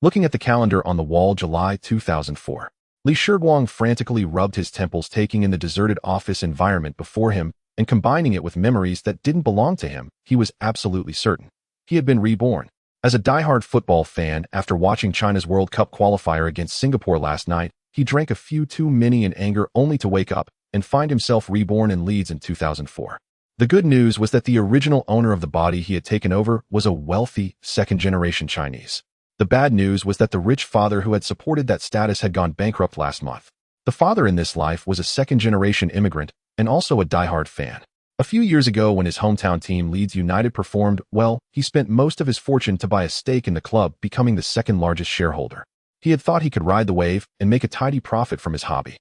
Looking at the calendar on the wall, July 2004. Li Shiguang frantically rubbed his temples, taking in the deserted office environment before him and combining it with memories that didn't belong to him. He was absolutely certain he had been reborn. As a diehard football fan, after watching China's World Cup qualifier against Singapore last night, he drank a few too many in anger only to wake up and find himself reborn in Leeds in 2004. The good news was that the original owner of the body he had taken over was a wealthy, second-generation Chinese. The bad news was that the rich father who had supported that status had gone bankrupt last month. The father in this life was a second-generation immigrant and also a diehard fan. A few years ago, when his hometown team Leeds United performed well, he spent most of his fortune to buy a stake in the club, becoming the second-largest shareholder. He had thought he could ride the wave and make a tidy profit from his hobby.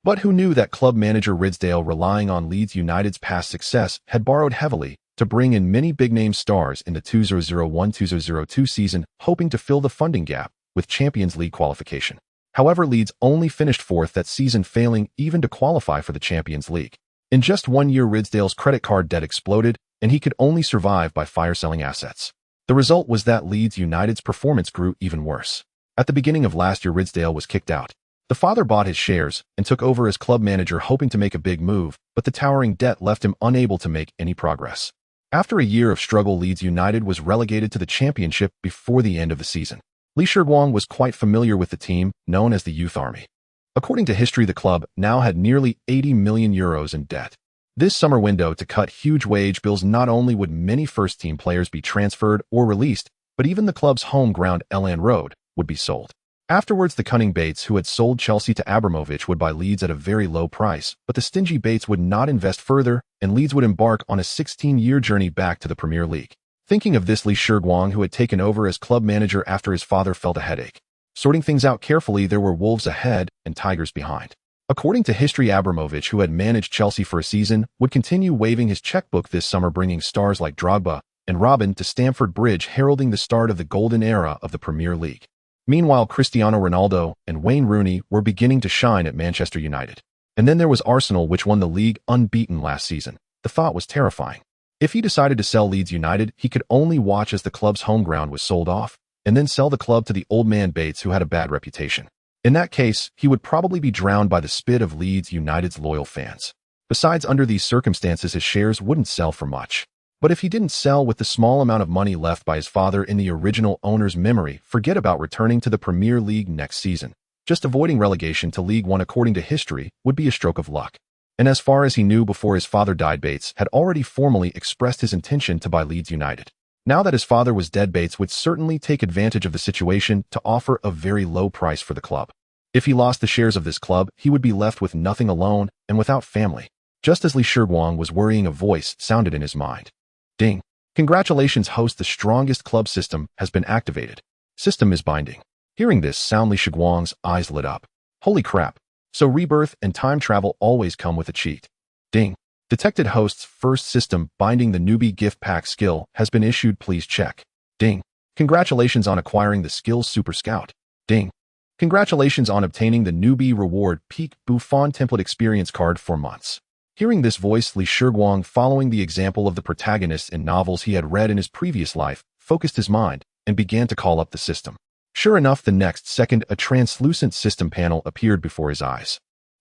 But who knew that club manager Ridsdale, relying on Leeds United's past success, had borrowed heavily to bring in many big-name stars in the 2001-2002 season, hoping to fill the funding gap with Champions League qualification. However, Leeds only finished fourth that season, failing even to qualify for the Champions League. In just 1 year, Ridsdale's credit card debt exploded, and he could only survive by fire-selling assets. The result was that Leeds United's performance grew even worse. At the beginning of last year, Ridsdale was kicked out. The father bought his shares and took over as club manager, hoping to make a big move, but the towering debt left him unable to make any progress. After a year of struggle, Leeds United was relegated to the championship before the end of the season. Li Shiguang was quite familiar with the team, known as the Youth Army. According to history, the club now had nearly 80 million euros in debt. This summer window to cut huge wage bills, not only would many first-team players be transferred or released, but even the club's home ground, Elland Road, would be sold. Afterwards, the cunning Bates, who had sold Chelsea to Abramovich, would buy Leeds at a very low price, but the stingy Bates would not invest further, and Leeds would embark on a 16-year journey back to the Premier League. Thinking of this, Li Shiguang, who had taken over as club manager after his father, felt a headache. Sorting things out carefully, there were wolves ahead and tigers behind. According to history, Abramovich, who had managed Chelsea for a season, would continue waving his checkbook this summer, bringing stars like Drogba and Robin to Stamford Bridge, heralding the start of the golden era of the Premier League. Meanwhile, Cristiano Ronaldo and Wayne Rooney were beginning to shine at Manchester United. And then there was Arsenal, which won the league unbeaten last season. The thought was terrifying. If he decided to sell Leeds United, he could only watch as the club's home ground was sold off, and then sell the club to the old man Bates, who had a bad reputation. In that case, he would probably be drowned by the spit of Leeds United's loyal fans. Besides, under these circumstances, his shares wouldn't sell for much. But if he didn't sell with the small amount of money left by his father in the original owner's memory, forget about returning to the Premier League next season. Just avoiding relegation to League One, according to history, would be a stroke of luck. And as far as he knew, before his father died, Bates had already formally expressed his intention to buy Leeds United. Now that his father was dead, Bates would certainly take advantage of the situation to offer a very low price for the club. If he lost the shares of this club, he would be left with nothing, alone and without family. Just as Li Shiguang was worrying, a voice sounded in his mind. Ding. Congratulations, host. The strongest club system has been activated. System is binding. Hearing this sound, Li Shiguang's eyes lit up. Holy crap. So rebirth and time travel always come with a cheat. Ding. Detected, host's first system binding, the newbie gift pack skill has been issued. Please check. Ding. Congratulations on acquiring the skills Super Scout. Ding. Congratulations on obtaining the newbie reward Peak Buffon template experience card for months. Hearing this voice, Li Shiguang, following the example of the protagonists in novels he had read in his previous life, focused his mind and began to call up the system. Sure enough, the next second, a translucent system panel appeared before his eyes.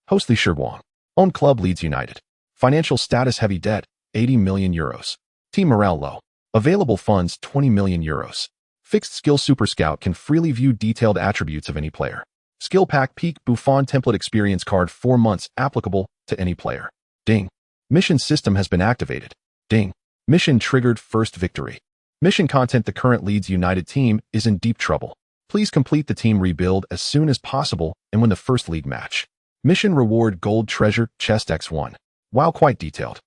Host Li Shiguang. Own club Leeds United. Financial status: heavy debt, 80 million euros. Team morale low. Available funds, 20 million euros. Fixed skill: Super Scout can freely view detailed attributes of any player. Skill pack: Peak Buffon template experience card, 4 months, applicable to any player. Ding. Mission system has been activated. Ding. Mission triggered. First victory. Mission content: the current Leeds United team is in deep trouble. Please complete the team rebuild as soon as possible and win the first league match. Mission reward: gold treasure chest X1. Wow, quite detailed.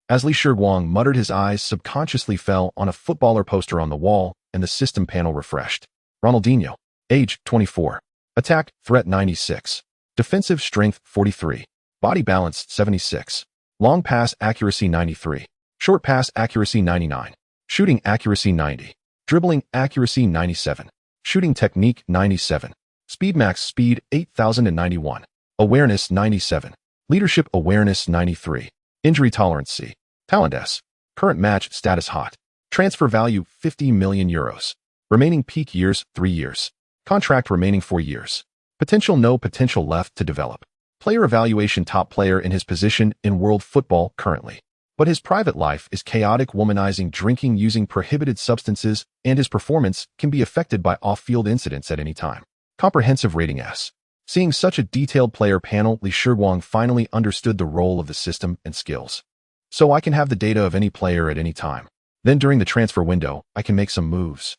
As Li Shiguang muttered, his eyes subconsciously fell on a footballer poster on the wall, and the system panel refreshed. Ronaldinho. Age: 24. Attack, threat 96. Defensive strength 43. Body balance 76. Long pass accuracy 93. Short pass accuracy 99. Shooting accuracy 90. Dribbling accuracy 97. Shooting technique 97. Speed max speed 8091. Awareness 97. Leadership awareness 93. Injury tolerance C. Talent S. Current match status hot. Transfer value 50 million euros. Remaining peak years 3 years. Contract remaining 4 years. Potential no potential left to develop. Player evaluation top player in his position in world football currently. But his private life is chaotic, womanizing, drinking, using prohibited substances, and his performance can be affected by off-field incidents at any time. Comprehensive rating S. Seeing such a detailed player panel, Li Shiguang finally understood the role of the system and skills. So I can have the data of any player at any time. Then during the transfer window, I can make some moves.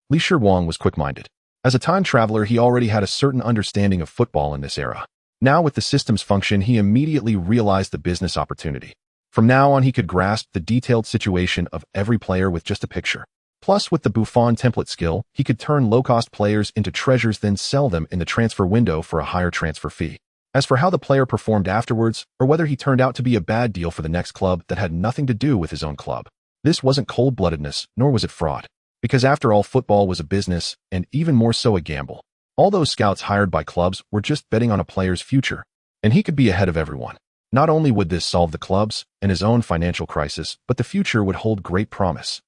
Li Shiguang was quick-minded. As a time traveler, he already had a certain understanding of football in this era. Now with the system's function, he immediately realized the business opportunity. From now on, he could grasp the detailed situation of every player with just a picture. Plus, with the Buffon template skill, he could turn low-cost players into treasures, then sell them in the transfer window for a higher transfer fee. As for how the player performed afterwards, or whether he turned out to be a bad deal for the next club that had nothing to do with his own club, this wasn't cold-bloodedness, nor was it fraud. Because after all, football was a business, and even more so a gamble. All those scouts hired by clubs were just betting on a player's future, and he could be ahead of everyone. Not only would this solve the club's and his own financial crisis, but the future would hold great promise.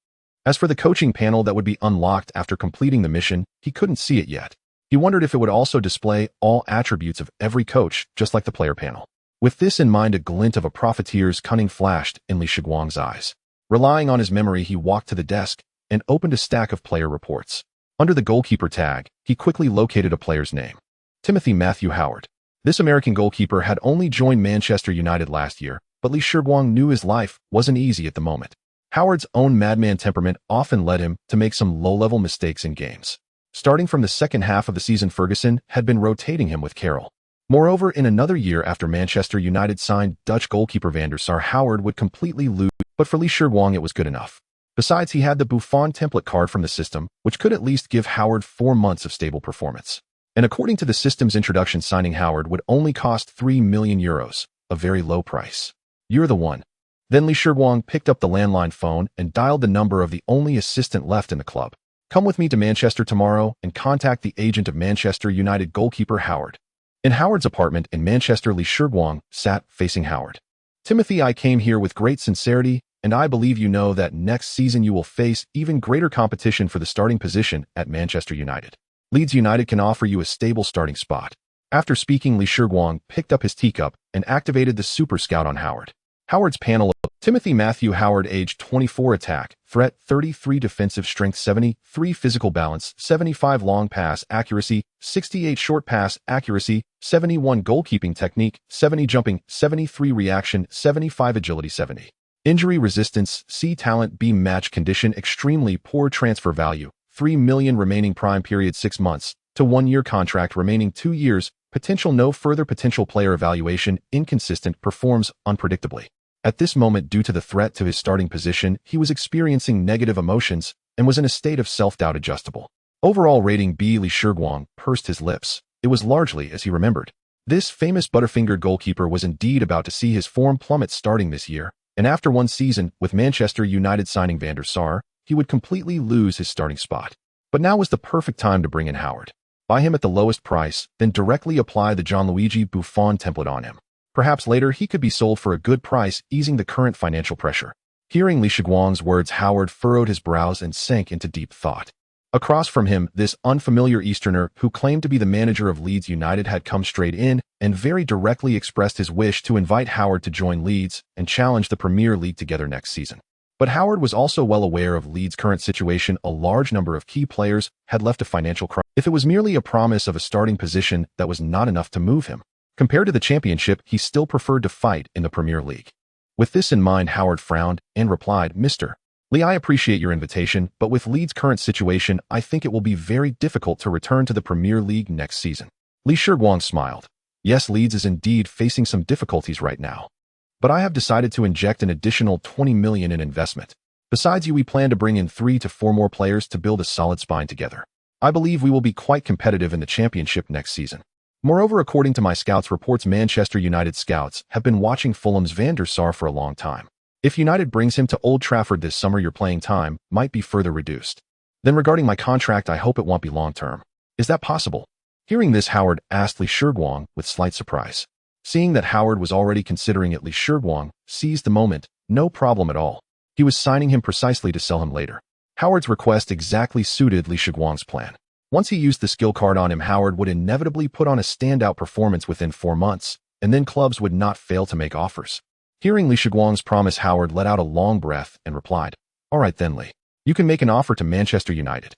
As for the coaching panel that would be unlocked after completing the mission, he couldn't see it yet. He wondered if it would also display all attributes of every coach, just like the player panel. With this in mind, a glint of a profiteer's cunning flashed in Li Shiguang's eyes. Relying on his memory, he walked to the desk and opened a stack of player reports. Under the goalkeeper tag, he quickly located a player's name. Timothy Matthew Howard. This American goalkeeper had only joined Manchester United last year, but Li Shiguang knew his life wasn't easy at the moment. Howard's own madman temperament often led him to make some low-level mistakes in games. Starting from the second half of the season, Ferguson had been rotating him with Carroll. Moreover, in another year after Manchester United signed Dutch goalkeeper Van der Sar, Howard would completely lose, but for Li Shiguang it was good enough. Besides, he had the Buffon template card from the system, which could at least give Howard 4 months of stable performance. And according to the system's introduction, signing Howard would only cost €3 million, a very low price. You're the one. Then Li Shiguang picked up the landline phone and dialed the number of the only assistant left in the club. Come with me to Manchester tomorrow and contact the agent of Manchester United goalkeeper Howard. In Howard's apartment in Manchester, Li Shiguang sat facing Howard. Timothy, I came here with great sincerity, and I believe you know that next season you will face even greater competition for the starting position at Manchester United. Leeds United can offer you a stable starting spot. After speaking, Li Shiguang picked up his teacup and activated the Super Scout on Howard. Howard's panel of Timothy Matthew Howard, age 24, attack, threat 33, defensive strength 73, physical balance 75, long pass accuracy 68, short pass accuracy 71, goalkeeping technique 70, jumping 73, reaction 75, agility 70. Injury resistance C, talent B, match condition extremely poor, transfer value 3 million, remaining prime period 6 months to 1 year, contract remaining 2 years, potential no further, potential player evaluation inconsistent, performs unpredictably. At this moment, due to the threat to his starting position, he was experiencing negative emotions and was in a state of self-doubt. Adjustable. Overall rating B. Li Shiguang pursed his lips. It was largely as he remembered. This famous butterfingered goalkeeper was indeed about to see his form plummet starting this year, and after 1 season, with Manchester United signing Van der Sar, he would completely lose his starting spot. But now was the perfect time to bring in Howard. Buy him at the lowest price, then directly apply the Gianluigi Buffon template on him. Perhaps later he could be sold for a good price, easing the current financial pressure. Hearing Li Shiguang's words, Howard furrowed his brows and sank into deep thought. Across from him, this unfamiliar Easterner, who claimed to be the manager of Leeds United, had come straight in and very directly expressed his wish to invite Howard to join Leeds and challenge the Premier League together next season. But Howard was also well aware of Leeds' current situation. A large number of key players had left a financial crisis. If it was merely a promise of a starting position, that was not enough to move him. Compared to the Championship, he still preferred to fight in the Premier League. With this in mind, Howard frowned and replied, Mr. Lee, I appreciate your invitation, but with Leeds' current situation, I think it will be very difficult to return to the Premier League next season. Li Shiguang smiled. Yes, Leeds is indeed facing some difficulties right now. But I have decided to inject an additional 20 million in investment. Besides you, we plan to bring in 3 to 4 more players to build a solid spine together. I believe we will be quite competitive in the Championship next season. Moreover, according to my scouts reports, Manchester United scouts have been watching Fulham's Van der Sar for a long time. If United brings him to Old Trafford this summer, your playing time might be further reduced. Then regarding my contract, I hope it won't be long-term. Is that possible? Hearing this, Howard asked Li Shiguang with slight surprise. Seeing that Howard was already considering it, Li Shiguang seized the moment. No problem at all. He was signing him precisely to sell him later. Howard's request exactly suited Li Shiguang's plan. Once he used the skill card on him, Howard would inevitably put on a standout performance within 4 months, and then clubs would not fail to make offers. Hearing Li Shiguang's promise, Howard let out a long breath and replied, "All right then, Li. You can make an offer to Manchester United."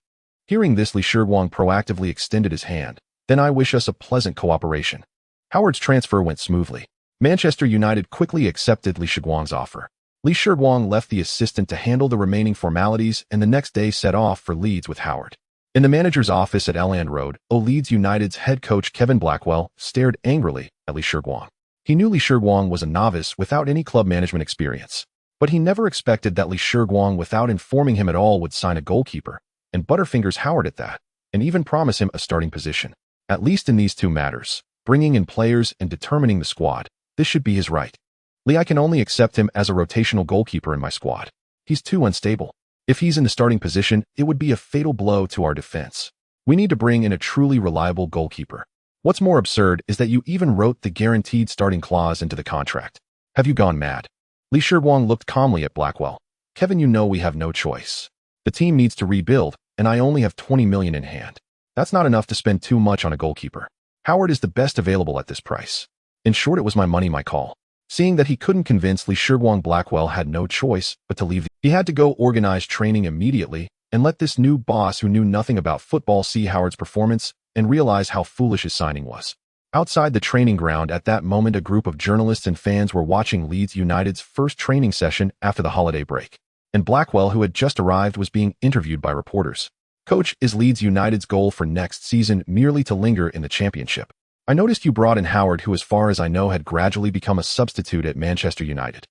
Hearing this, Li Shiguang proactively extended his hand. "Then I wish us a pleasant cooperation." Howard's transfer went smoothly. Manchester United quickly accepted Li Shiguang's offer. Li Shiguang left the assistant to handle the remaining formalities and the next day set off for Leeds with Howard. In the manager's office at Elland Road, Leeds United's head coach Kevin Blackwell stared angrily at Li Shiguang. He knew Li Shiguang was a novice without any club management experience, but he never expected that Li Shiguang, without informing him at all, would sign a goalkeeper, and butterfingers Howard at that, and even promise him a starting position. At least in these two matters, bringing in players and determining the squad, this should be his right. Li, I can only accept him as a rotational goalkeeper in my squad. He's too unstable. If he's in the starting position, it would be a fatal blow to our defense. We need to bring in a truly reliable goalkeeper. What's more absurd is that you even wrote the guaranteed starting clause into the contract. Have you gone mad? Li Shiguang looked calmly at Blackwell. Kevin, you know we have no choice. The team needs to rebuild, and I only have 20 million in hand. That's not enough to spend too much on a goalkeeper. Howard is the best available at this price. In short, it was my money, my call. Seeing that he couldn't convince Li Shiguang, Blackwell had no choice but to leave. He had to go organize training immediately and let this new boss who knew nothing about football see Howard's performance and realize how foolish his signing was. Outside the training ground at that moment, a group of journalists and fans were watching Leeds United's first training session after the holiday break, and Blackwell, who had just arrived, was being interviewed by reporters. "Coach, is Leeds United's goal for next season merely to linger in the championship? I noticed you brought in Howard, who as far as I know had gradually become a substitute at Manchester United."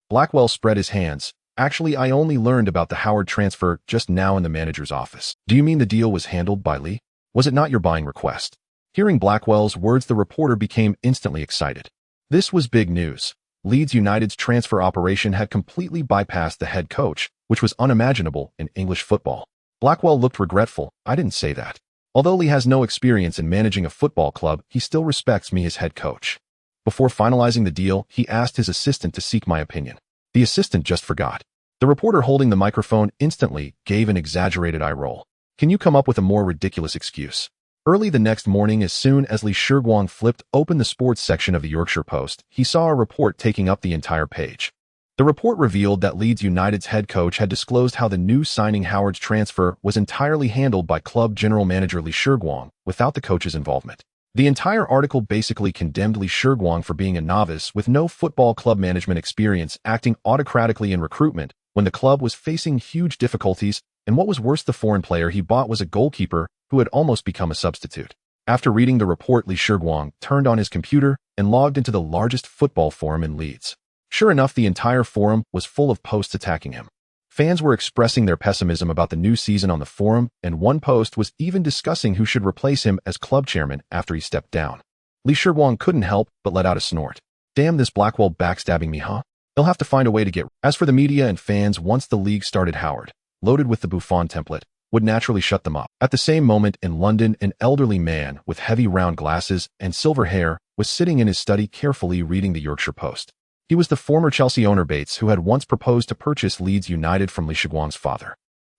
Blackwell spread his hands. "Actually, I only learned about the Howard transfer just now in the manager's office." "Do you mean the deal was handled by Li? Was it not your buying request?" Hearing Blackwell's words, the reporter became instantly excited. This was big news. Leeds United's transfer operation had completely bypassed the head coach, which was unimaginable in English football. Blackwell looked regretful. "I didn't say that. Although Li has no experience in managing a football club, he still respects me as head coach." Before finalizing the deal, he asked his assistant to seek my opinion. The assistant just forgot. The reporter holding the microphone instantly gave an exaggerated eye roll. "Can you come up with a more ridiculous excuse?" Early the next morning, as soon as Li Shiguang flipped open the sports section of the Yorkshire Post, he saw a report taking up the entire page. The report revealed that Leeds United's head coach had disclosed how the new signing Howard's transfer was entirely handled by club general manager Li Shiguang, without the coach's involvement. The entire article basically condemned Li Shiguang for being a novice with no football club management experience, acting autocratically in recruitment when the club was facing huge difficulties, and what was worse, the foreign player he bought was a goalkeeper who had almost become a substitute. After reading the report, Li Shiguang turned on his computer and logged into the largest football forum in Leeds. Sure enough, the entire forum was full of posts attacking him. Fans were expressing their pessimism about the new season on the forum, and one post was even discussing who should replace him as club chairman after he stepped down. Li Shiguang couldn't help but let out a snort. "Damn, this Blackwell backstabbing me, huh? He'll have to find a way to get." As for the media and fans, once the league started, Howard, loaded with the Buffon template, would naturally shut them up. At the same moment in London, an elderly man with heavy round glasses and silver hair was sitting in his study carefully reading the Yorkshire Post. He was the former Chelsea owner Bates, who had once proposed to purchase Leeds United from Li Shiguang's father.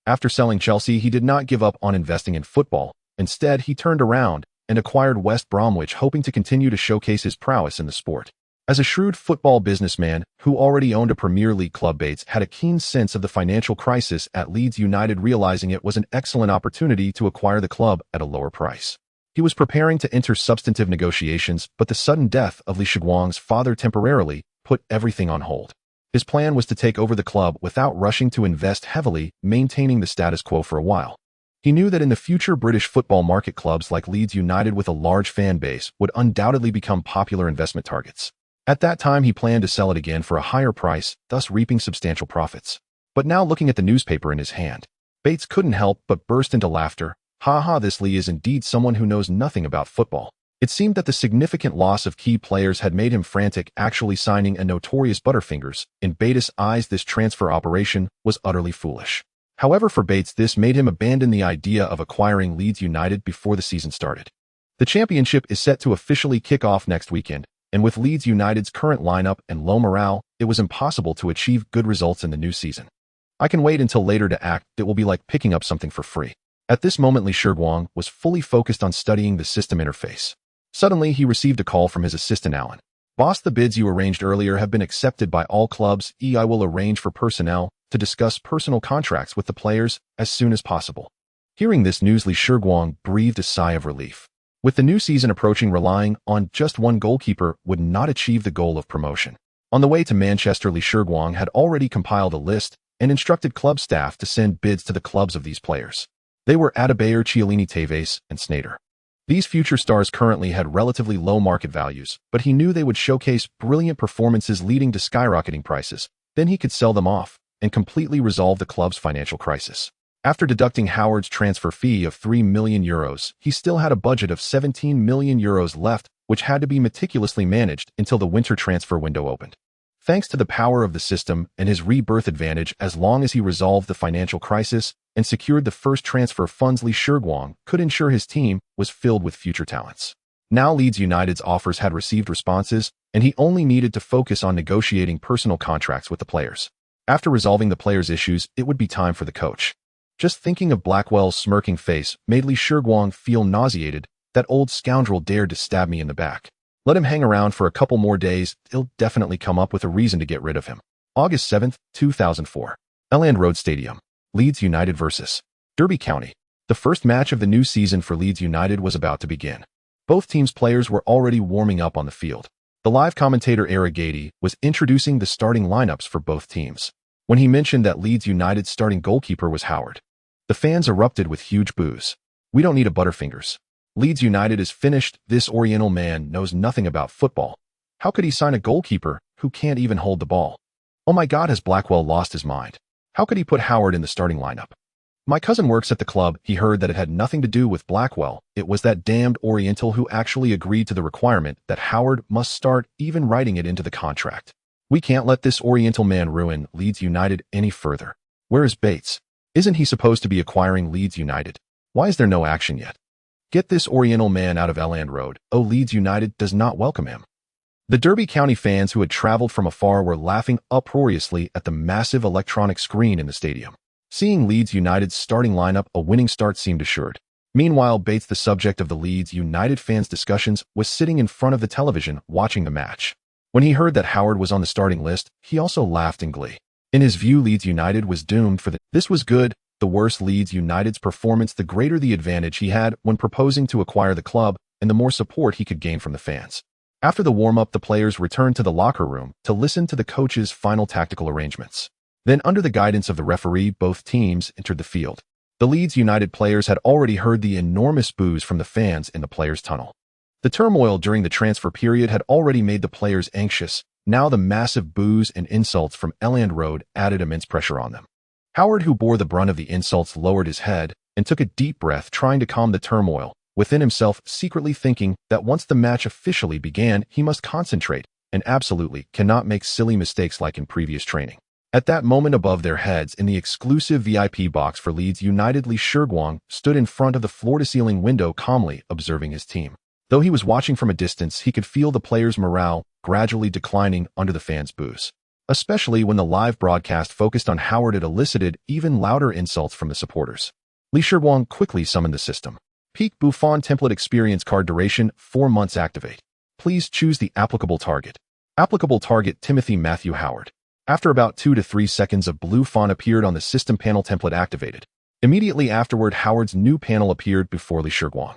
After selling Chelsea, he did not give up on investing in football. Instead, he turned around and acquired West Bromwich, hoping to continue to showcase his prowess in the sport. As a shrewd football businessman who already owned a Premier League club, Bates had a keen sense of the financial crisis at Leeds United, realizing it was an excellent opportunity to acquire the club at a lower price. He was preparing to enter substantive negotiations, but the sudden death of Li Shiguang's father temporarily put everything on hold. His plan was to take over the club without rushing to invest heavily, maintaining the status quo for a while. He knew that in the future, British football market clubs like Leeds United with a large fan base would undoubtedly become popular investment targets. At that time, he planned to sell it again for a higher price, thus reaping substantial profits. But now, looking at the newspaper in his hand, Bates couldn't help but burst into laughter. "Ha ha, this Li is indeed someone who knows nothing about football." It seemed that the significant loss of key players had made him frantic, actually signing a notorious butterfingers. In Bates' eyes, this transfer operation was utterly foolish. However, for Bates, this made him abandon the idea of acquiring Leeds United before the season started. The championship is set to officially kick off next weekend, and with Leeds United's current lineup and low morale, it was impossible to achieve good results in the new season. "I can wait until later to act. It will be like picking up something for free." At this moment, Li Shiguang was fully focused on studying the system interface. Suddenly, he received a call from his assistant Alan. Boss, the bids you arranged earlier have been accepted by all clubs. I will arrange for personnel to discuss personal contracts with the players as soon as possible. Hearing this news, Li Shiguang breathed a sigh of relief. With the new season approaching, relying on just one goalkeeper would not achieve the goal of promotion. On the way to Manchester, Li Shiguang had already compiled a list and instructed club staff to send bids to the clubs of these players. They were Adebayor, Chiellini, Tevez, and Sneijder. These future stars currently had relatively low market values, but he knew they would showcase brilliant performances leading to skyrocketing prices. Then he could sell them off and completely resolve the club's financial crisis. After deducting Howard's transfer fee of €3 million, he still had a budget of €17 million left, which had to be meticulously managed until the winter transfer window opened. Thanks to the power of the system and his rebirth advantage, as long as he resolved the financial crisis and secured the first transfer funds, Li Shiguang could ensure his team was filled with future talents. Now Leeds United's offers had received responses, and he only needed to focus on negotiating personal contracts with the players. After resolving the players' issues, it would be time for the coach. Just thinking of Blackwell's smirking face made Li Shiguang feel nauseated. That old scoundrel dared to stab me in the back. Let him hang around for a couple more days, he'll definitely come up with a reason to get rid of him. August 7, 2004. Elland Road Stadium. Leeds United vs. Derby County. The first match of the new season for Leeds United was about to begin. Both teams' players were already warming up on the field. The live commentator Arigati was introducing the starting lineups for both teams. When he mentioned that Leeds United's starting goalkeeper was Howard, the fans erupted with huge boos. "We don't need a Butterfingers. Leeds United is finished. This Oriental man knows nothing about football. How could he sign a goalkeeper who can't even hold the ball? Oh my God, has Blackwell lost his mind? How could he put Howard in the starting lineup? My cousin works at the club. He heard that it had nothing to do with Blackwell. It was that damned Oriental who actually agreed to the requirement that Howard must start, even writing it into the contract. We can't let this Oriental man ruin Leeds United any further. Where is Bates? Isn't he supposed to be acquiring Leeds United? Why is there no action yet? Get this Oriental man out of Elland Road. Oh, Leeds United does not welcome him." The Derby County fans who had traveled from afar were laughing uproariously at the massive electronic screen in the stadium. Seeing Leeds United's starting lineup, a winning start seemed assured. Meanwhile, Bates, the subject of the Leeds United fans' discussions, was sitting in front of the television watching the match. When he heard that Howard was on the starting list, he also laughed in glee. In his view, Leeds United was doomed for this was good. The worse Leeds United's performance, the greater the advantage he had when proposing to acquire the club, and the more support he could gain from the fans. After the warm-up, the players returned to the locker room to listen to the coach's final tactical arrangements. Then, under the guidance of the referee, both teams entered the field. The Leeds United players had already heard the enormous boos from the fans in the players' tunnel. The turmoil during the transfer period had already made the players anxious. Now the massive boos and insults from Elland Road added immense pressure on them. Howard, who bore the brunt of the insults, lowered his head and took a deep breath, trying to calm the turmoil within himself, secretly thinking that once the match officially began, he must concentrate and absolutely cannot make silly mistakes like in previous training. At that moment, above their heads in the exclusive VIP box for Leeds United, Li Shiguang stood in front of the floor-to-ceiling window, calmly observing his team. Though he was watching from a distance, he could feel the players' morale gradually declining under the fans' boos. Especially when the live broadcast focused on Howard, it elicited even louder insults from the supporters. Li Shiguang quickly summoned the system. Peak Buffon template experience card duration 4 months. Activate. Please choose the applicable target. Applicable target Timothy Matthew Howard. After about 2 to 3 seconds, a blue font appeared on the system panel. Template activated. Immediately afterward, Howard's new panel appeared before Li Shiguang.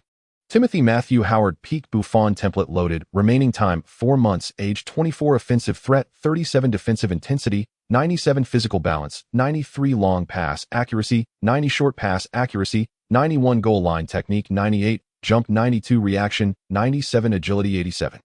Timothy Matthew Howard, Peak Buffon template loaded. Remaining time 4 months. Age 24. Offensive threat 37. Defensive intensity 97. Physical balance 93. Long pass accuracy 90. Short pass accuracy 91. Goal line technique 98. Jump 92. Reaction 97. Agility 87.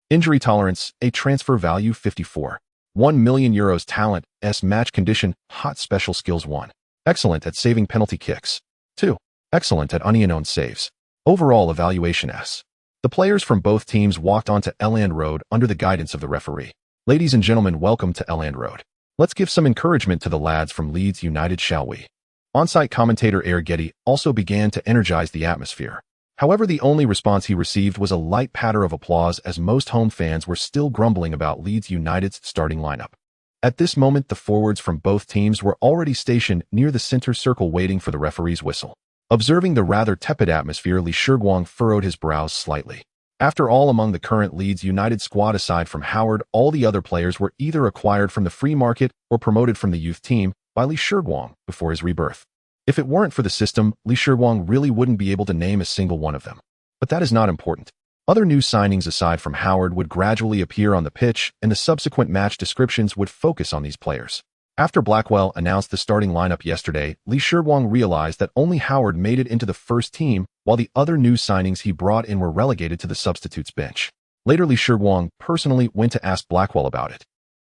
Injury tolerance, a transfer value 54. €1 million. Talent S. Match condition hot. Special skills 1. Excellent at saving penalty kicks. 2. Excellent at unknown saves. Overall evaluation S. The players from both teams walked onto Elland Road under the guidance of the referee. Ladies and gentlemen, welcome to Elland Road. Let's give some encouragement to the lads from Leeds United, shall we? On-site commentator Arigati also began to energize the atmosphere. However, the only response he received was a light patter of applause, as most home fans were still grumbling about Leeds United's starting lineup. At this moment, the forwards from both teams were already stationed near the center circle, waiting for the referee's whistle. Observing the rather tepid atmosphere, Shiguang furrowed his brows slightly. After all, among the current Leeds United squad aside from Howard, all the other players were either acquired from the free market or promoted from the youth team by Shiguang before his rebirth. If it weren't for the system, Shiguang really wouldn't be able to name a single one of them. But that is not important. Other new signings aside from Howard would gradually appear on the pitch, and the subsequent match descriptions would focus on these players. After Blackwell announced the starting lineup yesterday, Shiguang realized that only Howard made it into the first team, while the other new signings he brought in were relegated to the substitutes bench. Later, Shiguang personally went to ask Blackwell about it.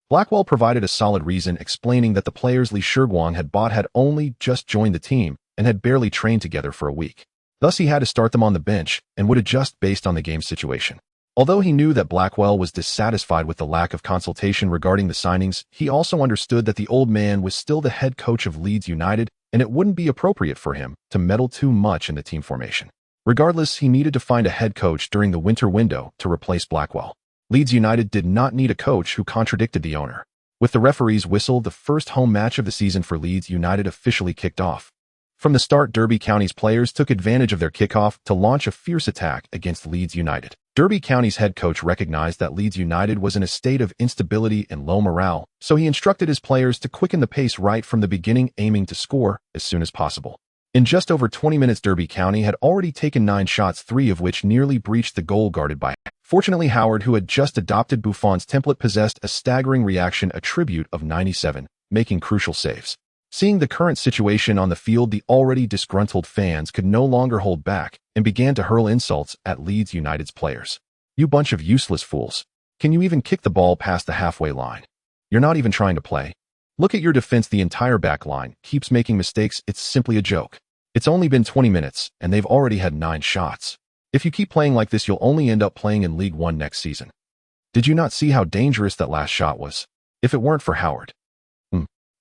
Blackwell provided a solid reason, explaining that the players Shiguang had bought had only just joined the team and had barely trained together for a week. Thus, he had to start them on the bench and would adjust based on the game situation. Although he knew that Blackwell was dissatisfied with the lack of consultation regarding the signings, he also understood that the old man was still the head coach of Leeds United, and it wouldn't be appropriate for him to meddle too much in the team formation. Regardless, he needed to find a head coach during the winter window to replace Blackwell. Leeds United did not need a coach who contradicted the owner. With the referee's whistle, the first home match of the season for Leeds United officially kicked off. From the start, Derby County's players took advantage of their kickoff to launch a fierce attack against Leeds United. Derby County's head coach recognized that Leeds United was in a state of instability and low morale, so he instructed his players to quicken the pace right from the beginning, aiming to score as soon as possible. In just over 20 minutes, Derby County had already taken 9 shots, 3 of which nearly breached the goal guarded by. Fortunately, Howard, who had just adopted Buffon's template, possessed a staggering reaction attribute of 97, making crucial saves. Seeing the current situation on the field, the already disgruntled fans could no longer hold back and began to hurl insults at Leeds United's players. "You bunch of useless fools. Can you even kick the ball past the halfway line? You're not even trying to play. Look at your defense, the entire back line keeps making mistakes. It's simply a joke. It's only been 20 minutes, and they've already had 9 shots. If you keep playing like this, you'll only end up playing in League One next season. Did you not see how dangerous that last shot was? If it weren't for Howard."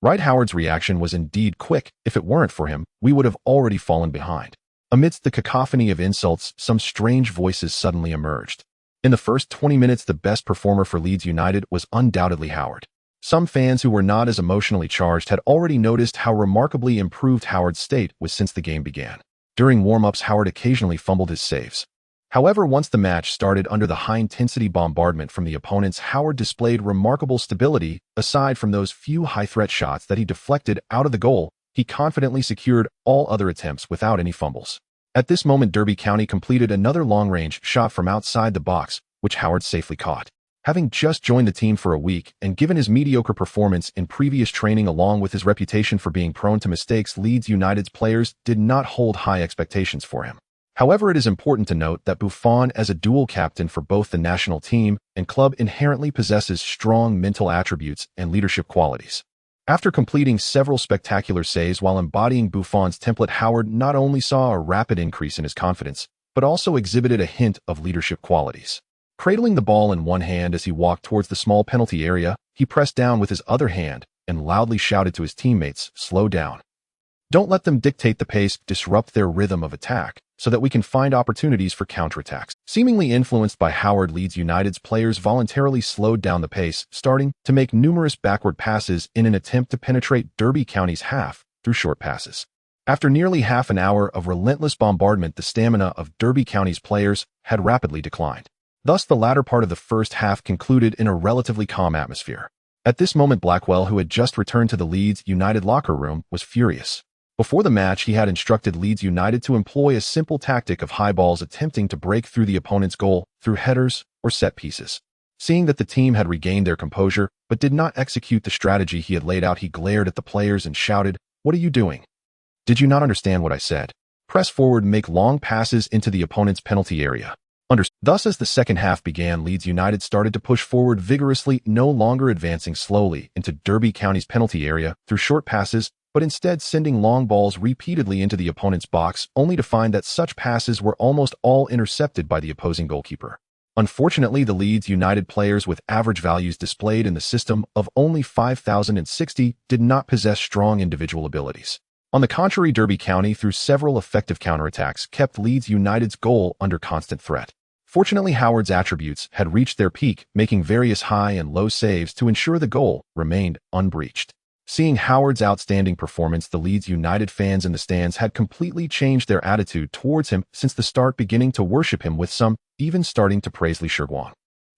Right, Howard's reaction was indeed quick. If it weren't for him, we would have already fallen behind. Amidst the cacophony of insults, some strange voices suddenly emerged. In the first 20 minutes, the best performer for Leeds United was undoubtedly Howard. Some fans who were not as emotionally charged had already noticed how remarkably improved Howard's state was since the game began. During warm-ups, Howard occasionally fumbled his saves. However, once the match started under the high-intensity bombardment from the opponents, Howard displayed remarkable stability. Aside from those few high-threat shots that he deflected out of the goal, he confidently secured all other attempts without any fumbles. At this moment, Derby County completed another long-range shot from outside the box, which Howard safely caught. Having just joined the team for a week and given his mediocre performance in previous training along with his reputation for being prone to mistakes, Leeds United's players did not hold high expectations for him. However, it is important to note that Buffon, as a dual captain for both the national team and club, inherently possesses strong mental attributes and leadership qualities. After completing several spectacular saves while embodying Buffon's template, Howard not only saw a rapid increase in his confidence, but also exhibited a hint of leadership qualities. Cradling the ball in one hand as he walked towards the small penalty area, he pressed down with his other hand and loudly shouted to his teammates, "Slow down. Don't let them dictate the pace, disrupt their rhythm of attack, so that we can find opportunities for counterattacks." Seemingly influenced by Howard, Leeds United's players voluntarily slowed down the pace, starting to make numerous backward passes in an attempt to penetrate Derby County's half through short passes. After nearly half an hour of relentless bombardment, the stamina of Derby County's players had rapidly declined. Thus, the latter part of the first half concluded in a relatively calm atmosphere. At this moment, Blackwell, who had just returned to the Leeds United locker room, was furious. Before the match, he had instructed Leeds United to employ a simple tactic of high balls attempting to break through the opponent's goal through headers or set pieces. Seeing that the team had regained their composure but did not execute the strategy he had laid out, he glared at the players and shouted, "What are you doing? Did you not understand what I said? Press forward, make long passes into the opponent's penalty area." Thus, as the second half began, Leeds United started to push forward vigorously, no longer advancing slowly into Derby County's penalty area through short passes, but instead sending long balls repeatedly into the opponent's box, only to find that such passes were almost all intercepted by the opposing goalkeeper. Unfortunately, the Leeds United players with average values displayed in the system of only 5,060 did not possess strong individual abilities. On the contrary, Derby County, through several effective counterattacks, kept Leeds United's goal under constant threat. Fortunately, Howard's attributes had reached their peak, making various high and low saves to ensure the goal remained unbreached. Seeing Howard's outstanding performance, the Leeds United fans in the stands had completely changed their attitude towards him since the start, beginning to worship him, with some even starting to praise Shiguang.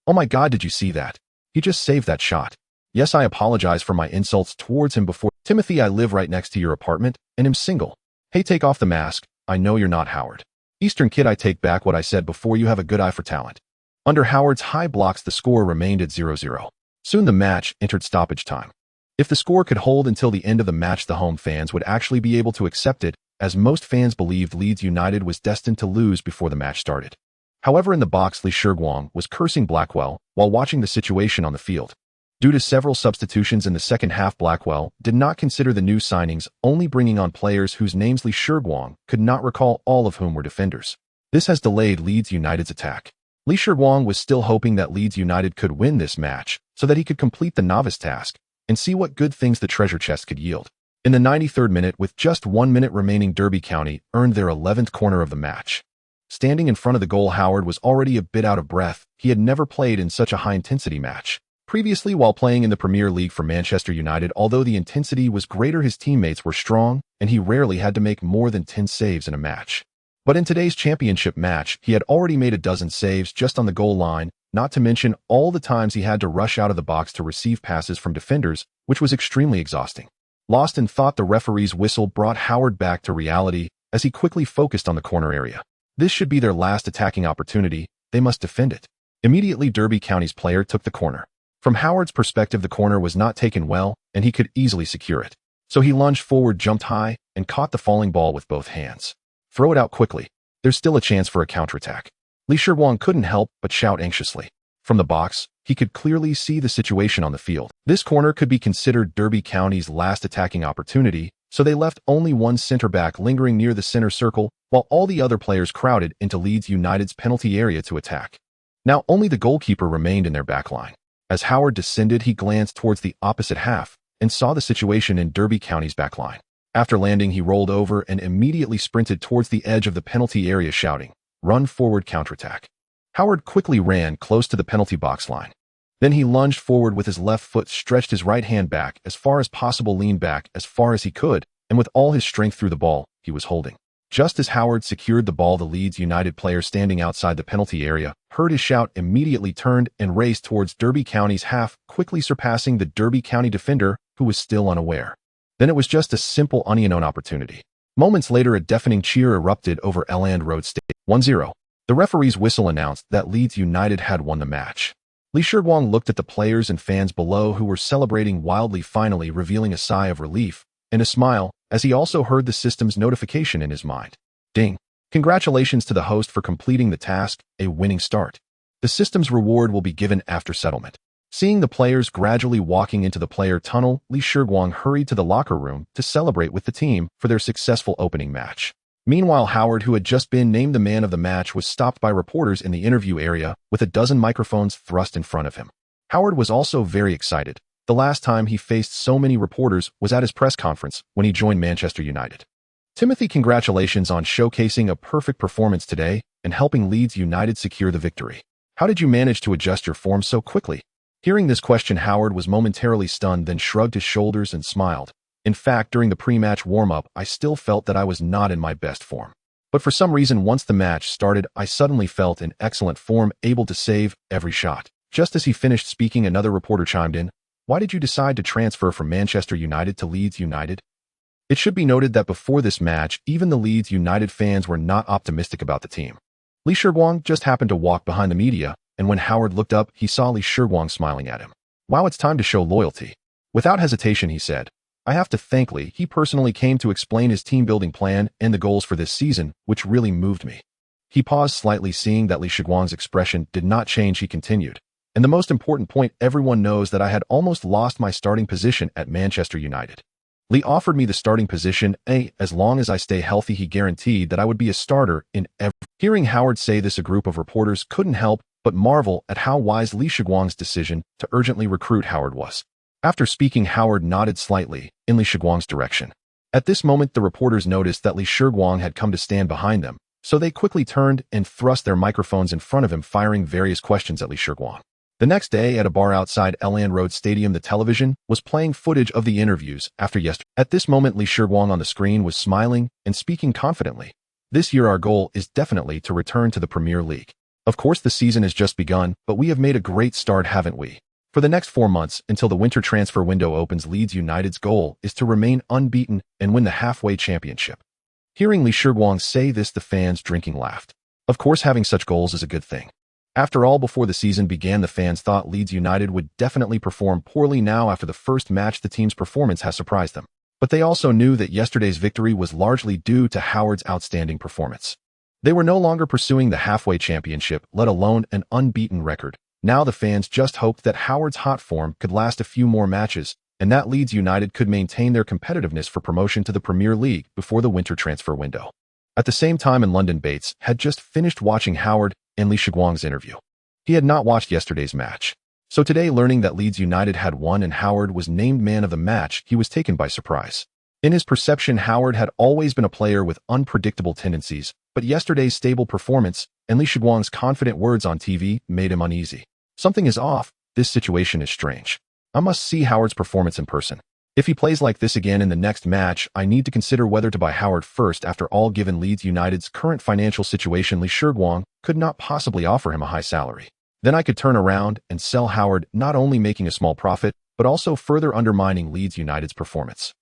"Oh my God, did you see that? He just saved that shot. Yes, I apologize for my insults towards him before. Timothy, I live right next to your apartment and am single. Hey, take off the mask. I know you're not Howard. Eastern kid, I take back what I said before. You have a good eye for talent." Under Howard's high blocks, the score remained at 0-0. Soon the match entered stoppage time. If the score could hold until the end of the match, the home fans would actually be able to accept it, as most fans believed Leeds United was destined to lose before the match started. However, in the box, Shiguang was cursing Blackwell while watching the situation on the field. Due to several substitutions in the second half, Blackwell did not consider the new signings, only bringing on players whose names Shiguang could not recall, all of whom were defenders. This has delayed Leeds United's attack. Shiguang was still hoping that Leeds United could win this match so that he could complete the novice task and see what good things the treasure chest could yield. In the 93rd minute, with just 1 minute remaining, Derby County earned their 11th corner of the match. Standing in front of the goal, Howard was already a bit out of breath. He had never played in such a high-intensity match. Previously, while playing in the Premier League for Manchester United, although the intensity was greater, his teammates were strong, and he rarely had to make more than 10 saves in a match. But in today's championship match, he had already made a dozen saves just on the goal line, not to mention all the times he had to rush out of the box to receive passes from defenders, which was extremely exhausting. Lost in thought, the referee's whistle brought Howard back to reality as he quickly focused on the corner area. This should be their last attacking opportunity. They must defend it. Immediately, Derby County's player took the corner. From Howard's perspective, the corner was not taken well, and he could easily secure it. So he lunged forward, jumped high, and caught the falling ball with both hands. "Throw it out quickly. There's still a chance for a counterattack." Shiguang couldn't help but shout anxiously. From the box, he could clearly see the situation on the field. This corner could be considered Derby County's last attacking opportunity, so they left only one center-back lingering near the center circle, while all the other players crowded into Leeds United's penalty area to attack. Now only the goalkeeper remained in their backline. As Howard descended, he glanced towards the opposite half and saw the situation in Derby County's backline. After landing, he rolled over and immediately sprinted towards the edge of the penalty area, shouting, "Run forward, counterattack." Howard quickly ran close to the penalty box line. Then he lunged forward with his left foot, stretched his right hand back as far as possible, leaned back as far as he could, and with all his strength threw the ball he was holding. Just as Howard secured the ball, the Leeds United player standing outside the penalty area heard his shout, immediately turned and raced towards Derby County's half, quickly surpassing the Derby County defender, who was still unaware. Then it was just a simple unknown opportunity. Moments later, a deafening cheer erupted over Elland Road Stadium. 1-0. The referee's whistle announced that Leeds United had won the match. Shiguang looked at the players and fans below, who were celebrating wildly, finally revealing a sigh of relief and a smile as he also heard the system's notification in his mind. Ding. Congratulations to the host for completing the task, a winning start. The system's reward will be given after settlement. Seeing the players gradually walking into the player tunnel, Shiguang hurried to the locker room to celebrate with the team for their successful opening match. Meanwhile, Howard, who had just been named the man of the match, was stopped by reporters in the interview area with a dozen microphones thrust in front of him. Howard was also very excited. The last time he faced so many reporters was at his press conference when he joined Manchester United. "Timothy, congratulations on showcasing a perfect performance today and helping Leeds United secure the victory. How did you manage to adjust your form so quickly?" Hearing this question, Howard was momentarily stunned, then shrugged his shoulders and smiled. "In fact, during the pre-match warm-up, I still felt that I was not in my best form. But for some reason, once the match started, I suddenly felt in excellent form, able to save every shot." Just as he finished speaking, another reporter chimed in. "Why did you decide to transfer from Manchester United to Leeds United?" It should be noted that before this match, even the Leeds United fans were not optimistic about the team. Shiguang just happened to walk behind the media, and when Howard looked up, he saw Shiguang smiling at him. "Wow, it's time to show loyalty." Without hesitation, he said, "I have to thank Lee. He personally came to explain his team-building plan and the goals for this season, which really moved me." He paused slightly, seeing that Shiguang's expression did not change. He continued, "And the most important point, everyone knows that I had almost lost my starting position at Manchester United. Lee offered me the starting position, as long as I stay healthy. He guaranteed that I would be a starter in every." Hearing Howard say this, a group of reporters couldn't help but marvel at how wise Shiguang's decision to urgently recruit Howard was. After speaking, Howard nodded slightly in Shiguang's direction. At this moment, the reporters noticed that Shiguang had come to stand behind them, so they quickly turned and thrust their microphones in front of him, firing various questions at Shiguang. The next day, at a bar outside Elland Road Stadium, the television was playing footage of the interviews after yesterday. At this moment, Li Shiguang on the screen was smiling and speaking confidently. This year, our goal is definitely to return to the Premier League. Of course, the season has just begun, but we have made a great start, haven't we? For the next 4 months, until the winter transfer window opens, Leeds United's goal is to remain unbeaten and win the halfway championship. Hearing Li Shiguang say this, the fans drinking laughed. Of course, having such goals is a good thing. After all, before the season began, the fans thought Leeds United would definitely perform poorly. Now, after the first match, the team's performance has surprised them. But they also knew that yesterday's victory was largely due to Howard's outstanding performance. They were no longer pursuing the halfway championship, let alone an unbeaten record. Now the fans just hoped that Howard's hot form could last a few more matches, and that Leeds United could maintain their competitiveness for promotion to the Premier League before the winter transfer window. At the same time in London, Bates had just finished watching Howard and Li Shiguang's interview. He had not watched yesterday's match. So today, learning that Leeds United had won and Howard was named man of the match, he was taken by surprise. In his perception, Howard had always been a player with unpredictable tendencies, but yesterday's stable performance and Li Shiguang's confident words on TV made him uneasy. Something is off. This situation is strange. I must see Howard's performance in person. If he plays like this again in the next match, I need to consider whether to buy Howard first. After all, given Leeds United's current financial situation, Li Shiguang could not possibly offer him a high salary. Then I could turn around and sell Howard, not only making a small profit, but also further undermining Leeds United's performance.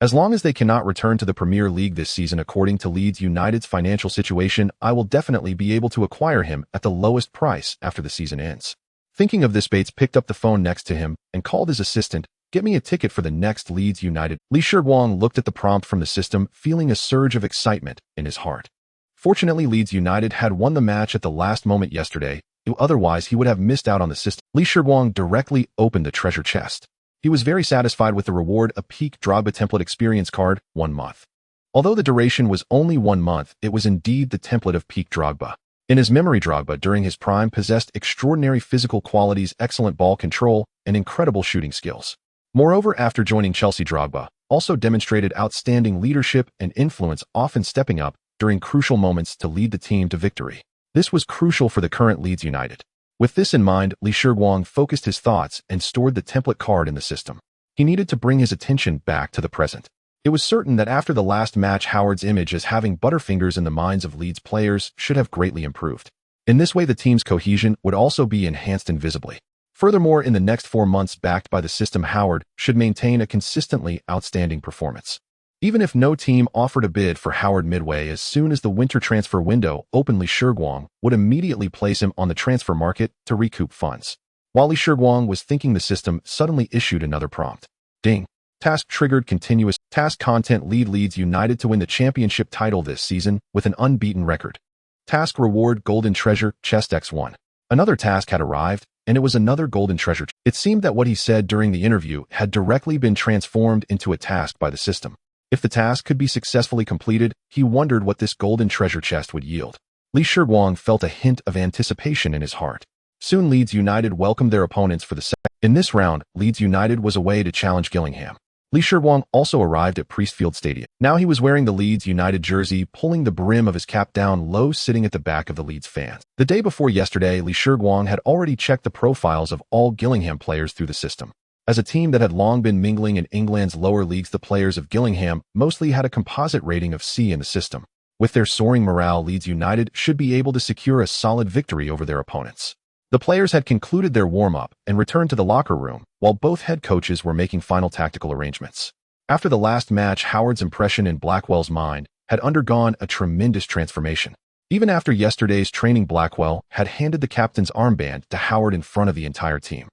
As long as they cannot return to the Premier League this season, according to Leeds United's financial situation, I will definitely be able to acquire him at the lowest price after the season ends. Thinking of this, Bates picked up the phone next to him and called his assistant. Get me a ticket for the next Leeds United. Li Shiguang looked at the prompt from the system, feeling a surge of excitement in his heart. Fortunately, Leeds United had won the match at the last moment yesterday. Otherwise, he would have missed out on the system. Li Shiguang directly opened the treasure chest. He was very satisfied with the reward, a peak Drogba template experience card, 1 month. Although the duration was only 1 month, it was indeed the template of peak Drogba. In his memory, Drogba, during his prime, possessed extraordinary physical qualities, excellent ball control, and incredible shooting skills. Moreover, after joining Chelsea, Drogba also demonstrated outstanding leadership and influence, often stepping up during crucial moments to lead the team to victory. This was crucial for the current Leeds United. With this in mind, Li Shiguang focused his thoughts and stored the template card in the system. He needed to bring his attention back to the present. It was certain that after the last match, Howard's image as having butterfingers in the minds of Leeds players should have greatly improved. In this way, the team's cohesion would also be enhanced invisibly. Furthermore, in the next 4 months, backed by the system, Howard should maintain a consistently outstanding performance. Even if no team offered a bid for Howard midway, as soon as the winter transfer window opened, Li Shiguang would immediately place him on the transfer market to recoup funds. While Li Shiguang was thinking, the system suddenly issued another prompt. Ding. Task triggered. Continuous task content. Lead Leeds United to win the championship title this season with an unbeaten record. Task reward: golden treasure chest X1. Another task had arrived, and it was another golden treasure. It seemed that what he said during the interview had directly been transformed into a task by the system. If the task could be successfully completed, he wondered what this golden treasure chest would yield. Li Shiguang felt a hint of anticipation in his heart. Soon Leeds United welcomed their opponents for the second. In this round, Leeds United was away to challenge Gillingham. Li Shiguang also arrived at Priestfield Stadium. Now he was wearing the Leeds United jersey, pulling the brim of his cap down low, sitting at the back of the Leeds fans. The day before yesterday, Li Shiguang had already checked the profiles of all Gillingham players through the system. As a team that had long been mingling in England's lower leagues, the players of Gillingham mostly had a composite rating of C in the system. With their soaring morale, Leeds United should be able to secure a solid victory over their opponents. The players had concluded their warm-up and returned to the locker room, while both head coaches were making final tactical arrangements. After the last match, Howard's impression in Blackwell's mind had undergone a tremendous transformation. Even after yesterday's training, Blackwell had handed the captain's armband to Howard in front of the entire team.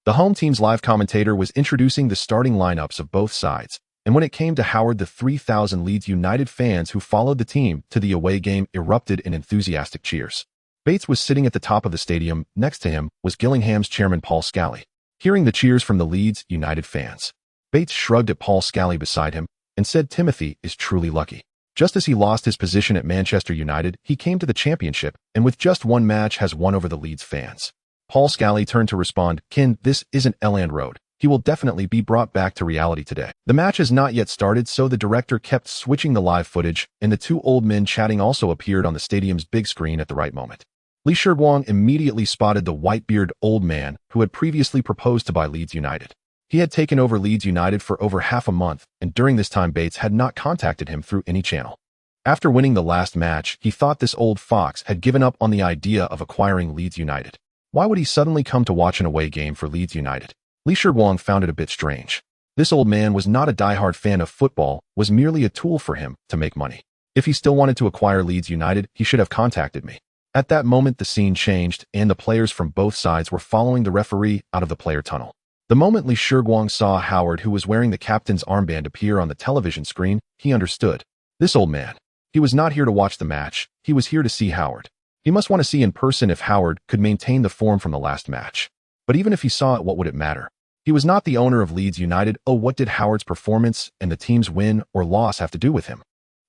The home team's live commentator was introducing the starting lineups of both sides, and when it came to Howard, the 3,000 Leeds United fans who followed the team to the away game erupted in enthusiastic cheers. Bates was sitting at the top of the stadium. Next to him was Gillingham's chairman, Paul Scally. Hearing the cheers from the Leeds United fans, Bates shrugged at Paul Scally beside him and said, "Timothy is truly lucky." Just as he lost his position at Manchester United, he came to the championship and with just 1 match has won over the Leeds fans. Paul Scally turned to respond, "Kin, this isn't Elland Road. He will definitely be brought back to reality today." The match has not yet started, so the director kept switching the live footage, and the 2 old men chatting also appeared on the stadium's big screen at the right moment. Li Shiguang immediately spotted the white-bearded old man who had previously proposed to buy Leeds United. He had taken over Leeds United for over half a month, and during this time Bates had not contacted him through any channel. After winning the last match, he thought this old fox had given up on the idea of acquiring Leeds United. Why would he suddenly come to watch an away game for Leeds United? Li Shiguang found it a bit strange. This old man was not a diehard fan of football, was merely a tool for him to make money. If he still wanted to acquire Leeds United, he should have contacted me. At that moment the scene changed, and the players from both sides were following the referee out of the player tunnel. The moment Li Shiguang saw Howard, who was wearing the captain's armband, appear on the television screen, he understood. This old man. He was not here to watch the match, he was here to see Howard. He must want to see in person if Howard could maintain the form from the last match. But even if he saw it, what would it matter? He was not the owner of Leeds United. Oh, what did Howard's performance and the team's win or loss have to do with him?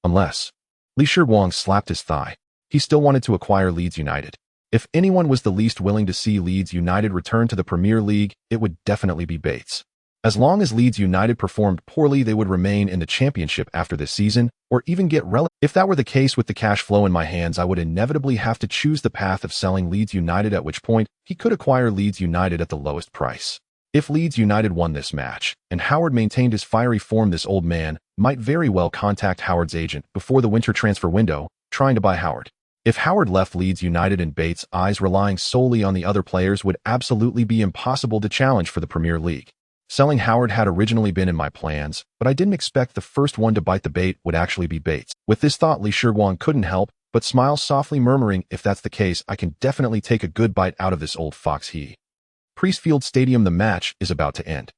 Unless... Li Shiguang slapped his thigh. He still wanted to acquire Leeds United. If anyone was the least willing to see Leeds United return to the Premier League, it would definitely be Bates. As long as Leeds United performed poorly, they would remain in the Championship after this season, or even get relegated. If that were the case, with the cash flow in my hands, I would inevitably have to choose the path of selling Leeds United, at which point he could acquire Leeds United at the lowest price. If Leeds United won this match, and Howard maintained his fiery form, this old man might very well contact Howard's agent before the winter transfer window, trying to buy Howard. If Howard left Leeds United in Bates' eyes relying solely on the other players, would absolutely be impossible to challenge for the Premier League. Selling Howard had originally been in my plans, but I didn't expect the first one to bite the bait would actually be Bates. With this thought, Li Shiguang couldn't help but smile softly, murmuring, if that's the case, I can definitely take a good bite out of this old fox. Priestfield Stadium. The match is about to end.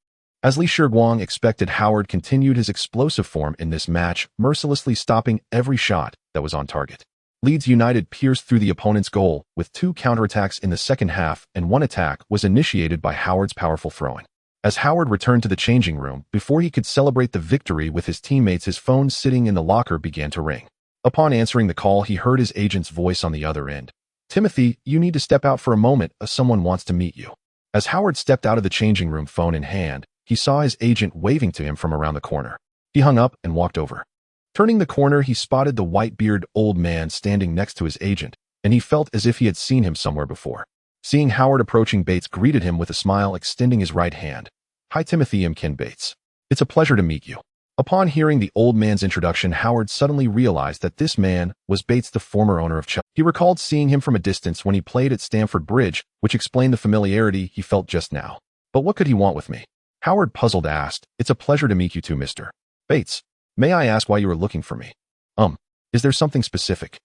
As Li Shiguang expected, Howard continued his explosive form in this match, mercilessly stopping every shot that was on target. Leeds United pierced through the opponent's goal with 2 counterattacks in the second half, and one attack was initiated by Howard's powerful throwing. As Howard returned to the changing room, before he could celebrate the victory with his teammates, his phone sitting in the locker began to ring. Upon answering the call, he heard his agent's voice on the other end. Timothy, you need to step out for a moment, someone wants to meet you. As Howard stepped out of the changing room, phone in hand, he saw his agent waving to him from around the corner. He hung up and walked over. Turning the corner, he spotted the white-bearded old man standing next to his agent, and he felt as if he had seen him somewhere before. Seeing Howard approaching, Bates greeted him with a smile, extending his right hand. Hi Timothy, I'm Ken Bates. It's a pleasure to meet you. Upon hearing the old man's introduction, Howard suddenly realized that this man was Bates, the former owner of Chelsea. He recalled seeing him from a distance when he played at Stamford Bridge, which explained the familiarity he felt just now. But what could he want with me? Howard, puzzled, asked. It's a pleasure to meet you too, Mr. Bates. May I ask why you were looking for me? Is there something specific?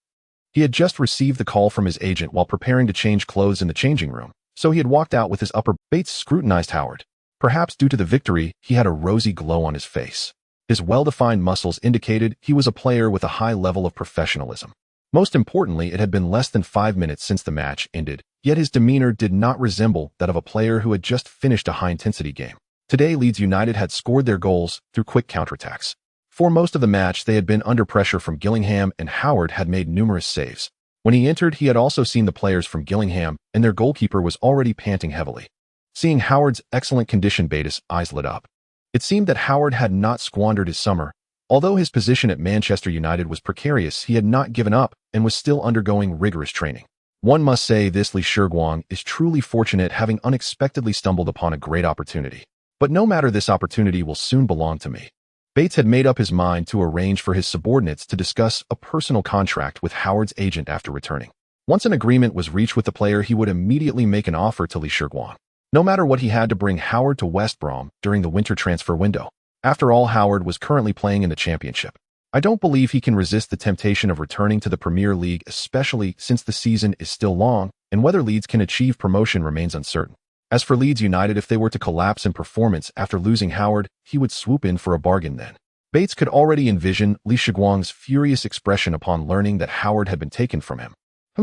He had just received the call from his agent while preparing to change clothes in the changing room, so he had walked out with his upper. Bates scrutinized Howard. Perhaps due to the victory, he had a rosy glow on his face. His well-defined muscles indicated he was a player with a high level of professionalism. Most importantly, it had been less than 5 minutes since the match ended, yet his demeanor did not resemble that of a player who had just finished a high-intensity game. Today, Leeds United had scored their goals through quick counterattacks. For most of the match, they had been under pressure from Gillingham, and Howard had made numerous saves. When he entered, he had also seen the players from Gillingham, and their goalkeeper was already panting heavily. Seeing Howard's excellent condition, Bates' eyes lit up. It seemed that Howard had not squandered his summer. Although his position at Manchester United was precarious, he had not given up and was still undergoing rigorous training. One must say this: Li Shiguang is truly fortunate, having unexpectedly stumbled upon a great opportunity. But no matter, this opportunity will soon belong to me. Bates had made up his mind to arrange for his subordinates to discuss a personal contract with Howard's agent after returning. Once an agreement was reached with the player, he would immediately make an offer to Li Shiguang. No matter what, he had to bring Howard to West Brom during the winter transfer window. After all, Howard was currently playing in the Championship. I don't believe he can resist the temptation of returning to the Premier League, especially since the season is still long, and whether Leeds can achieve promotion remains uncertain. As for Leeds United, if they were to collapse in performance after losing Howard, he would swoop in for a bargain then. Bates could already envision Li Shiguang's furious expression upon learning that Howard had been taken from him.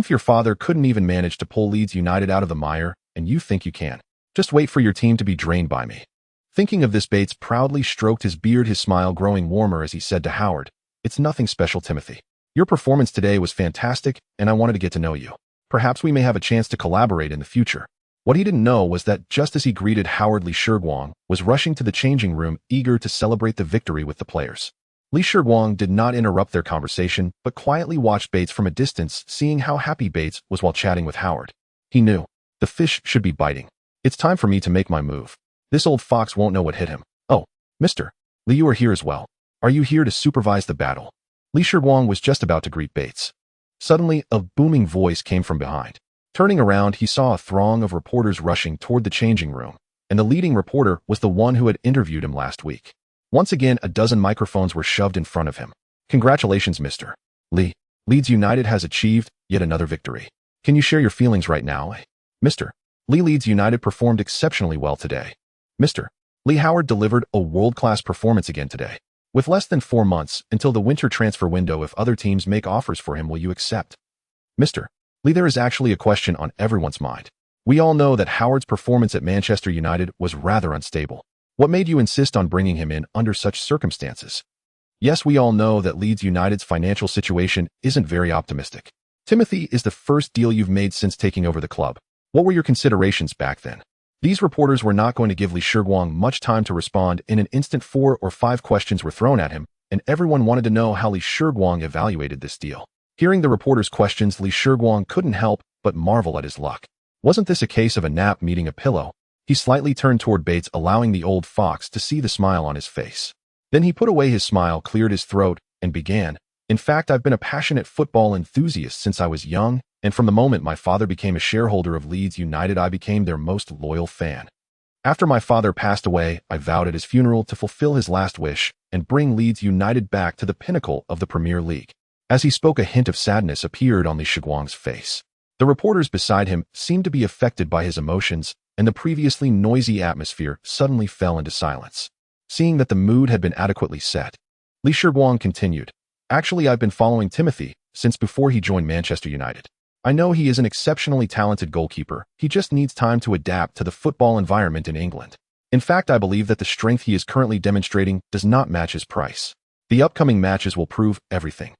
Your father couldn't even manage to pull Leeds United out of the mire, and you think you can? Just wait for your team to be drained by me. Thinking of this, Bates proudly stroked his beard, his smile growing warmer as he said to Howard, It's nothing special, Timothy. Your performance today was fantastic, and I wanted to get to know you. Perhaps we may have a chance to collaborate in the future. What he didn't know was that just as he greeted Howard, Li Shiguang was rushing to the changing room, eager to celebrate the victory with the players. Li Shiguang did not interrupt their conversation, but quietly watched Bates from a distance, seeing how happy Bates was while chatting with Howard. He knew. The fish should be biting. It's time for me to make my move. This old fox won't know what hit him. Oh, Mr. Li, you are here as well. Are you here to supervise the battle? Li Shiguang was just about to greet Bates. Suddenly, a booming voice came from behind. Turning around, he saw a throng of reporters rushing toward the changing room, and the leading reporter was the one who had interviewed him last week. Once again, a dozen microphones were shoved in front of him. Congratulations, Mr. Li. Leeds United has achieved yet another victory. Can you share your feelings right now? Mr. Li, Leeds United performed exceptionally well today. Mr. Li, Howard delivered a world-class performance again today. With less than 4 months until the winter transfer window, if other teams make offers for him, will you accept? Mr. Li, there is actually a question on everyone's mind. We all know that Howard's performance at Manchester United was rather unstable. What made you insist on bringing him in under such circumstances? Yes, we all know that Leeds United's financial situation isn't very optimistic. Timothy is the first deal you've made since taking over the club. What were your considerations back then? These reporters were not going to give Li Shiguang much time to respond. In an instant, 4 or 5 questions were thrown at him, and everyone wanted to know how Li Shiguang evaluated this deal. Hearing the reporters' questions, Li Shiguang couldn't help but marvel at his luck. Wasn't this a case of a gnat meeting a pillow? He slightly turned toward Bates, allowing the old fox to see the smile on his face. Then he put away his smile, cleared his throat, and began. In fact, I've been a passionate football enthusiast since I was young, and from the moment my father became a shareholder of Leeds United, I became their most loyal fan. After my father passed away, I vowed at his funeral to fulfill his last wish and bring Leeds United back to the pinnacle of the Premier League. As he spoke, a hint of sadness appeared on Li Shiguang's face. The reporters beside him seemed to be affected by his emotions, and the previously noisy atmosphere suddenly fell into silence. Seeing that the mood had been adequately set, Li Shiguang continued, Actually, I've been following Timothy since before he joined Manchester United. I know he is an exceptionally talented goalkeeper. He just needs time to adapt to the football environment in England. In fact, I believe that the strength he is currently demonstrating does not match his price. The upcoming matches will prove everything.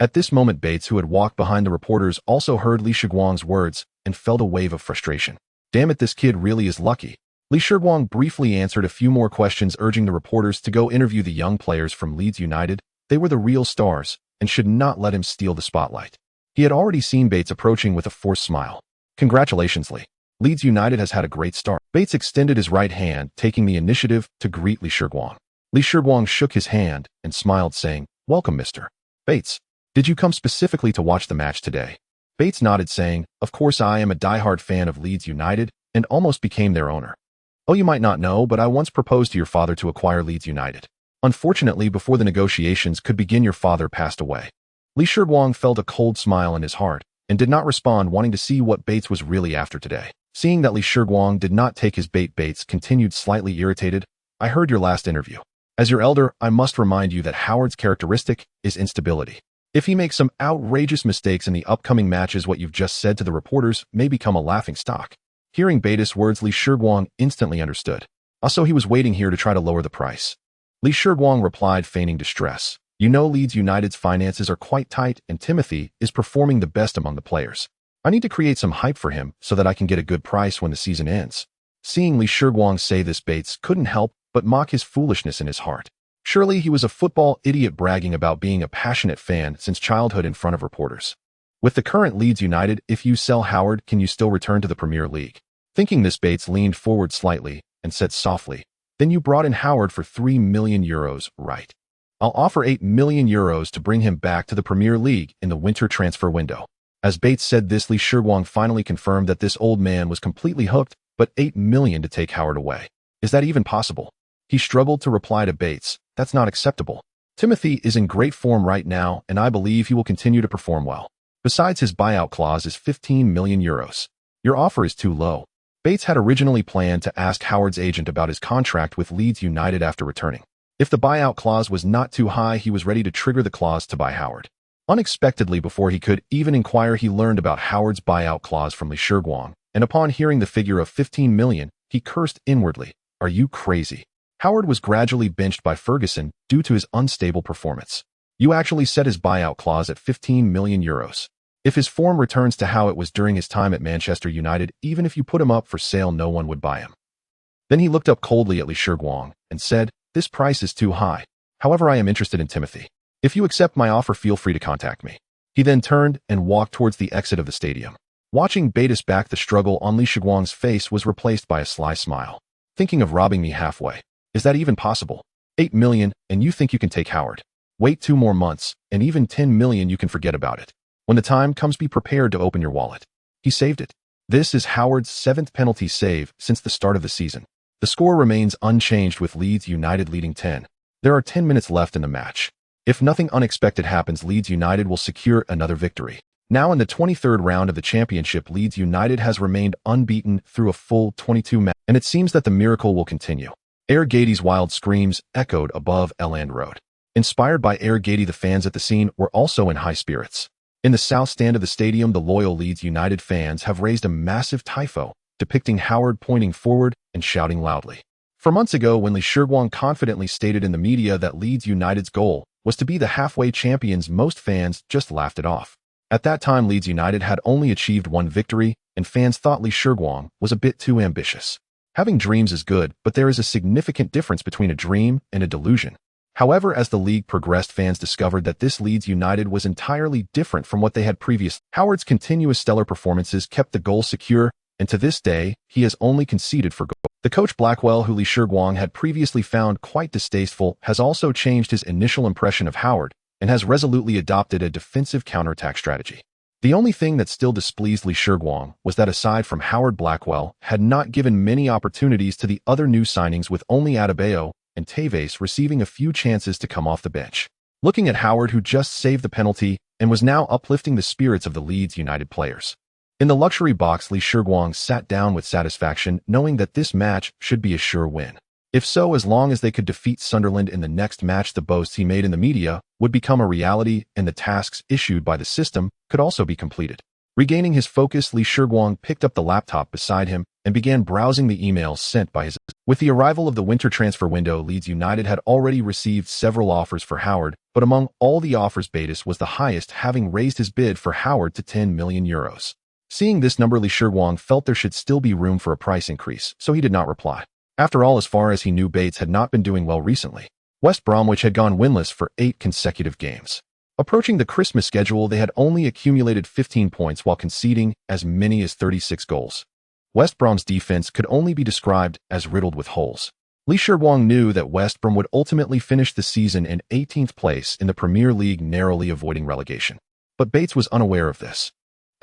At this moment, Bates, who had walked behind the reporters, also heard Li Shiguang's words and felt a wave of frustration. Damn it, this kid really is lucky. Li Shiguang briefly answered a few more questions, urging the reporters to go interview the young players from Leeds United. They were the real stars and should not let him steal the spotlight. He had already seen Bates approaching with a forced smile. Congratulations, Li. Leeds United has had a great start. Bates extended his right hand, taking the initiative to greet Li Shiguang. Li Shiguang shook his hand and smiled, saying, Welcome, Mr. Bates. Did you come specifically to watch the match today? Bates nodded, saying, Of course, I am a diehard fan of Leeds United and almost became their owner. Oh, you might not know, but I once proposed to your father to acquire Leeds United. Unfortunately, before the negotiations could begin, your father passed away. Li Shiguang felt a cold smile in his heart and did not respond, wanting to see what Bates was really after today. Seeing that Li Shiguang did not take his bait, Bates continued, slightly irritated. I heard your last interview. As your elder, I must remind you that Howard's characteristic is instability. If he makes some outrageous mistakes in the upcoming matches, what you've just said to the reporters may become a laughingstock. Hearing Bates' words, Li Shiguang instantly understood. Also, he was waiting here to try to lower the price. Li Shiguang replied, feigning distress. You know, Leeds United's finances are quite tight, and Timothy is performing the best among the players. I need to create some hype for him so that I can get a good price when the season ends. Seeing Li Shiguang say this, Bates couldn't help but mock his foolishness in his heart. Surely he was a football idiot bragging about being a passionate fan since childhood in front of reporters. With the current Leeds United, if you sell Howard, can you still return to the Premier League? Thinking this, Bates leaned forward slightly and said softly, Then you brought in Howard for €3 million, right? I'll offer €8 million to bring him back to the Premier League in the winter transfer window. As Bates said this, Li Shiguang finally confirmed that this old man was completely hooked, but €8 million to take Howard away. Is that even possible? He struggled to reply to Bates. That's not acceptable. Timothy is in great form right now, and I believe he will continue to perform well. Besides, his buyout clause is €15 million. Your offer is too low. Bates had originally planned to ask Howard's agent about his contract with Leeds United after returning. If the buyout clause was not too high, he was ready to trigger the clause to buy Howard. Unexpectedly, before he could even inquire, he learned about Howard's buyout clause from Li Shiguang, and upon hearing the figure of €15 million, he cursed inwardly. Are you crazy? Howard was gradually benched by Ferguson due to his unstable performance. You actually set his buyout clause at €15 million. If his form returns to how it was during his time at Manchester United, even if you put him up for sale, no one would buy him. Then he looked up coldly at Li Shiguang and said, This price is too high. However, I am interested in Timothy. If you accept my offer, feel free to contact me." He then turned and walked towards the exit of the stadium. Watching Betis back, the struggle on Li Shiguang's face was replaced by a sly smile. "Thinking of robbing me halfway? Is that even possible? 8 million, and you think you can take Howard? Wait 2 more months, and even 10 million you can forget about it. When the time comes, be prepared to open your wallet." He saved it. This is Howard's 7th penalty save since the start of the season. The score remains unchanged with Leeds United leading 10. There are 10 minutes left in the match. If nothing unexpected happens, Leeds United will secure another victory. Now in the 23rd round of the championship, Leeds United has remained unbeaten through a full 22 matches, and it seems that the miracle will continue. Air Gadi's wild screams echoed above Elland Road. Inspired by Air Gadi, the fans at the scene were also in high spirits. In the south stand of the stadium, the loyal Leeds United fans have raised a massive tifo, depicting Howard pointing forward and shouting loudly. For months ago, when Li Shiguang confidently stated in the media that Leeds United's goal was to be the halfway champions, most fans just laughed it off. At that time, Leeds United had only achieved 1 victory, and fans thought Li Shiguang was a bit too ambitious. Having dreams is good, but there is a significant difference between a dream and a delusion. However, as the league progressed, fans discovered that this Leeds United was entirely different from what they had previously. Howard's continuous stellar performances kept the goal secure, and to this day, he has only conceded for goal. The coach Blackwell, who Li Shiguang had previously found quite distasteful, has also changed his initial impression of Howard and has resolutely adopted a defensive counterattack strategy. The only thing that still displeased Li Shiguang was that aside from Howard, Blackwell had not given many opportunities to the other new signings, with only Adebayo and Tevez receiving a few chances to come off the bench. Looking at Howard, who just saved the penalty and was now uplifting the spirits of the Leeds United players. In the luxury box, Li Shiguang sat down with satisfaction, knowing that this match should be a sure win. If so, as long as they could defeat Sunderland in the next match, the boasts he made in the media would become a reality, and the tasks issued by the system could also be completed. Regaining his focus, Li Shiguang picked up the laptop beside him and began browsing the emails sent by his. With the arrival of the winter transfer window, Leeds United had already received several offers for Howard, but among all the offers, Betis was the highest, having raised his bid for Howard to 10 million euros. Seeing this number, Li Shiguang felt there should still be room for a price increase, so he did not reply. After all, as far as he knew, Betis had not been doing well recently. West Bromwich had gone winless for 8 consecutive games. Approaching the Christmas schedule, they had only accumulated 15 points while conceding as many as 36 goals. West Brom's defense could only be described as riddled with holes. Li Shiguang knew that West Brom would ultimately finish the season in 18th place in the Premier League, narrowly avoiding relegation. But Betis was unaware of this.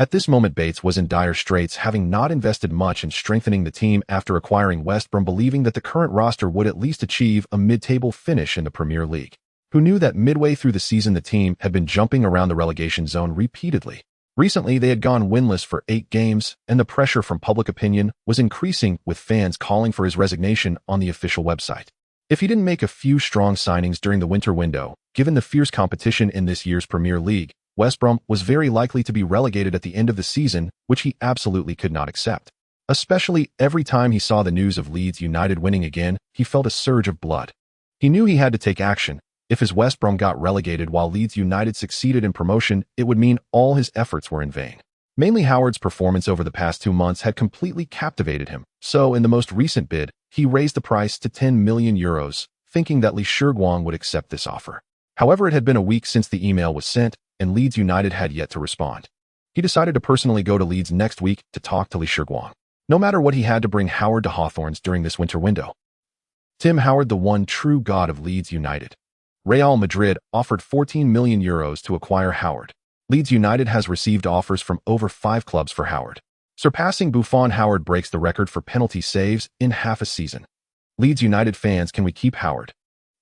At this moment, Betis was in dire straits, having not invested much in strengthening the team after acquiring West Brom, believing that the current roster would at least achieve a mid-table finish in the Premier League. Who knew that midway through the season the team had been jumping around the relegation zone repeatedly. Recently, they had gone winless for 8 games, and the pressure from public opinion was increasing, with fans calling for his resignation on the official website. If he didn't make a few strong signings during the winter window, given the fierce competition in this year's Premier League, West Brom was very likely to be relegated at the end of the season, which he absolutely could not accept. Especially every time he saw the news of Leeds United winning again, he felt a surge of blood. He knew he had to take action. If his West Brom got relegated while Leeds United succeeded in promotion, it would mean all his efforts were in vain. Mainly Howard's performance over the past 2 months had completely captivated him, so in the most recent bid, he raised the price to 10 million euros, thinking that Li Shiguang would accept this offer. However, it had been a week since the email was sent, and Leeds United had yet to respond. He decided to personally go to Leeds next week to talk to Li Shiguang, no matter what he had to bring Howard to Hawthorns during this winter window. Tim Howard, the one true god of Leeds United. Real Madrid offered 14 million euros to acquire Howard. Leeds United has received offers from over 5 clubs for Howard. Surpassing Buffon, Howard breaks the record for penalty saves in half a season. Leeds United fans, can we keep Howard?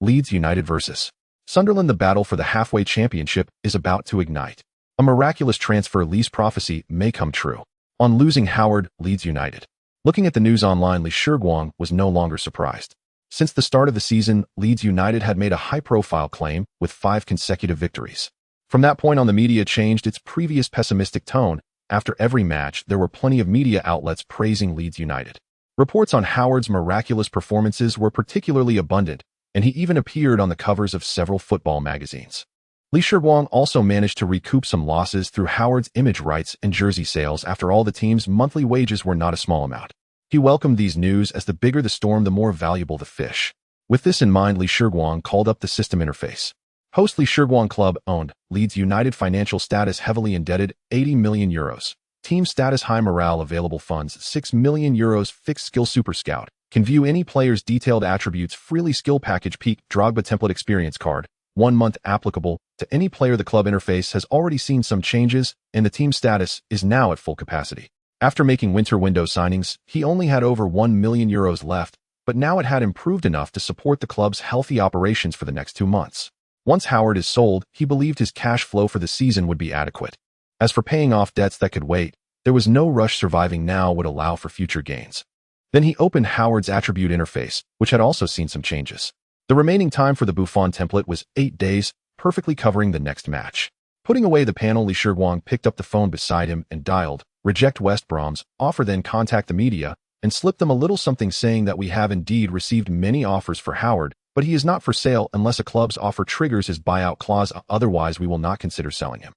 Leeds United versus Sunderland. The battle for the halfway championship is about to ignite. A miraculous transfer lease prophecy may come true. On losing Howard, Leeds United. Looking at the news online, Li Shiguang was no longer surprised. Since the start of the season, Leeds United had made a high-profile claim with 5 consecutive victories. From that point on, the media changed its previous pessimistic tone. After every match, there were plenty of media outlets praising Leeds United. Reports on Howard's miraculous performances were particularly abundant, and he even appeared on the covers of several football magazines. Li Shiguang also managed to recoup some losses through Howard's image rights and jersey sales. After all, the team's monthly wages were not a small amount. He welcomed these news, as the bigger the storm, the more valuable the fish. With this in mind, Lee Shiguang called up the system interface. Host Lee Shiguang Club owned, Leeds United financial status heavily indebted, 80 million euros. Team status high morale available funds, 6 million euros fixed skill super scout. Can view any player's detailed attributes freely skill package peak Drogba template experience card. 1 month applicable to any player. The club interface has already seen some changes and the team status is now at full capacity. After making winter window signings, he only had over 1 million euros left, but now it had improved enough to support the club's healthy operations for the next 2 months. Once Howard is sold, he believed his cash flow for the season would be adequate. As for paying off debts that could wait, there was no rush. Surviving now would allow for future gains. Then he opened Howard's attribute interface, which had also seen some changes. The remaining time for the Buffon template was 8 days, perfectly covering the next match. Putting away the panel, Lee Shiguang picked up the phone beside him and dialed, reject West Brom's offer, then contact the media, and slipped them a little something saying that we have indeed received many offers for Howard, but he is not for sale unless a club's offer triggers his buyout clause, otherwise we will not consider selling him.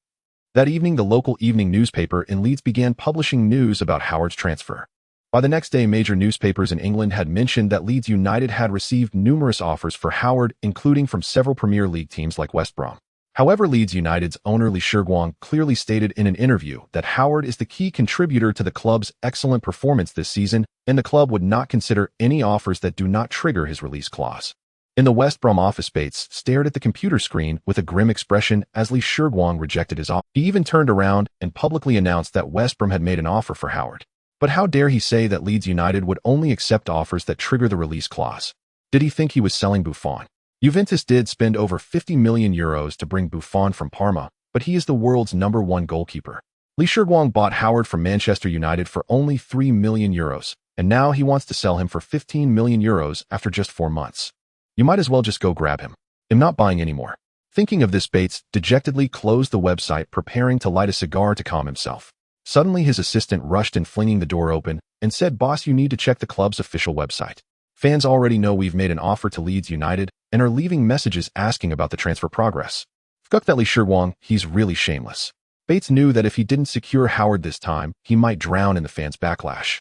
That evening, the local evening newspaper in Leeds began publishing news about Howard's transfer. By the next day, major newspapers in England had mentioned that Leeds United had received numerous offers for Howard, including from several Premier League teams like West Brom. However, Leeds United's owner Lee Shiguang clearly stated in an interview that Howard is the key contributor to the club's excellent performance this season, and the club would not consider any offers that do not trigger his release clause. In the West Brom office, Bates stared at the computer screen with a grim expression as Lee Shiguang rejected his offer. He even turned around and publicly announced that West Brom had made an offer for Howard. But how dare he say that Leeds United would only accept offers that trigger the release clause? Did he think he was selling Buffon? Juventus did spend over 50 million euros to bring Buffon from Parma, but he is the world's #1 goalkeeper. Lee Shiguang bought Howard from Manchester United for only 3 million euros, and now he wants to sell him for 15 million euros after just 4 months. You might as well just go grab him. I'm not buying anymore. Thinking of this, Bates dejectedly closed the website, preparing to light a cigar to calm himself. Suddenly, his assistant rushed in, flinging the door open, and said, "Boss, you need to check the club's official website. Fans already know we've made an offer to Leeds United and are leaving messages asking about the transfer progress." Fuck that Lee Shiguang, he's really shameless. Bates knew that if he didn't secure Howard this time, he might drown in the fans' backlash.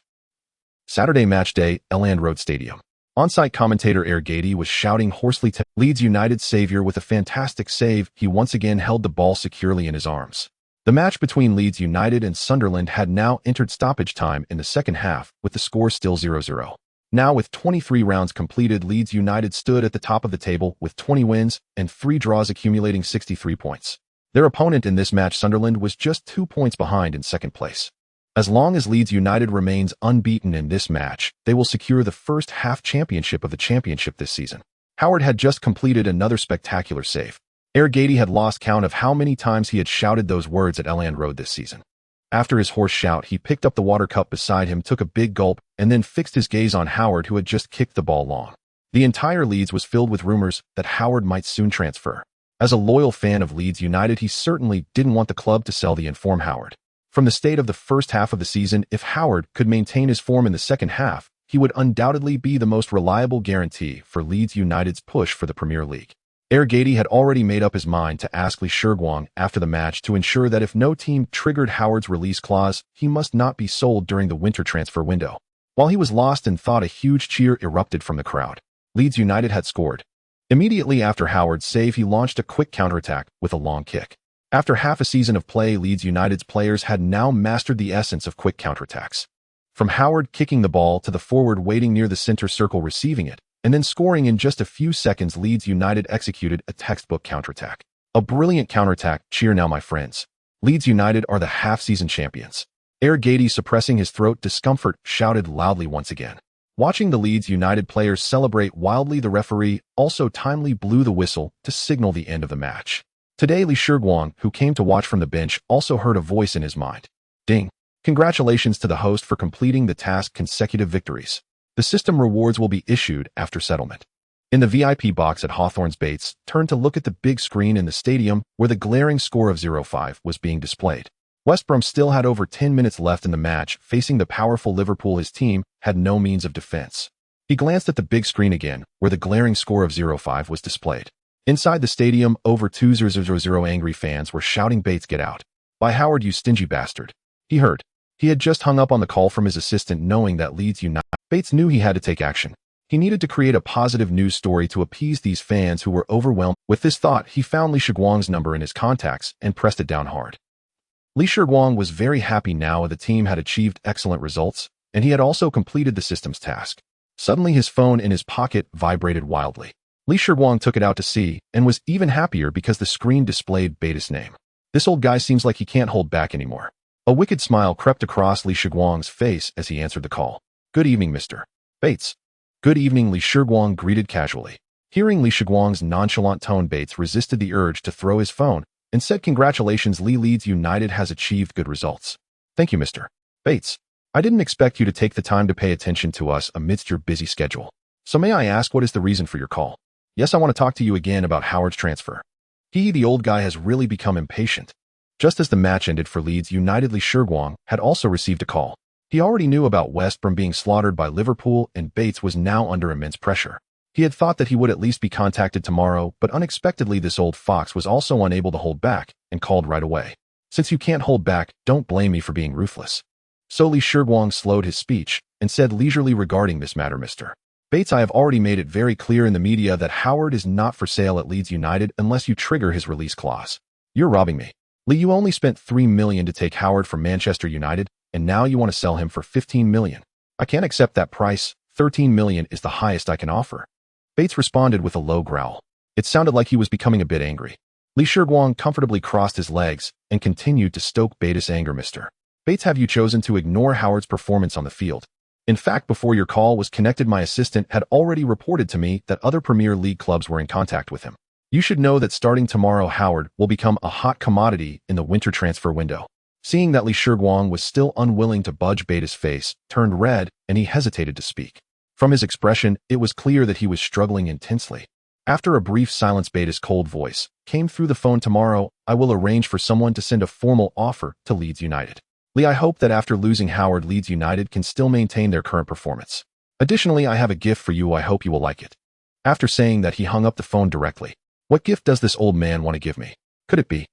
Saturday match day, Elland Road Stadium. On-site commentator Heir was shouting hoarsely to Leeds United's savior with a fantastic save. He once again held the ball securely in his arms. The match between Leeds United and Sunderland had now entered stoppage time in the second half, with the score still 0-0. Now, with 23 rounds completed, Leeds United stood at the top of the table with 20 wins and 3 draws, accumulating 63 points. Their opponent in this match, Sunderland, was just 2 points behind in second place. As long as Leeds United remains unbeaten in this match, they will secure the first half championship of the championship this season. Howard had just completed another spectacular save. Heir had lost count of how many times he had shouted those words at Elland Road this season. After his hoarse shout, he picked up the water cup beside him, took a big gulp, and then fixed his gaze on Howard, who had just kicked the ball long. The entire Leeds was filled with rumors that Howard might soon transfer. As a loyal fan of Leeds United, he certainly didn't want the club to sell the informed Howard. From the state of the first half of the season, if Howard could maintain his form in the second half, he would undoubtedly be the most reliable guarantee for Leeds United's push for the Premier League. Heir had already made up his mind to ask Lee Shiguang after the match to ensure that if no team triggered Howard's release clause, he must not be sold during the winter transfer window. While he was lost in thought, a huge cheer erupted from the crowd. Leeds United had scored. Immediately after Howard's save, he launched a quick counterattack with a long kick. After half a season of play, Leeds United's players had now mastered the essence of quick counterattacks. From Howard kicking the ball to the forward waiting near the center circle receiving it, and then scoring in just a few seconds, Leeds United executed a textbook counterattack. A brilliant counterattack. Cheer now, my friends. Leeds United are the half-season champions. Heir, suppressing his throat discomfort, shouted loudly once again. Watching the Leeds United players celebrate wildly, the referee also timely blew the whistle to signal the end of the match. Today, Lee Shiguang, who came to watch from the bench, also heard a voice in his mind. Ding! Congratulations to the host for completing the task. Consecutive victories. The system rewards will be issued after settlement. In the VIP box at Hawthorne's, Bates turned to look at the big screen in the stadium where the glaring score of 0-5 was being displayed. West Brom still had over 10 minutes left in the match. Facing the powerful Liverpool, his team had no means of defense. He glanced at the big screen again, where the glaring score of 0-5 was displayed. Inside the stadium, over 2,000 angry fans were shouting, "Bates, get out. By Howard, you stingy bastard." He heard. He had just hung up on the call from his assistant, knowing that Leeds United. Bates knew he had to take action. He needed to create a positive news story to appease these fans who were overwhelmed. With this thought, he found Li Shiguang's number in his contacts and pressed it down hard. Li Shiguang was very happy now the team had achieved excellent results, and he had also completed the system's task. Suddenly his phone in his pocket vibrated wildly. Li Shiguang took it out to see, and was even happier because the screen displayed Bates' name. This old guy seems like he can't hold back anymore. A wicked smile crept across Li Shiguang's face as he answered the call. Good evening, Mr. Bates. Good evening, Li Shiguang greeted casually. Hearing Li Shiguang's nonchalant tone, Bates resisted the urge to throw his phone and said, Congratulations, Li. Leeds United has achieved good results. Thank you, Mr. Bates. I didn't expect you to take the time to pay attention to us amidst your busy schedule. So may I ask, what is the reason for your call? Yes, I want to talk to you again about Howard's transfer. The old guy has really become impatient. Just as the match ended for Leeds United, Li Shiguang had also received a call. He already knew about West Brom being slaughtered by Liverpool, and Bates was now under immense pressure. He had thought that he would at least be contacted tomorrow, but unexpectedly this old fox was also unable to hold back and called right away. Since you can't hold back, don't blame me for being ruthless. So Li Shiguang slowed his speech and said leisurely, regarding this matter, Mr. Bates, I have already made it very clear in the media that Howard is not for sale at Leeds United unless you trigger his release clause. You're robbing me. Li, you only spent $3 million to take Howard from Manchester United, and now you want to sell him for $15 million. I can't accept that price. $13 million is the highest I can offer. Bates responded with a low growl. It sounded like he was becoming a bit angry. Li Shiguang comfortably crossed his legs and continued to stoke Bates' anger. Mr. Bates, have you chosen to ignore Howard's performance on the field? In fact, before your call was connected, my assistant had already reported to me that other Premier League clubs were in contact with him. You should know that starting tomorrow, Howard will become a hot commodity in the winter transfer window. Seeing that Li Shiguang was still unwilling to budge, Bates' face turned red and he hesitated to speak. From his expression, it was clear that he was struggling intensely. After a brief silence, Bates' cold voice came through the phone. Tomorrow, I will arrange for someone to send a formal offer to Leeds United. Li, I hope that after losing Howard, Leeds United can still maintain their current performance. Additionally, I have a gift for you. I hope you will like it. After saying that, he hung up the phone directly. What gift does this old man want to give me? Could it be?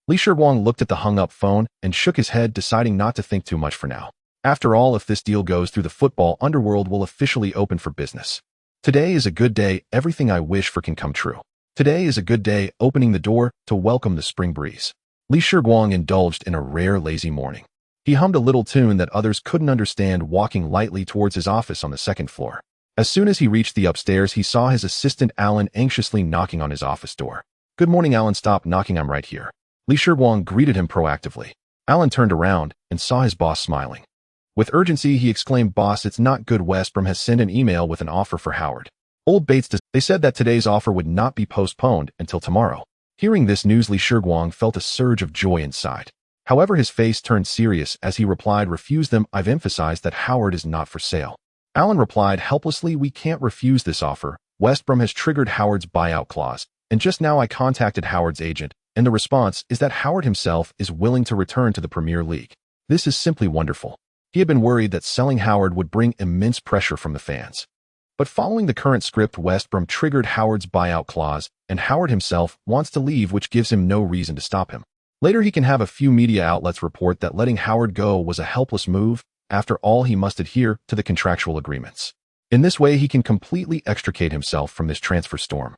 Li Shiguang looked at the hung-up phone and shook his head, deciding not to think too much for now. After all, if this deal goes through, the football underworld will officially open for business. Today is a good day. Everything I wish for can come true. Today is a good day, opening the door to welcome the spring breeze. Li Shiguang indulged in a rare lazy morning. He hummed a little tune that others couldn't understand, walking lightly towards his office on the second floor. As soon as he reached the upstairs, he saw his assistant Alan anxiously knocking on his office door. Good morning, Alan. Stop knocking, I'm right here. Li Shiguang greeted him proactively. Alan turned around and saw his boss smiling. With urgency, he exclaimed, Boss, it's not good. West Brom has sent an email with an offer for Howard. Old Bates, they said that today's offer would not be postponed until tomorrow. Hearing this news, Li Shiguang felt a surge of joy inside. However, his face turned serious as he replied, Refuse them. I've emphasized that Howard is not for sale. Alan replied helplessly, We can't refuse this offer. West Brom has triggered Howard's buyout clause, and just now I contacted Howard's agent, and the response is that Howard himself is willing to return to the Premier League. This is simply wonderful. He had been worried that selling Howard would bring immense pressure from the fans. But following the current script, West Brom triggered Howard's buyout clause, and Howard himself wants to leave, which gives him no reason to stop him. Later, he can have a few media outlets report that letting Howard go was a helpless move. After all, he must adhere to the contractual agreements. In this way, he can completely extricate himself from this transfer storm.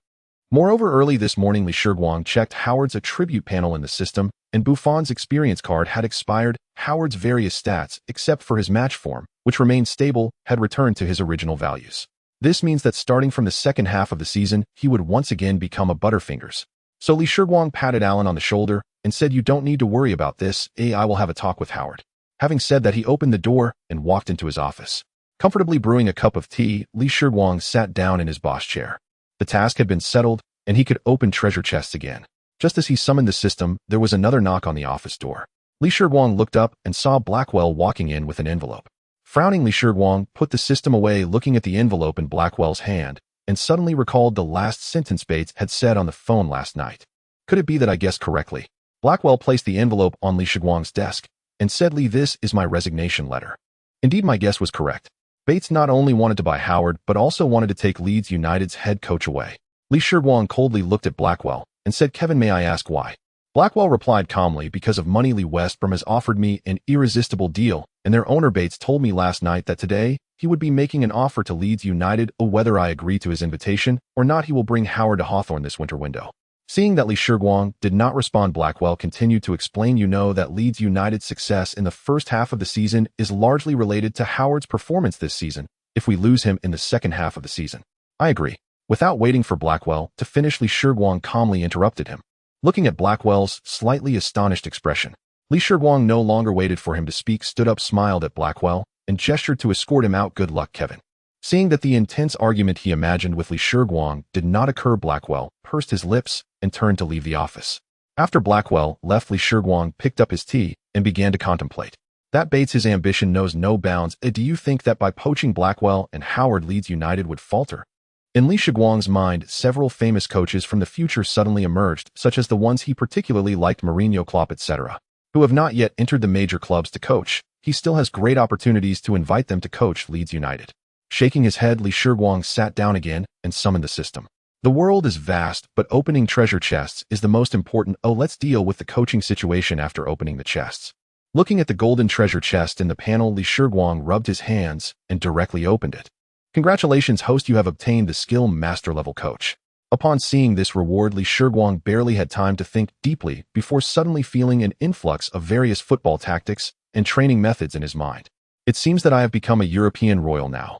Moreover, early this morning, Li Shiguang checked Howard's attribute panel in the system, and Buffon's experience card had expired. Howard's various stats, except for his match form, which remained stable, had returned to his original values. This means that starting from the second half of the season, he would once again become a Butterfingers. So Li Shiguang patted Alan on the shoulder and said, You don't need to worry about this. I will have a talk with Howard. Having said that, he opened the door and walked into his office. Comfortably brewing a cup of tea, Li Shiguang sat down in his boss chair. The task had been settled, and he could open treasure chests again. Just as he summoned the system, there was another knock on the office door. Li Shiguang looked up and saw Blackwell walking in with an envelope. Frowning, Li Shiguang put the system away, looking at the envelope in Blackwell's hand, and suddenly recalled the last sentence Bates had said on the phone last night. Could it be that I guessed correctly? Blackwell placed the envelope on Li Shiguang's desk and said, Li, this is my resignation letter. Indeed, my guess was correct. Bates not only wanted to buy Howard, but also wanted to take Leeds United's head coach away. Li Shiguang coldly looked at Blackwell and said, Kevin, may I ask why? Blackwell replied calmly, because of money. West Brom has offered me an irresistible deal, and their owner Bates told me last night that today he would be making an offer to Leeds United. Whether I agree to his invitation or not, he will bring Howard to Hawthorn this winter window. Seeing that Shiguang did not respond, Blackwell continued to explain, "You know that Leeds United's success in the first half of the season is largely related to Howard's performance this season. If we lose him in the second half of the season." "I agree." Without waiting for Blackwell to finish, Shiguang calmly interrupted him. Looking at Blackwell's slightly astonished expression, Shiguang no longer waited for him to speak, stood up, smiled at Blackwell, and gestured to escort him out. "Good luck, Kevin." Seeing that the intense argument he imagined with Shiguang did not occur, Blackwell pursed his lips and turned to leave the office. After Blackwell left, Shiguang picked up his tea and began to contemplate. That Bates, his ambition knows no bounds. Do you think that by poaching Blackwell and Howard, Leeds United would falter? In Shiguang's mind, several famous coaches from the future suddenly emerged, such as the ones he particularly liked, Mourinho, Klopp, etc., who have not yet entered the major clubs to coach. He still has great opportunities to invite them to coach Leeds United. Shaking his head, Shiguang sat down again and summoned the system. The world is vast, but opening treasure chests is the most important. Let's deal with the coaching situation after opening the chests. Looking at the golden treasure chest in the panel, Shiguang rubbed his hands and directly opened it. "Congratulations, host, you have obtained the skill master level coach." Upon seeing this reward, Shiguang barely had time to think deeply before suddenly feeling an influx of various football tactics and training methods in his mind. "It seems that I have become a European royal now.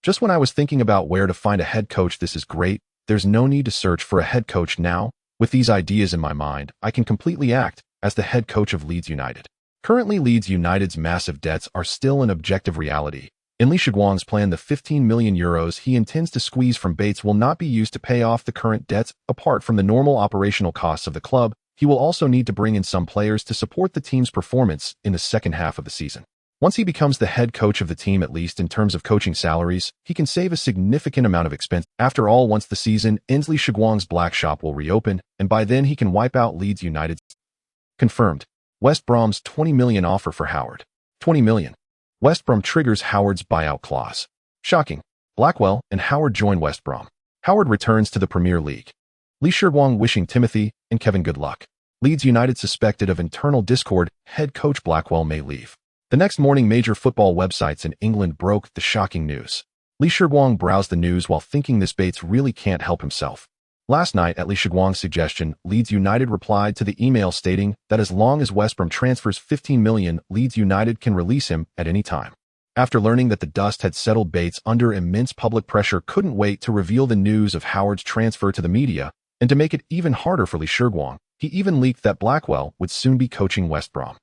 Just when I was thinking about where to find a head coach, this is great. There's no need to search for a head coach now. With these ideas in my mind, I can completely act as the head coach of Leeds United." Currently, Leeds United's massive debts are still an objective reality. In Shiguang's plan, the €15 million he intends to squeeze from Bates will not be used to pay off the current debts. Apart from the normal operational costs of the club, he will also need to bring in some players to support the team's performance in the second half of the season. Once he becomes the head coach of the team, at least in terms of coaching salaries, he can save a significant amount of expense. After all, once the season ends, Shiguang's black shop will reopen, and by then he can wipe out Leeds United. Confirmed. West Brom's $20 million offer for Howard. $20 million. West Brom triggers Howard's buyout clause. Shocking. Blackwell and Howard join West Brom. Howard returns to the Premier League. Shiguang wishing Timothy and Kevin good luck. Leeds United suspected of internal discord. Head coach Blackwell may leave. The next morning, major football websites in England broke the shocking news. Shiguang browsed the news while thinking, this Bates really can't help himself. Last night, at Shiguang's suggestion, Leeds United replied to the email stating that as long as West Brom transfers $15 million, Leeds United can release him at any time. After learning that the dust had settled, Bates, under immense public pressure, couldn't wait to reveal the news of Howard's transfer to the media, and to make it even harder for Shiguang, he even leaked that Blackwell would soon be coaching West Brom.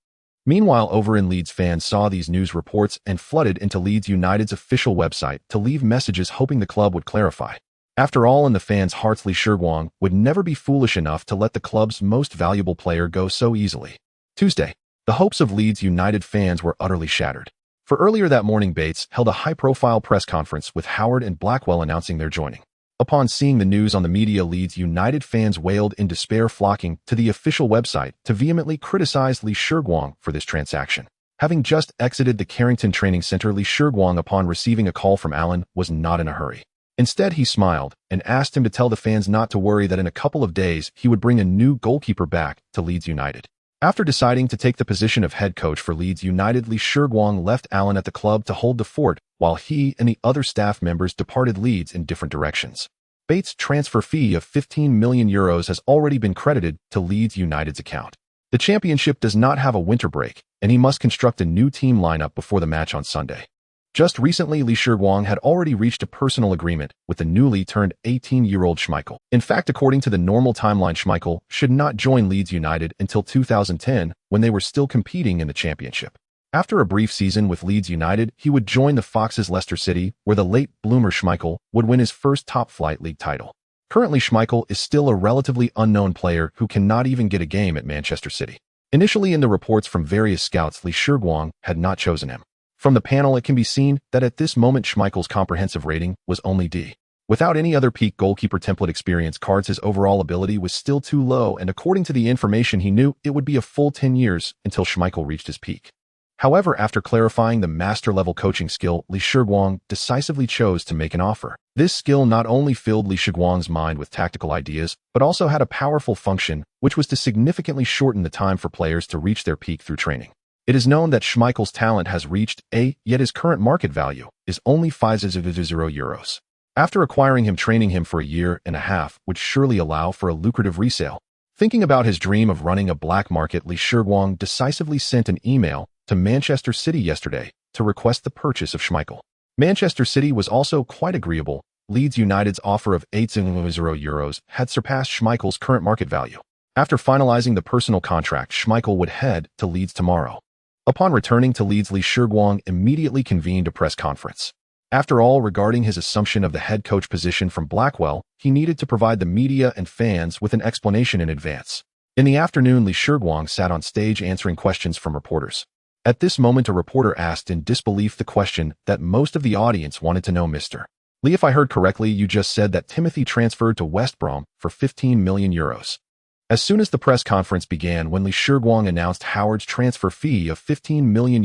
Meanwhile, over in Leeds, fans saw these news reports and flooded into Leeds United's official website to leave messages hoping the club would clarify. After all, in the fans' hearts, Shiguang would never be foolish enough to let the club's most valuable player go so easily. Tuesday, the hopes of Leeds United fans were utterly shattered. For earlier that morning, Bates held a high-profile press conference with Howard and Blackwell announcing their joining. Upon seeing the news on the media, Leeds United fans wailed in despair, flocking to the official website to vehemently criticize Shiguang for this transaction. Having just exited the Carrington Training Center, Shiguang, upon receiving a call from Alan, was not in a hurry. Instead, he smiled and asked him to tell the fans not to worry, that in a couple of days he would bring a new goalkeeper back to Leeds United. After deciding to take the position of head coach for Leeds United, Shiguang left Alan at the club to hold the fort, while he and the other staff members departed Leeds in different directions. Bates' transfer fee of €15 million has already been credited to Leeds United's account. The championship does not have a winter break, and he must construct a new team lineup before the match on Sunday. Just recently, Shiguang had already reached a personal agreement with the newly turned 18-year-old Schmeichel. In fact, according to the normal timeline, Schmeichel should not join Leeds United until 2010, when they were still competing in the championship. After a brief season with Leeds United, he would join the Foxes Leicester City, where the late bloomer Schmeichel would win his first top-flight league title. Currently, Schmeichel is still a relatively unknown player who cannot even get a game at Manchester City. Initially, in the reports from various scouts, Shiguang had not chosen him. From the panel, it can be seen that at this moment Schmeichel's comprehensive rating was only D. Without any other peak goalkeeper template experience cards, his overall ability was still too low, and according to the information he knew, it would be a full 10 years until Schmeichel reached his peak. However, after clarifying the master-level coaching skill, Li Shiguang decisively chose to make an offer. This skill not only filled Li Shiguang's mind with tactical ideas, but also had a powerful function, which was to significantly shorten the time for players to reach their peak through training. It is known that Schmeichel's talent has reached yet his current market value is only €5,000. After acquiring him, training him for a year and a half would surely allow for a lucrative resale. Thinking about his dream of running a black market, Li Shiguang decisively sent an email to Manchester City yesterday to request the purchase of Schmeichel. Manchester City was also quite agreeable. Leeds United's offer of €8,000 had surpassed Schmeichel's current market value. After finalizing the personal contract, Schmeichel would head to Leeds tomorrow. Upon returning to Leeds, Li Shiguang immediately convened a press conference. After all, regarding his assumption of the head coach position from Blackwell, he needed to provide the media and fans with an explanation in advance. In the afternoon, Li Shiguang sat on stage answering questions from reporters. At this moment, a reporter asked in disbelief the question that most of the audience wanted to know. Mr. Lee, if I heard correctly, you just said that Timothy transferred to West Brom for €15 million. As soon as the press conference began, when Li Shiguang announced Howard's transfer fee of €15 million,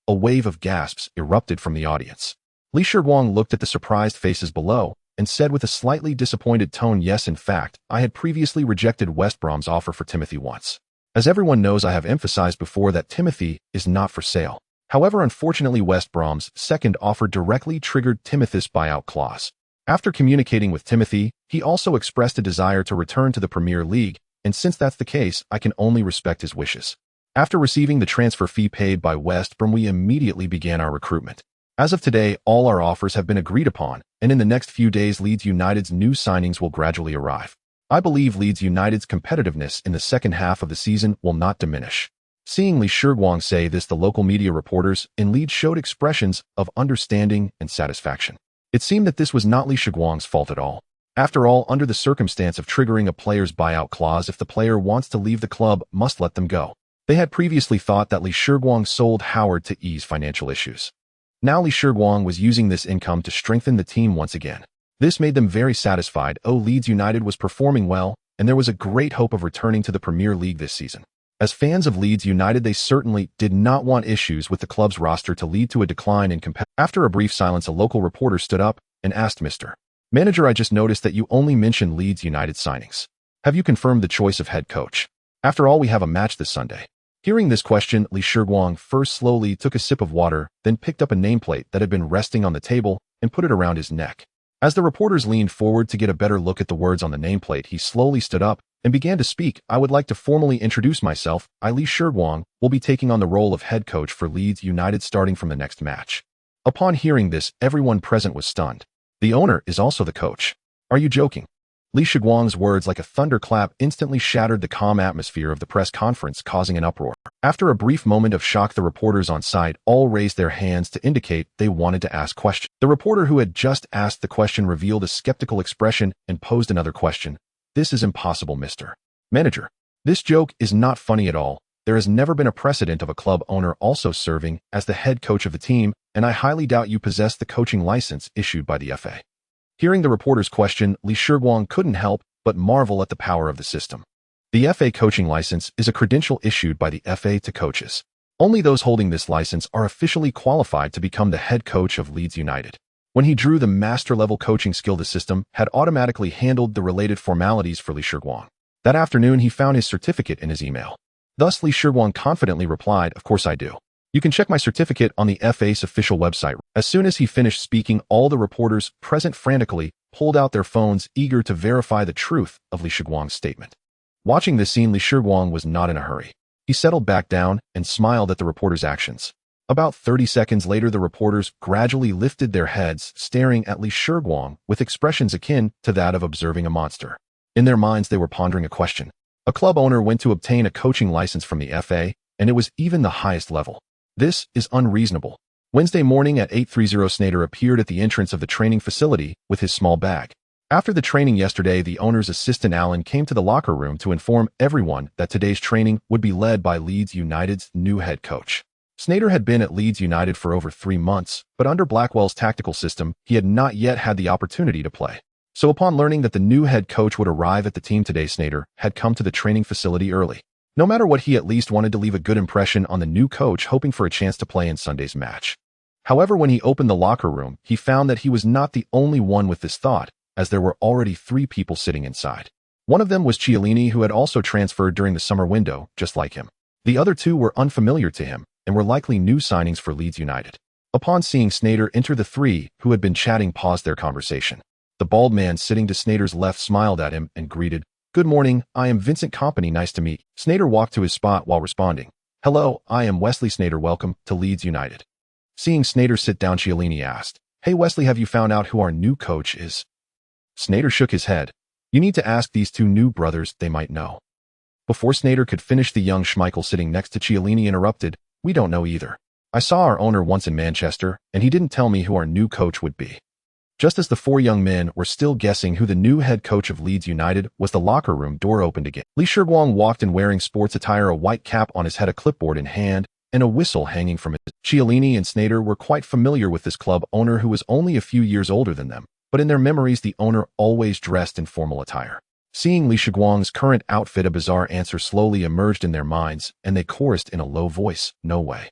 a wave of gasps erupted from the audience. Li Shiguang looked at the surprised faces below and said with a slightly disappointed tone, "Yes, in fact, I had previously rejected West Brom's offer for Timothy once. As everyone knows, I have emphasized before that Timothy is not for sale. However, unfortunately, West Brom's second offer directly triggered Timothy's buyout clause. After communicating with Timothy, he also expressed a desire to return to the Premier League, and since that's the case, I can only respect his wishes. After receiving the transfer fee paid by West Brom, we immediately began our recruitment. As of today, all our offers have been agreed upon, and in the next few days, Leeds United's new signings will gradually arrive. I believe Leeds United's competitiveness in the second half of the season will not diminish." Seeing Li Shiguang say this, the local media reporters in Leeds showed expressions of understanding and satisfaction. It seemed that this was not Li Shiguang's fault at all. After all, under the circumstance of triggering a player's buyout clause, if the player wants to leave the club, must let them go. They had previously thought that Li Shiguang sold Howard to ease financial issues. Now Li Shiguang was using this income to strengthen the team once again. This made them very satisfied. Leeds United was performing well, and there was a great hope of returning to the Premier League this season. As fans of Leeds United, they certainly did not want issues with the club's roster to lead to a decline in competition. After a brief silence, a local reporter stood up and asked, "Mr. Manager, I just noticed that you only mentioned Leeds United signings. Have you confirmed the choice of head coach? After all, we have a match this Sunday." Hearing this question, Li Shiguang first slowly took a sip of water, then picked up a nameplate that had been resting on the table and put it around his neck. As the reporters leaned forward to get a better look at the words on the nameplate, he slowly stood up and began to speak. "I would like to formally introduce myself. I, Li Shiguang, will be taking on the role of head coach for Leeds United starting from the next match." Upon hearing this, everyone present was stunned. The owner is also the coach. Are you joking? Li Shiguang's words, like a thunderclap, instantly shattered the calm atmosphere of the press conference, causing an uproar. After a brief moment of shock, the reporters on site all raised their hands to indicate they wanted to ask questions. The reporter who had just asked the question revealed a skeptical expression and posed another question. "This is impossible, Mr. Manager. This joke is not funny at all. There has never been a precedent of a club owner also serving as the head coach of a team, and I highly doubt you possess the coaching license issued by the FA." Hearing the reporter's question, Li Shiguang couldn't help but marvel at the power of the system. The FA coaching license is a credential issued by the FA to coaches. Only those holding this license are officially qualified to become the head coach of Leeds United. When he drew the master-level coaching skill, the system had automatically handled the related formalities for Li Shiguang. That afternoon, he found his certificate in his email. Thus, Li Shiguang confidently replied, "Of course I do. You can check my certificate on the FA's official website." As soon as he finished speaking, all the reporters present frantically pulled out their phones, eager to verify the truth of Li Shiguang's statement. Watching this scene, Li Shiguang was not in a hurry. He settled back down and smiled at the reporters' actions. About 30 seconds later, the reporters gradually lifted their heads, staring at Li Shiguang with expressions akin to that of observing a monster. In their minds, they were pondering a question. A club owner went to obtain a coaching license from the FA, and it was even the highest level. This is unreasonable. Wednesday morning at 8:30, Sneijder appeared at the entrance of the training facility with his small bag. After the training yesterday, the owner's assistant Alan came to the locker room to inform everyone that today's training would be led by Leeds United's new head coach. Sneijder had been at Leeds United for over 3 months, but under Blackwell's tactical system, he had not yet had the opportunity to play. So upon learning that the new head coach would arrive at the team today, Sneijder had come to the training facility early. No matter what, he at least wanted to leave a good impression on the new coach, hoping for a chance to play in Sunday's match. However, when he opened the locker room, he found that he was not the only one with this thought, as there were already 3 people sitting inside. One of them was Chiellini, who had also transferred during the summer window, just like him. The other 2 were unfamiliar to him, and were likely new signings for Leeds United. Upon seeing Sneijder enter, the 3 who had been chatting paused their conversation. The bald man sitting to Sneijder's left smiled at him and greeted, "Good morning, I am Vincent Kompany, nice to meet." Sneijder walked to his spot while responding, "Hello, I am Wesley Sneijder, welcome to Leeds United." Seeing Sneijder sit down, Chiellini asked, "Hey Wesley, have you found out who our new coach is?" Sneijder shook his head. "You need to ask these 2 new brothers, they might know." Before Sneijder could finish, the young Schmeichel sitting next to Chiellini interrupted, "We don't know either. I saw our owner once in Manchester, and he didn't tell me who our new coach would be." Just as the 4 young men were still guessing who the new head coach of Leeds United was, the locker room door opened again. Li Shiguang walked in wearing sports attire, a white cap on his head, a clipboard in hand, and a whistle hanging from it. Chiellini and Sneijder were quite familiar with this club owner, who was only a few years older than them, but in their memories the owner always dressed in formal attire. Seeing Li Shiguang's current outfit, a bizarre answer slowly emerged in their minds, and they chorused in a low voice, "No way."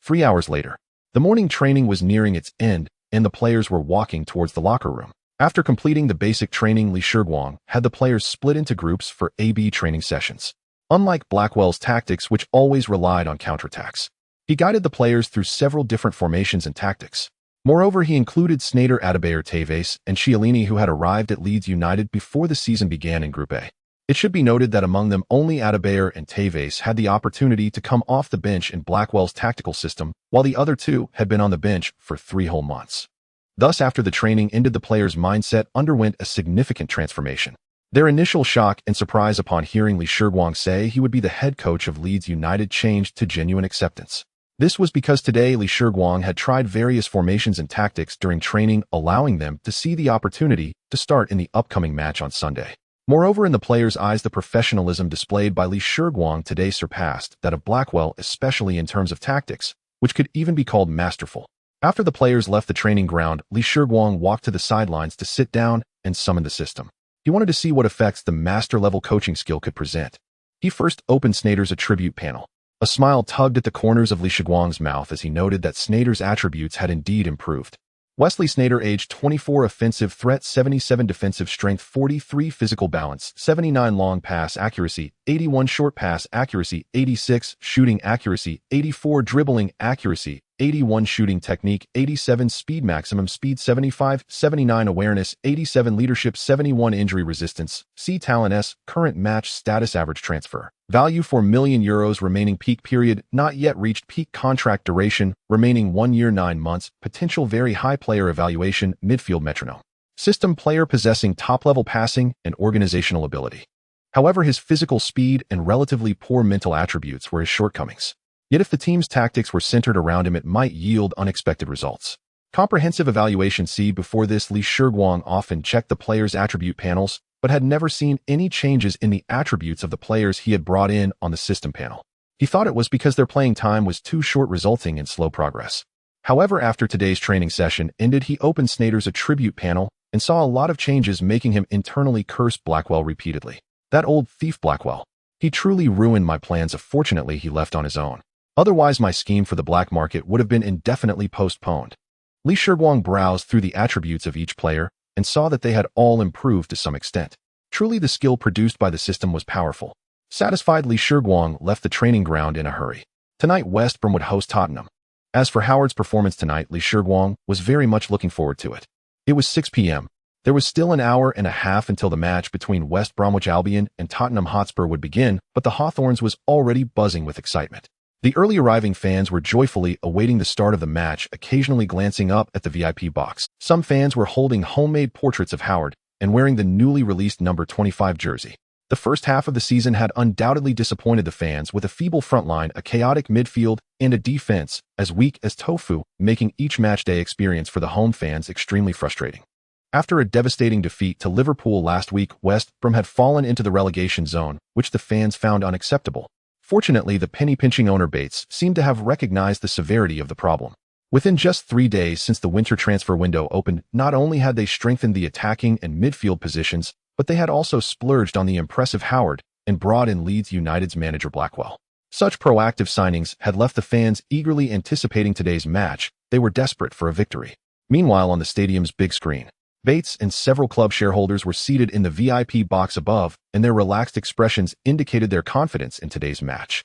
3 hours later, the morning training was nearing its end, and the players were walking towards the locker room. After completing the basic training, Li Shiguang had the players split into groups for A-B training sessions. Unlike Blackwell's tactics, which always relied on counterattacks, he guided the players through several different formations and tactics. Moreover, he included Sneijder, Adebayor, Tevez, and Chiellini, who had arrived at Leeds United before the season began in Group A. It should be noted that among them, only Adebayor and Tevez had the opportunity to come off the bench in Blackwell's tactical system, while the other 2 had been on the bench for 3 whole months. Thus, after the training ended, the players' mindset underwent a significant transformation. Their initial shock and surprise upon hearing Li Shiguang say he would be the head coach of Leeds United changed to genuine acceptance. This was because today Li Shiguang had tried various formations and tactics during training, allowing them to see the opportunity to start in the upcoming match on Sunday. Moreover, in the players' eyes, the professionalism displayed by Li Shiguang today surpassed that of Blackwell, especially in terms of tactics, which could even be called masterful. After the players left the training ground, Li Shiguang walked to the sidelines to sit down and summon the system. He wanted to see what effects the master-level coaching skill could present. He first opened Sneijder's attribute panel. A smile tugged at the corners of Li Shiguang's mouth as he noted that Sneijder's attributes had indeed improved. Wesley Sneijder, age 24, offensive threat 77, defensive strength 43, physical balance 79, long pass accuracy 81, short pass accuracy 86, shooting accuracy 84, dribbling accuracy 81, shooting technique 87, speed maximum speed 75, 79, awareness 87, leadership 71, injury resistance, C talent S, current match status, average transfer value 4 million euros, remaining peak period not yet reached, peak contract duration remaining 1 year 9 months, potential very high, player evaluation midfield metronome, system player possessing top-level passing and organizational ability. However, his physical speed and relatively poor mental attributes were his shortcomings. Yet if the team's tactics were centered around him, it might yield unexpected results. Comprehensive evaluation. See, before this, Li Shiguang often checked the players' attribute panels, but had never seen any changes in the attributes of the players he had brought in on the system panel. He thought it was because their playing time was too short, resulting in slow progress. However, after today's training session ended, he opened Sneijder's attribute panel and saw a lot of changes, making him internally curse Blackwell repeatedly. That old thief Blackwell. He truly ruined my plans. Fortunately, he left on his own. Otherwise, my scheme for the black market would have been indefinitely postponed. Li Shiguang browsed through the attributes of each player and saw that they had all improved to some extent. Truly, the skill produced by the system was powerful. Satisfied, Li Shiguang left the training ground in a hurry. Tonight, West Brom would host Tottenham. As for Howard's performance tonight, Li Shiguang was very much looking forward to it. It was 6 p.m. There was still an hour and a half until the match between West Bromwich Albion and Tottenham Hotspur would begin, but the Hawthorns was already buzzing with excitement. The early arriving fans were joyfully awaiting the start of the match, occasionally glancing up at the VIP box. Some fans were holding homemade portraits of Howard and wearing the newly released number 25 jersey. The first half of the season had undoubtedly disappointed the fans, with a feeble front line, a chaotic midfield, and a defense as weak as tofu, making each matchday experience for the home fans extremely frustrating. After a devastating defeat to Liverpool last week, West Brom had fallen into the relegation zone, which the fans found unacceptable. Fortunately, the penny-pinching owner Bates seemed to have recognized the severity of the problem. Within just 3 days since the winter transfer window opened, not only had they strengthened the attacking and midfield positions, but they had also splurged on the impressive Howard and brought in Leeds United's manager Blackwell. Such proactive signings had left the fans eagerly anticipating today's match. They were desperate for a victory. Meanwhile, on the stadium's big screen, Bates and several club shareholders were seated in the VIP box above, and their relaxed expressions indicated their confidence in today's match.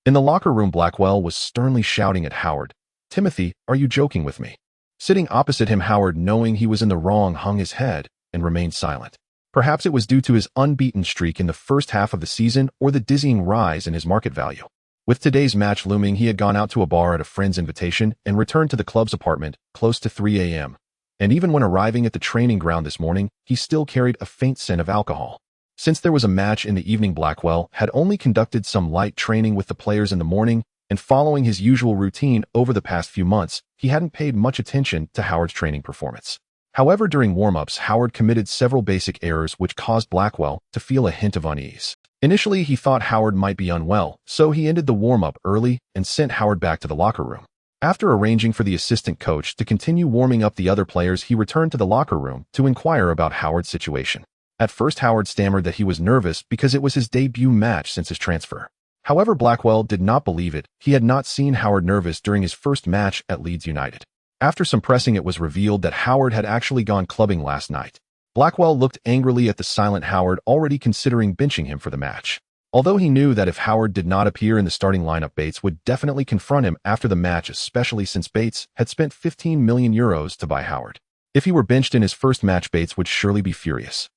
In the locker room, Blackwell was sternly shouting at Howard, "Timothy, are you joking with me?" Sitting opposite him, Howard, knowing he was in the wrong, hung his head and remained silent. Perhaps it was due to his unbeaten streak in the first half of the season or the dizzying rise in his market value. With today's match looming, he had gone out to a bar at a friend's invitation and returned to the club's apartment close to 3 a.m. And even when arriving at the training ground this morning, he still carried a faint scent of alcohol. Since there was a match in the evening, Blackwell had only conducted some light training with the players in the morning, and following his usual routine over the past few months, he hadn't paid much attention to Howard's training performance. However, during warm-ups, Howard committed several basic errors which caused Blackwell to feel a hint of unease. Initially, he thought Howard might be unwell, so he ended the warm-up early and sent Howard back to the locker room. After arranging for the assistant coach to continue warming up the other players, he returned to the locker room to inquire about Howard's situation. At first, Howard stammered that he was nervous because it was his debut match since his transfer. However, Blackwell did not believe it. He had not seen Howard nervous during his first match at Leeds United. After some pressing, it was revealed that Howard had actually gone clubbing last night. Blackwell looked angrily at the silent Howard, already considering benching him for the match. Although he knew that if Howard did not appear in the starting lineup, Bates would definitely confront him after the match, especially since Bates had spent €15 million to buy Howard. If he were benched in his first match, Bates would surely be furious.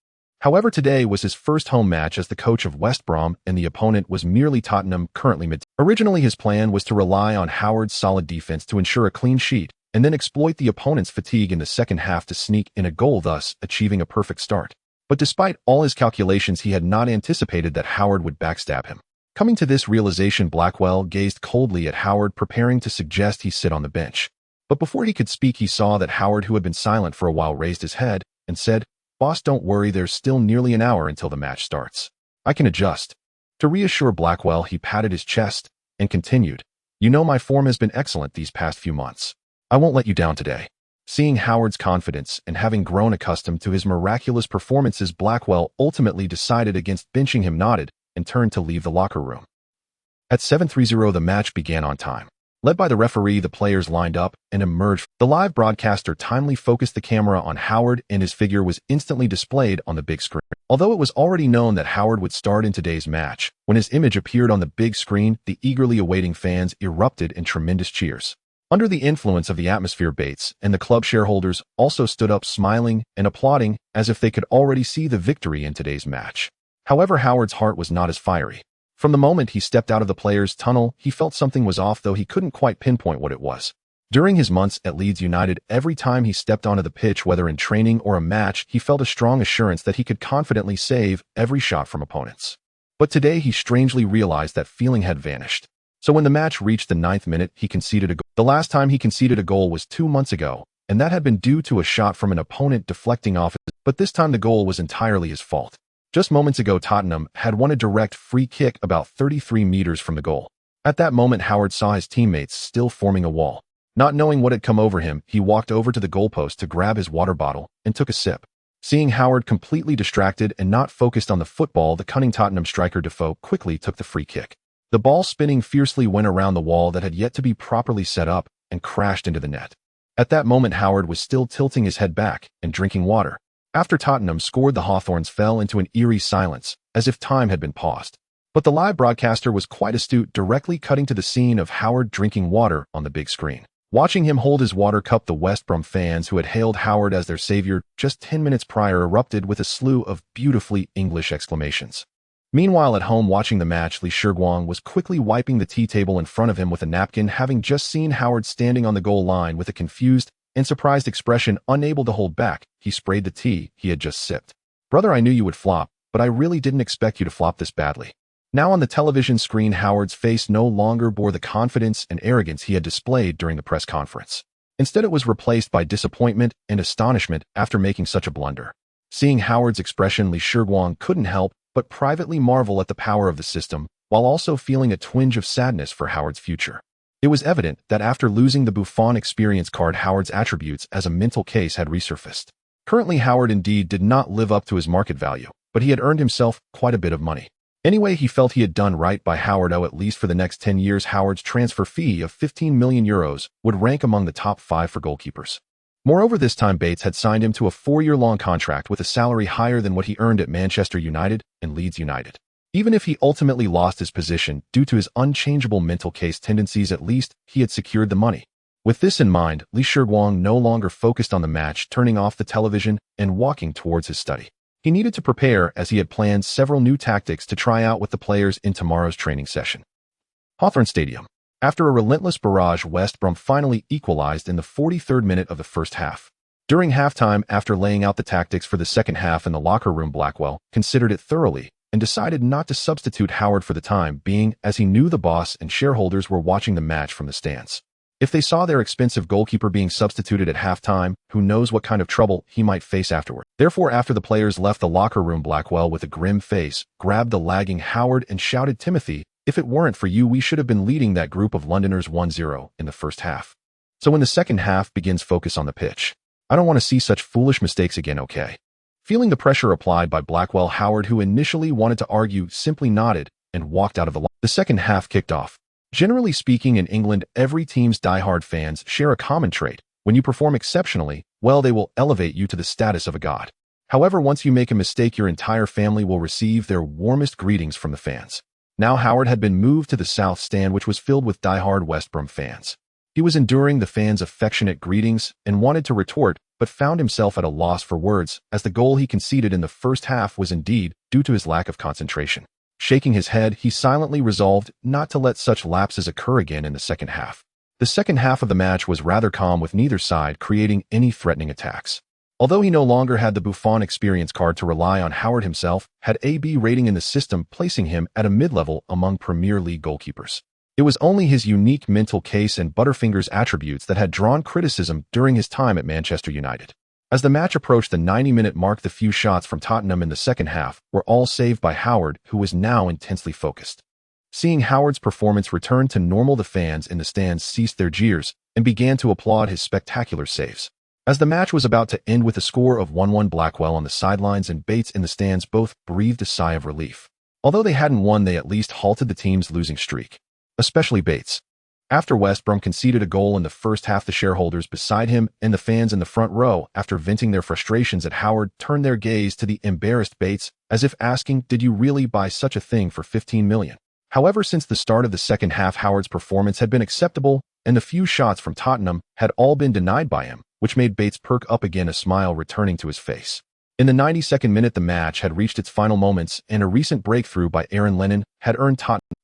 However, today was his first home match as the coach of West Brom, and the opponent was merely Tottenham, currently mid. Originally, his plan was to rely on Howard's solid defense to ensure a clean sheet, and then exploit the opponent's fatigue in the second half to sneak in a goal, thus achieving a perfect start. But despite all his calculations, he had not anticipated that Howard would backstab him. Coming to this realization, Blackwell gazed coldly at Howard, preparing to suggest he sit on the bench. But before he could speak, he saw that Howard, who had been silent for a while, raised his head and said, "Boss, don't worry, there's still nearly an hour until the match starts. I can adjust." To reassure Blackwell, he patted his chest and continued, "You know my form has been excellent these past few months. I won't let you down today." Seeing Howard's confidence and having grown accustomed to his miraculous performances, Blackwell ultimately decided against benching him, nodded, and turned to leave the locker room. At 7:30, the match began on time. Led by the referee, the players lined up and emerged. The live broadcaster timely focused the camera on Howard, and his figure was instantly displayed on the big screen. Although it was already known that Howard would start in today's match, when his image appeared on the big screen, the eagerly awaiting fans erupted in tremendous cheers. Under the influence of the atmosphere, Bates and the club shareholders also stood up, smiling and applauding as if they could already see the victory in today's match. However, Howard's heart was not as fiery. From the moment he stepped out of the players' tunnel, he felt something was off, though he couldn't quite pinpoint what it was. During his months at Leeds United, every time he stepped onto the pitch, whether in training or a match, he felt a strong assurance that he could confidently save every shot from opponents. But today he strangely realized that feeling had vanished. So when the match reached the 9th minute, he conceded a goal. The last time he conceded a goal was 2 months ago, and that had been due to a shot from an opponent deflecting off it, but this time the goal was entirely his fault. Just moments ago, Tottenham had won a direct free kick about 33 meters from the goal. At that moment, Howard saw his teammates still forming a wall. Not knowing what had come over him, he walked over to the goalpost to grab his water bottle and took a sip. Seeing Howard completely distracted and not focused on the football, the cunning Tottenham striker Defoe quickly took the free kick. The ball, spinning fiercely, went around the wall that had yet to be properly set up and crashed into the net. At that moment, Howard was still tilting his head back and drinking water. After Tottenham scored, the Hawthorns fell into an eerie silence, as if time had been paused. But the live broadcaster was quite astute, directly cutting to the scene of Howard drinking water on the big screen. Watching him hold his water cup, the West Brom fans, who had hailed Howard as their savior just 10 minutes prior, erupted with a slew of beautifully English exclamations. Meanwhile, at home watching the match, Shiguang was quickly wiping the tea table in front of him with a napkin, having just seen Howard standing on the goal line with a confused and surprised expression, unable to hold back. He sprayed the tea he had just sipped. "Brother, I knew you would flop, but I really didn't expect you to flop this badly." Now on the television screen, Howard's face no longer bore the confidence and arrogance he had displayed during the press conference. Instead, it was replaced by disappointment and astonishment after making such a blunder. Seeing Howard's expression, Shiguang couldn't help but privately marvel at the power of the system, while also feeling a twinge of sadness for Howard's future. It was evident that after losing the Buffon experience card, Howard's attributes as a mental case had resurfaced. Currently, Howard indeed did not live up to his market value, but he had earned himself quite a bit of money. Anyway, he felt he had done right by Howard. At least for the next 10 years, Howard's transfer fee of €15 million would rank among the top 5 for goalkeepers. Moreover, this time Bates had signed him to a 4-year-long contract with a salary higher than what he earned at Manchester United and Leeds United. Even if he ultimately lost his position due to his unchangeable mental case tendencies, at least he had secured the money. With this in mind, Shiguang no longer focused on the match, turning off the television and walking towards his study. He needed to prepare, as he had planned several new tactics to try out with the players in tomorrow's training session. Hawthorn Stadium. After a relentless barrage, West Brom finally equalized in the 43rd minute of the first half. During halftime, after laying out the tactics for the second half in the locker room, Blackwell considered it thoroughly and decided not to substitute Howard for the time being, as he knew the boss and shareholders were watching the match from the stands. If they saw their expensive goalkeeper being substituted at halftime, who knows what kind of trouble he might face afterward. Therefore, after the players left the locker room, Blackwell, with a grim face, grabbed the lagging Howard and shouted, "Timothy, if it weren't for you, we should have been leading that group of Londoners 1-0 in the first half. So when the second half begins, focus on the pitch. I don't want to see such foolish mistakes again, okay?" Feeling the pressure applied by Blackwell, Howard, who initially wanted to argue, simply nodded and walked out of the locker room. The second half kicked off. Generally speaking, in England, every team's diehard fans share a common trait. When you perform exceptionally well, they will elevate you to the status of a god. However, once you make a mistake, your entire family will receive their warmest greetings from the fans. Now Howard had been moved to the south stand, which was filled with diehard West Brom fans. He was enduring the fans' affectionate greetings and wanted to retort, but found himself at a loss for words, as the goal he conceded in the first half was indeed due to his lack of concentration. Shaking his head, he silently resolved not to let such lapses occur again in the second half. The second half of the match was rather calm, with neither side creating any threatening attacks. Although he no longer had the Buffon experience card to rely on, Howard himself had a B rating in the system, placing him at a mid-level among Premier League goalkeepers. It was only his unique mental case and Butterfingers attributes that had drawn criticism during his time at Manchester United. As the match approached the 90-minute mark, the few shots from Tottenham in the second half were all saved by Howard, who was now intensely focused. Seeing Howard's performance return to normal, the fans in the stands ceased their jeers and began to applaud his spectacular saves. As the match was about to end with a score of 1-1, Blackwell on the sidelines and Bates in the stands both breathed a sigh of relief. Although they hadn't won, they at least halted the team's losing streak. Especially Bates. After West Brom conceded a goal in the first half, the shareholders beside him and the fans in the front row, after venting their frustrations at Howard, turned their gaze to the embarrassed Bates, as if asking, "Did you really buy such a thing for $15 million?" However, since the start of the second half, Howard's performance had been acceptable, and the few shots from Tottenham had all been denied by him, which made Bates perk up again, a smile returning to his face. In the 92nd minute, the match had reached its final moments, and a recent breakthrough by Aaron Lennon had earned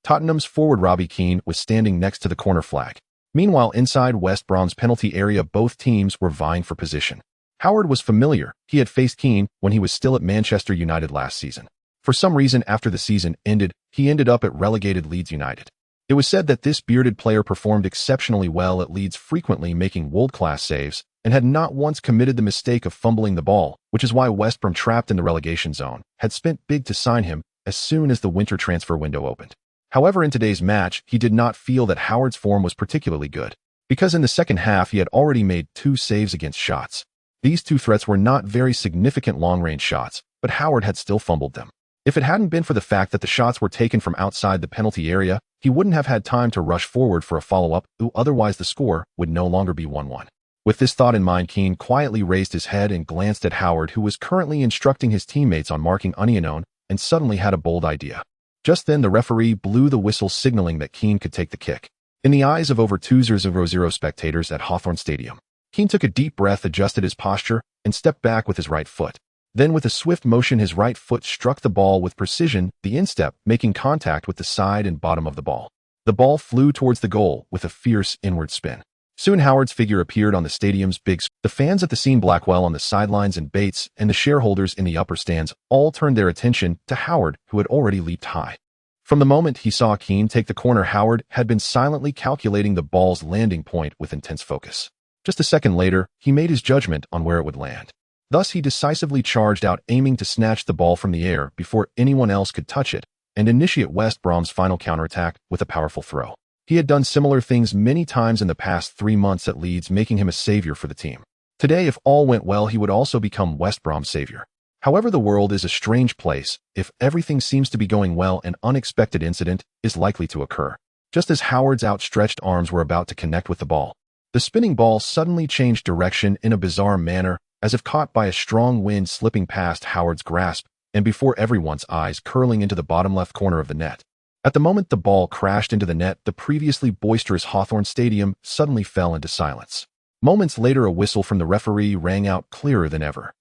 Tottenham's forward Robbie Keane was standing next to the corner flag. Meanwhile, inside West Brom's penalty area, both teams were vying for position. Howard was familiar. He had faced Keane when he was still at Manchester United last season. For some reason, after the season ended, he ended up at relegated Leeds United. It was said that this bearded player performed exceptionally well at Leeds, frequently making world-class saves, and had not once committed the mistake of fumbling the ball, which is why West Brom, trapped in the relegation zone, had spent big to sign him as soon as the winter transfer window opened. However, in today's match, he did not feel that Howard's form was particularly good, because in the second half he had already made 2 saves against shots. These 2 threats were not very significant long-range shots, but Howard had still fumbled them. If it hadn't been for the fact that the shots were taken from outside the penalty area, he wouldn't have had time to rush forward for a follow-up, otherwise the score would no longer be 1-1. With this thought in mind, Keane quietly raised his head and glanced at Howard, who was currently instructing his teammates on marking Union, and suddenly had a bold idea. Just then, the referee blew the whistle, signaling that Keane could take the kick. In the eyes of over 2,000 spectators at Hawthorn Stadium, Keane took a deep breath, adjusted his posture, and stepped back with his right foot. Then, with a swift motion, his right foot struck the ball with precision, the instep making contact with the side and bottom of the ball. The ball flew towards the goal with a fierce inward spin. Soon Howard's figure appeared on the stadium's big screen. The fans at the scene, Blackwell on the sidelines and Bates and the shareholders in the upper stands, all turned their attention to Howard, who had already leaped high. From the moment he saw Keane take the corner, Howard had been silently calculating the ball's landing point with intense focus. Just a second later, he made his judgment on where it would land. Thus, he decisively charged out, aiming to snatch the ball from the air before anyone else could touch it, and initiate West Brom's final counterattack with a powerful throw. He had done similar things many times in the past 3 months at Leeds, making him a savior for the team. Today, if all went well, he would also become West Brom's savior. However, the world is a strange place. If everything seems to be going well, an unexpected incident is likely to occur. Just as Howard's outstretched arms were about to connect with the ball, the spinning ball suddenly changed direction in a bizarre manner, as if caught by a strong wind, slipping past Howard's grasp and before everyone's eyes, curling into the bottom left corner of the net. At the moment the ball crashed into the net, the previously boisterous Hawthorn Stadium suddenly fell into silence. Moments later, a whistle from the referee rang out clearer than ever.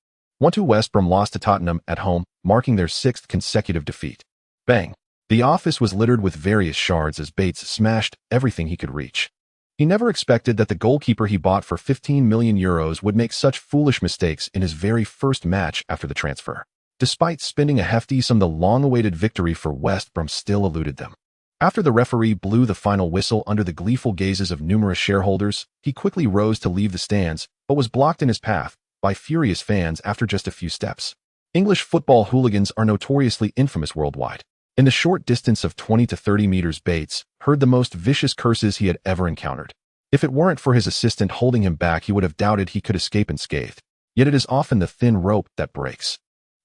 1-2 West Brom lost to Tottenham at home, marking their 6th consecutive defeat. Bang! The office was littered with various shards as Bates smashed everything he could reach. He never expected that the goalkeeper he bought for €15 million would make such foolish mistakes in his very first match after the transfer. Despite spending a hefty sum, the long-awaited victory for West Brom still eluded them. After the referee blew the final whistle under the gleeful gazes of numerous shareholders, he quickly rose to leave the stands, but was blocked in his path by furious fans after just a few steps. English football hooligans are notoriously infamous worldwide. In the short distance of 20 to 30 meters, Bates heard the most vicious curses he had ever encountered. If it weren't for his assistant holding him back, he would have doubted he could escape unscathed. Yet it is often the thin rope that breaks.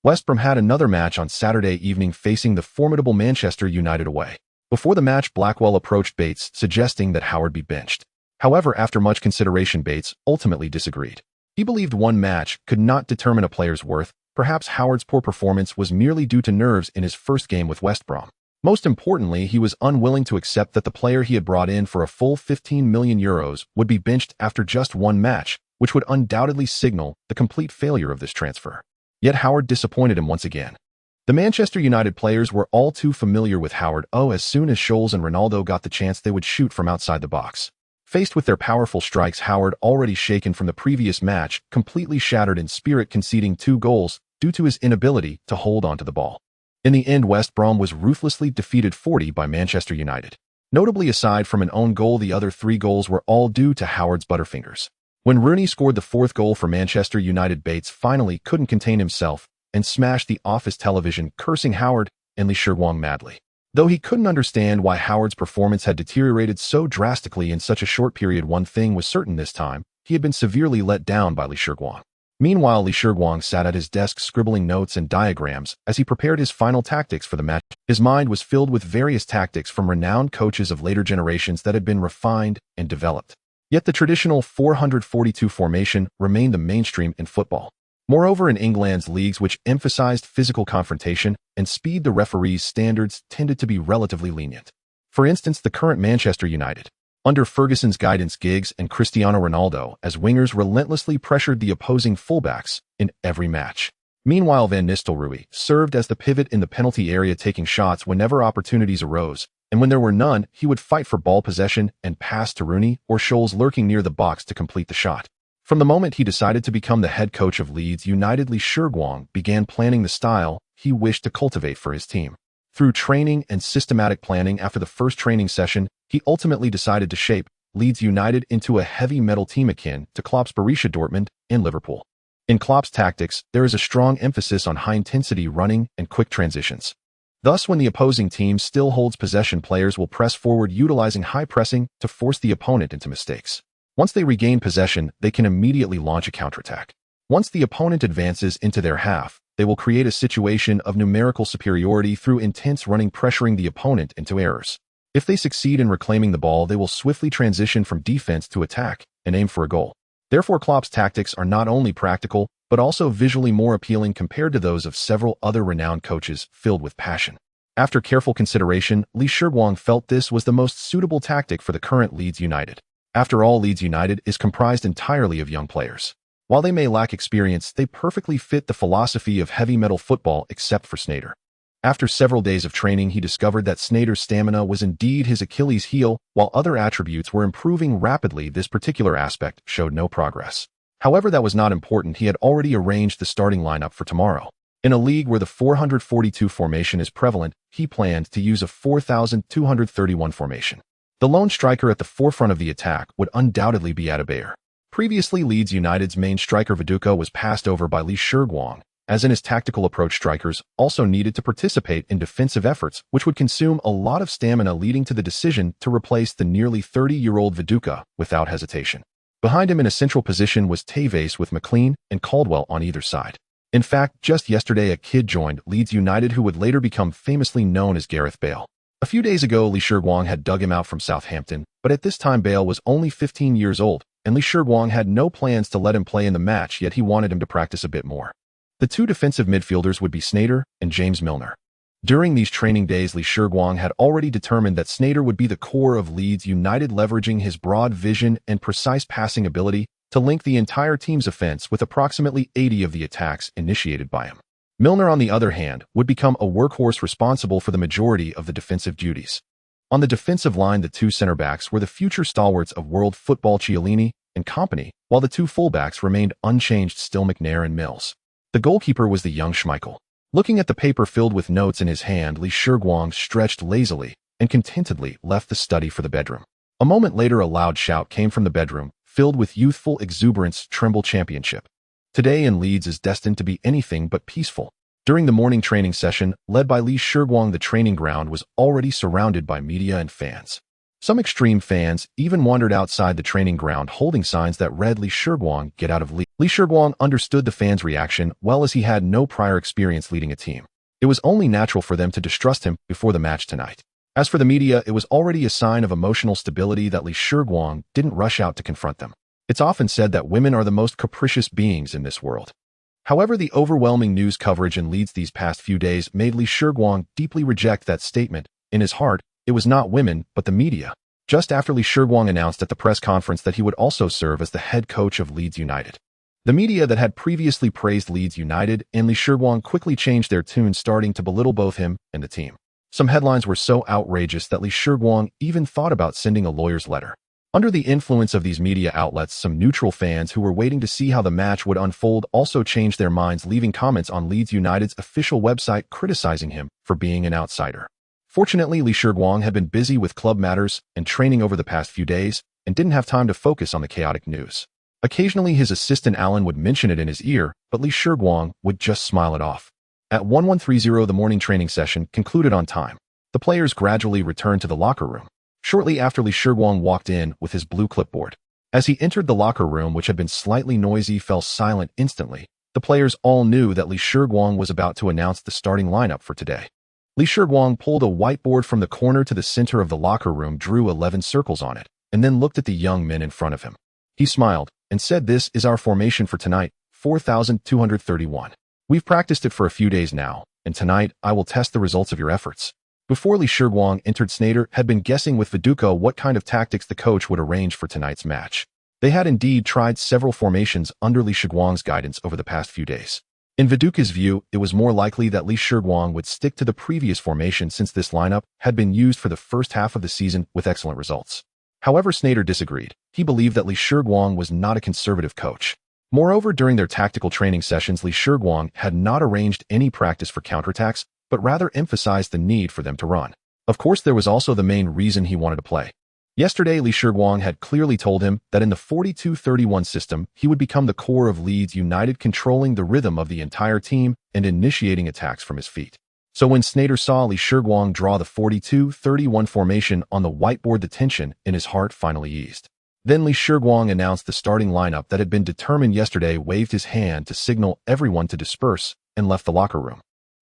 West Brom had another match on Saturday evening, facing the formidable Manchester United away. Before the match, Blackwell approached Bates, suggesting that Howard be benched. However, after much consideration, Bates ultimately disagreed. He believed one match could not determine a player's worth. Perhaps Howard's poor performance was merely due to nerves in his first game with West Brom. Most importantly, he was unwilling to accept that the player he had brought in for a full €15 million would be benched after just one match, which would undoubtedly signal the complete failure of this transfer. Yet Howard disappointed him once again. The Manchester United players were all too familiar with Howard. As soon as Scholes and Ronaldo got the chance, they would shoot from outside the box. Faced with their powerful strikes, Howard, already shaken from the previous match, completely shattered in spirit, conceding 2 goals due to his inability to hold onto the ball. In the end, West Brom was ruthlessly defeated 40 by Manchester United. Notably, aside from an own goal, the other 3 goals were all due to Howard's butterfingers. When Rooney scored the 4th goal for Manchester United, Bates finally couldn't contain himself and smashed the office television, cursing Howard and Shiguang madly. Though he couldn't understand why Howard's performance had deteriorated so drastically in such a short period, one thing was certain this time: he had been severely let down by Shiguang. Meanwhile, Shiguang sat at his desk scribbling notes and diagrams as he prepared his final tactics for the match. His mind was filled with various tactics from renowned coaches of later generations that had been refined and developed. Yet the traditional 442 formation remained the mainstream in football. Moreover, in England's leagues, which emphasized physical confrontation and speed, the referees' standards tended to be relatively lenient. For instance, the current Manchester United, under Ferguson's guidance, Giggs and Cristiano Ronaldo as wingers relentlessly pressured the opposing fullbacks in every match. Meanwhile, Van Nistelrooy served as the pivot in the penalty area, taking shots whenever opportunities arose, and when there were none, he would fight for ball possession and pass to Rooney or Scholes lurking near the box to complete the shot. From the moment he decided to become the head coach of Leeds United, Shiguang began planning the style he wished to cultivate for his team. Through training and systematic planning, after the first training session, he ultimately decided to shape Leeds United into a heavy metal team akin to Klopp's Borussia Dortmund and Liverpool. In Klopp's tactics, there is a strong emphasis on high-intensity running and quick transitions. Thus, when the opposing team still holds possession, players will press forward, utilizing high pressing to force the opponent into mistakes. Once they regain possession, they can immediately launch a counterattack. Once the opponent advances into their half, they will create a situation of numerical superiority through intense running, pressuring the opponent into errors. If they succeed in reclaiming the ball, they will swiftly transition from defense to attack and aim for a goal. Therefore, Klopp's tactics are not only practical, but also visually more appealing compared to those of several other renowned coaches filled with passion. After careful consideration, Shiguang felt this was the most suitable tactic for the current Leeds United. After all, Leeds United is comprised entirely of young players. While they may lack experience, they perfectly fit the philosophy of heavy metal football, except for Sneijder. After several days of training, he discovered that Sneijder's stamina was indeed his Achilles heel, while other attributes were improving rapidly. This particular aspect showed no progress. However, that was not important. He had already arranged the starting lineup for tomorrow. In a league where the 442 formation is prevalent, he planned to use a 4231 formation. The lone striker at the forefront of the attack would undoubtedly be Adebayor. Previously, Leeds United's main striker Viduka was passed over by Shiguang. As in his tactical approach, strikers also needed to participate in defensive efforts, which would consume a lot of stamina, leading to the decision to replace the nearly 30-year-old Viduka without hesitation. Behind him in a central position was Tevez, with McLean and Caldwell on either side. In fact, just yesterday a kid joined Leeds United who would later become famously known as Gareth Bale. A few days ago, Lee Shiguang had dug him out from Southampton, but at this time Bale was only 15 years old, and Lee Shiguang had no plans to let him play in the match, yet he wanted him to practice a bit more. The two defensive midfielders would be Sneijder and James Milner. During these training days, Lee Shiguang had already determined that Sneijder would be the core of Leeds United, leveraging his broad vision and precise passing ability to link the entire team's offense with approximately 80 of the attacks initiated by him. Milner, on the other hand, would become a workhorse responsible for the majority of the defensive duties. On the defensive line, the two center-backs were the future stalwarts of world football Chiellini and company, while the two full-backs remained unchanged, still McNair and Mills. The goalkeeper was the young Schmeichel. Looking at the paper filled with notes in his hand, Lee Shiguang stretched lazily and contentedly left the study for the bedroom. A moment later, a loud shout came from the bedroom, filled with youthful exuberance. Tremble Championship. Today in Leeds is destined to be anything but peaceful. During the morning training session, led by Lee Shiguang, the training ground was already surrounded by media and fans. Some extreme fans even wandered outside the training ground holding signs that read, "Lee Shiguang, get out of Leeds." Lee Shiguang understood the fans' reaction well, as he had no prior experience leading a team. It was only natural for them to distrust him before the match tonight. As for the media, it was already a sign of emotional stability that Lee Shiguang didn't rush out to confront them. It's often said that women are the most capricious beings in this world. However, the overwhelming news coverage in Leeds these past few days made Lee Shiguang deeply reject that statement. In his heart, it was not women, but the media. Just after Lee Shiguang announced at the press conference that he would also serve as the head coach of Leeds United. The media that had previously praised Leeds United and Lee Shiguang quickly changed their tune, starting to belittle both him and the team. Some headlines were so outrageous that Lee Shiguang even thought about sending a lawyer's letter. Under the influence of these media outlets, some neutral fans who were waiting to see how the match would unfold also changed their minds, leaving comments on Leeds United's official website criticizing him for being an outsider. Fortunately, Lee Shiguang had been busy with club matters and training over the past few days and didn't have time to focus on the chaotic news. Occasionally, his assistant Alan would mention it in his ear, but Lee Shiguang would just smile it off. At 11:30, the morning training session concluded on time. The players gradually returned to the locker room. Shortly after, Lee Shiguang walked in with his blue clipboard. As he entered the locker room, which had been slightly noisy, fell silent instantly. The players all knew that Lee Shiguang was about to announce the starting lineup for today. Lee Shiguang pulled a whiteboard from the corner to the center of the locker room, drew 11 circles on it, and then looked at the young men in front of him. He smiled and said, "This is our formation for tonight, 4,231. We've practiced it for a few days now, and tonight I will test the results of your efforts." Before Lee Shiguang entered, Sneijder had been guessing with Viduka what kind of tactics the coach would arrange for tonight's match. They had indeed tried several formations under Lee Shiguang's guidance over the past few days. In Viduka's view, it was more likely that Lee Shiguang would stick to the previous formation, since this lineup had been used for the first half of the season with excellent results. However, Sneijder disagreed. He believed that Lee Shiguang was not a conservative coach. Moreover, during their tactical training sessions, Lee Shiguang had not arranged any practice for counterattacks, but rather emphasized the need for them to run. Of course, there was also the main reason he wanted to play. Yesterday, Lee Shiguang had clearly told him that in the 42-31 system, he would become the core of Leeds United, controlling the rhythm of the entire team and initiating attacks from his feet. So when Sneijder saw Lee Shiguang draw the 42-31 formation on the whiteboard, the tension in his heart finally eased. Then Lee Shiguang announced the starting lineup that had been determined yesterday, waved his hand to signal everyone to disperse, and left the locker room.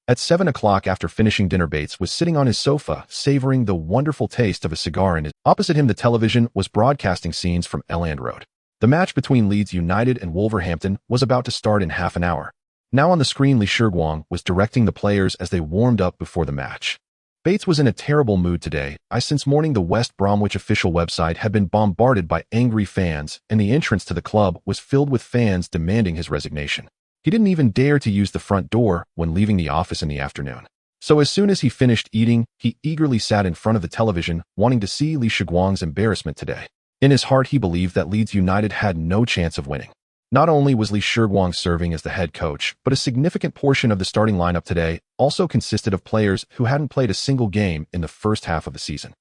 At 7 o'clock, after finishing dinner, Bates was sitting on his sofa, savoring the wonderful taste of a cigar in his. Opposite him, the television was broadcasting scenes from Elland Road. The match between Leeds United and Wolverhampton was about to start in half an hour. Now on the screen, Lee Shiguang was directing the players as they warmed up before the match. Bates was in a terrible mood today. Since morning, the West Bromwich official website had been bombarded by angry fans, and the entrance to the club was filled with fans demanding his resignation. He didn't even dare to use the front door when leaving the office in the afternoon. So as soon as he finished eating, he eagerly sat in front of the television, wanting to see Lee Shiguang's embarrassment today. In his heart, he believed that Leeds United had no chance of winning. Not only was Lee Shiguang serving as the head coach, but a significant portion of the starting lineup today also consisted of players who hadn't played a single game in the first half of the season.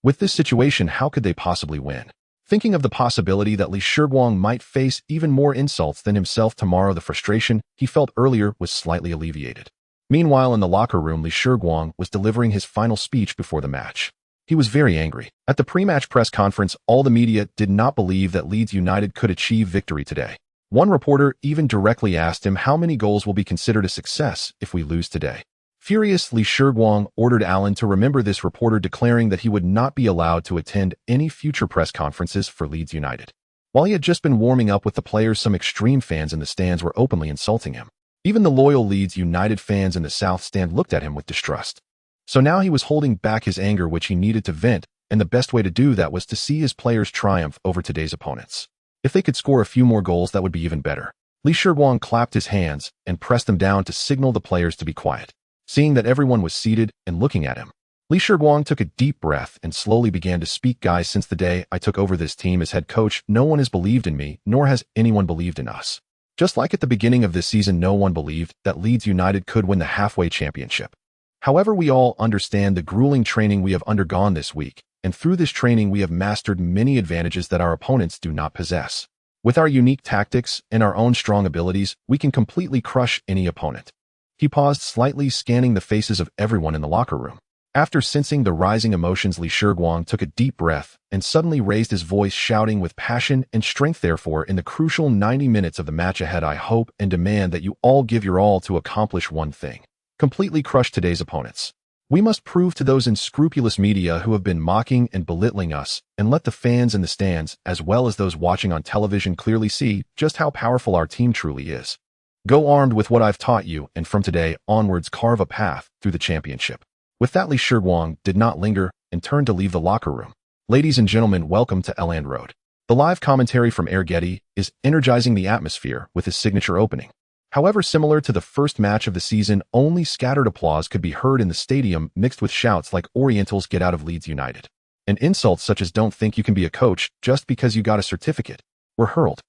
With this situation, how could they possibly win? Thinking of the possibility that Lee Shiguang might face even more insults than himself tomorrow, the frustration he felt earlier was slightly alleviated. Meanwhile, in the locker room, Lee Shiguang was delivering his final speech before the match. He was very angry. At the pre-match press conference, all the media did not believe that Leeds United could achieve victory today. One reporter even directly asked him how many goals will be considered a success if we lose today. Furious, Shiguang ordered Allen to remember this reporter, declaring that he would not be allowed to attend any future press conferences for Leeds United. While he had just been warming up with the players, some extreme fans in the stands were openly insulting him. Even the loyal Leeds United fans in the South Stand looked at him with distrust. So now he was holding back his anger, which he needed to vent, and the best way to do that was to see his players triumph over today's opponents. If they could score a few more goals, that would be even better. Shiguang clapped his hands and pressed them down to signal the players to be quiet. Seeing that everyone was seated and looking at him, Shiguang took a deep breath and slowly began to speak. Guys, since the day I took over this team as head coach, no one has believed in me, nor has anyone believed in us. Just like at the beginning of this season, no one believed that Leeds United could win the halfway championship. However, we all understand the grueling training we have undergone this week, and through this training we have mastered many advantages that our opponents do not possess. With our unique tactics and our own strong abilities, we can completely crush any opponent. He paused slightly, scanning the faces of everyone in the locker room. After sensing the rising emotions, Shiguang took a deep breath and suddenly raised his voice, shouting with passion and strength, therefore, in the crucial 90 minutes of the match ahead, I hope and demand that you all give your all to accomplish one thing: completely crush today's opponents. We must prove to those unscrupulous media who have been mocking and belittling us, and let the fans in the stands, as well as those watching on television, clearly see just how powerful our team truly is. Go armed with what I've taught you, and from today onwards carve a path through the championship. With that, Shiguang did not linger and turned to leave the locker room. Ladies and gentlemen, welcome to Elland Road. The live commentary from Air Getty is energizing the atmosphere with his signature opening. However, similar to the first match of the season, only scattered applause could be heard in the stadium, mixed with shouts like Orientals get out of Leeds United. And insults such as don't think you can be a coach just because you got a certificate were hurled.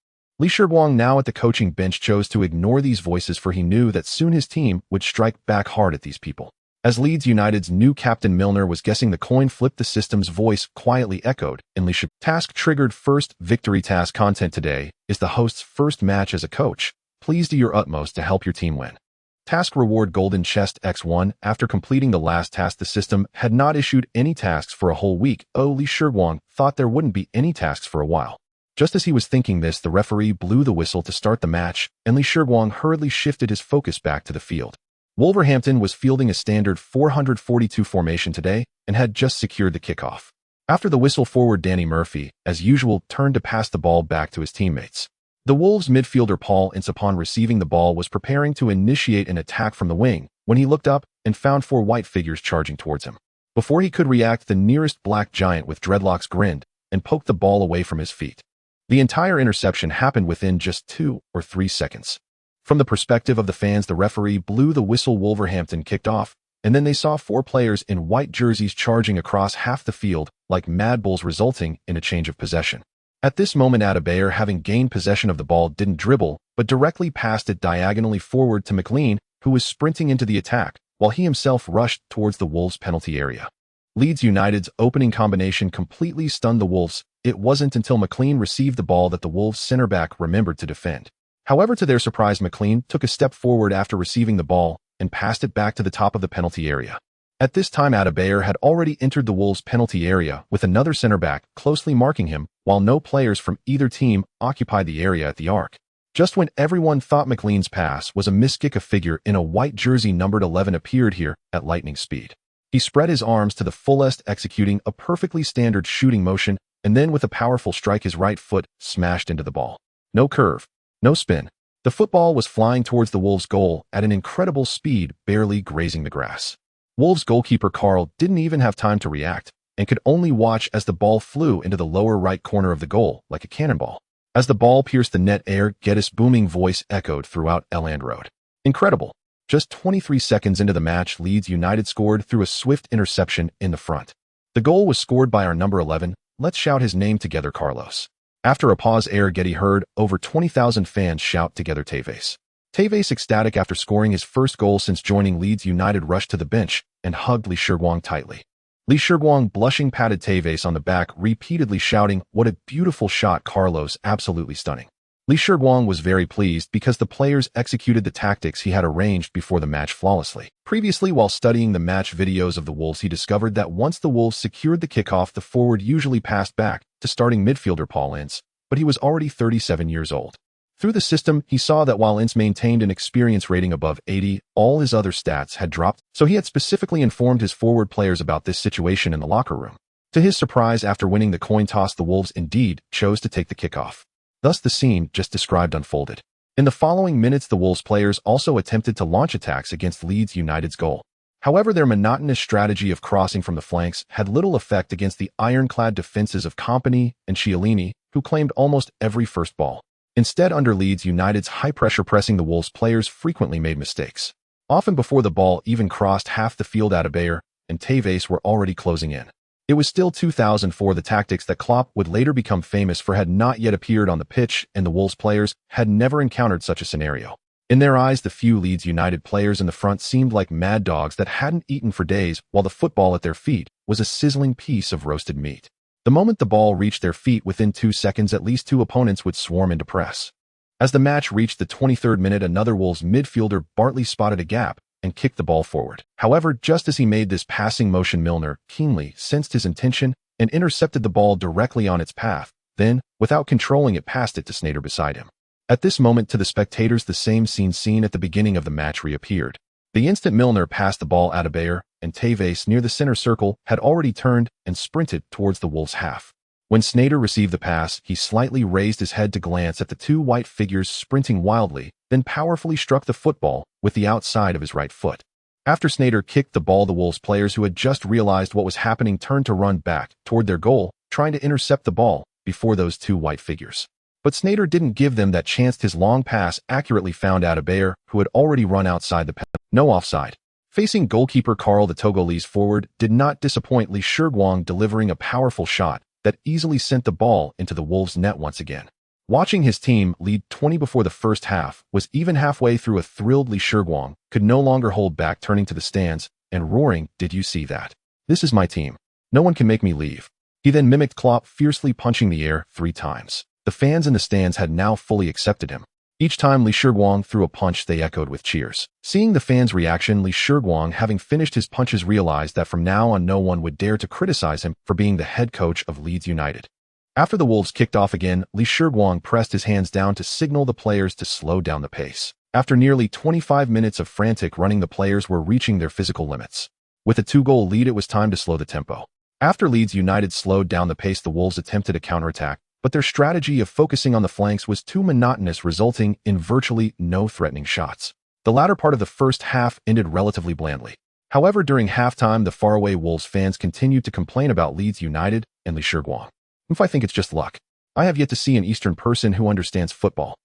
Shiguang, now at the coaching bench, chose to ignore these voices, for he knew that soon his team would strike back hard at these people. As Leeds United's new captain Milner was guessing the coin flip, the system's voice quietly echoed in Shiguang. Task triggered first victory task. Content today is the host's first match as a coach. Please do your utmost to help your team win. Task reward golden chest X1. After completing the last task, the system had not issued any tasks for a whole week. Shiguang thought there wouldn't be any tasks for a while. Just as he was thinking this, the referee blew the whistle to start the match, and Shiguang hurriedly shifted his focus back to the field. Wolverhampton was fielding a standard 442 formation today and had just secured the kickoff. After the whistle, forward Danny Murphy, as usual, turned to pass the ball back to his teammates. The Wolves midfielder Paul Ince, upon receiving the ball, was preparing to initiate an attack from the wing when he looked up and found four white figures charging towards him. Before he could react, the nearest black giant with dreadlocks grinned and poked the ball away from his feet. The entire interception happened within just 2 or 3 seconds. From the perspective of the fans, the referee blew the whistle. Wolverhampton kicked off, and then they saw 4 players in white jerseys charging across half the field like mad bulls, resulting in a change of possession. At this moment, Adebayor, having gained possession of the ball, didn't dribble, but directly passed it diagonally forward to McLean, who was sprinting into the attack, while he himself rushed towards the Wolves' penalty area. Leeds United's opening combination completely stunned the Wolves. It wasn't until McLean received the ball that the Wolves' center-back remembered to defend. However, to their surprise, McLean took a step forward after receiving the ball and passed it back to the top of the penalty area. At this time, Adebayor had already entered the Wolves' penalty area with another center-back closely marking him, while no players from either team occupied the area at the arc. Just when everyone thought McLean's pass was a miskick, a figure in a white jersey numbered 11 appeared here at lightning speed. He spread his arms to the fullest, executing a perfectly standard shooting motion, and then with a powerful strike, his right foot smashed into the ball. No curve, no spin. The football was flying towards the Wolves' goal at an incredible speed, barely grazing the grass. Wolves goalkeeper Carl didn't even have time to react and could only watch as the ball flew into the lower right corner of the goal like a cannonball. As the ball pierced the net, Air Getty's booming voice echoed throughout Elland Road. Incredible! Just 23 seconds into the match, Leeds United scored through a swift interception in the front. The goal was scored by our number 11. Let's shout his name together, Carlos. After a pause, Air Getty heard over 20,000 fans shout together Tevez. Tevez, ecstatic after scoring his first goal since joining Leeds United, rushed to the bench and hugged Shiguang tightly. Shiguang, blushing, patted Tevez on the back, repeatedly shouting, "What a beautiful shot, Carlos, absolutely stunning." Shiguang was very pleased because the players executed the tactics he had arranged before the match flawlessly. Previously, while studying the match videos of the Wolves, he discovered that once the Wolves secured the kickoff, the forward usually passed back to starting midfielder Paul Ince, but he was already 37 years old. Through the system, he saw that while Ince maintained an experience rating above 80, all his other stats had dropped, so he had specifically informed his forward players about this situation in the locker room. To his surprise, after winning the coin toss, the Wolves indeed chose to take the kickoff. Thus the scene just described unfolded. In the following minutes, the Wolves players also attempted to launch attacks against Leeds United's goal. However, their monotonous strategy of crossing from the flanks had little effect against the ironclad defenses of Kompany and Chiellini, who claimed almost every first ball. Instead, under Leeds United's high-pressure pressing, the Wolves players frequently made mistakes. Often before the ball even crossed half the field, Adebayor and Tevez were already closing in. It was still 2004. The tactics that Klopp would later become famous for had not yet appeared on the pitch, and the Wolves players had never encountered such a scenario. In their eyes, the few Leeds United players in the front seemed like mad dogs that hadn't eaten for days, while the football at their feet was a sizzling piece of roasted meat. The moment the ball reached their feet, within 2 seconds at least 2 opponents would swarm into press. As the match reached the 23rd minute, another Wolves midfielder, Bartley, spotted a gap and kicked the ball forward. However, just as he made this passing motion, Milner keenly sensed his intention and intercepted the ball directly on its path, then, without controlling it, passed it to Sneijder beside him. At this moment, to the spectators, the same scene seen at the beginning of the match reappeared. The instant Milner passed the ball, Adebayor and Tevez near the center circle had already turned and sprinted towards the Wolves' half. When Sneijder received the pass, he slightly raised his head to glance at the two white figures sprinting wildly, then powerfully struck the football with the outside of his right foot. After Sneijder kicked the ball, the Wolves players, who had just realized what was happening, turned to run back toward their goal, trying to intercept the ball before those two white figures. But Sneijder didn't give them that chance. His long pass accurately found Adebayor, who had already run outside the penalty. No offside. Facing goalkeeper Karl, the Togolese forward did not disappoint, Lee Shiguang delivering a powerful shot that easily sent the ball into the Wolves' net once again. Watching his team lead 20 before the first half was even halfway through, a thrilled Lee Shiguang could no longer hold back, turning to the stands and roaring, "Did you see that? This is my team. No one can make me leave." He then mimicked Klopp, fiercely punching the air 3 times. The fans in the stands had now fully accepted him. Each time Lee Shiguang threw a punch, they echoed with cheers. Seeing the fans' reaction, Lee Shiguang, having finished his punches, realized that from now on no one would dare to criticize him for being the head coach of Leeds United. After the Wolves kicked off again, Lee Shiguang pressed his hands down to signal the players to slow down the pace. After nearly 25 minutes of frantic running, the players were reaching their physical limits. With a 2-goal lead, it was time to slow the tempo. After Leeds United slowed down the pace, the Wolves attempted a counterattack, but their strategy of focusing on the flanks was too monotonous, resulting in virtually no threatening shots. The latter part of the first half ended relatively blandly. However, during halftime, the faraway Wolves fans continued to complain about Leeds United and Lee Shiguang. If I think it's just luck. I have yet to see an Eastern person who understands football.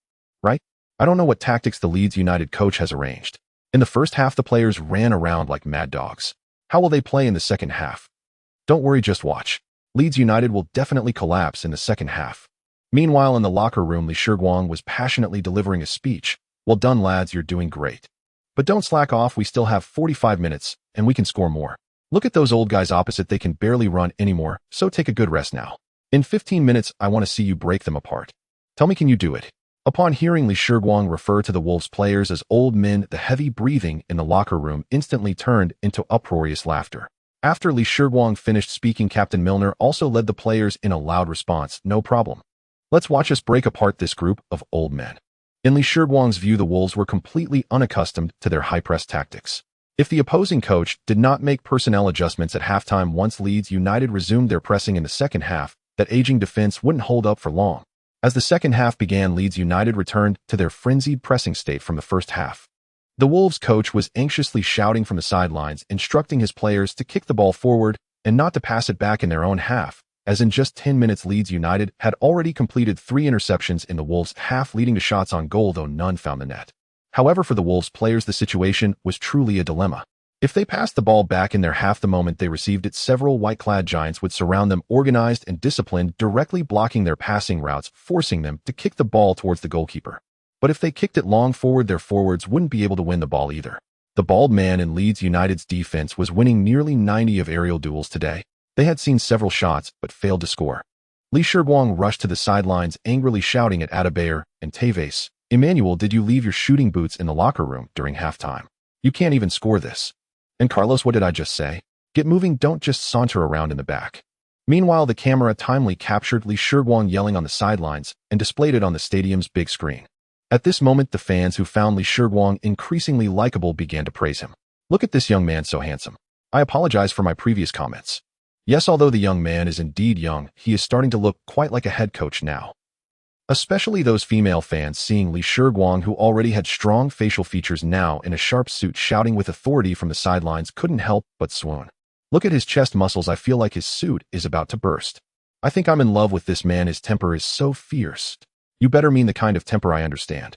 Right? I don't know what tactics the Leeds United coach has arranged. In the first half, the players ran around like mad dogs. How will they play in the second half? Don't worry, just watch. Leeds United will definitely collapse in the second half. Meanwhile, in the locker room, Lee Shiguang was passionately delivering a speech. "Well done, lads, you're doing great. But don't slack off, we still have 45 minutes, and we can score more. Look at those old guys opposite, they can barely run anymore, so take a good rest now. In 15 minutes, I want to see you break them apart. Tell me, can you do it?" Upon hearing Lee Shiguang refer to the Wolves players as old men, the heavy breathing in the locker room instantly turned into uproarious laughter. After Lee Shiguang finished speaking, Captain Milner also led the players in a loud response, "No problem. Let's watch us break apart this group of old men." In Lee Shiguang's view, the Wolves were completely unaccustomed to their high-press tactics. If the opposing coach did not make personnel adjustments at halftime, once Leeds United resumed their pressing in the second half, that aging defense wouldn't hold up for long. As the second half began, Leeds United returned to their frenzied pressing state from the first half. The Wolves coach was anxiously shouting from the sidelines, instructing his players to kick the ball forward and not to pass it back in their own half, as in just 10 minutes Leeds United had already completed 3 interceptions in the Wolves' half, leading to shots on goal, though none found the net. However, for the Wolves players, the situation was truly a dilemma. If they passed the ball back in their half, the moment they received it, several white-clad giants would surround them, organized and disciplined, directly blocking their passing routes, forcing them to kick the ball towards the goalkeeper. But if they kicked it long forward, their forwards wouldn't be able to win the ball either. The bald man in Leeds United's defense was winning nearly 90 of aerial duels today. They had seen several shots, but failed to score. Lee Shiguang rushed to the sidelines, angrily shouting at Adebayor and Tevez, "Emmanuel, did you leave your shooting boots in the locker room during halftime? You can't even score this. And Carlos, what did I just say? Get moving, don't just saunter around in the back." Meanwhile, the camera timely captured Lee Shiguang yelling on the sidelines and displayed it on the stadium's big screen. At this moment, the fans who found Shiguang increasingly likable began to praise him. Look at this young man, so handsome. I apologize for my previous comments. Yes, although the young man is indeed young, he is starting to look quite like a head coach now. Especially those female fans seeing Shiguang, who already had strong facial features, now in a sharp suit shouting with authority from the sidelines, couldn't help but swoon. Look at his chest muscles. I feel like his suit is about to burst. I think I'm in love with this man. His temper is so fierce. You better mean the kind of temper I understand.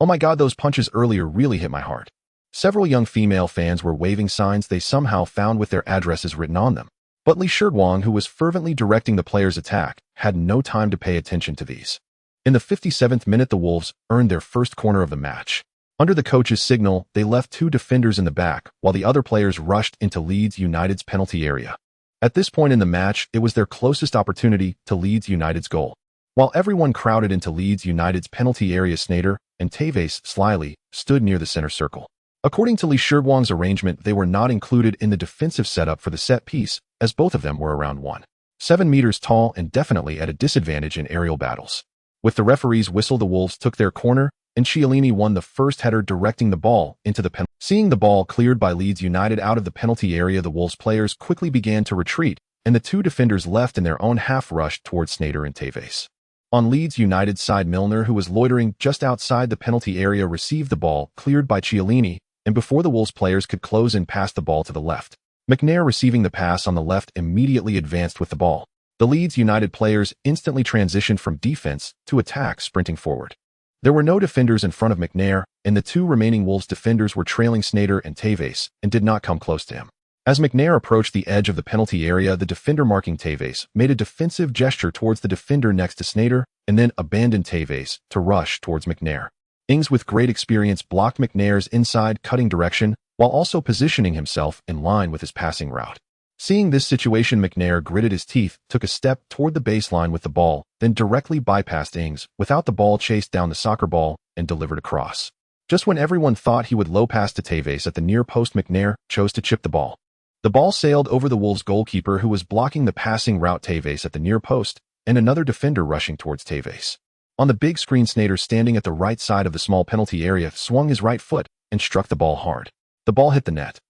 Oh my god, those punches earlier really hit my heart. Several young female fans were waving signs they somehow found with their addresses written on them. But Shiguang, who was fervently directing the players' attack, had no time to pay attention to these. In the 57th minute, the Wolves earned their first corner of the match. Under the coach's signal, they left two defenders in the back, while the other players rushed into Leeds United's penalty area. At this point in the match, it was their closest opportunity to Leeds United's goal. While everyone crowded into Leeds United's penalty area, Sneijder and Tevez slyly stood near the center circle. According to Shiguang's arrangement, they were not included in the defensive setup for the set piece, as both of them were around 1.7 meters tall and definitely at a disadvantage in aerial battles. With the referee's whistle, the Wolves took their corner, and Chiellini won the first header, directing the ball into the penalty. Seeing the ball cleared by Leeds United out of the penalty area, the Wolves players quickly began to retreat, and the two defenders left in their own half rushed towards Sneijder and Tevez. On Leeds United's side, Milner, who was loitering just outside the penalty area, received the ball cleared by Chiellini, and before the Wolves players could close in, passed the ball to the left. McNair, receiving the pass on the left, immediately advanced with the ball. The Leeds United players instantly transitioned from defense to attack, sprinting forward. There were no defenders in front of McNair, and the two remaining Wolves defenders were trailing Sneijder and Tevez and did not come close to him. As McNair approached the edge of the penalty area, the defender marking Tevez made a defensive gesture towards the defender next to Sneijder and then abandoned Tevez to rush towards McNair. Ings, with great experience, blocked McNair's inside cutting direction while also positioning himself in line with his passing route. Seeing this situation, McNair gritted his teeth, took a step toward the baseline with the ball, then directly bypassed Ings without the ball, chased down the soccer ball, and delivered a cross. Just when everyone thought he would low pass to Tevez at the near post, McNair chose to chip the ball. The ball sailed over the Wolves goalkeeper, who was blocking the passing route, Tevez at the near post, and another defender rushing towards Tevez. On the big screen, Sneijder, standing at the right side of the small penalty area, swung his right foot and struck the ball hard. The ball hit the net.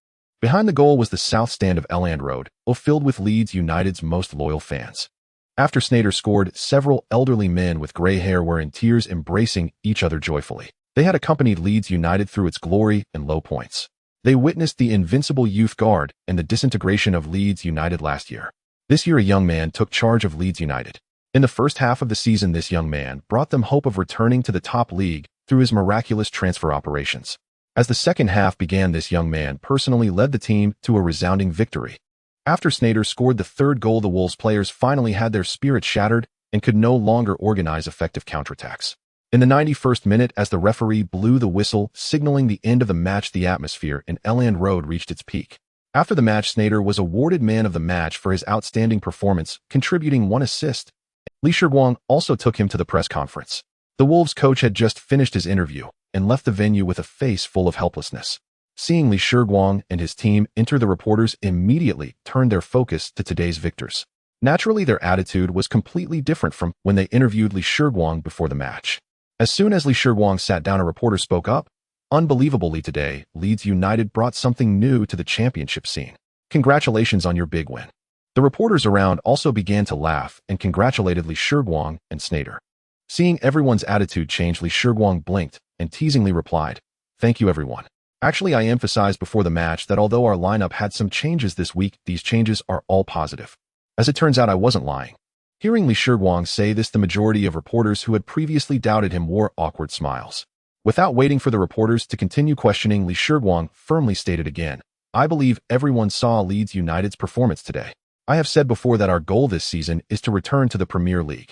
Behind the goal was the south stand of Elland Road, filled with Leeds United's most loyal fans. After Sneijder scored, several elderly men with grey hair were in tears, embracing each other joyfully. They had accompanied Leeds United through its glory and low points. They witnessed the invincible youth guard and the disintegration of Leeds United last year. This year, a young man took charge of Leeds United. In the first half of the season, this young man brought them hope of returning to the top league through his miraculous transfer operations. As the second half began, this young man personally led the team to a resounding victory. After Sneijder scored the third goal, the Wolves players finally had their spirit shattered and could no longer organize effective counterattacks. In the 91st minute, as the referee blew the whistle, signaling the end of the match, the atmosphere in Elland Road reached its peak. After the match, Sneijder was awarded man of the match for his outstanding performance, contributing 1 assist. Shiguang also took him to the press conference. The Wolves coach had just finished his interview and left the venue with a face full of helplessness. Seeing Shiguang and his team enter, the reporters immediately turned their focus to today's victors. Naturally, their attitude was completely different from when they interviewed Shiguang before the match. As soon as Shiguang sat down, a reporter spoke up. Unbelievably, today, Leeds United brought something new to the championship scene. Congratulations on your big win. The reporters around also began to laugh and congratulated Shiguang and Sneijder. Seeing everyone's attitude change, Shiguang blinked and teasingly replied, "Thank you, everyone. Actually, I emphasized before the match that although our lineup had some changes this week, these changes are all positive." As it turns out, I wasn't lying. Hearing Shiguang say this, the majority of reporters who had previously doubted him wore awkward smiles. Without waiting for the reporters to continue questioning, Shiguang firmly stated again, "I believe everyone saw Leeds United's performance today. I have said before that our goal this season is to return to the Premier League.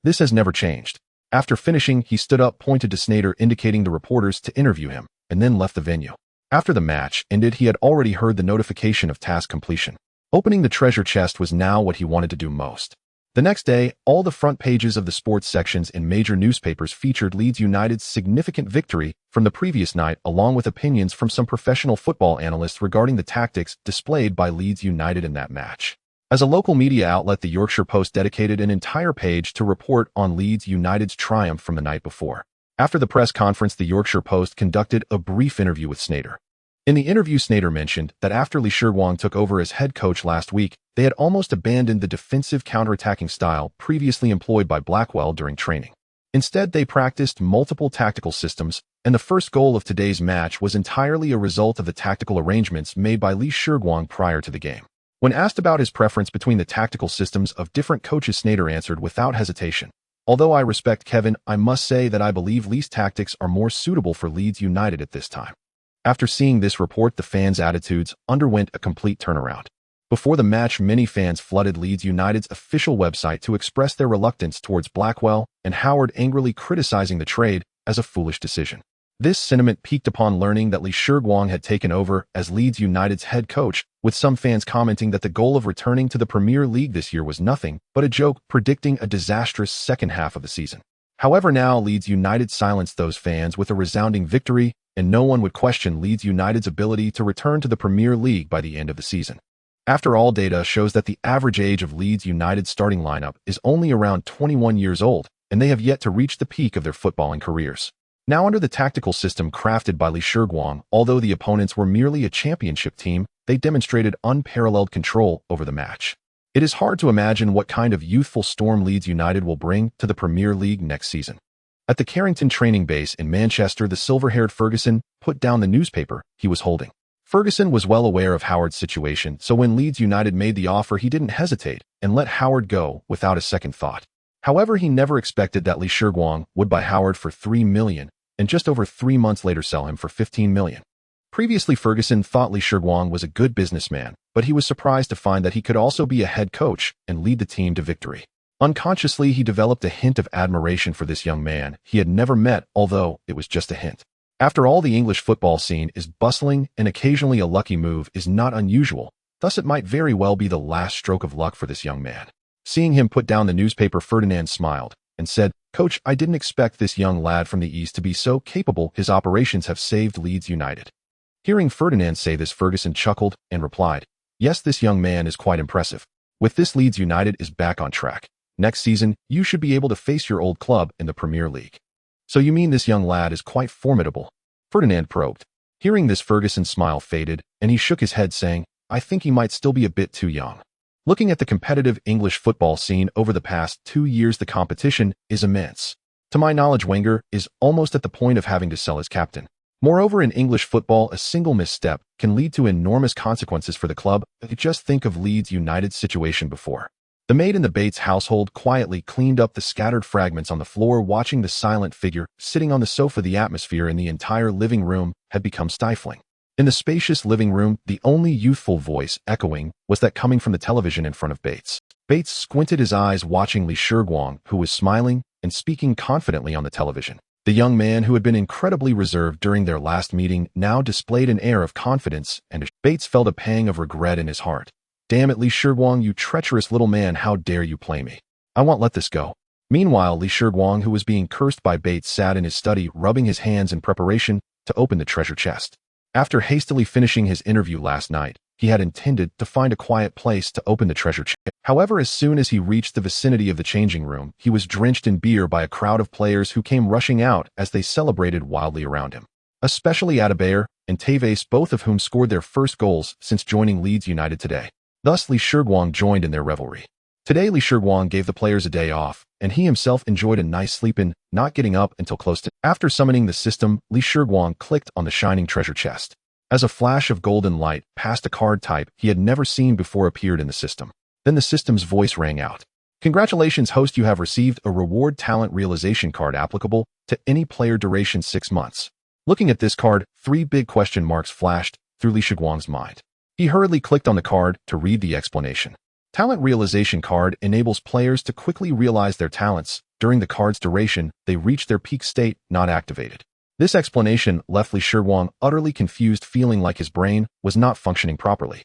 This has never changed." After finishing, he stood up, pointed to Sneijder, indicating the reporters to interview him, and then left the venue. After the match ended, he had already heard the notification of task completion. Opening the treasure chest was now what he wanted to do most. The next day, all the front pages of the sports sections in major newspapers featured Leeds United's significant victory from the previous night, along with opinions from some professional football analysts regarding the tactics displayed by Leeds United in that match. As a local media outlet, the Yorkshire Post dedicated an entire page to report on Leeds United's triumph from the night before. After the press conference, the Yorkshire Post conducted a brief interview with Sneijder. In the interview, Sneijder mentioned that after Lee Shiguang took over as head coach last week, they had almost abandoned the defensive counterattacking style previously employed by Blackwell during training. Instead, they practiced multiple tactical systems, and the first goal of today's match was entirely a result of the tactical arrangements made by Lee Shiguang prior to the game. When asked about his preference between the tactical systems of different coaches, Sneijder answered without hesitation, "Although I respect Kevin, I must say that I believe Lee's tactics are more suitable for Leeds United at this time." After seeing this report, the fans' attitudes underwent a complete turnaround. Before the match, many fans flooded Leeds United's official website to express their reluctance towards Blackwell, and Howard angrily criticizing the trade as a foolish decision. This sentiment peaked upon learning that Lee Shiguang had taken over as Leeds United's head coach, with some fans commenting that the goal of returning to the Premier League this year was nothing but a joke, predicting a disastrous second half of the season. However, now Leeds United silenced those fans with a resounding victory, and no one would question Leeds United's ability to return to the Premier League by the end of the season. After all, data shows that the average age of Leeds United's starting lineup is only around 21 years old, and they have yet to reach the peak of their footballing careers. Now, under the tactical system crafted by Lee Shiguang, although the opponents were merely a championship team, they demonstrated unparalleled control over the match. It is hard to imagine what kind of youthful storm Leeds United will bring to the Premier League next season. At the Carrington training base in Manchester, the silver-haired Ferguson put down the newspaper he was holding. Ferguson was well aware of Howard's situation, so when Leeds United made the offer, he didn't hesitate and let Howard go without a second thought. However, he never expected that Lee Shiguang would buy Howard for $3 million, and just over 3 months later sell him for $15 million. Previously, Ferguson thought Lee Shiguang was a good businessman, but he was surprised to find that he could also be a head coach and lead the team to victory. Unconsciously, he developed a hint of admiration for this young man he had never met, although it was just a hint. After all, the English football scene is bustling, and occasionally a lucky move is not unusual, thus it might very well be the last stroke of luck for this young man. Seeing him put down the newspaper, Ferdinand smiled and said, "Coach, I didn't expect this young lad from the East to be so capable. His operations have saved Leeds United." Hearing Ferdinand say this, Ferguson chuckled and replied, "Yes, this young man is quite impressive. With this, Leeds United is back on track. Next season, you should be able to face your old club in the Premier League." "So you mean this young lad is quite formidable?" Ferdinand probed. Hearing this, Ferguson's smile faded, and he shook his head saying, "I think he might still be a bit too young." Looking at the competitive English football scene over the past 2 years, the competition is immense. To my knowledge, Wenger is almost at the point of having to sell his captain. Moreover, in English football, a single misstep can lead to enormous consequences for the club. Just think of Leeds United's situation before. The maid in the Bates household quietly cleaned up the scattered fragments on the floor, watching the silent figure sitting on the sofa. The atmosphere in the entire living room had become stifling. In the spacious living room, the only youthful voice echoing was that coming from the television in front of Bates. Bates squinted his eyes, watching Lee Shiguang, who was smiling and speaking confidently on the television. The young man, who had been incredibly reserved during their last meeting, now displayed an air of confidence, and Bates felt a pang of regret in his heart. "Damn it, Lee Shiguang, you treacherous little man, how dare you play me? I won't let this go." Meanwhile, Lee Shiguang, who was being cursed by Bates, sat in his study, rubbing his hands in preparation to open the treasure chest. After hastily finishing his interview last night, he had intended to find a quiet place to open the treasure chest. However, as soon as he reached the vicinity of the changing room, he was drenched in beer by a crowd of players who came rushing out as they celebrated wildly around him. Especially Adebayor and Tevez, both of whom scored their first goals since joining Leeds United today. Thus, Lee Shiguang joined in their revelry. Today, Lee Shiguang gave the players a day off, and he himself enjoyed a nice sleep in, not getting up until close to. After summoning the system, Lee Shiguang clicked on the shining treasure chest. As a flash of golden light past a card type he had never seen before appeared in the system. Then the system's voice rang out. "Congratulations, host, you have received a reward talent realization card applicable to any player, duration 6 months. Looking at this card, 3 big question marks flashed through Lee Shiguang's mind. He hurriedly clicked on the card to read the explanation. Talent realization card enables players to quickly realize their talents. During the card's duration, they reach their peak state, not activated. This explanation left Lee Shiguang utterly confused, feeling like his brain was not functioning properly.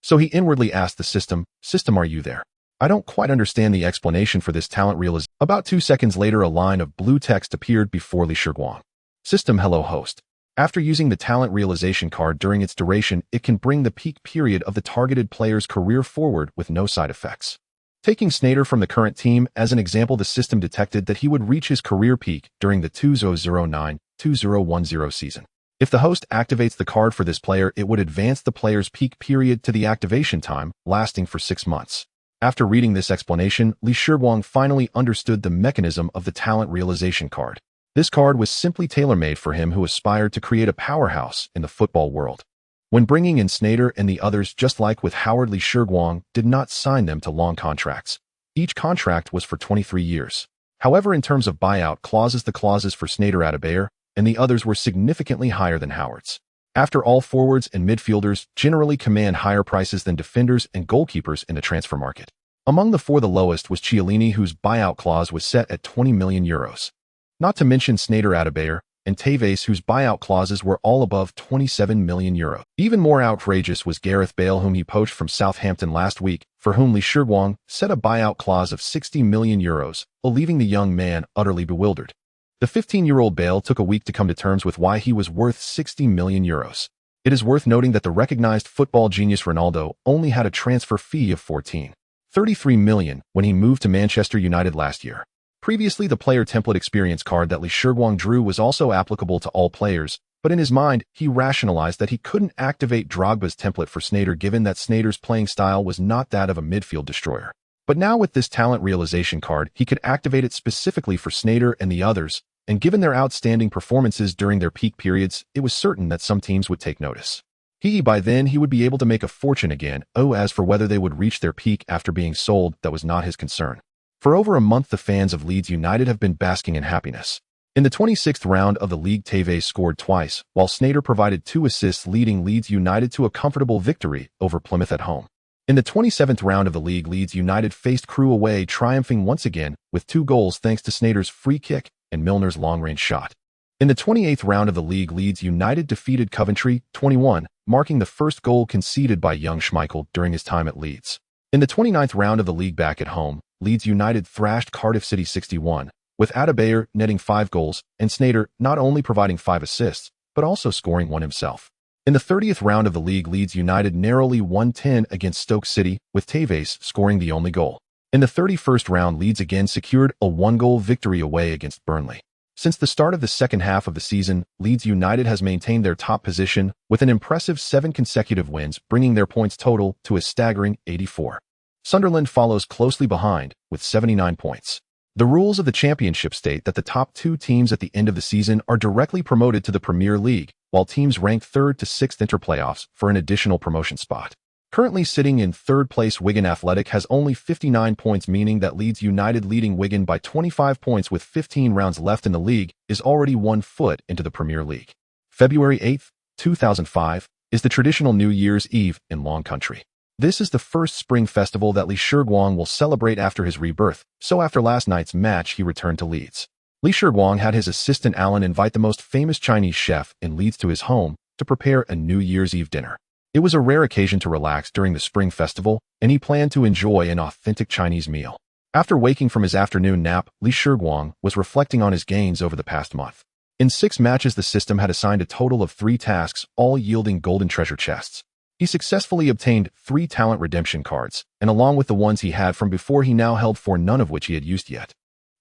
So he inwardly asked the system, "System, are you there? I don't quite understand the explanation for this talent realization." About 2 seconds later, a line of blue text appeared before Lee Shiguang. "System, hello host. After using the talent realization card during its duration, it can bring the peak period of the targeted player's career forward with no side effects. Taking Sneijder from the current team as an example, the system detected that he would reach his career peak during the 2009-2010 season. If the host activates the card for this player, it would advance the player's peak period to the activation time, lasting for 6 months. After reading this explanation, Shiguang finally understood the mechanism of the talent realization card. This card was simply tailor-made for him who aspired to create a powerhouse in the football world. When bringing in Sneijder and the others, just like with Howard, Shiguang did not sign them to long contracts. Each contract was for 23 years. However, in terms of buyout clauses, the clauses for Sneijder and the others were significantly higher than Howard's. After all, forwards and midfielders generally command higher prices than defenders and goalkeepers in the transfer market. Among the four, the lowest was Chiellini, whose buyout clause was set at 20 million euros. Not to mention Sneijder and Tevez, whose buyout clauses were all above 27 million euros. Even more outrageous was Gareth Bale, whom he poached from Southampton last week, for whom Shiguang set a buyout clause of 60 million euros, leaving the young man utterly bewildered. The 15-year-old Bale took a week to come to terms with why he was worth 60 million euros. It is worth noting that the recognized football genius Ronaldo only had a transfer fee of 14.33 million when he moved to Manchester United last year. Previously, the player template experience card that Shiguang drew was also applicable to all players, but in his mind, he rationalized that he couldn't activate Drogba's template for Sneijder given that Sneijder's playing style was not that of a midfield destroyer. But now with this talent realization card, he could activate it specifically for Sneijder and the others, and given their outstanding performances during their peak periods, it was certain that some teams would take notice. By then, he would be able to make a fortune again. As for whether they would reach their peak after being sold, that was not his concern. For over a month, the fans of Leeds United have been basking in happiness. In the 26th round of the league, Tevez scored twice, while Sneijder provided 2 assists, leading Leeds United to a comfortable victory over Plymouth at home. In the 27th round of the league, Leeds United faced Crewe away, triumphing once again with 2 goals thanks to Sneijder's free kick and Milner's long-range shot. In the 28th round of the league, Leeds United defeated Coventry 21, marking the first goal conceded by young Schmeichel during his time at Leeds. In the 29th round of the league, back at home, Leeds United thrashed Cardiff City 61, with Adebayor netting 5 goals and Sneijder not only providing 5 assists, but also scoring 1 himself. In the 30th round of the league, Leeds United narrowly won 10 against Stoke City, with Tevez scoring the only goal. In the 31st round, Leeds again secured a 1-goal victory away against Burnley. Since the start of the second half of the season, Leeds United has maintained their top position with an impressive 7 consecutive wins, bringing their points total to a staggering 84. Sunderland follows closely behind with 79 points. The rules of the championship state that the top 2 teams at the end of the season are directly promoted to the Premier League, while teams ranked 3rd to 6th enter playoffs for an additional promotion spot. Currently sitting in 3rd place, Wigan Athletic has only 59 points, meaning that Leeds United, leading Wigan by 25 points with 15 rounds left in the league, is already 1 foot into the Premier League. February 8, 2005, is the traditional New Year's Eve in Long Country. This is the first spring festival that Shiguang will celebrate after his rebirth, so after last night's match, he returned to Leeds. Shiguang had his assistant Alan invite the most famous Chinese chef in Leeds to his home to prepare a New Year's Eve dinner. It was a rare occasion to relax during the spring festival, and he planned to enjoy an authentic Chinese meal. After waking from his afternoon nap, Shiguang was reflecting on his gains over the past month. In 6 matches, the system had assigned a total of 3 tasks, all yielding golden treasure chests. He successfully obtained 3 talent redemption cards, and along with the ones he had from before, he now held 4, none of which he had used yet.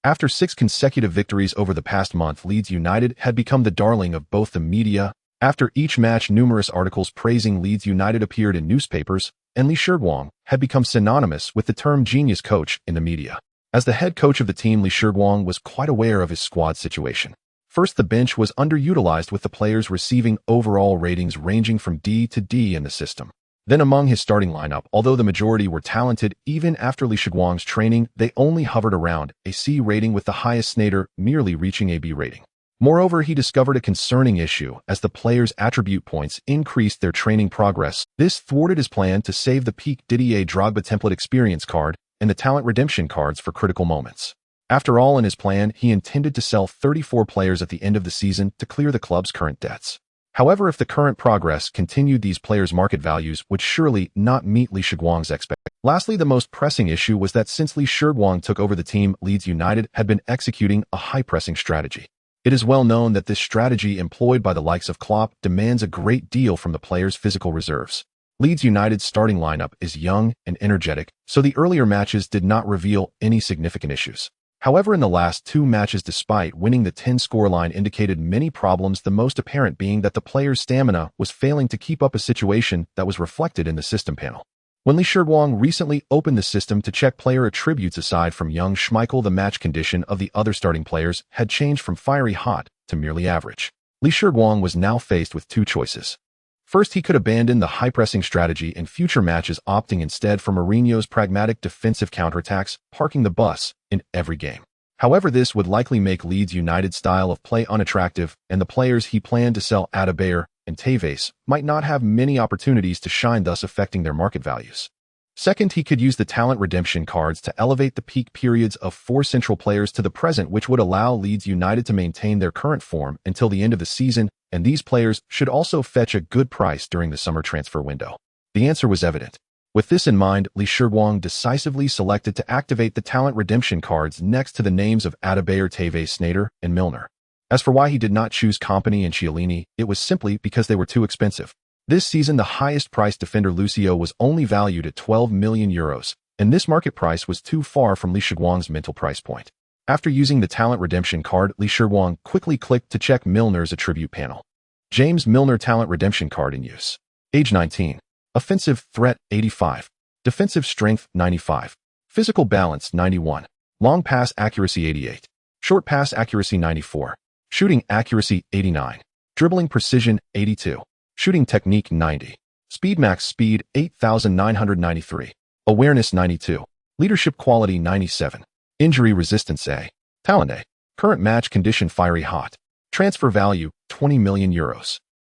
After 6 consecutive victories over the past month, Leeds United had become the darling of both the media. After each match, numerous articles praising Leeds United appeared in newspapers, and Shiguang had become synonymous with the term genius coach in the media. As the head coach of the team, Shiguang was quite aware of his squad situation. First, the bench was underutilized, with the players receiving overall ratings ranging from D to D in the system. Then among his starting lineup, although the majority were talented, even after Shiguang's training, they only hovered around a C rating, with the highest Sneijder merely reaching a B rating. Moreover, he discovered a concerning issue. As the players' attribute points increased their training progress, this thwarted his plan to save the peak Didier Drogba template experience card and the talent redemption cards for critical moments. After all, in his plan, he intended to sell 34 players at the end of the season to clear the club's current debts. However, if the current progress continued, these players' market values would surely not meet Shiguang's expectations. Lastly, the most pressing issue was that since Shiguang took over the team, Leeds United had been executing a high-pressing strategy. It is well known that this strategy, employed by the likes of Klopp, demands a great deal from the players' physical reserves. Leeds United's starting lineup is young and energetic, so the earlier matches did not reveal any significant issues. However, in the last two matches, despite winning, the 10 scoreline indicated many problems, the most apparent being that the players' stamina was failing to keep up, a situation that was reflected in the system panel. When Shiguang recently opened the system to check player attributes, aside from young Schmeichel, the match condition of the other starting players had changed from fiery hot to merely average. Shiguang was now faced with two choices. First, he could abandon the high-pressing strategy in future matches, opting instead for Mourinho's pragmatic defensive counterattacks, parking the bus in every game. However, this would likely make Leeds United's style of play unattractive, and the players he planned to sell, Adebayor and Tevez, might not have many opportunities to shine, thus affecting their market values. Second, he could use the talent redemption cards to elevate the peak periods of four central players to the present, which would allow Leeds United to maintain their current form until the end of the season, and these players should also fetch a good price during the summer transfer window. The answer was evident. With this in mind, Shiguang decisively selected to activate the talent redemption cards next to the names of Adebayor, Tevez, Sneijder, and Milner. As for why he did not choose Kompany and Chiellini, it was simply because they were too expensive. This season, the highest-priced defender Lucio was only valued at €12 million, and this market price was too far from Shiguang's mental price point. After using the talent redemption card, Shiguang quickly clicked to check Milner's attribute panel. James Milner talent redemption card in use. Age 19. Offensive threat 85. Defensive strength 95. Physical balance 91. Long pass accuracy 88. Short pass accuracy 94. Shooting accuracy 89. Dribbling precision 82. Shooting technique 90. Speed max speed 8,993. Awareness 92. Leadership quality 97. Injury resistance A. Talent A. Current match condition fiery hot. Transfer value €20 million.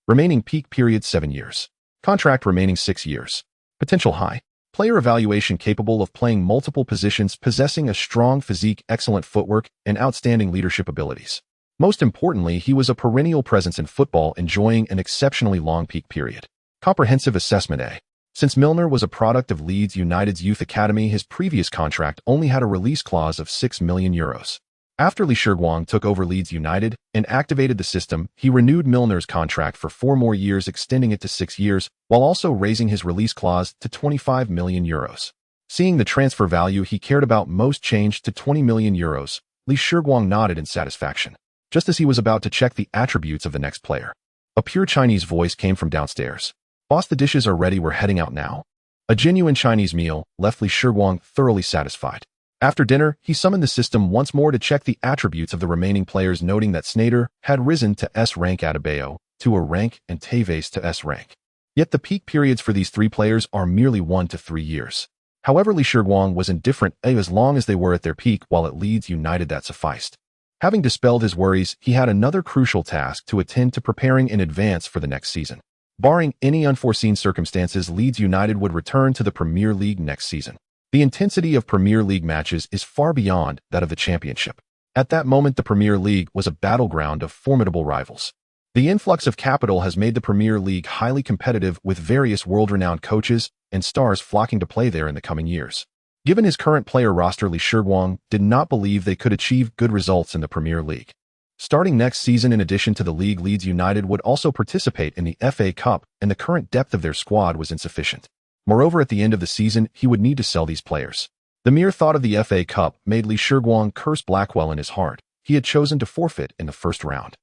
Remaining peak period 7 years. Contract remaining 6 years. Potential high. Player evaluation capable of playing multiple positions, possessing a strong physique, excellent footwork, and outstanding leadership abilities. Most importantly, he was a perennial presence in football, enjoying an exceptionally long peak period. Comprehensive assessment A. Since Milner was a product of Leeds United's youth academy, his previous contract only had a release clause of €6 million. After Shiguang took over Leeds United and activated the system, he renewed Milner's contract for 4 more years, extending it to 6 years, while also raising his release clause to €25 million. Seeing the transfer value he cared about most changed to €20 million, Shiguang nodded in satisfaction. Just as he was about to check the attributes of the next player, a pure Chinese voice came from downstairs. "Boss, the dishes are ready, we're heading out now." A genuine Chinese meal left Shiguang thoroughly satisfied. After dinner, he summoned the system once more to check the attributes of the remaining players, noting that Sneijder had risen to S rank, Adebayor to A rank, and Tevez to S rank. Yet the peak periods for these 3 players are merely 1 to 3 years. However, Shiguang was indifferent as long as they were at their peak, while at Leeds United that sufficed. Having dispelled his worries, he had another crucial task to attend to, preparing in advance for the next season. Barring any unforeseen circumstances, Leeds United would return to the Premier League next season. The intensity of Premier League matches is far beyond that of the Championship. At that moment, the Premier League was a battleground of formidable rivals. The influx of capital has made the Premier League highly competitive, with various world-renowned coaches and stars flocking to play there in the coming years. Given his current player roster, Shiguang did not believe they could achieve good results in the Premier League. Starting next season, in addition to the league, Leeds United would also participate in the FA Cup, and the current depth of their squad was insufficient. Moreover, at the end of the season, he would need to sell these players. The mere thought of the FA Cup made Shiguang curse Blackwell in his heart. He had chosen to forfeit in the first round.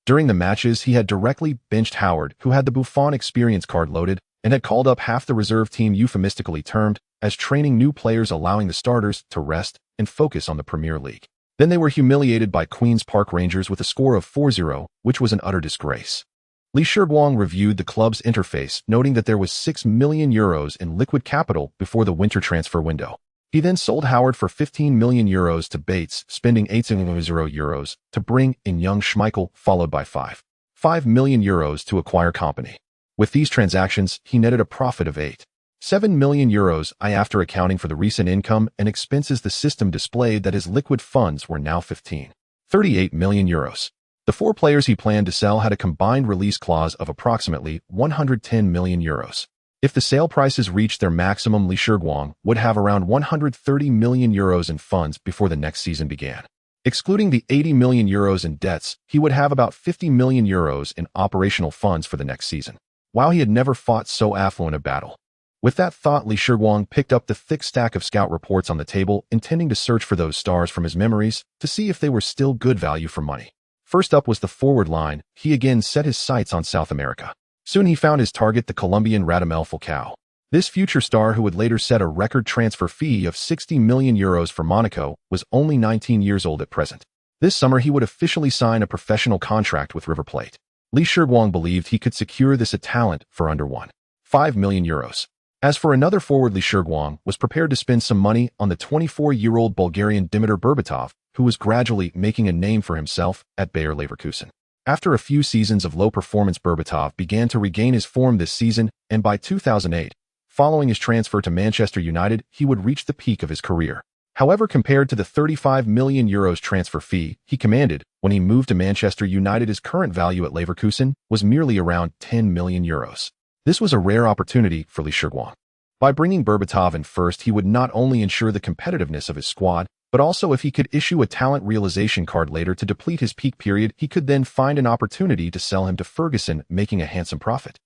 During the matches, he had directly benched Howard, who had the Buffon experience card loaded, and had called up half the reserve team, euphemistically termed as training new players, allowing the starters to rest and focus on the Premier League. Then they were humiliated by Queen's Park Rangers with a score of 4-0, which was an utter disgrace. Shiguang reviewed the club's interface, noting that there was €6 million in liquid capital before the winter transfer window. He then sold Howard for €15 million to Bates, spending €8 to bring in young Schmeichel, followed by €5 million to acquire Kompany. With these transactions, he netted a profit of €7 million after accounting for the recent income and expenses. The system displayed that his liquid funds were now €38 million. The 4 players he planned to sell had a combined release clause of approximately €110 million. If the sale prices reached their maximum, Shiguang would have around €130 million in funds before the next season began. Excluding the €80 million in debts, he would have about €50 million in operational funds for the next season. While he had never fought so affluent a battle, With that thought, Lee Shiguang picked up the thick stack of scout reports on the table, intending to search for those stars from his memories to see if they were still good value for money. First up was the forward line. He again set his sights on South America. Soon he found his target, the Colombian Radamel Falcao. This future star, who would later set a record transfer fee of 60 million euros for Monaco, was only 19 years old at present. This summer he would officially sign a professional contract with River Plate. Lee Shiguang believed he could secure this talent for under 1.5 million euros. As for another forward, Lee Shiguang was prepared to spend some money on the 24-year-old Bulgarian Dimitar Berbatov, who was gradually making a name for himself at Bayer Leverkusen. After a few seasons of low performance, Berbatov began to regain his form this season, and by 2008, following his transfer to Manchester United, he would reach the peak of his career. However, compared to the 35 million euros transfer fee he commanded when he moved to Manchester United, his current value at Leverkusen was merely around 10 million euros. This was a rare opportunity for Lee Shiguang. By bringing Berbatov in first, he would not only ensure the competitiveness of his squad, but also if he could issue a talent realization card later to deplete his peak period, he could then find an opportunity to sell him to Ferguson, making a handsome profit.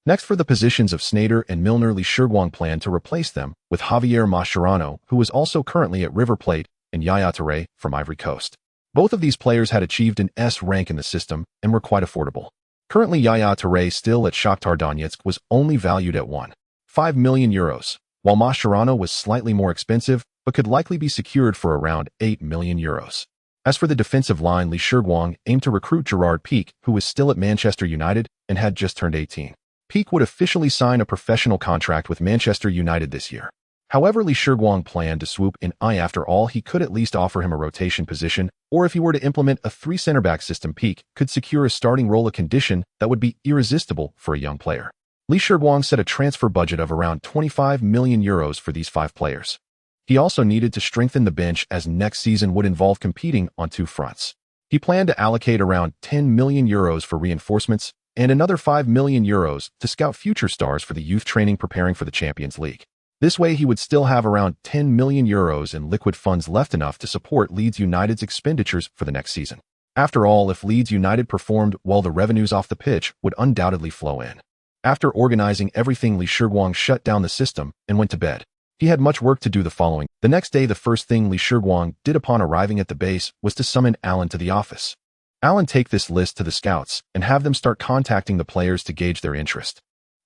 Next, for the positions of Sneijder and Milner, Lee Shiguang planned to replace them with Javier Mascherano, who is also currently at River Plate, and Yaya Touré from Ivory Coast. Both of these players had achieved an S rank in the system and were quite affordable. Currently, Yaya Touré, still at Shakhtar Donetsk, was only valued at 1.5 million euros, while Mascherano was slightly more expensive, but could likely be secured for around 8 million euros. As for the defensive line, Lee Shiguang aimed to recruit Gerard Pique, who was still at Manchester United and had just turned 18. Pique would officially sign a professional contract with Manchester United this year. However, Lee Shiguang planned to swoop in. After all, he could at least offer him a rotation position, or if he were to implement a 3 center-back system, Pique could secure a starting role, a condition that would be irresistible for a young player. Lee Shiguang set a transfer budget of around 25 million euros for these 5 players. He also needed to strengthen the bench, as next season would involve competing on 2 fronts. He planned to allocate around 10 million euros for reinforcements and another 5 million euros to scout future stars for the youth training preparing for the Champions League. This way, he would still have around 10 million euros in liquid funds left, enough to support Leeds United's expenditures for the next season. After all, if Leeds United performed well, the revenues off the pitch would undoubtedly flow in. After organizing everything, Lee Shiguang shut down the system and went to bed. He had much work to do the following. The next day, the first thing Lee Shiguang did upon arriving at the base was to summon Alan to the office. Alan, take this list to the scouts and have them start contacting the players to gauge their interest.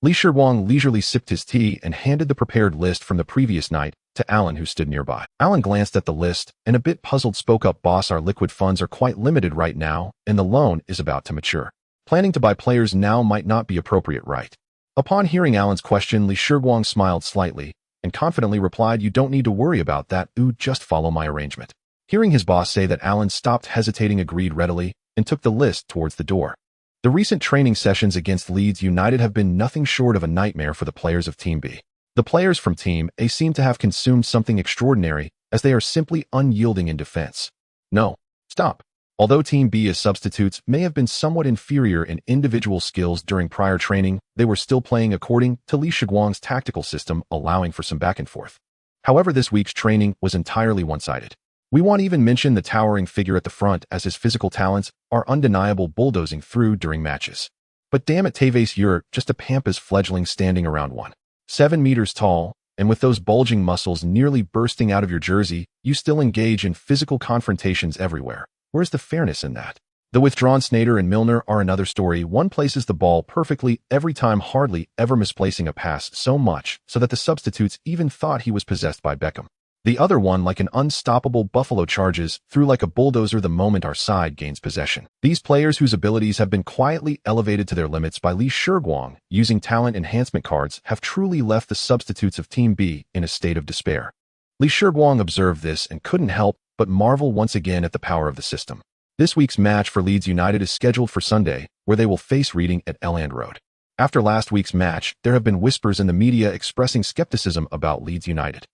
Lee Shiguang leisurely sipped his tea and handed the prepared list from the previous night to Alan, who stood nearby. Alan glanced at the list and, a bit puzzled, spoke up. Boss, our liquid funds are quite limited right now, and the loan is about to mature. Planning to buy players now might not be appropriate, right? Upon hearing Alan's question, Lee Shiguang smiled slightly and confidently replied, you don't need to worry about that. Just follow my arrangement. Hearing his boss say that, Alan stopped hesitating, agreed readily, and took the list towards the door. The recent training sessions against Leeds United have been nothing short of a nightmare for the players of Team B. The players from Team A seem to have consumed something extraordinary, as they are simply unyielding in defense. No, stop. Although Team B's substitutes may have been somewhat inferior in individual skills during prior training, they were still playing according to Lee Shiguang's tactical system, allowing for some back and forth. However, this week's training was entirely one-sided. We won't even mention the towering figure at the front, as his physical talents are undeniable, bulldozing through during matches. But damn it, Tevez, you're just a pampas fledgling standing around 1.7 meters tall, and with those bulging muscles nearly bursting out of your jersey, you still engage in physical confrontations everywhere. Where's the fairness in that? The withdrawn Sneijder and Milner are another story. One places the ball perfectly every time, hardly ever misplacing a pass, so much so that the substitutes even thought he was possessed by Beckham. The other one, like an unstoppable buffalo, charges through like a bulldozer the moment our side gains possession. These players, whose abilities have been quietly elevated to their limits by Lee Shiguang using talent enhancement cards, have truly left the substitutes of Team B in a state of despair. Lee Shiguang observed this and couldn't help but marvel once again at the power of the system. This week's match for Leeds United is scheduled for Sunday, where they will face Reading at Elland Road. After last week's match, there have been whispers in the media expressing skepticism about Leeds United.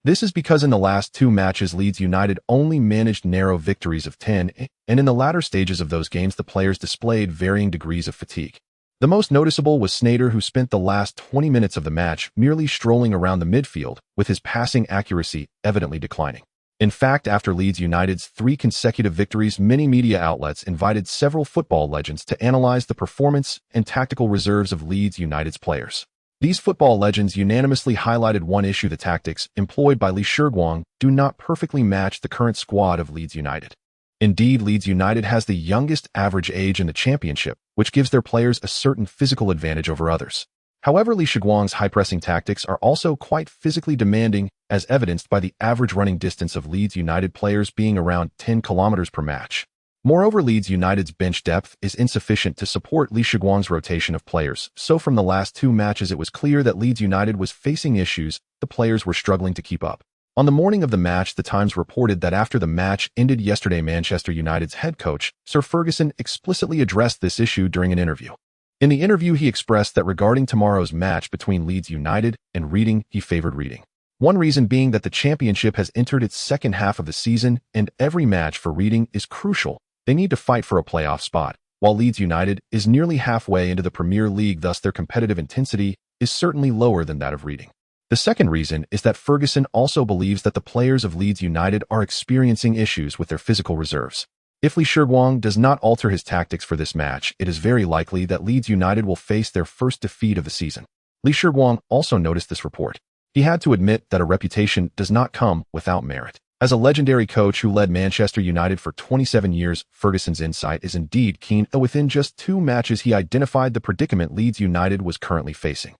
This is because in the last 2 matches, Leeds United only managed narrow victories of 10, and in the latter stages of those games, the players displayed varying degrees of fatigue. The most noticeable was Sneijder, who spent the last 20 minutes of the match merely strolling around the midfield, with his passing accuracy evidently declining. In fact, after Leeds United's 3 consecutive victories, many media outlets invited several football legends to analyze the performance and tactical reserves of Leeds United's players. These football legends unanimously highlighted one issue: the tactics employed by Shiguang do not perfectly match the current squad of Leeds United. Indeed, Leeds United has the youngest average age in the championship, which gives their players a certain physical advantage over others. However, Shiguang's high-pressing tactics are also quite physically demanding, as evidenced by the average running distance of Leeds United players being around 10 kilometers per match. Moreover, Leeds United's bench depth is insufficient to support Shiguang's rotation of players, so from the last two matches it was clear that Leeds United was facing issues the players were struggling to keep up. On the morning of the match, the Times reported that after the match ended yesterday, Manchester United's head coach, Sir Ferguson, explicitly addressed this issue during an interview. In the interview, he expressed that regarding tomorrow's match between Leeds United and Reading, he favored Reading. One reason being that the championship has entered its second half of the season, and every match for Reading is crucial. They need to fight for a playoff spot, while Leeds United is nearly halfway into the Premier League, thus their competitive intensity is certainly lower than that of Reading. The second reason is that Ferguson also believes that the players of Leeds United are experiencing issues with their physical reserves. If Shiguang does not alter his tactics for this match, it is very likely that Leeds United will face their first defeat of the season. Shiguang also noticed this report. He had to admit that a reputation does not come without merit. As a legendary coach who led Manchester United for 27 years, Ferguson's insight is indeed keen, though within just 2 matches he identified the predicament Leeds United was currently facing.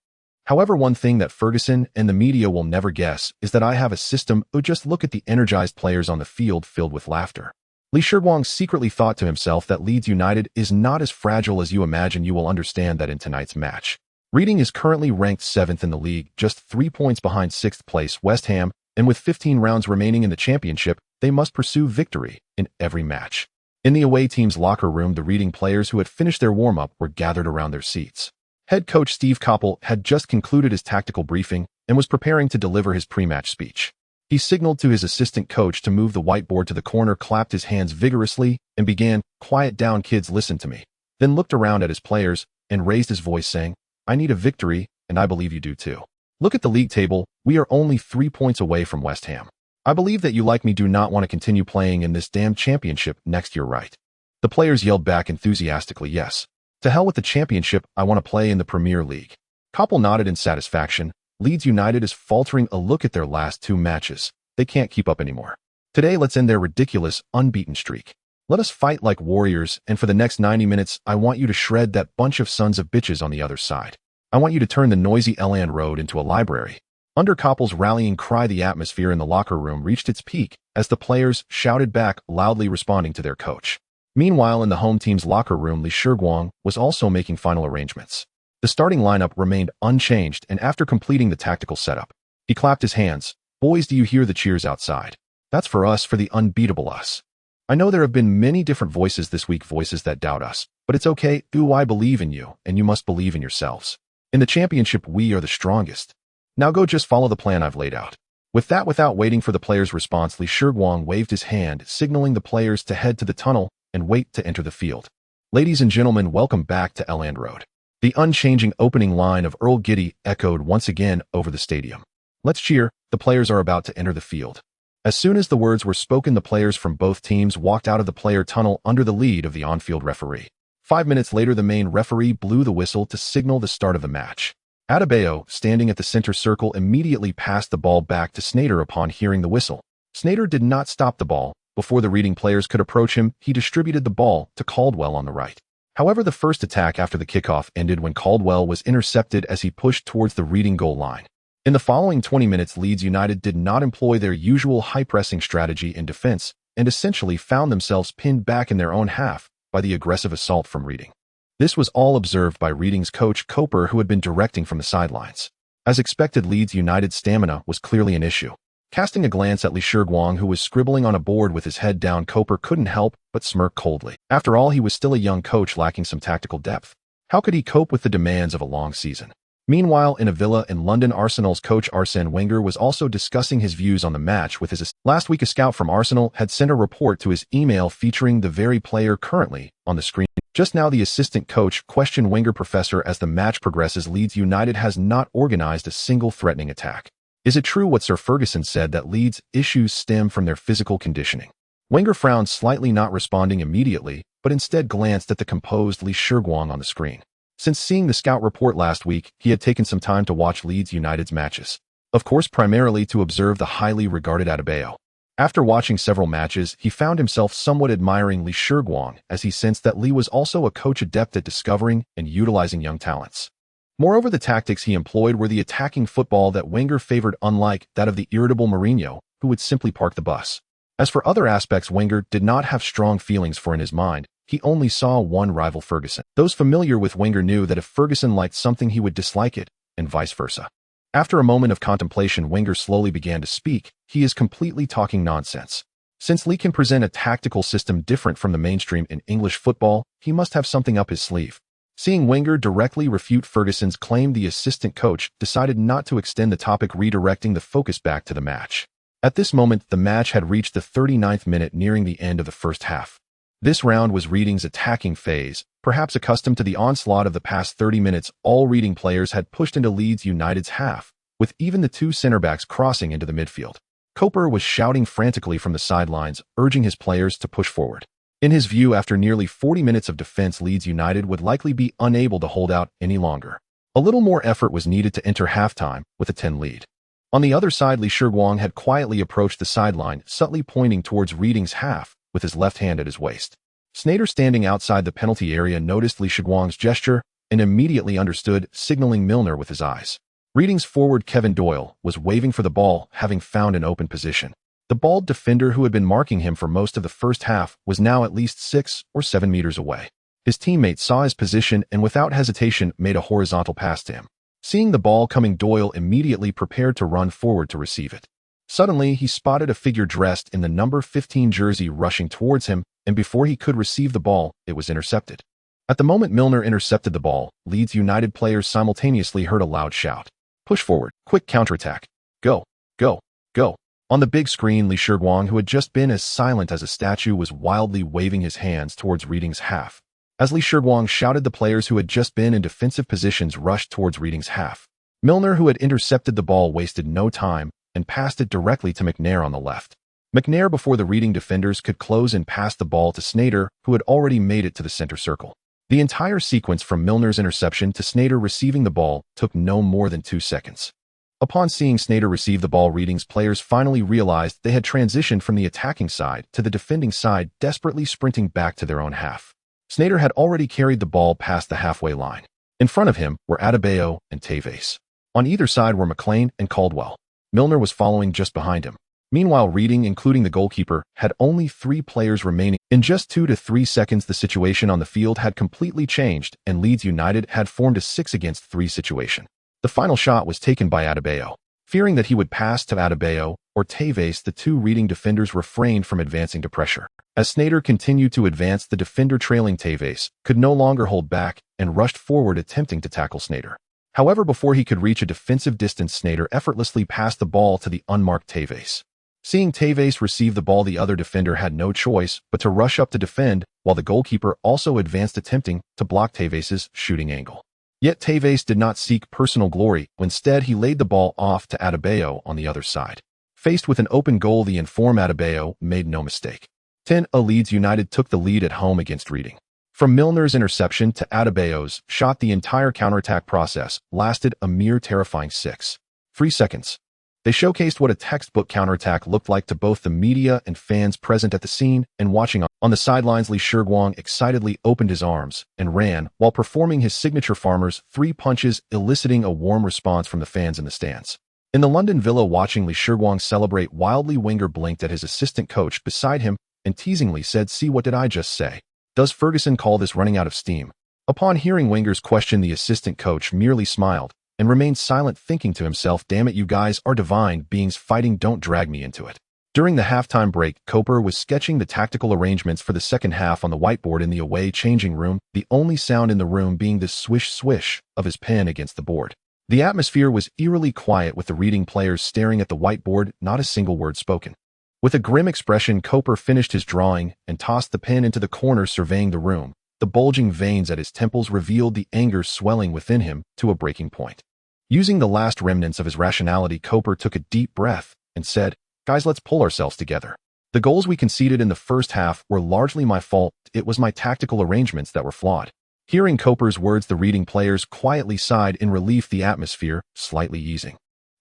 However, one thing that Ferguson and the media will never guess is that I have a system. Just look at the energized players on the field filled with laughter. Shiguang secretly thought to himself that Leeds United is not as fragile as you imagine. You will understand that in tonight's match. Reading is currently ranked 7th in the league, just 3 points behind 6th place West Ham, and with 15 rounds remaining in the championship, they must pursue victory in every match. In the away team's locker room, the Reading players who had finished their warm-up were gathered around their seats. Head coach Steve Coppell had just concluded his tactical briefing and was preparing to deliver his pre-match speech. He signaled to his assistant coach to move the whiteboard to the corner, clapped his hands vigorously, and began, "Quiet down, kids, listen to me." Then looked around at his players and raised his voice, saying, "I need a victory, and I believe you do too. Look at the league table. We are only 3 points away from West Ham. I believe that you, like me, do not want to continue playing in this damn championship next year, right?" The players yelled back enthusiastically, "Yes. To hell with the championship, I want to play in the Premier League." Coppell nodded in satisfaction. Leeds United is faltering. A look at their last 2 matches. They can't keep up anymore. Today, let's end their ridiculous, unbeaten streak. Let us fight like warriors, and for the next 90 minutes, I want you to shred that bunch of sons of bitches on the other side. I want you to turn the noisy Elland Road into a library. Under Coppell's rallying cry, the atmosphere in the locker room reached its peak as the players shouted back, loudly responding to their coach. Meanwhile, in the home team's locker room, Shiguang was also making final arrangements. The starting lineup remained unchanged, and after completing the tactical setup, he clapped his hands. "Boys, do you hear the cheers outside? That's for us, for the unbeatable us. I know there have been many different voices this week, voices that doubt us, but it's okay. I believe in you, and you must believe in yourselves. In the championship, we are the strongest. Now go, just follow the plan I've laid out." With that, without waiting for the players' response, Shiguang waved his hand, signaling the players to head to the tunnel and wait to enter the field. "Ladies and gentlemen, welcome back to Elland Road." The unchanging opening line of Earl Giddy echoed once again over the stadium. "Let's cheer. The players are about to enter the field." As soon as the words were spoken, the players from both teams walked out of the player tunnel under the lead of the on-field referee. 5 minutes later, the main referee blew the whistle to signal the start of the match. Adebayo, standing at the center circle, immediately passed the ball back to Sneijder upon hearing the whistle. Sneijder did not stop the ball. Before the Reading players could approach him, he distributed the ball to Caldwell on the right. However, the first attack after the kickoff ended when Caldwell was intercepted as he pushed towards the Reading goal line. In the following 20 minutes, Leeds United did not employ their usual high-pressing strategy in defense and essentially found themselves pinned back in their own half by the aggressive assault from Reading. This was all observed by Reading's coach Coper, who had been directing from the sidelines. As expected, Leeds United's stamina was clearly an issue. Casting a glance at Shiguang, who was scribbling on a board with his head down, Coper couldn't help but smirk coldly. After all, he was still a young coach lacking some tactical depth. How could he cope with the demands of a long season? Meanwhile, in a villa in London, Arsenal's coach Arsene Wenger was also discussing his views on the match with his assistant. Last week, a scout from Arsenal had sent a report to his email featuring the very player currently on the screen. Just now, the assistant coach questioned Wenger, "Professor, as the match progresses, Leeds United has not organized a single threatening attack. Is it true what Sir Ferguson said, that Leeds' issues stem from their physical conditioning?" Wenger frowned slightly, not responding immediately, but instead glanced at the composed Shiguang on the screen. Since seeing the scout report last week, he had taken some time to watch Leeds United's matches. Of course, primarily to observe the highly regarded Adebayo. After watching several matches, he found himself somewhat admiring Lee Shiguang, as he sensed that Lee was also a coach adept at discovering and utilizing young talents. Moreover, the tactics he employed were the attacking football that Wenger favored, unlike that of the irritable Mourinho, who would simply park the bus. As for other aspects Wenger did not have strong feelings for in his mind, he only saw one rival: Ferguson. Those familiar with Wenger knew that if Ferguson liked something he would dislike it, and vice versa. After a moment of contemplation, Wenger slowly began to speak. He is completely talking nonsense. Since Lee can present a tactical system different from the mainstream in English football, he must have something up his sleeve. Seeing Wenger directly refute Ferguson's claim, the assistant coach decided not to extend the topic, redirecting the focus back to the match. At this moment, the match had reached the 39th minute, nearing the end of the first half. This round was Reading's attacking phase. Perhaps accustomed to the onslaught of the past 30 minutes, all Reading players had pushed into Leeds United's half, with even the two centre-backs crossing into the midfield. Cooper was shouting frantically from the sidelines, urging his players to push forward. In his view, after nearly 40 minutes of defense, Leeds United would likely be unable to hold out any longer. A little more effort was needed to enter halftime with a 10 lead. On the other side, Lee Shiguang had quietly approached the sideline, subtly pointing towards Reading's half, with his left hand at his waist. Sneijder, standing outside the penalty area, noticed Lee Shiguang's gesture and immediately understood, signaling Milner with his eyes. Reading's forward Kevin Doyle was waving for the ball, having found an open position. The bald defender who had been marking him for most of the first half was now at least 6 or 7 meters away. His teammate saw his position and without hesitation made a horizontal pass to him. Seeing the ball coming, Doyle immediately prepared to run forward to receive it. Suddenly, he spotted a figure dressed in the number 15 jersey rushing towards him, and before he could receive the ball, it was intercepted. At the moment Milner intercepted the ball, Leeds United players simultaneously heard a loud shout. "Push forward, quick counterattack. Go, go, go." On the big screen, Lee Shiguang, who had just been as silent as a statue, was wildly waving his hands towards Reading's half. As Lee Shiguang shouted, the players who had just been in defensive positions rushed towards Reading's half. Milner, who had intercepted the ball, wasted no time and passed it directly to McNair on the left. McNair, before the Reading defenders could close, and passed the ball to Sneijder, who had already made it to the center circle. The entire sequence from Milner's interception to Sneijder receiving the ball took no more than 2 seconds. Upon seeing Sneijder receive the ball, Reading's players finally realized they had transitioned from the attacking side to the defending side, desperately sprinting back to their own half. Sneijder had already carried the ball past the halfway line. In front of him were Adebayo and Tevez. On either side were McLean and Caldwell. Milner was following just behind him. Meanwhile, Reading, including the goalkeeper, had only 3 players remaining. In just 2 to 3 seconds, the situation on the field had completely changed, and Leeds United had formed a 6-against-3 situation. The final shot was taken by Adebayo. Fearing that he would pass to Adebayo or Tevez, the 2 Reading defenders refrained from advancing to pressure. As Sneijder continued to advance, the defender trailing Tevez could no longer hold back and rushed forward, attempting to tackle Sneijder. However, before he could reach a defensive distance, Sneijder effortlessly passed the ball to the unmarked Tevez. Seeing Tevez receive the ball, the other defender had no choice but to rush up to defend, while the goalkeeper also advanced, attempting to block Tevez's shooting angle. Yet Tevez did not seek personal glory. Instead, he laid the ball off to Adebayo on the other side. Faced with an open goal, the informed Adebayo made no mistake. 10-0 Leeds United took the lead at home against Reading. From Milner's interception to Adebayo's shot, the entire counterattack process lasted a mere terrifying 6.3 seconds. They showcased what a textbook counterattack looked like to both the media and fans present at the scene and watching. On the sidelines, Lee Shiguang excitedly opened his arms and ran while performing his signature farmer's 3 punches, eliciting a warm response from the fans in the stands. In the London villa, watching Lee Shiguang celebrate wildly, Wenger blinked at his assistant coach beside him and teasingly said, "See, what did I just say? Does Ferguson call this running out of steam?" Upon hearing Wenger's question, the assistant coach merely smiled and remained silent, thinking to himself, "Damn it, you guys are divine beings fighting, don't drag me into it." During the halftime break, Cooper was sketching the tactical arrangements for the second half on the whiteboard in the away changing room, the only sound in the room being the swish-swish of his pen against the board. The atmosphere was eerily quiet, with the Reading players staring at the whiteboard, not a single word spoken. With a grim expression, Cooper finished his drawing and tossed the pen into the corner, surveying the room. The bulging veins at his temples revealed the anger swelling within him to a breaking point. Using the last remnants of his rationality, Cooper took a deep breath and said, "Guys, let's pull ourselves together. The goals we conceded in the first half were largely my fault. It was my tactical arrangements that were flawed. Hearing Coper's words, the reading players quietly sighed in relief, the atmosphere slightly easing.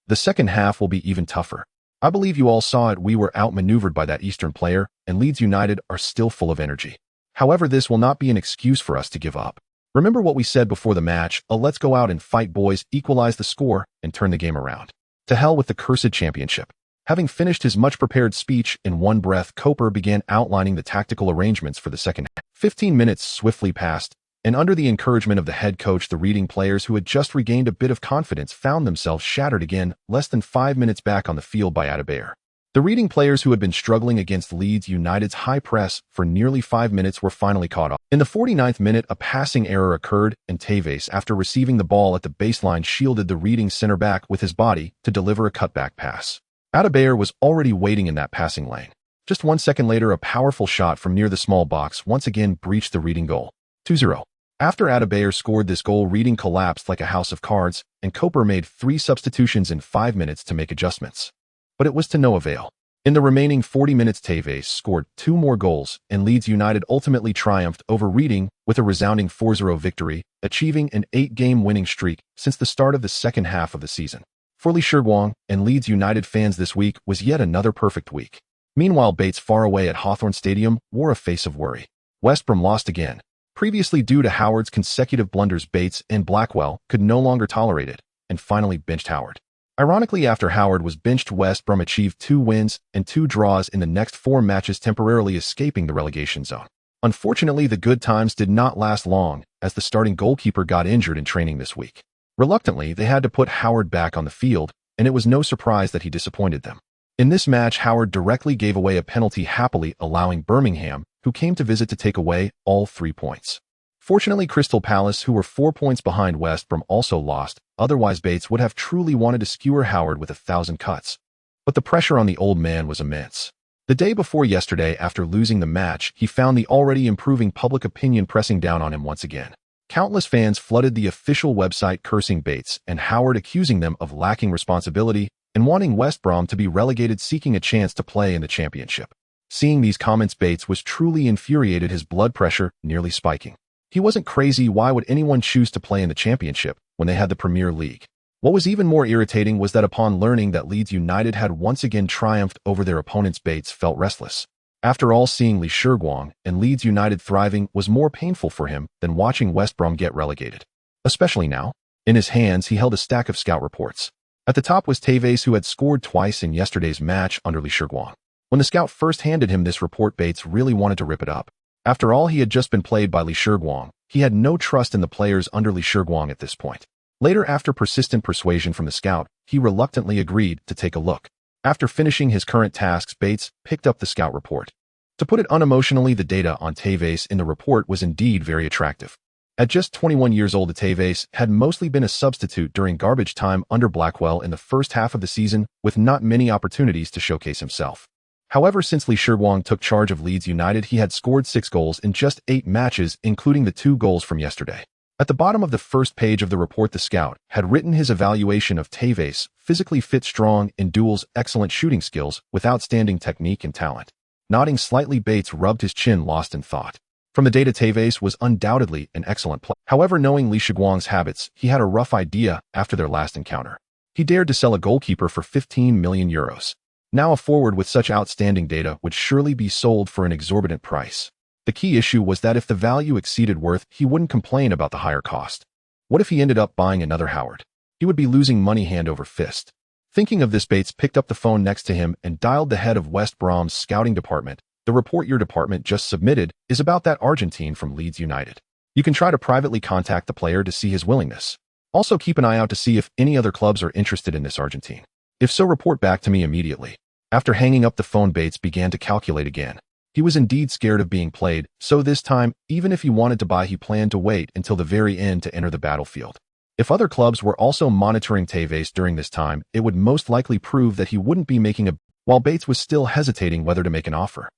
The second half will be even tougher. I believe you all saw it. We were outmaneuvered by that Eastern player, and Leeds United are still full of energy. However, this will not be an excuse for us to give up. Remember what we said before the match, let's go out and fight, boys, equalize the score, and turn the game around. To hell with the cursed championship. Having finished his much-prepared speech in one breath, Coper began outlining the tactical arrangements for the second half. 15 minutes swiftly passed, and under the encouragement of the head coach, the reading players who had just regained a bit of confidence found themselves shattered again, less than 5 minutes back on the field by Adebayor. The reading players who had been struggling against Leeds United's high press for nearly 5 minutes were finally caught up. In the 49th minute, a passing error occurred, and Tevez, after receiving the ball at the baseline, shielded the reading center back with his body to deliver a cutback pass. Adebayor was already waiting in that passing lane. Just 1 second later, a powerful shot from near the small box once again breached the reading goal. 2-0. After Adebayor scored this goal, reading collapsed like a house of cards, and Coper made 3 substitutions in 5 minutes to make adjustments. But it was to no avail. In the remaining 40 minutes, Tevez scored 2 more goals, and Leeds United ultimately triumphed over Reading with a resounding 4-0 victory, achieving an 8-game winning streak since the start of the second half of the season. For Shiguang and Leeds United fans, this week was yet another perfect week. Meanwhile, Bates, far away at Hawthorn Stadium, wore a face of worry. West Brom lost again. Previously, due to Howard's consecutive blunders, Bates and Blackwell could no longer tolerate it, and finally benched Howard. Ironically, after Howard was benched, West Brom achieved 2 wins and 2 draws in the next 4 matches, temporarily escaping the relegation zone. Unfortunately, the good times did not last long, as the starting goalkeeper got injured in training this week. Reluctantly, they had to put Howard back on the field, and it was no surprise that he disappointed them. In this match, Howard directly gave away a penalty, happily allowing Birmingham, who came to visit, to take away all 3 points. Fortunately, Crystal Palace, who were 4 points behind West Brom, also lost. Otherwise, Bates would have truly wanted to skewer Howard with 1,000 cuts. But the pressure on the old man was immense. The day before yesterday, after losing the match, he found the already improving public opinion pressing down on him once again. Countless fans flooded the official website, cursing Bates and Howard, accusing them of lacking responsibility and wanting West Brom to be relegated, seeking a chance to play in the championship. Seeing these comments, Bates was truly infuriated, his blood pressure nearly spiking. He wasn't crazy. Why would anyone choose to play in the championship when they had the Premier League? What was even more irritating was that upon learning that Leeds United had once again triumphed over their opponents, Bates felt restless. After all, seeing Shiguang and Leeds United thriving was more painful for him than watching West Brom get relegated. Especially now. In his hands, he held a stack of scout reports. At the top was Tevez, who had scored twice in yesterday's match under Shiguang. When the scout first handed him this report, Bates really wanted to rip it up. After all, he had just been played by Shiguang. He had no trust in the players under Shiguang at this point. Later, after persistent persuasion from the scout, he reluctantly agreed to take a look. After finishing his current tasks, Bates picked up the scout report. To put it unemotionally, the data on Tevez in the report was indeed very attractive. At just 21 years old, Tevez had mostly been a substitute during garbage time under Blackwell in the first half of the season, with not many opportunities to showcase himself. However, since Shiguang took charge of Leeds United, he had scored 6 goals in just 8 matches, including the 2 goals from yesterday. At the bottom of the first page of the report, the scout had written his evaluation of Tevez: physically fit, strong in duels, excellent shooting skills, with outstanding technique and talent. Nodding slightly, Bates rubbed his chin, lost in thought. From the data, Tevez was undoubtedly an excellent player. However, knowing Shiguang's habits, he had a rough idea after their last encounter. He dared to sell a goalkeeper for 15 million euros. Now, a forward with such outstanding data would surely be sold for an exorbitant price. The key issue was that if the value exceeded worth, he wouldn't complain about the higher cost. What if he ended up buying another Howard? He would be losing money hand over fist. Thinking of this, Bates picked up the phone next to him and dialed the head of West Brom's scouting department. The report your department just submitted is about that Argentine from Leeds United. You can try to privately contact the player to see his willingness. Also, keep an eye out to see if any other clubs are interested in this Argentine. If so, report back to me immediately. After hanging up the phone, Bates began to calculate again. He was indeed scared of being played, so this time, even if he wanted to buy, he planned to wait until the very end to enter the battlefield. If other clubs were also monitoring Tevez during this time, it would most likely prove that he wouldn't be making a... While Bates was still hesitating whether to make an offer,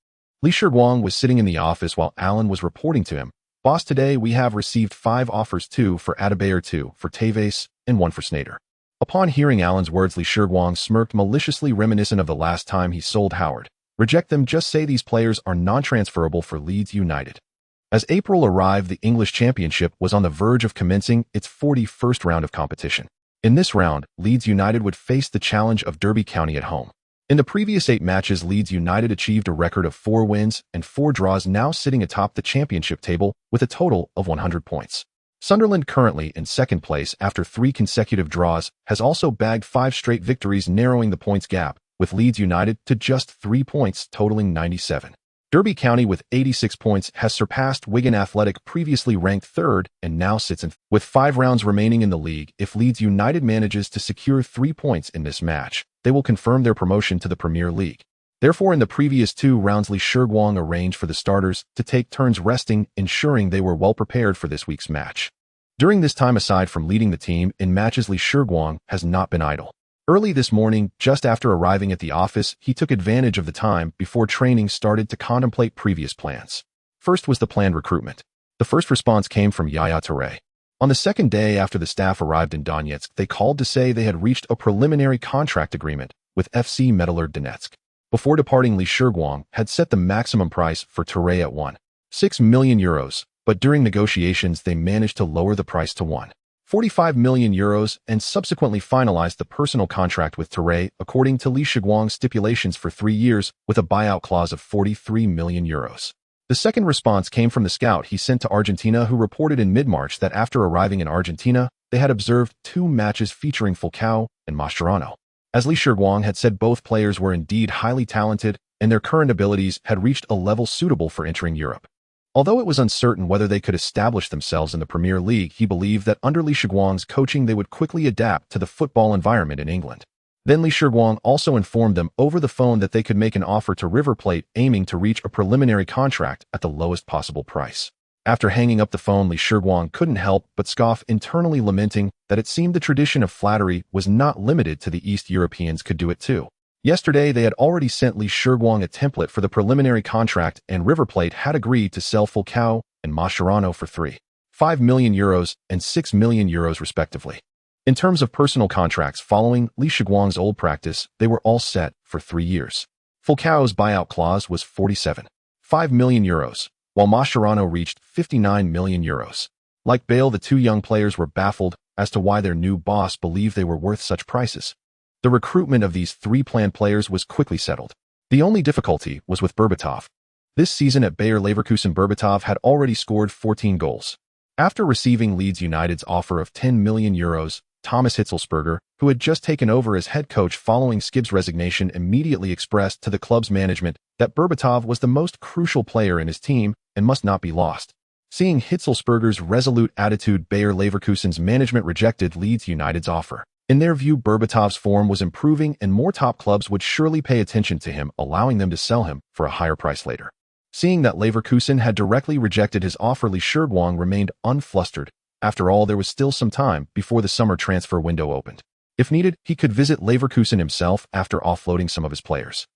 Shiguang was sitting in the office while Alan was reporting to him. Boss, today we have received 5 offers, 2 for Adebayor, 2 for Tevez, and 1 for Sneijder. Upon hearing Alan's words, Shiguang smirked maliciously, reminiscent of the last time he sold Howard. Reject them, just say these players are non-transferable for Leeds United. As April arrived, the English Championship was on the verge of commencing its 41st round of competition. In this round, Leeds United would face the challenge of Derby County at home. In the previous 8 matches, Leeds United achieved a record of 4 wins and 4 draws, now sitting atop the championship table with a total of 100 points. Sunderland, currently in second place after 3 consecutive draws, has also bagged 5 straight victories, narrowing the points gap, with Leeds United to just 3 points, totaling 97. Derby County, with 86 points, has surpassed Wigan Athletic, previously ranked 3rd, and now sits in. With 5 rounds remaining in the league, if Leeds United manages to secure 3 points in this match, they will confirm their promotion to the Premier League. Therefore, in the previous 2 rounds, Shiguang arranged for the starters to take turns resting, ensuring they were well prepared for this week's match. During this time, aside from leading the team in matches, Shiguang has not been idle. Early this morning, just after arriving at the office, he took advantage of the time before training started to contemplate previous plans. First was the planned recruitment. The first response came from Yaya Touré. On the second day after the staff arrived in Donetsk, they called to say they had reached a preliminary contract agreement with FC Metalurg Donetsk. Before departing, Shiguang had set the maximum price for Touré at €1.6 million, but during negotiations they managed to lower the price to €1.45 million and subsequently finalized the personal contract with Touré according to Shiguang's stipulations for 3 years with a buyout clause of €43 million. The second response came from the scout he sent to Argentina, who reported in mid-March that after arriving in Argentina, they had observed 2 matches featuring Falcao and Mascherano. As Shiguang had said, both players were indeed highly talented and their current abilities had reached a level suitable for entering Europe. Although it was uncertain whether they could establish themselves in the Premier League, he believed that under Shiguang's coaching they would quickly adapt to the football environment in England. Then Shiguang also informed them over the phone that they could make an offer to River Plate, aiming to reach a preliminary contract at the lowest possible price. After hanging up the phone, Shiguang couldn't help but scoff, internally lamenting that it seemed the tradition of flattery was not limited to the East Europeans could do it too. Yesterday, they had already sent Shiguang a template for the preliminary contract, and River Plate had agreed to sell Falcao and Mascherano for €3.5 million and €6 million respectively. In terms of personal contracts, following Shiguang's old practice, they were all set for 3 years. Falcao's buyout clause was €47.5 million, while Mascherano reached €59 million. Like Bale, the 2 young players were baffled as to why their new boss believed they were worth such prices. The recruitment of these 3 planned players was quickly settled. The only difficulty was with Berbatov. This season at Bayer Leverkusen, Berbatov had already scored 14 goals. After receiving Leeds United's offer of €10 million, Thomas Hitzelsperger, who had just taken over as head coach following Skib's resignation, immediately expressed to the club's management that Berbatov was the most crucial player in his team and must not be lost. Seeing Hitzelsperger's resolute attitude, Bayer Leverkusen's management rejected Leeds United's offer. In their view, Berbatov's form was improving and more top clubs would surely pay attention to him, allowing them to sell him for a higher price later. Seeing that Leverkusen had directly rejected his offer, Shiguang remained unflustered. After all, there was still some time before the summer transfer window opened. If needed, he could visit Leverkusen himself after offloading some of his players.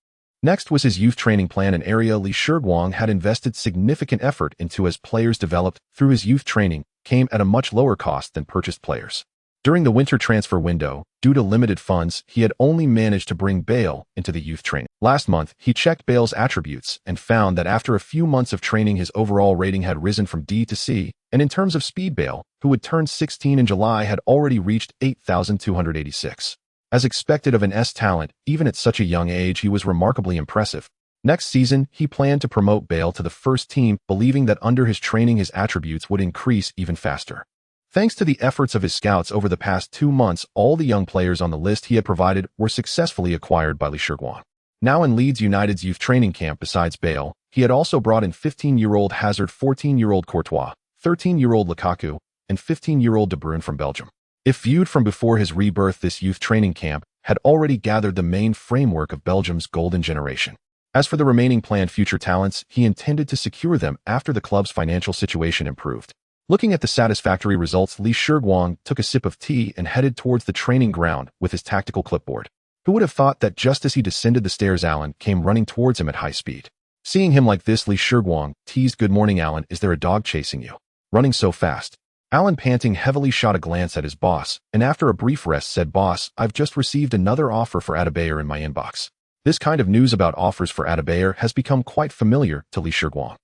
Next was his youth training plan, an area Shiguang had invested significant effort into, as players developed through his youth training came at a much lower cost than purchased players. During the winter transfer window, due to limited funds, he had only managed to bring Bale into the youth training. Last month, he checked Bale's attributes and found that after a few months of training, his overall rating had risen from D to C, and in terms of speed, Bale, who would turn 16 in July, had already reached 8,286. As expected of an S talent, even at such a young age, he was remarkably impressive. Next season, he planned to promote Bale to the first team, believing that under his training his attributes would increase even faster. Thanks to the efforts of his scouts over the past 2 months, all the young players on the list he had provided were successfully acquired by Shiguang. Now in Leeds United's youth training camp, besides Bale, he had also brought in 15-year-old Hazard, 14-year-old Courtois, 13-year-old Lukaku, and 15-year-old De Bruyne from Belgium. If viewed from before his rebirth, this youth training camp had already gathered the main framework of Belgium's golden generation. As for the remaining planned future talents, he intended to secure them after the club's financial situation improved. Looking at the satisfactory results, Shiguang took a sip of tea and headed towards the training ground with his tactical clipboard. Who would have thought that just as he descended the stairs, Alan came running towards him at high speed. Seeing him like this, Shiguang teased, "Good morning, Alan. Is there a dog chasing you? Running so fast?" Alan, panting heavily, shot a glance at his boss, and after a brief rest said, "Boss, I've just received another offer for Adebayor in my inbox." This kind of news about offers for Adebayor has become quite familiar to Shiguang.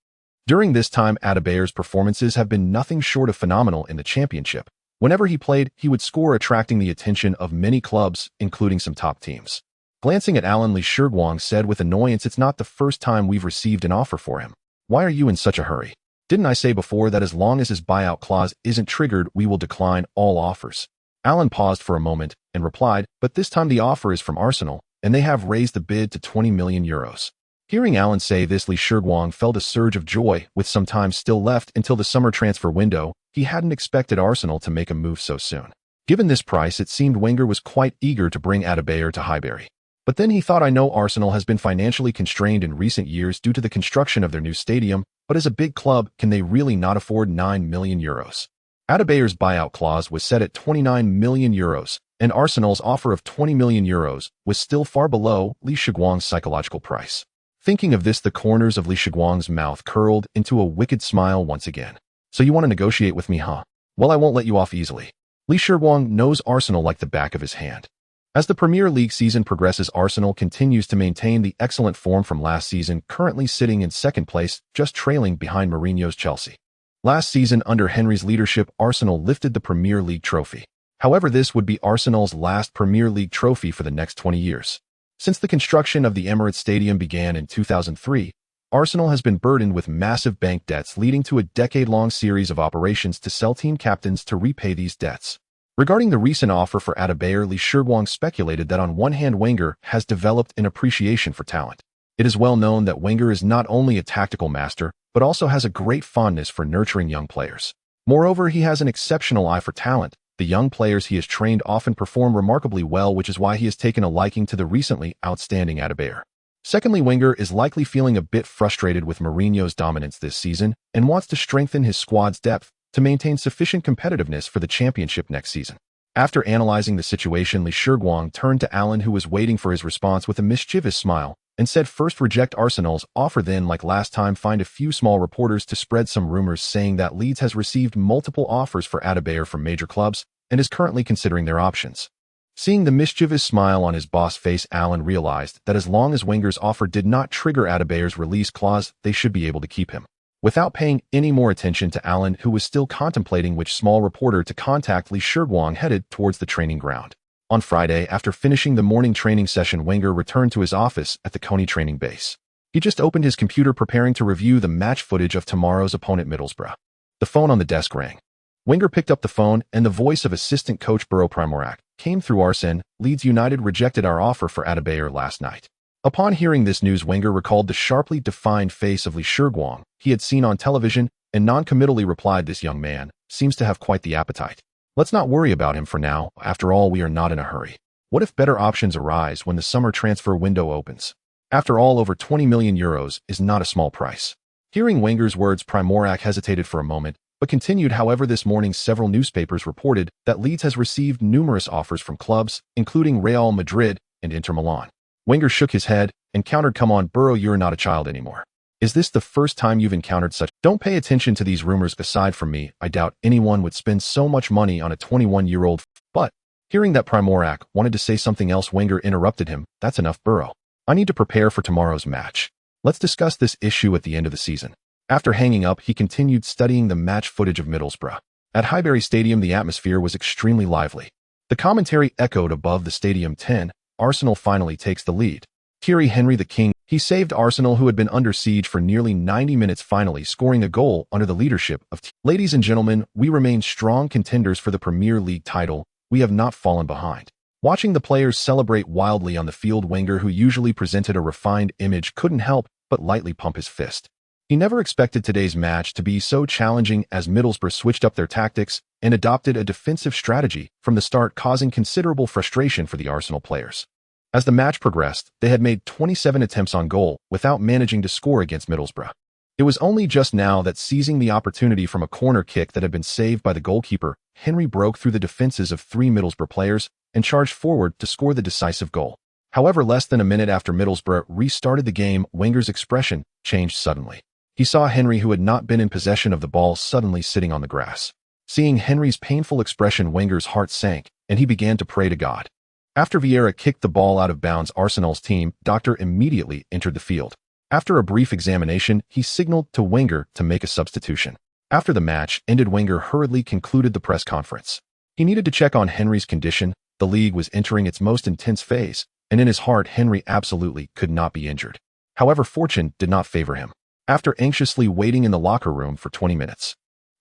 During this time, Adebayor's performances have been nothing short of phenomenal in the championship. Whenever he played, he would score, attracting the attention of many clubs, including some top teams. Glancing at Alan, Lee Shiguang said with annoyance, "It's not the first time we've received an offer for him. Why are you in such a hurry? Didn't I say before that as long as his buyout clause isn't triggered, we will decline all offers?" Alan paused for a moment and replied, "But this time the offer is from Arsenal, and they have raised the bid to 20 million euros. Hearing Alan say this, Lee Shiguang felt a surge of joy. With some time still left until the summer transfer window, he hadn't expected Arsenal to make a move so soon. Given this price, it seemed Wenger was quite eager to bring Adebayor to Highbury. But then he thought, I know Arsenal has been financially constrained in recent years due to the construction of their new stadium, but as a big club, can they really not afford 9 million euros? Adebayor's buyout clause was set at 29 million euros, and Arsenal's offer of 20 million euros was still far below Lee Shiguang's psychological price. Thinking of this, the corners of Lee Shiguang's mouth curled into a wicked smile once again. "So you want to negotiate with me, huh? Well, I won't let you off easily." Lee Shiguang knows Arsenal like the back of his hand. As the Premier League season progresses, Arsenal continues to maintain the excellent form from last season, currently sitting in second place, just trailing behind Mourinho's Chelsea. Last season, under Henry's leadership, Arsenal lifted the Premier League trophy. However, this would be Arsenal's last Premier League trophy for the next 20 years. Since the construction of the Emirates Stadium began in 2003, Arsenal has been burdened with massive bank debts, leading to a decade-long series of operations to sell team captains to repay these debts. Regarding the recent offer for Adebayor, Lee Shiguang speculated that on one hand, Wenger has developed an appreciation for talent. It is well known that Wenger is not only a tactical master, but also has a great fondness for nurturing young players. Moreover, he has an exceptional eye for talent. The young players he has trained often perform remarkably well, which is why he has taken a liking to the recently outstanding Adebayor. Secondly, Wenger is likely feeling a bit frustrated with Mourinho's dominance this season and wants to strengthen his squad's depth to maintain sufficient competitiveness for the championship next season. After analyzing the situation, Lee Shiguang turned to Alan, who was waiting for his response with a mischievous smile, and said, "First, reject Arsenal's offer, then, like last time, find a few small reporters to spread some rumors saying that Leeds has received multiple offers for Adebayor from major clubs and is currently considering their options." Seeing the mischievous smile on his boss face, Alan realized that as long as Wenger's offer did not trigger Adebayor's release clause, they should be able to keep him. Without paying any more attention to Alan, who was still contemplating which small reporter to contact, Lee Shiguang headed towards the training ground. On Friday, after finishing the morning training session, Wenger returned to his office at the Coney training base. He just opened his computer, preparing to review the match footage of tomorrow's opponent, Middlesbrough. The phone on the desk rang. Wenger picked up the phone, and the voice of assistant coach Buro Primorac came through. "Arsene, Leeds United rejected our offer for Adebayor last night." Upon hearing this news, Wenger recalled the sharply defined face of Lee Shiguang he had seen on television and non-committally replied, "This young man seems to have quite the appetite. Let's not worry about him for now. After all, we are not in a hurry. What if better options arise when the summer transfer window opens? After all, over 20 million euros is not a small price." Hearing Wenger's words, Primorac hesitated for a moment, but continued. "However, this morning several newspapers reported that Leeds has received numerous offers from clubs, including Real Madrid and Inter Milan." Wenger shook his head and countered, "Come on, Buro, you're not a child anymore. Is this the first time you've encountered such? Don't pay attention to these rumors. Aside from me, I doubt anyone would spend so much money on a 21-year-old But hearing that Primorac wanted to say something else, Wenger interrupted him. "That's enough, Buro. I need to prepare for tomorrow's match. Let's discuss this issue at the end of the season." After hanging up, he continued studying the match footage of Middlesbrough. At Highbury Stadium, the atmosphere was extremely lively. The commentary echoed above the stadium. 10. Arsenal finally takes the lead. Thierry Henry, the king, he saved Arsenal, who had been under siege for nearly 90 minutes, finally scoring a goal under the leadership of Ladies and gentlemen, we remain strong contenders for the Premier League title. We have not fallen behind. Watching the players celebrate wildly on the field, Wenger, who usually presented a refined image, couldn't help but lightly pump his fist. He never expected today's match to be so challenging, as Middlesbrough switched up their tactics and adopted a defensive strategy from the start, causing considerable frustration for the Arsenal players. As the match progressed, they had made 27 attempts on goal without managing to score against Middlesbrough. It was only just now that, seizing the opportunity from a corner kick that had been saved by the goalkeeper, Henry broke through the defenses of 3 Middlesbrough players and charged forward to score the decisive goal. However, less than a minute after Middlesbrough restarted the game, Wenger's expression changed suddenly. He saw Henry, who had not been in possession of the ball, suddenly sitting on the grass. Seeing Henry's painful expression, Wenger's heart sank, and he began to pray to God. After Vieira kicked the ball out of bounds, Arsenal's team doctor immediately entered the field. After a brief examination, he signaled to Wenger to make a substitution. After the match ended, Wenger hurriedly concluded the press conference. He needed to check on Henry's condition. The league was entering its most intense phase, and in his heart, Henry absolutely could not be injured. However, fortune did not favor him. After anxiously waiting in the locker room for 20 minutes,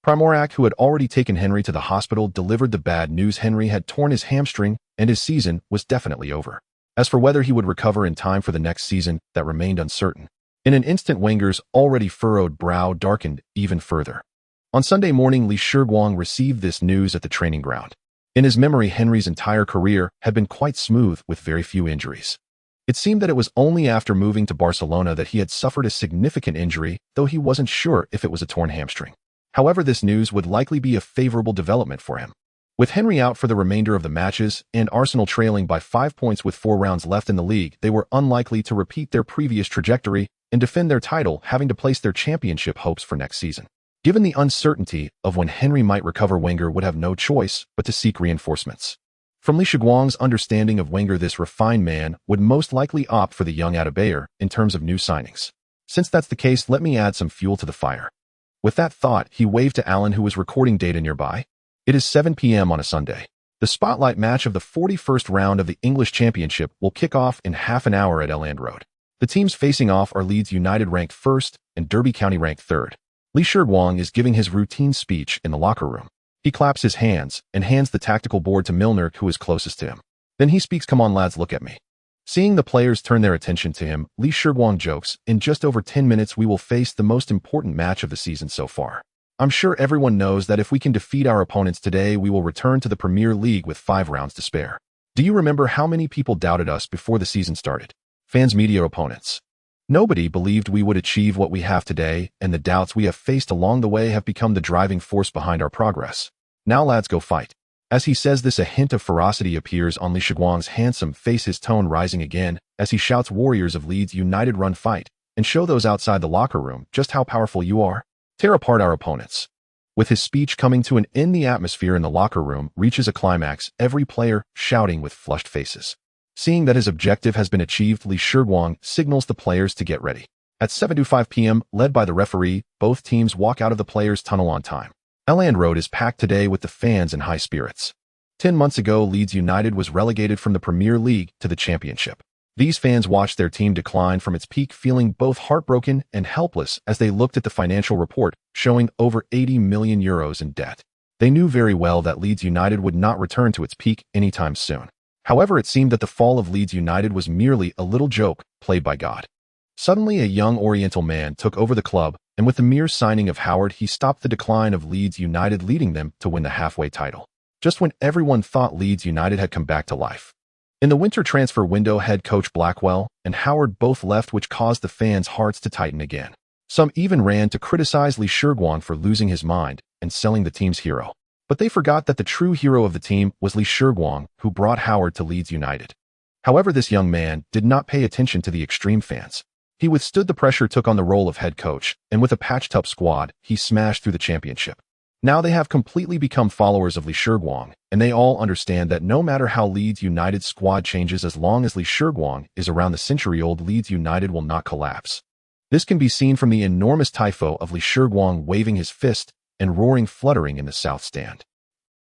Primorac, who had already taken Henry to the hospital, delivered the bad news. Henry had torn his hamstring, and his season was definitely over. As for whether he would recover in time for the next season, that remained uncertain. In an instant, Wenger's already furrowed brow darkened even further. On Sunday morning, Shiguang received this news at the training ground. In his memory, Henry's entire career had been quite smooth with very few injuries. It seemed that it was only after moving to Barcelona that he had suffered a significant injury, though he wasn't sure if it was a torn hamstring. However, this news would likely be a favorable development for him. With Henry out for the remainder of the matches and Arsenal trailing by 5 points with 4 rounds left in the league, they were unlikely to repeat their previous trajectory and defend their title, having to place their championship hopes for next season. Given the uncertainty of when Henry might recover, Wenger would have no choice but to seek reinforcements. From Shiguang's understanding of Wenger, this refined man would most likely opt for the young Adebayor in terms of new signings. Since that's the case, let me add some fuel to the fire. With that thought, he waved to Alan, who was recording data nearby. It is 7 p.m. on a Sunday. The spotlight match of the 41st round of the English Championship will kick off in half an hour at Elland Road. The teams facing off are Leeds United ranked 1st and Derby County ranked 3rd. Shiguang is giving his routine speech in the locker room. He claps his hands and hands the tactical board to Milner, who is closest to him. Then he speaks, "Come on lads, look at me." Seeing the players turn their attention to him, Shiguang jokes, "In just over 10 minutes we will face the most important match of the season so far. I'm sure everyone knows that if we can defeat our opponents today, we will return to the Premier League with 5 rounds to spare. Do you remember how many people doubted us before the season started? Fans, media, opponents. Nobody believed we would achieve what we have today, and the doubts we have faced along the way have become the driving force behind our progress. Now lads, go fight." As he says this, a hint of ferocity appears on Shiguang's handsome face, his tone rising again as he shouts, "Warriors of Leeds United, run, fight, and show those outside the locker room just how powerful you are. Tear apart our opponents." With his speech coming to an end, the atmosphere in the locker room reaches a climax, every player shouting with flushed faces. Seeing that his objective has been achieved, Shiguang signals the players to get ready. At 7:05 p.m., led by the referee, both teams walk out of the players' tunnel on time. Elland Road is packed today with the fans in high spirits. 10 months ago, Leeds United was relegated from the Premier League to the Championship. These fans watched their team decline from its peak, feeling both heartbroken and helpless as they looked at the financial report showing over €80 million in debt. They knew very well that Leeds United would not return to its peak anytime soon. However, it seemed that the fall of Leeds United was merely a little joke played by God. Suddenly, a young Oriental man took over the club, and with the mere signing of Howard, he stopped the decline of Leeds United, leading them to win the halfway title. Just when everyone thought Leeds United had come back to life. In the winter transfer window, head coach Blackwell and Howard both left, which caused the fans' hearts to tighten again. Some even ran to criticize Shiguang for losing his mind and selling the team's hero. But they forgot that the true hero of the team was Shiguang, who brought Howard to Leeds United. However, this young man did not pay attention to the extreme fans. He withstood the pressure, took on the role of head coach, and with a patched-up squad, he smashed through the championship. Now they have completely become followers of Shiguang, and they all understand that no matter how Leeds United's squad changes, as long as Shiguang is around, the century-old Leeds United will not collapse. This can be seen from the enormous tifo of Shiguang waving his fist and roaring fluttering in the south stand.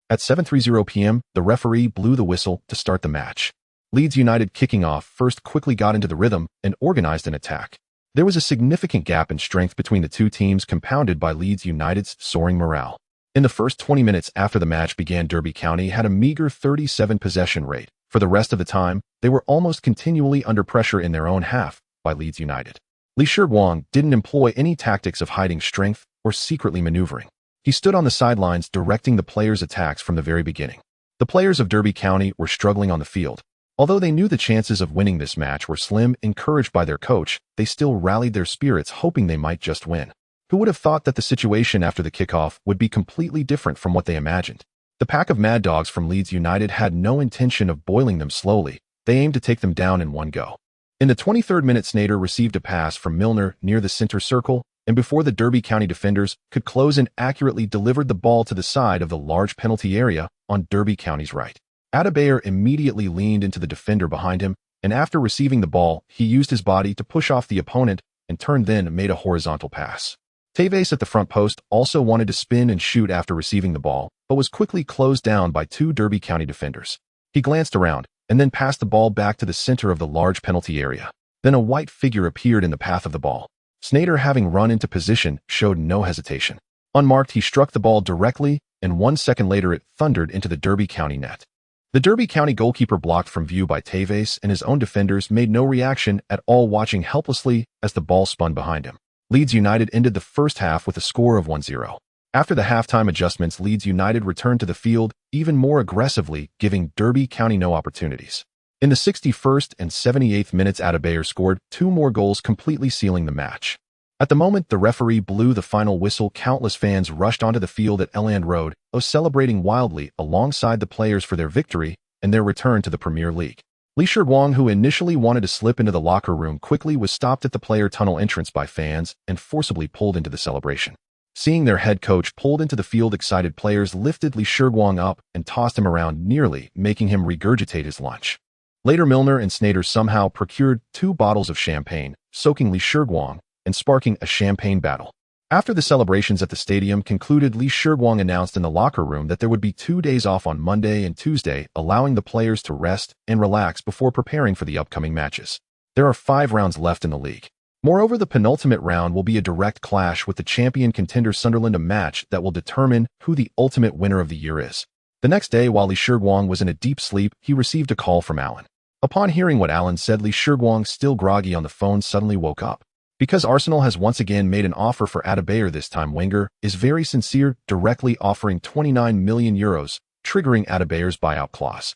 At 7:30 p.m., the referee blew the whistle to start the match. Leeds United, kicking off first, quickly got into the rhythm and organized an attack. There was a significant gap in strength between the two teams, compounded by Leeds United's soaring morale. In the first 20 minutes after the match began, Derby County had a meager 37% possession rate. For the rest of the time, they were almost continually under pressure in their own half by Leeds United. Shiguang didn't employ any tactics of hiding strength or secretly maneuvering. He stood on the sidelines directing the players' attacks from the very beginning. The players of Derby County were struggling on the field. Although they knew the chances of winning this match were slim, encouraged by their coach, they still rallied their spirits, hoping they might just win. Who would have thought that the situation after the kickoff would be completely different from what they imagined? The pack of mad dogs from Leeds United had no intention of boiling them slowly. They aimed to take them down in one go. In the 23rd minute, Sneijder received a pass from Milner near the center circle, and before the Derby County defenders could close in, accurately delivered the ball to the side of the large penalty area on Derby County's right. Adebayor immediately leaned into the defender behind him, and after receiving the ball, he used his body to push off the opponent and turned then made a horizontal pass. Tevez at the front post also wanted to spin and shoot after receiving the ball, but was quickly closed down by two Derby County defenders. He glanced around, and then passed the ball back to the center of the large penalty area. Then a white figure appeared in the path of the ball. Sneijder, having run into position, showed no hesitation. Unmarked, he struck the ball directly, and 1 second later it thundered into the Derby County net. The Derby County goalkeeper, blocked from view by Tevez and his own defenders, made no reaction at all, watching helplessly as the ball spun behind him. Leeds United ended the first half with a score of 1-0. After the halftime adjustments, Leeds United returned to the field even more aggressively, giving Derby County no opportunities. In the 61st and 78th minutes, Adebayor scored 2 more goals, completely sealing the match. At the moment the referee blew the final whistle, countless fans rushed onto the field at Elland Road, celebrating wildly alongside the players for their victory and their return to the Premier League. Shiguang, who initially wanted to slip into the locker room, quickly was stopped at the player tunnel entrance by fans and forcibly pulled into the celebration. Seeing their head coach pulled into the field, excited players lifted Shiguang up and tossed him around, nearly making him regurgitate his lunch. Later, Milner and Sneijder somehow procured 2 bottles of champagne, soaking Shiguang and sparking a champagne battle. After the celebrations at the stadium concluded, Shiguang announced in the locker room that there would be 2 days off on Monday and Tuesday, allowing the players to rest and relax before preparing for the upcoming matches. There are 5 rounds left in the league. Moreover, the penultimate round will be a direct clash with the champion contender Sunderland, a match that will determine who the ultimate winner of the year is. The next day, while Shiguang was in a deep sleep, he received a call from Alan. Upon hearing what Alan said, Shiguang, still groggy on the phone, suddenly woke up. Because Arsenal has once again made an offer for Adebayor, this time Wenger is very sincere, directly offering €29 million, triggering Adebayor's buyout clause.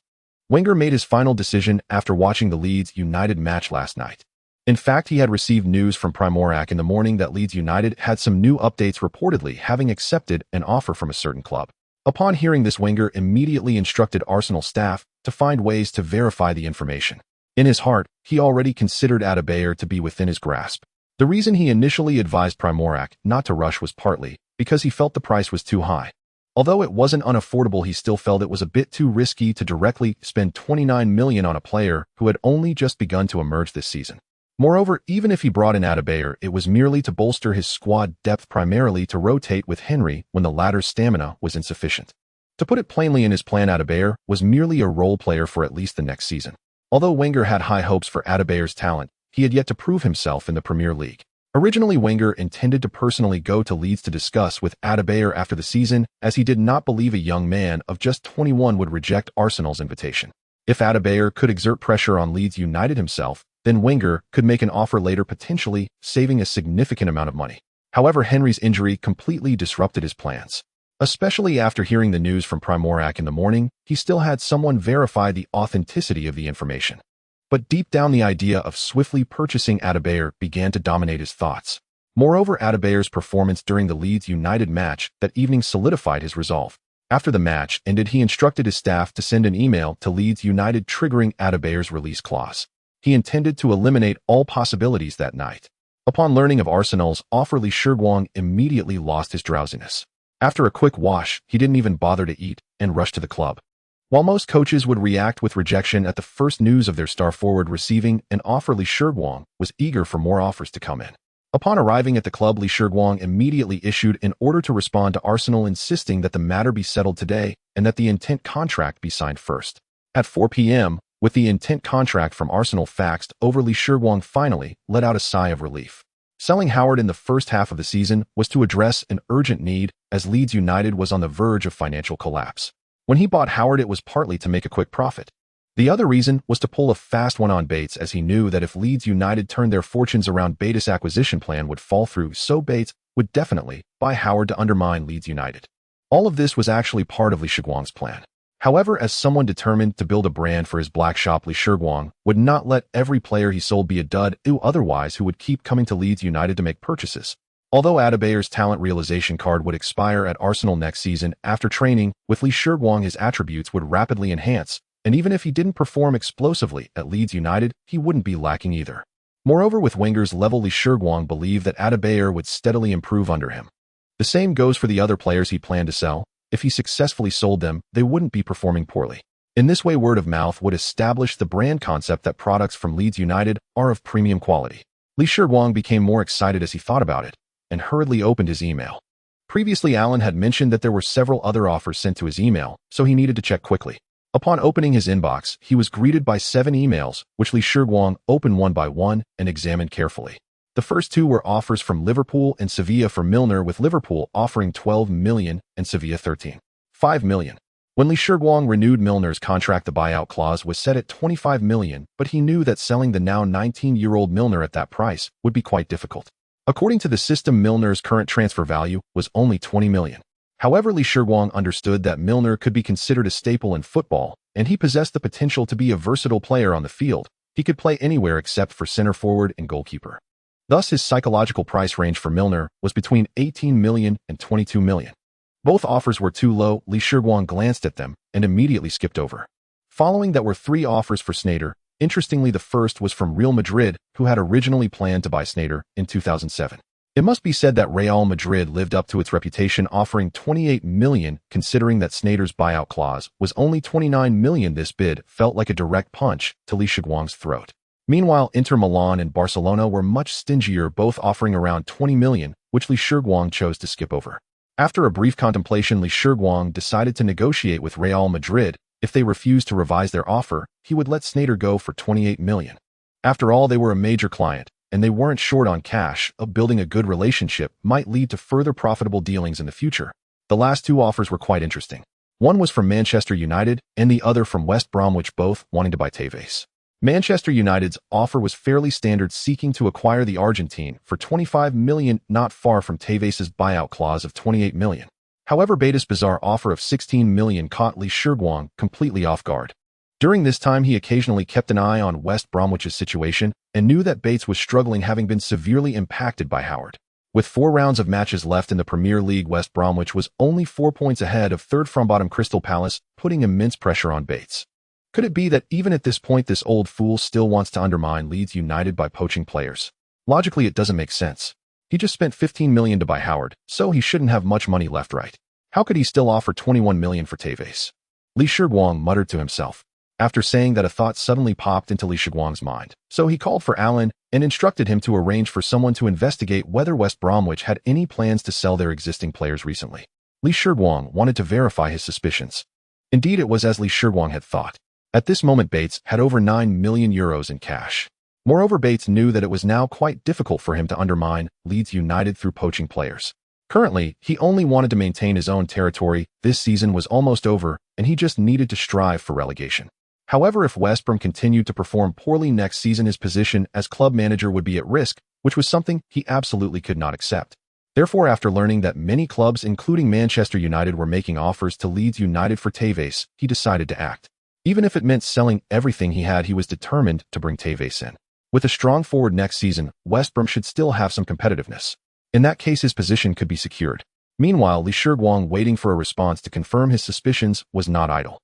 Wenger made his final decision after watching the Leeds United match last night. In fact, he had received news from Primorac in the morning that Leeds United had some new updates, reportedly having accepted an offer from a certain club. Upon hearing this, Wenger immediately instructed Arsenal staff to find ways to verify the information. In his heart, he already considered Adebayor to be within his grasp. The reason he initially advised Primorac not to rush was partly because he felt the price was too high. Although it wasn't unaffordable, he still felt it was a bit too risky to directly spend $29 million on a player who had only just begun to emerge this season. Moreover, even if he brought in Adebayor, it was merely to bolster his squad depth, primarily to rotate with Henry when the latter's stamina was insufficient. To put it plainly, in his plan, Adebayor was merely a role player for at least the next season. Although Wenger had high hopes for Adebayor's talent, he had yet to prove himself in the Premier League. Originally, Wenger intended to personally go to Leeds to discuss with Adebayor after the season, as he did not believe a young man of just 21 would reject Arsenal's invitation. If Adebayor could exert pressure on Leeds United himself, then Wenger could make an offer later, potentially saving a significant amount of money. However, Henry's injury completely disrupted his plans. Especially after hearing the news from Primorac in the morning, he still had someone verify the authenticity of the information. But deep down, the idea of swiftly purchasing Adebayor began to dominate his thoughts. Moreover, Adebayor's performance during the Leeds United match that evening solidified his resolve. After the match ended, he instructed his staff to send an email to Leeds United triggering Adebayor's release clause. He intended to eliminate all possibilities that night. Upon learning of Arsenal's offer, Shiguang immediately lost his drowsiness. After a quick wash, he didn't even bother to eat and rushed to the club. While most coaches would react with rejection at the first news of their star forward receiving an offer, Shiguang was eager for more offers to come in. Upon arriving at the club, Shiguang immediately issued an order to respond to Arsenal, insisting that the matter be settled today and that the intent contract be signed first. At 4 p.m., with the intent contract from Arsenal faxed over, Shiguang finally let out a sigh of relief. Selling Howard in the first half of the season was to address an urgent need, as Leeds United was on the verge of financial collapse. When he bought Howard, it was partly to make a quick profit. The other reason was to pull a fast one on Bates, as he knew that if Leeds United turned their fortunes around, Bates' acquisition plan would fall through, so Bates would definitely buy Howard to undermine Leeds United. All of this was actually part of Shiguang's plan. However, as someone determined to build a brand for his black shop, Shiguang would not let every player he sold be a dud, otherwise who would keep coming to Leeds United to make purchases. Although Adebayor's talent realization card would expire at Arsenal next season, after training with Shiguang his attributes would rapidly enhance, and even if he didn't perform explosively at Leeds United, he wouldn't be lacking either. Moreover, with Wenger's level, Shiguang believed that Adebayor would steadily improve under him. The same goes for the other players he planned to sell. If he successfully sold them, they wouldn't be performing poorly. In this way, word of mouth would establish the brand concept that products from Leeds United are of premium quality. Li Shiguang became more excited as he thought about it, and hurriedly opened his email. Previously, Alan had mentioned that there were several other offers sent to his email, so he needed to check quickly. Upon opening his inbox, he was greeted by 7 emails, which Li Shiguang opened one by one and examined carefully. The first 2 were offers from Liverpool and Sevilla for Milner, with Liverpool offering 12 million and Sevilla 13.5 million. When Li Shiguang renewed Milner's contract, the buyout clause was set at 25 million, but he knew that selling the now 19-year-old Milner at that price would be quite difficult. According to the system, Milner's current transfer value was only 20 million. However, Li Shiguang understood that Milner could be considered a staple in football, and he possessed the potential to be a versatile player on the field. He could play anywhere except for center forward and goalkeeper. Thus, his psychological price range for Milner was between 18 million and 22 million. Both offers were too low. Li Shiguang glanced at them and immediately skipped over. Following that were 3 offers for Sneijder. Interestingly, the first was from Real Madrid, who had originally planned to buy Sneijder in 2007. It must be said that Real Madrid lived up to its reputation, offering 28 million, considering that Sneijder's buyout clause was only 29 million. This bid felt like a direct punch to Li Shiguang's throat. Meanwhile, Inter Milan and Barcelona were much stingier, both offering around 20 million, which Li Shiguang chose to skip over. After a brief contemplation, Li Shiguang decided to negotiate with Real Madrid. If they refused to revise their offer, he would let Sneijder go for 28 million. After all, they were a major client, and they weren't short on cash. Building a good relationship might lead to further profitable dealings in the future. The last 2 offers were quite interesting. One was from Manchester United, and the other from West Bromwich, both wanting to buy Tevez. Manchester United's offer was fairly standard, seeking to acquire the Argentine for 25 million, not far from Tevez's buyout clause of 28 million. However, Betis' bizarre offer of 16 million caught Li Shiguang completely off guard. During this time, he occasionally kept an eye on West Bromwich's situation and knew that Betis was struggling, having been severely impacted by Howard. With 4 rounds of matches left in the Premier League, West Bromwich was only 4 points ahead of third from bottom Crystal Palace, putting immense pressure on Betis. Could it be that even at this point, this old fool still wants to undermine Leeds United by poaching players? Logically, it doesn't make sense. He just spent 15 million to buy Howard, so he shouldn't have much money left, right? How could he still offer 21 million for Tevez? Li Shiguang muttered to himself. After saying that, a thought suddenly popped into Li Shiguang's mind. So he called for Alan and instructed him to arrange for someone to investigate whether West Bromwich had any plans to sell their existing players recently. Li Shiguang wanted to verify his suspicions. Indeed, it was as Li Shiguang had thought. At this moment, Betis had over 9 million euros in cash. Moreover, Betis knew that it was now quite difficult for him to undermine Leeds United through poaching players. Currently, he only wanted to maintain his own territory. This season was almost over, and he just needed to strive for relegation. However, if West Brom continued to perform poorly next season, his position as club manager would be at risk, which was something he absolutely could not accept. Therefore, after learning that many clubs, including Manchester United, were making offers to Leeds United for Tevez, he decided to act. Even if it meant selling everything he had, he was determined to bring Tevez in. With a strong forward next season, West Brom should still have some competitiveness. In that case, his position could be secured. Meanwhile, Li Shiguang, waiting for a response to confirm his suspicions, was not idle.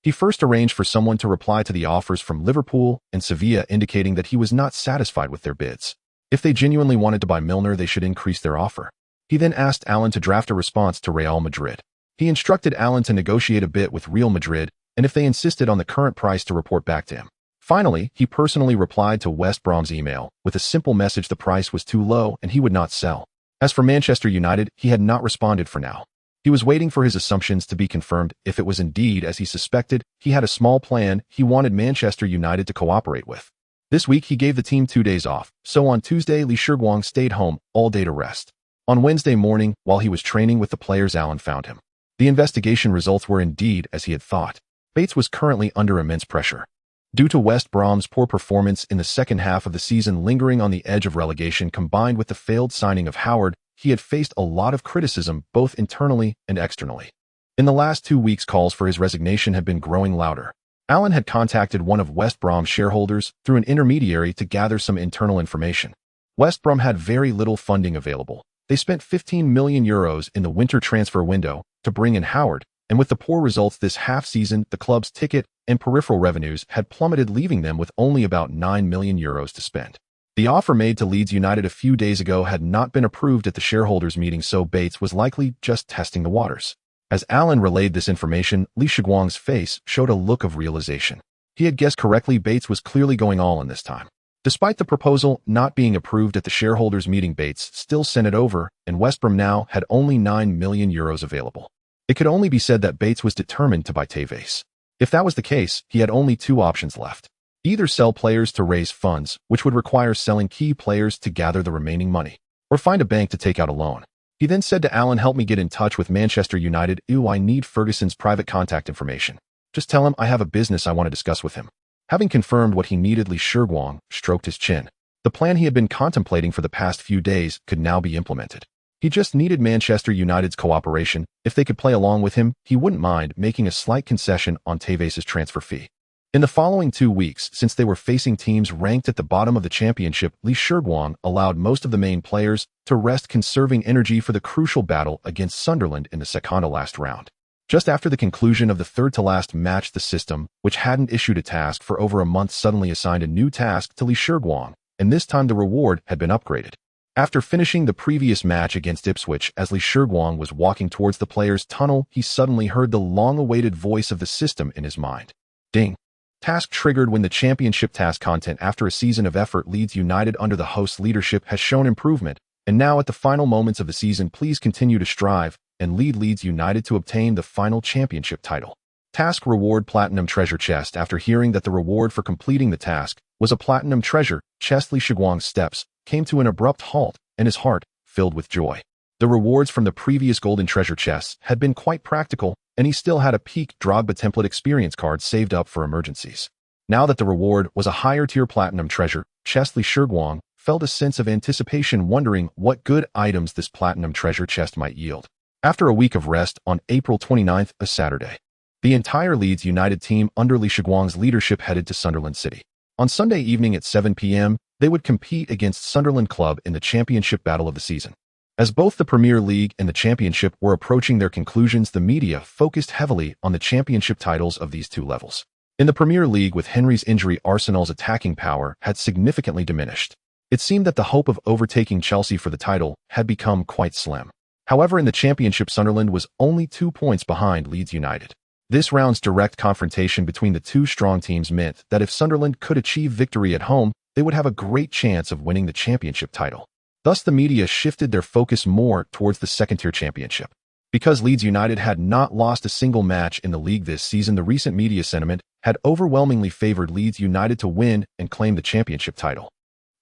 He first arranged for someone to reply to the offers from Liverpool and Sevilla, indicating that he was not satisfied with their bids. If they genuinely wanted to buy Milner, they should increase their offer. He then asked Alan to draft a response to Real Madrid. He instructed Alan to negotiate a bit with Real Madrid, and if they insisted on the current price, to report back to him. Finally, he personally replied to West Brom's email with a simple message: the price was too low and he would not sell. As for Manchester United, he had not responded for now. He was waiting for his assumptions to be confirmed. If it was indeed as he suspected, he had a small plan he wanted Manchester United to cooperate with. This week, he gave the team 2 days off, so on Tuesday, Li Shiguang stayed home all day to rest. On Wednesday morning, while he was training with the players, Alan found him. The investigation results were indeed as he had thought. Betis was currently under immense pressure. Due to West Brom's poor performance in the second half of the season, lingering on the edge of relegation, combined with the failed signing of Howard, he had faced a lot of criticism both internally and externally. In the last 2 weeks, calls for his resignation had been growing louder. Alan had contacted one of West Brom's shareholders through an intermediary to gather some internal information. West Brom had very little funding available. They spent 15 million euros in the winter transfer window to bring in Howard, and with the poor results this half-season, the club's ticket and peripheral revenues had plummeted, leaving them with only about 9 million euros to spend. The offer made to Leeds United a few days ago had not been approved at the shareholders' meeting, so Betis was likely just testing the waters. As Alan relayed this information, Li Shiguang's face showed a look of realization. He had guessed correctly. Betis was clearly going all in this time. Despite the proposal not being approved at the shareholders' meeting, Bates still sent it over, and West Brom now had only €9 million available. It could only be said that Bates was determined to buy Tevez. If that was the case, he had only two options left. Either sell players to raise funds, which would require selling key players to gather the remaining money, or find a bank to take out a loan. He then said to Alan, "Help me get in touch with Manchester United. I need Ferguson's private contact information. Just tell him I have a business I want to discuss with him." Having confirmed what he needed, Shiguang stroked his chin. The plan he had been contemplating for the past few days could now be implemented. He just needed Manchester United's cooperation. If they could play along with him, he wouldn't mind making a slight concession on Tevez's transfer fee. In the following 2 weeks, since they were facing teams ranked at the bottom of the championship, Shiguang allowed most of the main players to rest, conserving energy for the crucial battle against Sunderland in the second-to-last round. Just after the conclusion of the third-to-last match, the system, which hadn't issued a task for over a month, suddenly assigned a new task to Shiguang, and this time the reward had been upgraded. After finishing the previous match against Ipswich, as Shiguang was walking towards the players' tunnel, he suddenly heard the long-awaited voice of the system in his mind. Ding. Task triggered. When the championship task content. After a season of effort, Leeds United under the host's leadership has shown improvement, and now at the final moments of the season, please continue to strive and lead Leeds United to obtain the final championship title. Task reward: Platinum treasure chest. After hearing that the reward for completing the task was a platinum treasure chest, Shiguang's steps came to an abrupt halt, and his heart filled with joy. The rewards from the previous golden treasure chests had been quite practical, and he still had a peak Drogba template experience card saved up for emergencies. Now that the reward was a higher-tier platinum treasure chest, Shiguang felt a sense of anticipation, wondering what good items this platinum treasure chest might yield. After a week of rest, on April 29th, a Saturday, the entire Leeds United team under Shiguang's leadership headed to Sunderland City. On Sunday evening at 7 p.m., they would compete against Sunderland Club in the championship battle of the season. As both the Premier League and the Championship were approaching their conclusions, the media focused heavily on the championship titles of these two levels. In the Premier League, with Henry's injury, Arsenal's attacking power had significantly diminished. It seemed that the hope of overtaking Chelsea for the title had become quite slim. However, in the Championship, Sunderland was only 2 points behind Leeds United. This round's direct confrontation between the two strong teams meant that if Sunderland could achieve victory at home, they would have a great chance of winning the championship title. Thus, the media shifted their focus more towards the second-tier championship. Because Leeds United had not lost a single match in the league this season, the recent media sentiment had overwhelmingly favored Leeds United to win and claim the championship title.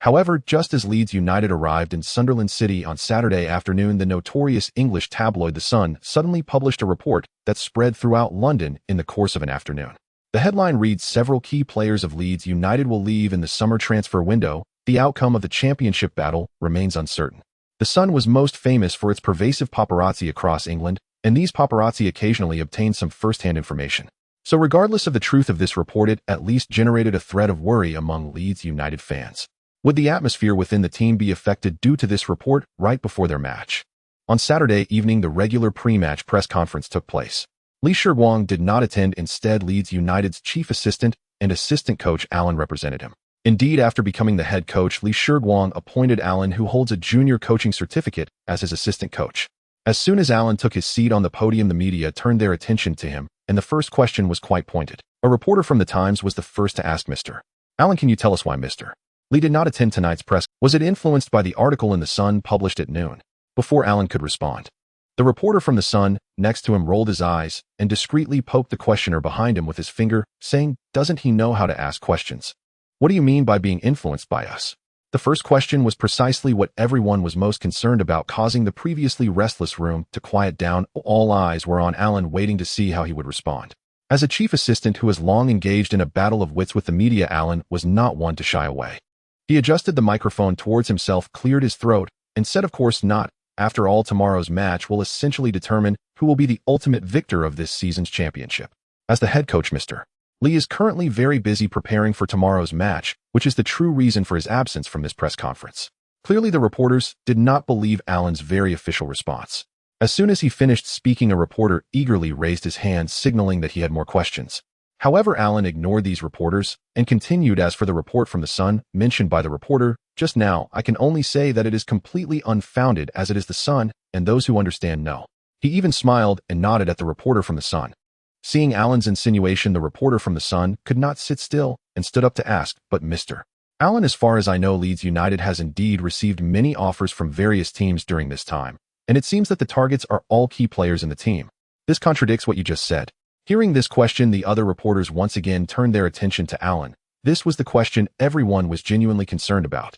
However, just as Leeds United arrived in Sunderland City on Saturday afternoon, the notorious English tabloid The Sun suddenly published a report that spread throughout London in the course of an afternoon. The headline reads, "Several key players of Leeds United will leave in the summer transfer window. The outcome of the championship battle remains uncertain." The Sun was most famous for its pervasive paparazzi across England, and these paparazzi occasionally obtained some first-hand information. So regardless of the truth of this report, it at least generated a thread of worry among Leeds United fans. Would the atmosphere within the team be affected due to this report right before their match? On Saturday evening, the regular pre-match press conference took place. Shiguang did not attend. Instead, Leeds United's chief assistant and assistant coach Alan represented him. Indeed, after becoming the head coach, Shiguang appointed Alan, who holds a junior coaching certificate, as his assistant coach. As soon as Alan took his seat on the podium, the media turned their attention to him, and the first question was quite pointed. A reporter from the Times was the first to ask Mr. Alan, "Can you tell us why Mr. Lee did not attend tonight's press? Was it influenced by the article in The Sun published at noon?" Before Alan could respond, the reporter from The Sun next to him rolled his eyes and discreetly poked the questioner behind him with his finger, saying, "Doesn't he know how to ask questions? What do you mean by being influenced by us?" The first question was precisely what everyone was most concerned about, causing the previously restless room to quiet down. All eyes were on Alan, waiting to see how he would respond. As a chief assistant who has long engaged in a battle of wits with the media, Alan was not one to shy away. He adjusted the microphone towards himself, cleared his throat, and said, "Of course not. After all, tomorrow's match will essentially determine who will be the ultimate victor of this season's championship. As the head coach, Mr. Lee is currently very busy preparing for tomorrow's match, which is the true reason for his absence from this press conference." Clearly, the reporters did not believe Alan's very official response. As soon as he finished speaking, a reporter eagerly raised his hand, signaling that he had more questions. However, Alan ignored these reporters and continued, "As for the report from The Sun mentioned by the reporter just now, I can only say that it is completely unfounded, as it is The Sun, and those who understand know." He even smiled and nodded at the reporter from The Sun. Seeing Alan's insinuation, the reporter from The Sun could not sit still and stood up to ask, "But Mr. Alan, as far as I know, Leeds United has indeed received many offers from various teams during this time, and it seems that the targets are all key players in the team. This contradicts what you just said. Hearing this question, the other reporters once again turned their attention to Alan. This was the question everyone was genuinely concerned about.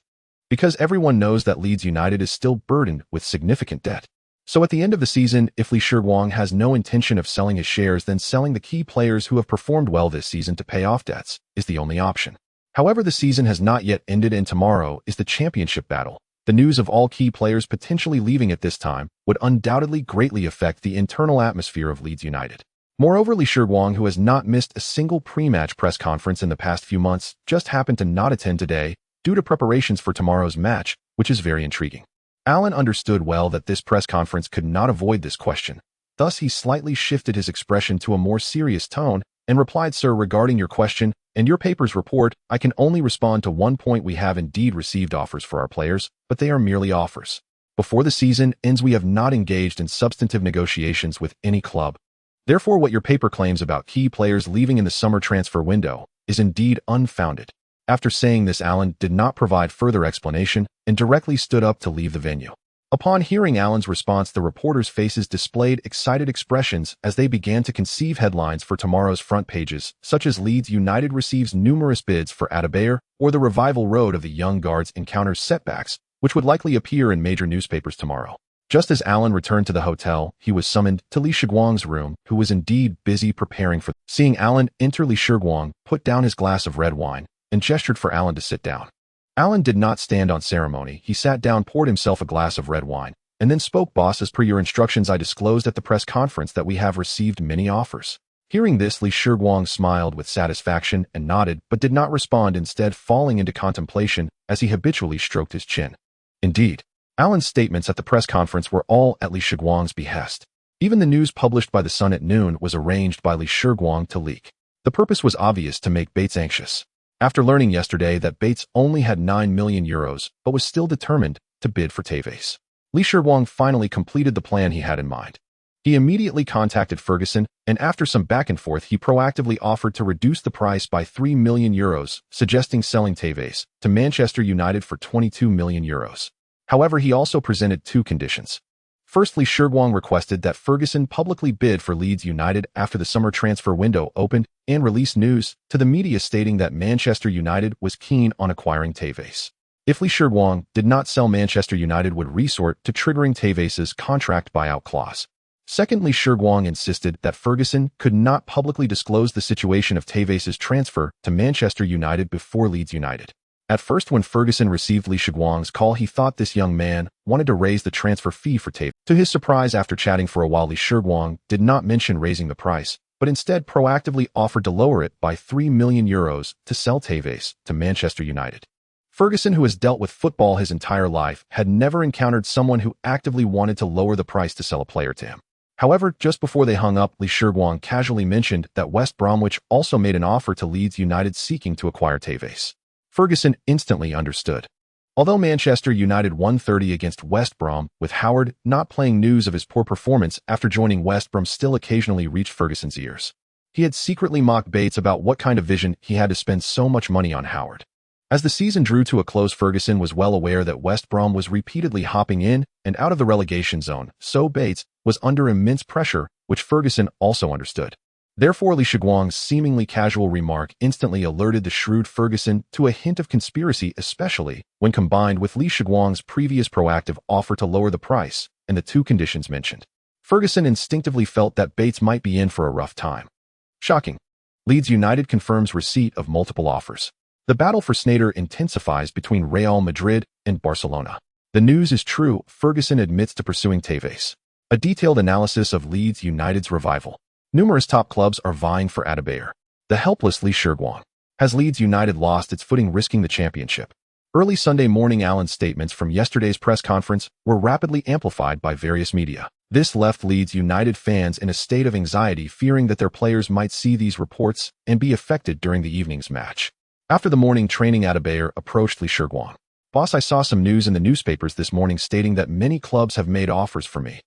Because everyone knows that Leeds United is still burdened with significant debt. So at the end of the season, if Shiguang has no intention of selling his shares, then selling the key players who have performed well this season to pay off debts is the only option. However, the season has not yet ended and tomorrow is the championship battle. The news of all key players potentially leaving at this time would undoubtedly greatly affect the internal atmosphere of Leeds United. Moreover, Shiguang, who has not missed a single pre-match press conference in the past few months, just happened to not attend today due to preparations for tomorrow's match, which is very intriguing. Alan understood well that this press conference could not avoid this question. Thus, he slightly shifted his expression to a more serious tone and replied, "Sir, regarding your question and your paper's report, I can only respond to one point. We have indeed received offers for our players, but they are merely offers. Before the season ends, we have not engaged in substantive negotiations with any club. Therefore, what your paper claims about key players leaving in the summer transfer window is indeed unfounded." After saying this, Alan did not provide further explanation and directly stood up to leave the venue. Upon hearing Alan's response, the reporters' faces displayed excited expressions as they began to conceive headlines for tomorrow's front pages, such as Leeds United receives numerous bids for Adebayor, or the revival road of the young guards encounters setbacks, which would likely appear in major newspapers tomorrow. Just as Alan returned to the hotel, he was summoned to Shiguang's room, who was indeed busy preparing for. Seeing Alan enter, Shiguang put down his glass of red wine and gestured for Alan to sit down. Alan did not stand on ceremony. He sat down, poured himself a glass of red wine, and then spoke. "Boss, as per your instructions, I disclosed at the press conference that we have received many offers." Hearing this, Shiguang smiled with satisfaction and nodded, but did not respond, instead falling into contemplation as he habitually stroked his chin. Indeed, Alan's statements at the press conference were all at Shiguang's behest. Even the news published by the Sun at noon was arranged by Shiguang to leak. The purpose was obvious: to make Bates anxious. After learning yesterday that Bates only had €9 million, but was still determined to bid for Tevez, Shiguang finally completed the plan he had in mind. He immediately contacted Ferguson, and after some back and forth, he proactively offered to reduce the price by €3 million, suggesting selling Tevez to Manchester United for €22 million. However, he also presented two conditions. Firstly, Shiguang requested that Ferguson publicly bid for Leeds United after the summer transfer window opened and release news to the media stating that Manchester United was keen on acquiring Tevez. If Shiguang did not sell, Manchester United would resort to triggering Tevez's contract buyout clause. Secondly, Shiguang insisted that Ferguson could not publicly disclose the situation of Tevez's transfer to Manchester United before Leeds United. At first, when Ferguson received Shiguang's call, he thought this young man wanted to raise the transfer fee for Tevez. To his surprise, after chatting for a while, Shiguang did not mention raising the price, but instead proactively offered to lower it by €3 million to sell Tevez to Manchester United. Ferguson, who has dealt with football his entire life, had never encountered someone who actively wanted to lower the price to sell a player to him. However, just before they hung up, Shiguang casually mentioned that West Bromwich also made an offer to Leeds United seeking to acquire Tevez. Ferguson instantly understood. Although Manchester United won 30 against West Brom, with Howard not playing, news of his poor performance after joining West Brom still occasionally reached Ferguson's ears. He had secretly mocked Bates about what kind of vision he had to spend so much money on Howard. As the season drew to a close, Ferguson was well aware that West Brom was repeatedly hopping in and out of the relegation zone, so Bates was under immense pressure, which Ferguson also understood. Therefore, Shiguang's seemingly casual remark instantly alerted the shrewd Ferguson to a hint of conspiracy, especially when combined with Shiguang's previous proactive offer to lower the price and the two conditions mentioned. Ferguson instinctively felt that Bates might be in for a rough time. Shocking. Leeds United confirms receipt of multiple offers. The battle for Sneijder intensifies between Real Madrid and Barcelona. The news is true. Ferguson admits to pursuing Tevez. A detailed analysis of Leeds United's revival. Numerous top clubs are vying for Adebayor. The helpless Shiguang. Has Leeds United lost its footing, risking the championship? Early Sunday morning, Alan's statements from yesterday's press conference were rapidly amplified by various media. This left Leeds United fans in a state of anxiety, fearing that their players might see these reports and be affected during the evening's match. After the morning training, Adebayor approached Shiguang. "Boss, I saw some news in the newspapers this morning stating that many clubs have made offers for me."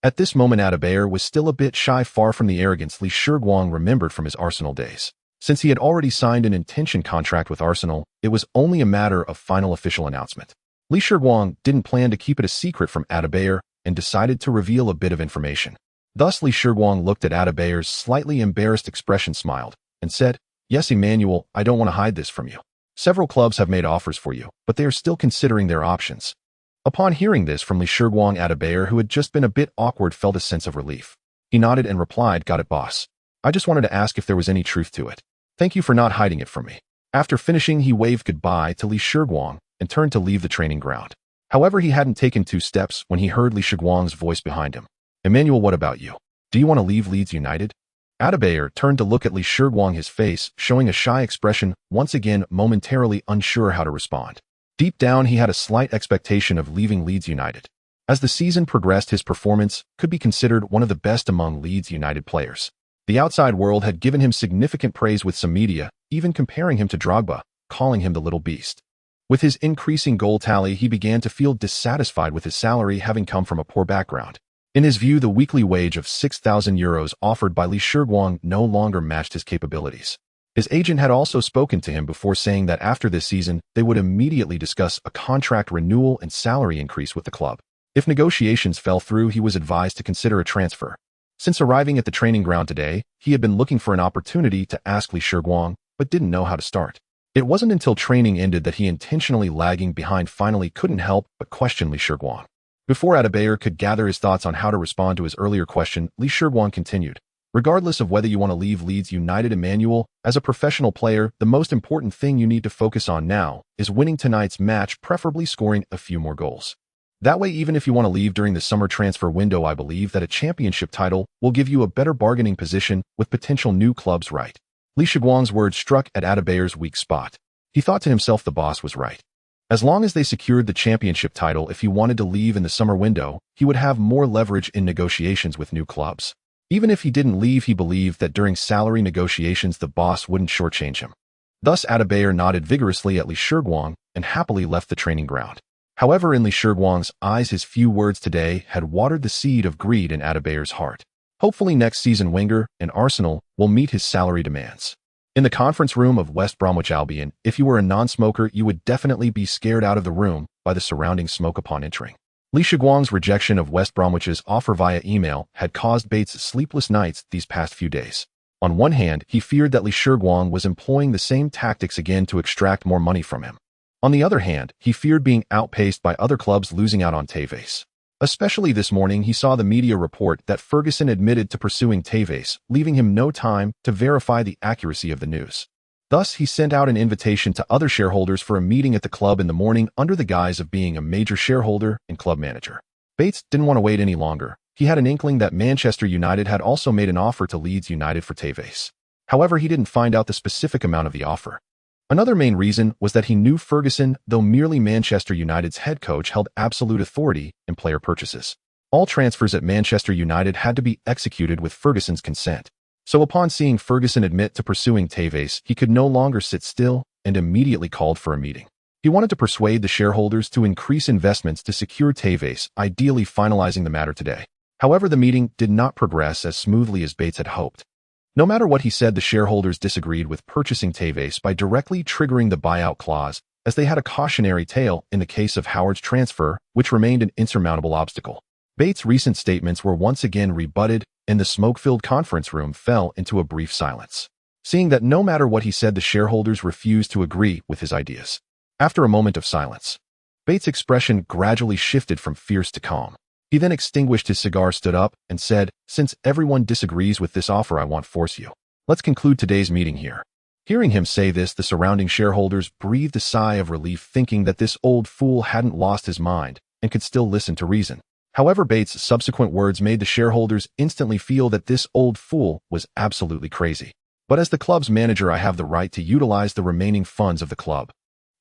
At this moment, Adebayor was still a bit shy, far from the arrogance Shiguang remembered from his Arsenal days. Since he had already signed an intention contract with Arsenal, it was only a matter of final official announcement. Li Shiguang didn't plan to keep it a secret from Adebayor and decided to reveal a bit of information. Thus, Li Shiguang looked at Adebayor's slightly embarrassed expression, smiled, and said, "Yes, Emmanuel, I don't want to hide this from you. Several clubs have made offers for you, but they are still considering their options." Upon hearing this from Li Shiguang, Adebayor, who had just been a bit awkward, felt a sense of relief. He nodded and replied, "Got it, boss. I just wanted to ask if there was any truth to it. Thank you for not hiding it from me." After finishing, he waved goodbye to Li Shiguang and turned to leave the training ground. However, he hadn't taken 2 steps when he heard Li Shiguang's voice behind him. "Emmanuel, what about you? Do you want to leave Leeds United?" Adebayor turned to look at Li Shiguang, his face showing a shy expression, once again momentarily unsure how to respond. Deep down, he had a slight expectation of leaving Leeds United. As the season progressed, his performance could be considered one of the best among Leeds United players. The outside world had given him significant praise, with some media even comparing him to Drogba, calling him the little beast. With his increasing goal tally, he began to feel dissatisfied with his salary, having come from a poor background. In his view, the weekly wage of €6,000 offered by Li Shiguang no longer matched his capabilities. His agent had also spoken to him before, saying that after this season, they would immediately discuss a contract renewal and salary increase with the club. If negotiations fell through, he was advised to consider a transfer. Since arriving at the training ground today, he had been looking for an opportunity to ask Li Shiguang, but didn't know how to start. It wasn't until training ended that he, intentionally lagging behind, finally couldn't help but question Li Shiguang. Before Adebayor could gather his thoughts on how to respond to his earlier question, Li Shiguang continued, "Regardless of whether you want to leave Leeds United, Emmanuel, as a professional player, the most important thing you need to focus on now is winning tonight's match, preferably scoring a few more goals. That way, even if you want to leave during the summer transfer window, I believe that a championship title will give you a better bargaining position with potential new clubs." Right. Li Shiguang's words struck at Adebayor's weak spot. He thought to himself the boss was right. As long as they secured the championship title, if he wanted to leave in the summer window, he would have more leverage in negotiations with new clubs. Even if he didn't leave, he believed that during salary negotiations the boss wouldn't shortchange him. Thus, Adebayor nodded vigorously at Li Shiguang and happily left the training ground. However, in Li Shiguang's eyes, his few words today had watered the seed of greed in Adebayor's heart. Hopefully next season Wenger and Arsenal will meet his salary demands. In the conference room of West Bromwich Albion, if you were a non-smoker, you would definitely be scared out of the room by the surrounding smoke upon entering. Li Shiguang's rejection of West Bromwich's offer via email had caused Bates sleepless nights these past few days. On one hand, he feared that Li Shiguang was employing the same tactics again to extract more money from him. On the other hand, he feared being outpaced by other clubs, losing out on Tevez. Especially this morning, he saw the media report that Ferguson admitted to pursuing Tevez, leaving him no time to verify the accuracy of the news. Thus, he sent out an invitation to other shareholders for a meeting at the club in the morning under the guise of being a major shareholder and club manager. Bates didn't want to wait any longer. He had an inkling that Manchester United had also made an offer to Leeds United for Tevez. However, he didn't find out the specific amount of the offer. Another main reason was that he knew Ferguson, though merely Manchester United's head coach, held absolute authority in player purchases. All transfers at Manchester United had to be executed with Ferguson's consent. So upon seeing Ferguson admit to pursuing Tevez, he could no longer sit still and immediately called for a meeting. He wanted to persuade the shareholders to increase investments to secure Tevez, ideally finalizing the matter today. However, the meeting did not progress as smoothly as Bates had hoped. No matter what he said, the shareholders disagreed with purchasing Tevez by directly triggering the buyout clause, as they had a cautionary tale in the case of Howard's transfer, which remained an insurmountable obstacle. Bates' recent statements were once again rebutted, and the smoke-filled conference room fell into a brief silence. Seeing that no matter what he said, the shareholders refused to agree with his ideas. After a moment of silence, Bates' expression gradually shifted from fierce to calm. He then extinguished his cigar, stood up, and said, "Since everyone disagrees with this offer, I won't force you. Let's conclude today's meeting here." Hearing him say this, the surrounding shareholders breathed a sigh of relief, thinking that this old fool hadn't lost his mind and could still listen to reason. However, Bates' subsequent words made the shareholders instantly feel that this old fool was absolutely crazy. "But as the club's manager, I have the right to utilize the remaining funds of the club.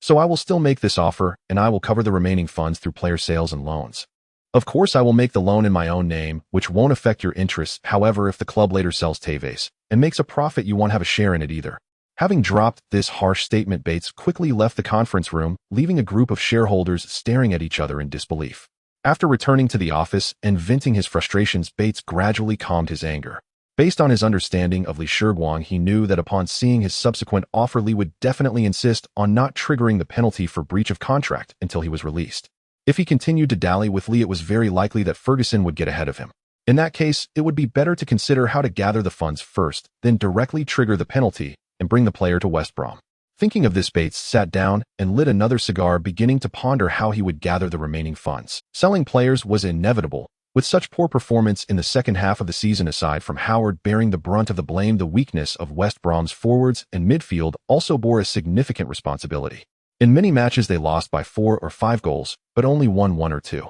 So I will still make this offer, and I will cover the remaining funds through player sales and loans. Of course, I will make the loan in my own name, which won't affect your interests. However, if the club later sells Tevez and makes a profit, you won't have a share in it either." Having dropped this harsh statement, Bates quickly left the conference room, leaving a group of shareholders staring at each other in disbelief. After returning to the office and venting his frustrations, Bates gradually calmed his anger. Based on his understanding of Li Shiguang, he knew that upon seeing his subsequent offer, Li would definitely insist on not triggering the penalty for breach of contract until he was released. If he continued to dally with Li, it was very likely that Ferguson would get ahead of him. In that case, it would be better to consider how to gather the funds first, then directly trigger the penalty and bring the player to West Brom. Thinking of this, Bates sat down and lit another cigar, beginning to ponder how he would gather the remaining funds. Selling players was inevitable. With such poor performance in the second half of the season, aside from Howard bearing the brunt of the blame, the weakness of West Brom's forwards and midfield also bore a significant responsibility. In many matches they lost by 4 or 5 goals, but only won 1 or 2.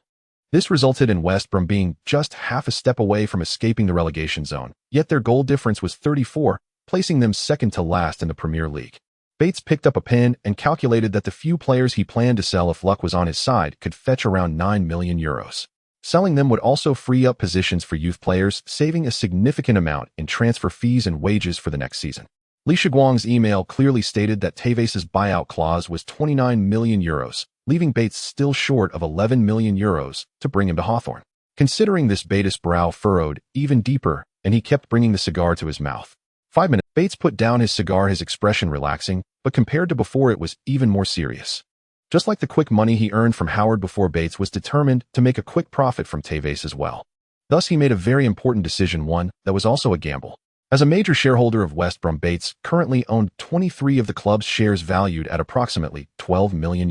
This resulted in West Brom being just half a step away from escaping the relegation zone, yet their goal difference was 34, placing them second to last in the Premier League. Bates picked up a pen and calculated that the few players he planned to sell if luck was on his side could fetch around €9 million. Selling them would also free up positions for youth players, saving a significant amount in transfer fees and wages for the next season. Li Shiguang's email clearly stated that Tevez' buyout clause was €29 million, leaving Bates still short of €11 million to bring him to Hawthorn. Considering this, Bates' brow furrowed even deeper, and he kept bringing the cigar to his mouth. 5 minutes. Bates put down his cigar, his expression relaxing, but compared to before it was even more serious. Just like the quick money he earned from Howard before, Bates was determined to make a quick profit from Tevez as well. Thus he made a very important decision, one that was also a gamble. As a major shareholder of West Brom, Bates currently owned 23 of the club's shares valued at approximately €12 million.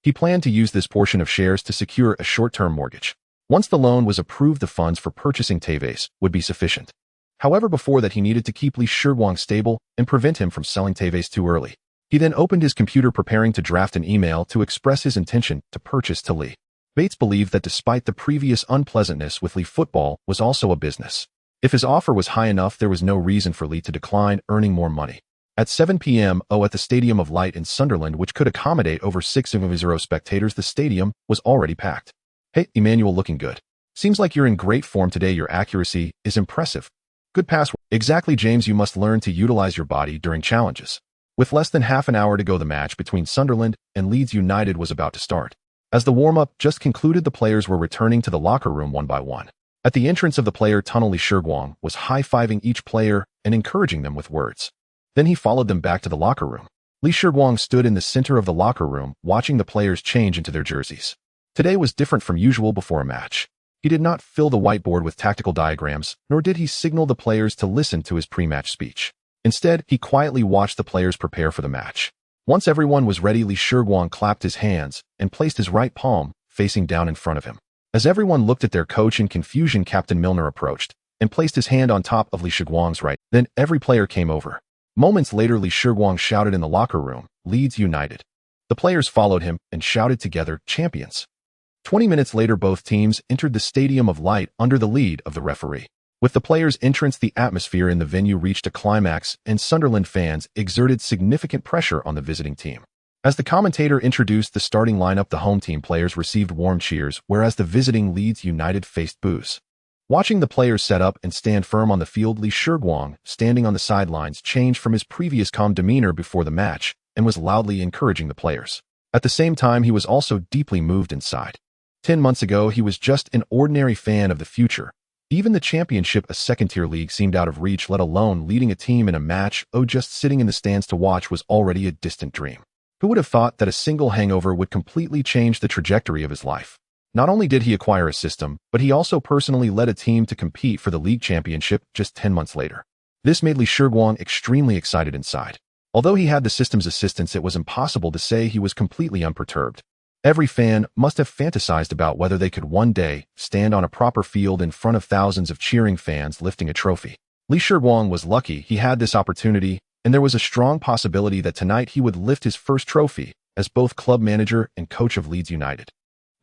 He planned to use this portion of shares to secure a short-term mortgage. Once the loan was approved, the funds for purchasing Tevez would be sufficient. However, before that he needed to keep Li Shiguang stable and prevent him from selling Tevez too early. He then opened his computer, preparing to draft an email to express his intention to purchase to Li. Bates believed that despite the previous unpleasantness with Li, football was also a business. If his offer was high enough, there was no reason for Li to decline earning more money. At 7 p.m. at the Stadium of Light in Sunderland, which could accommodate over 6,000 spectators, the stadium was already packed. "Hey, Emmanuel, looking good. Seems like you're in great form today. Your accuracy is impressive. Good pass." "Exactly, James. You must learn to utilize your body during challenges." With less than half an hour to go, the match between Sunderland and Leeds United was about to start. As the warm-up just concluded, the players were returning to the locker room one by one. At the entrance of the player tunnel, Li Shiguang was high-fiving each player and encouraging them with words. Then he followed them back to the locker room. Li Shiguang stood in the center of the locker room, watching the players change into their jerseys. Today was different from usual before a match. He did not fill the whiteboard with tactical diagrams, nor did he signal the players to listen to his pre-match speech. Instead, he quietly watched the players prepare for the match. Once everyone was ready, Li Shiguang clapped his hands and placed his right palm facing down in front of him. As everyone looked at their coach in confusion, Captain Milner approached and placed his hand on top of Li Shiguang's right. Then every player came over. Moments later, Li Shiguang shouted in the locker room, "Leeds United." The players followed him and shouted together, "Champions." 20 minutes later, both teams entered the Stadium of Light under the lead of the referee. With the players' entrance, the atmosphere in the venue reached a climax, and Sunderland fans exerted significant pressure on the visiting team. As the commentator introduced the starting lineup, the home team players received warm cheers, whereas the visiting Leeds United faced boos. Watching the players set up and stand firm on the field, Li Shiguang, standing on the sidelines, changed from his previous calm demeanor before the match and was loudly encouraging the players. At the same time, he was also deeply moved inside. 10 months ago, he was just an ordinary fan of the future. Even the championship, a second-tier league, seemed out of reach, let alone leading a team in a match. Just sitting in the stands to watch was already a distant dream. Who would have thought that a single hangover would completely change the trajectory of his life? Not only did he acquire a system, but he also personally led a team to compete for the league championship just 10 months later. This made Li Shiguang extremely excited inside. Although he had the system's assistance, it was impossible to say he was completely unperturbed. Every fan must have fantasized about whether they could one day stand on a proper field in front of thousands of cheering fans lifting a trophy. Li Shiguang was lucky he had this opportunity, and there was a strong possibility that tonight he would lift his first trophy as both club manager and coach of Leeds United.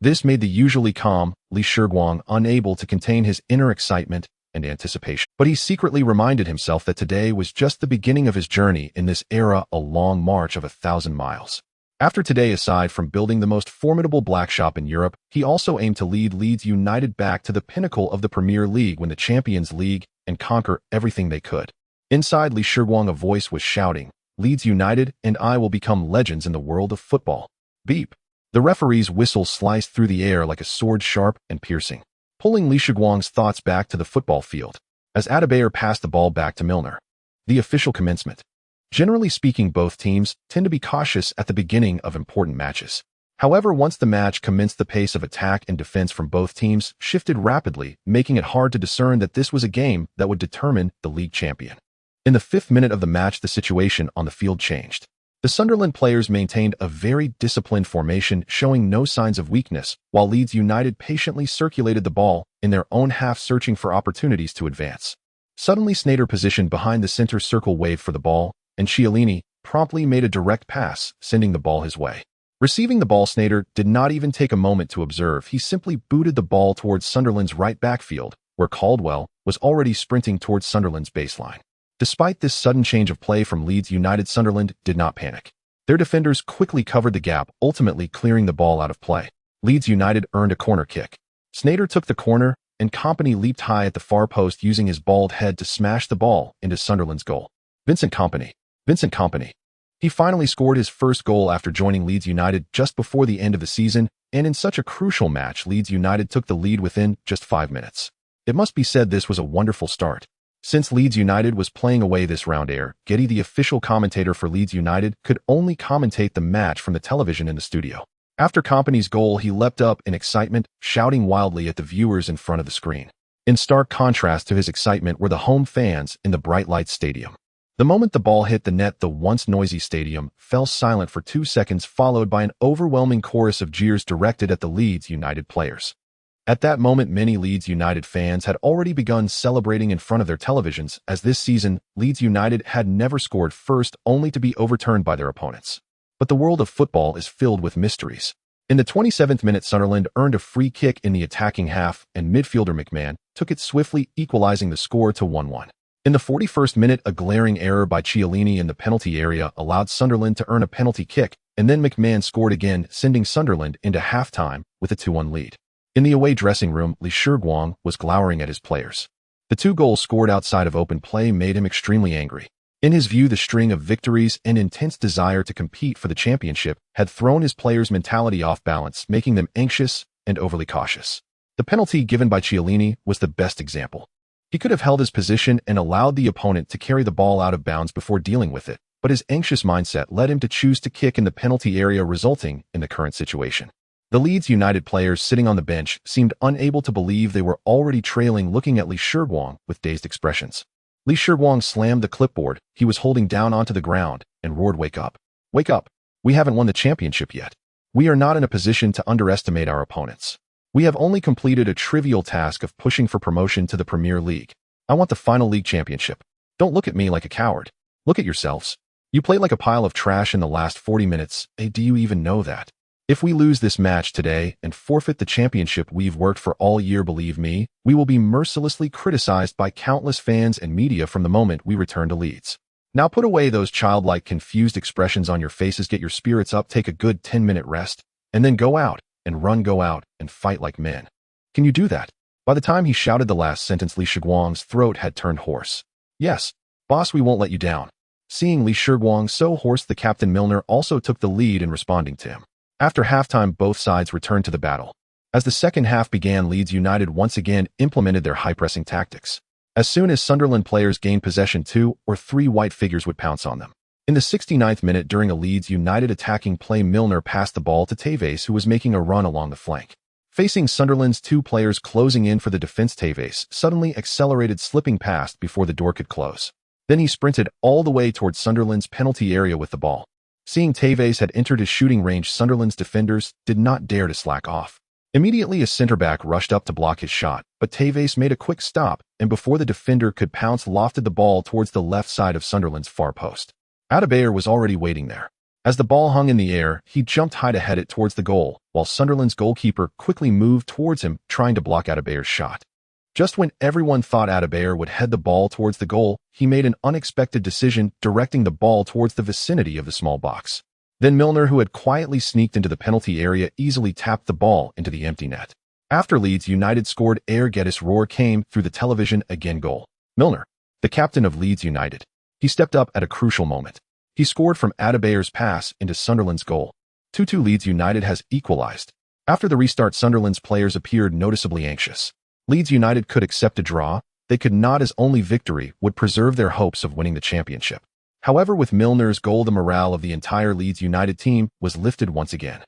This made the usually calm Li Shiguang unable to contain his inner excitement and anticipation. But he secretly reminded himself that today was just the beginning of his journey in this era, a long march of 1,000 miles. After today, aside from building the most formidable black shop in Europe, he also aimed to lead Leeds United back to the pinnacle of the Premier League, win the Champions League, and conquer everything they could. Inside Li Shiguang, a voice was shouting, "Leeds United and I will become legends in the world of football." Beep. The referee's whistle sliced through the air like a sword, sharp and piercing, pulling Li Shiguang's thoughts back to the football field. as Adebayor passed the ball back to Milner. The official commencement. Generally speaking, both teams tend to be cautious at the beginning of important matches. However, once the match commenced, the pace of attack and defense from both teams shifted rapidly, making it hard to discern that this was a game that would determine the league champion. In the 5th minute of the match, the situation on the field changed. The Sunderland players maintained a very disciplined formation, showing no signs of weakness, while Leeds United patiently circulated the ball in their own half, searching for opportunities to advance. Suddenly, Sneijder, positioned behind the center circle, waved for the ball, and Chiellini promptly made a direct pass, sending the ball his way. Receiving the ball, Sneijder did not even take a moment to observe. He simply booted the ball towards Sunderland's right backfield, where Caldwell was already sprinting towards Sunderland's baseline. Despite this sudden change of play from Leeds United, Sunderland did not panic. Their defenders quickly covered the gap, ultimately clearing the ball out of play. Leeds United earned a corner kick. Sneijder took the corner, and Kompany leaped high at the far post, using his bald head to smash the ball into Sunderland's goal. Vincent Kompany. He finally scored his first goal after joining Leeds United just before the end of the season, and in such a crucial match, Leeds United took the lead within just 5 minutes. It must be said this was a wonderful start. Since Leeds United was playing away this round, Heir, Getty, the official commentator for Leeds United, could only commentate the match from the television in the studio. After Kompany's goal, he leapt up in excitement, shouting wildly at the viewers in front of the screen. In stark contrast to his excitement were the home fans in the bright lights stadium. The moment the ball hit the net, the once noisy stadium fell silent for 2 seconds, followed by an overwhelming chorus of jeers directed at the Leeds United players. At that moment, many Leeds United fans had already begun celebrating in front of their televisions, as this season, Leeds United had never scored first, only to be overturned by their opponents. But the world of football is filled with mysteries. In the 27th minute, Sunderland earned a free kick in the attacking half, and midfielder McMahon took it swiftly, equalizing the score to 1-1. In the 41st minute, a glaring error by Chiellini in the penalty area allowed Sunderland to earn a penalty kick, and then McMahon scored again, sending Sunderland into halftime with a 2-1 lead. In the away dressing room, Shiguang was glowering at his players. The 2 goals scored outside of open play made him extremely angry. In his view, the string of victories and intense desire to compete for the championship had thrown his players' mentality off balance, making them anxious and overly cautious. The penalty given by Chiellini was the best example. He could have held his position and allowed the opponent to carry the ball out of bounds before dealing with it, but his anxious mindset led him to choose to kick in the penalty area, resulting in the current situation. The Leeds United players sitting on the bench seemed unable to believe they were already trailing, looking at Shiguang with dazed expressions. Shiguang slammed the clipboard he was holding down onto the ground and roared, "Wake up! Wake up! We haven't won the championship yet. We are not in a position to underestimate our opponents. We have only completed a trivial task of pushing for promotion to the Premier League. I want the final league championship. Don't look at me like a coward. Look at yourselves. You played like a pile of trash in the last 40 minutes. Do you even know that? If we lose this match today and forfeit the championship we've worked for all year, believe me, we will be mercilessly criticized by countless fans and media from the moment we return to Leeds. Now put away those childlike, confused expressions on your faces, get your spirits up, take a good 10-minute rest, and then go out and fight like men. Can you do that?" By the time he shouted the last sentence, Shiguang's throat had turned hoarse. "Yes, boss, we won't let you down." Seeing Shiguang so hoarse, the captain Milner also took the lead in responding to him. After halftime, both sides returned to the battle. As the second half began, Leeds United once again implemented their high-pressing tactics. As soon as Sunderland players gained possession, 2 or 3 white figures would pounce on them. In the 69th minute, during a Leeds United attacking play, Milner passed the ball to Tevez, who was making a run along the flank. Facing Sunderland's 2 players closing in for the defense, Tevez suddenly accelerated, slipping past before the door could close. Then he sprinted all the way towards Sunderland's penalty area with the ball. Seeing Tevez had entered his shooting range, Sunderland's defenders did not dare to slack off. Immediately, a centre-back rushed up to block his shot, but Tevez made a quick stop, and before the defender could pounce, lofted the ball towards the left side of Sunderland's far post. Adebayor was already waiting there. As the ball hung in the air, he jumped high to head it towards the goal, while Sunderland's goalkeeper quickly moved towards him, trying to block Adebayor's shot. Just when everyone thought Adebayor would head the ball towards the goal, he made an unexpected decision, directing the ball towards the vicinity of the small box. Then Milner, who had quietly sneaked into the penalty area, easily tapped the ball into the empty net. After Leeds United scored, Heir, Geddes' roar came through the television again. Goal. Milner, the captain of Leeds United. He stepped up at a crucial moment. He scored from Adebayor's pass into Sunderland's goal. 2-2. Leeds United has equalized. After the restart, Sunderland's players appeared noticeably anxious. Leeds United could accept a draw, they could not, as only victory would preserve their hopes of winning the championship. However, with Milner's goal, the morale of the entire Leeds United team was lifted once again.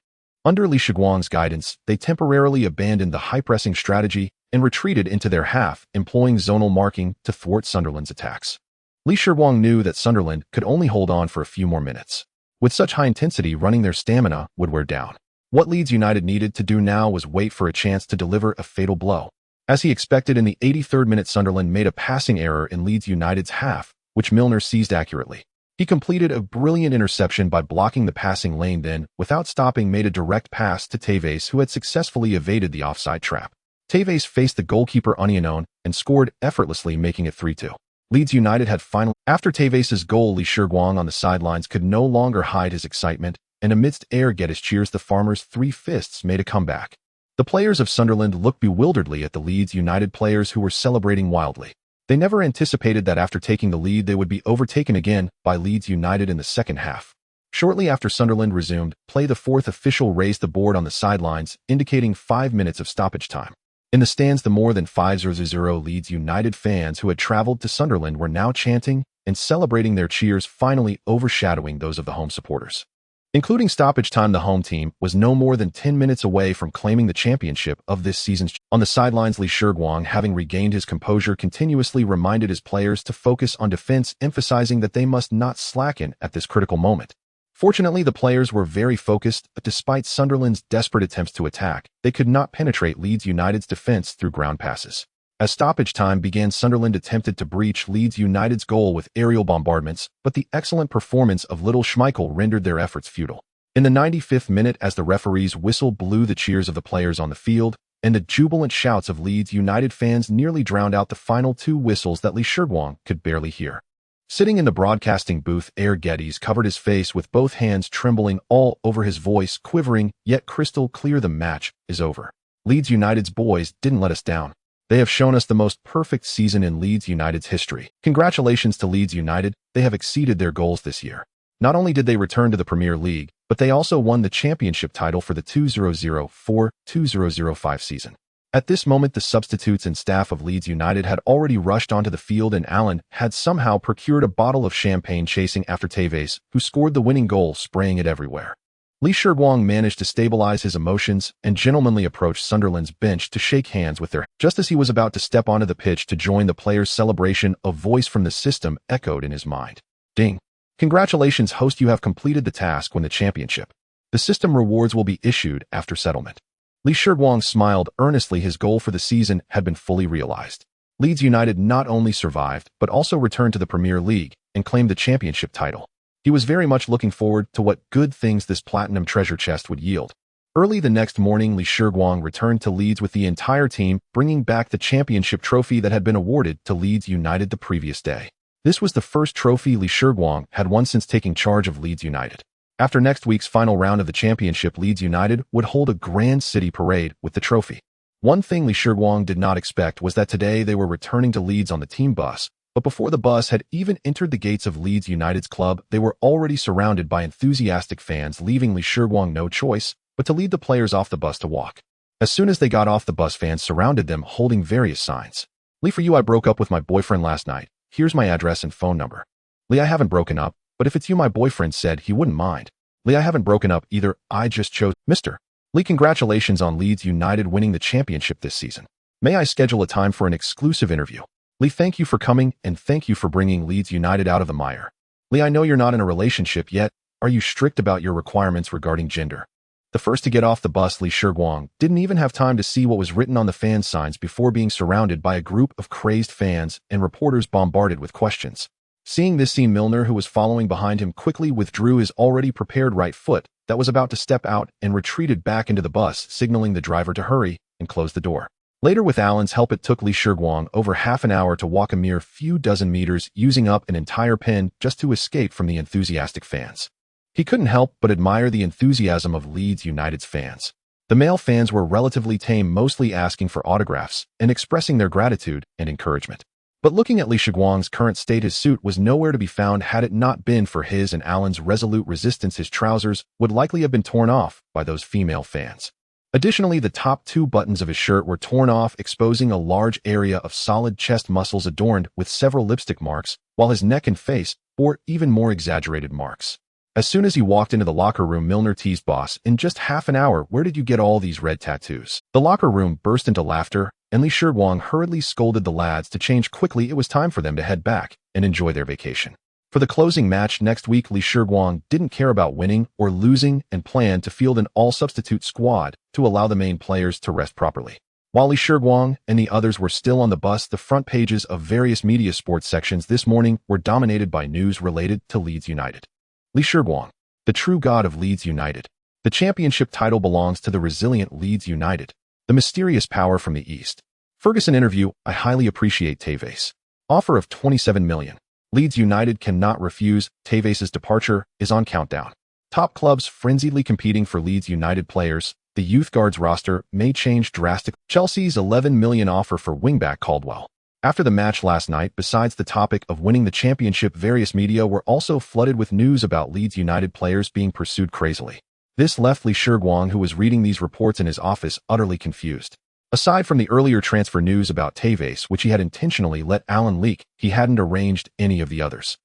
Under Lee Shiguang's guidance, they temporarily abandoned the high-pressing strategy and retreated into their half, employing zonal marking to thwart Sunderland's attacks. Lee Shiguang knew that Sunderland could only hold on for a few more minutes. With such high intensity running, their stamina would wear down. What Leeds United needed to do now was wait for a chance to deliver a fatal blow. As he expected, in the 83rd minute, Sunderland made a passing error in Leeds United's half, which Milner seized accurately. He completed a brilliant interception by blocking the passing lane, then, without stopping, made a direct pass to Tevez, who had successfully evaded the offside trap. Tevez faced the goalkeeper Union and scored effortlessly, making it 3-2. Leeds United had finally... After Tevez's goal, Lee Shiguang on the sidelines could no longer hide his excitement, and amidst heir Geddes cheers, the Farmers' three fists made a comeback. The players of Sunderland looked bewilderedly at the Leeds United players, who were celebrating wildly. They never anticipated that after taking the lead, they would be overtaken again by Leeds United in the second half. Shortly after Sunderland resumed play, the fourth official raised the board on the sidelines, indicating 5 minutes of stoppage time. In the stands, the more than 5,000 Leeds United fans who had traveled to Sunderland were now chanting and celebrating, their cheers finally overshadowing those of the home supporters. Including stoppage time, the home team was no more than 10 minutes away from claiming the championship of this season. On the sidelines, Lee Shiguang, having regained his composure, continuously reminded his players to focus on defense, emphasizing that they must not slacken at this critical moment. Fortunately, the players were very focused, but despite Sunderland's desperate attempts to attack, they could not penetrate Leeds United's defense through ground passes. As stoppage time began, Sunderland attempted to breach Leeds United's goal with aerial bombardments, but the excellent performance of Little Schmeichel rendered their efforts futile. In the 95th minute, as the referee's whistle blew, the cheers of the players on the field and the jubilant shouts of Leeds United fans nearly drowned out the final two whistles that Lee Shiguang could barely hear. Sitting in the broadcasting booth, heir Geddes covered his face with both hands, trembling all over, his voice quivering, yet crystal clear. The match is over. Leeds United's boys didn't let us down. They have shown us the most perfect season in Leeds United's history. Congratulations to Leeds United, they have exceeded their goals this year. Not only did they return to the Premier League, but they also won the championship title for the 2004-2005 season. At this moment, the substitutes and staff of Leeds United had already rushed onto the field, and Allen had somehow procured a bottle of champagne, chasing after Tevez, who scored the winning goal, spraying it everywhere. Lee Shiguang managed to stabilize his emotions and gentlemanly approached Sunderland's bench to shake hands with their... Just as he was about to step onto the pitch to join the players' celebration, a voice from the system echoed in his mind. Ding! Congratulations, host, you have completed the task, won the championship. The system rewards will be issued after settlement. Lee Shiguang smiled earnestly. His goal for the season had been fully realized. Leeds United not only survived, but also returned to the Premier League and claimed the championship title. He was very much looking forward to what good things this platinum treasure chest would yield. Early the next morning, Lee Shiguang returned to Leeds with the entire team, bringing back the championship trophy that had been awarded to Leeds United the previous day. This was the first trophy Lee Shiguang had won since taking charge of Leeds United. After next week's final round of the championship, Leeds United would hold a grand city parade with the trophy. One thing Lee Shiguang did not expect was that today they were returning to Leeds on the team bus, but before the bus had even entered the gates of Leeds United's club, they were already surrounded by enthusiastic fans, leaving Lee Shiguang no choice but to lead the players off the bus to walk. As soon as they got off the bus, fans surrounded them holding various signs. Lee, for you, I broke up with my boyfriend last night. Here's my address and phone number. Lee, I haven't broken up, but if it's you, my boyfriend said he wouldn't mind. Lee, I haven't broken up either, I just chose... Mr. Lee, congratulations on Leeds United winning the championship this season. May I schedule a time for an exclusive interview? Lee, thank you for coming, and thank you for bringing Leeds United out of the mire. Lee, I know you're not in a relationship yet. Are you strict about your requirements regarding gender? The first to get off the bus, Lee Shiguang, didn't even have time to see what was written on the fan signs before being surrounded by a group of crazed fans and reporters bombarded with questions. Seeing this scene, Milner, who was following behind him, quickly withdrew his already prepared right foot that was about to step out and retreated back into the bus, signaling the driver to hurry and close the door. Later, with Allen's help, it took Lee Shiguang over half an hour to walk a mere few dozen meters, using up an entire pen just to escape from the enthusiastic fans. He couldn't help but admire the enthusiasm of Leeds United's fans. The male fans were relatively tame, mostly asking for autographs and expressing their gratitude and encouragement. But looking at Lee Shiguang's current state, his suit was nowhere to be found. Had it not been for his and Allen's resolute resistance, his trousers would likely have been torn off by those female fans. Additionally, the top two buttons of his shirt were torn off, exposing a large area of solid chest muscles adorned with several lipstick marks, while his neck and face bore even more exaggerated marks. As soon as he walked into the locker room, Milner teased boss, "In just half an hour, where did you get all these red tattoos?" The locker room burst into laughter, and Li Shiguang hurriedly scolded the lads to change quickly. It was time for them to head back and enjoy their vacation. For the closing match next week, Li Shiguang didn't care about winning or losing and planned to field an all-substitute squad to allow the main players to rest properly. While Li Shiguang and the others were still on the bus, the front pages of various media sports sections this morning were dominated by news related to Leeds United. Li Shiguang, the true god of Leeds United. The championship title belongs to the resilient Leeds United, the mysterious power from the East. Ferguson interview, "I highly appreciate Tevez. Offer of 27 million. Leeds United cannot refuse. Tevez's departure is on countdown." Top clubs frenziedly competing for Leeds United players. The youth guards roster may change drastically. Chelsea's 11 million offer for wingback Caldwell. After the match last night, besides the topic of winning the championship, various media were also flooded with news about Leeds United players being pursued crazily. This left Li Shiguang, who was reading these reports in his office, utterly confused. Aside from the earlier transfer news about Tevez, which he had intentionally let Alan leak, he hadn't arranged any of the others.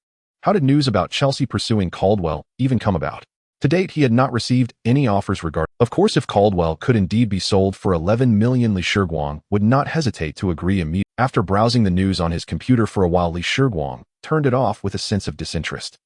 How did news about Chelsea pursuing Caldwell even come about? To date, he had not received any offers regarding. Of course, if Caldwell could indeed be sold for 11 million, Li Shiguang would not hesitate to agree immediately. After browsing the news on his computer for a while, Li Shiguang turned it off with a sense of disinterest.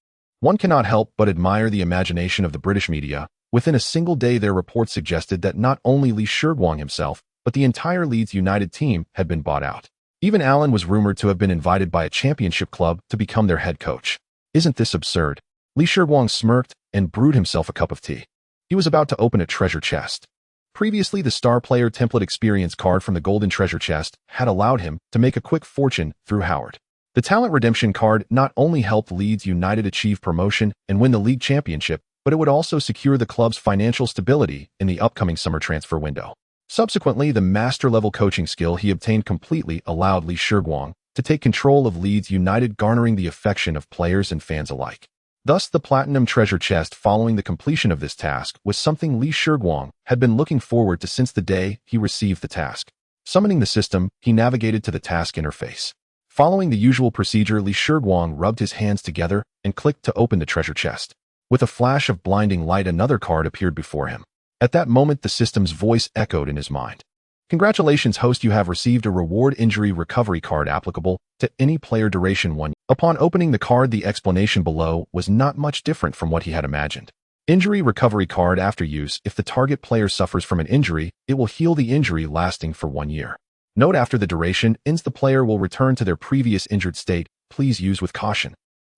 One cannot help but admire the imagination of the British media. Within a single day, their reports suggested that not only Li Shiguang himself, but the entire Leeds United team had been bought out. Even Alan was rumored to have been invited by a championship club to become their head coach. Isn't this absurd? Li Shiguang smirked and brewed himself a cup of tea. He was about to open a treasure chest. Previously, the star player template experience card from the golden treasure chest had allowed him to make a quick fortune through Howard. The talent redemption card not only helped Leeds United achieve promotion and win the league championship, but it would also secure the club's financial stability in the upcoming summer transfer window. Subsequently, the master-level coaching skill he obtained completely allowed Li Shiguang to take control of Leeds United, garnering the affection of players and fans alike. Thus, the Platinum Treasure Chest following the completion of this task was something Li Shiguang had been looking forward to since the day he received the task. Summoning the system, he navigated to the task interface. Following the usual procedure, Li Shiguang rubbed his hands together and clicked to open the treasure chest. With a flash of blinding light, another card appeared before him. At that moment, the system's voice echoed in his mind. "Congratulations, host, you have received a reward injury recovery card applicable to any player, duration 1 year." Upon opening the card, the explanation below was not much different from what he had imagined. Injury recovery card. After use, if the target player suffers from an injury, it will heal the injury lasting for 1 year. Note: after the duration ends, the player will return to their previous injured state. Please use with caution.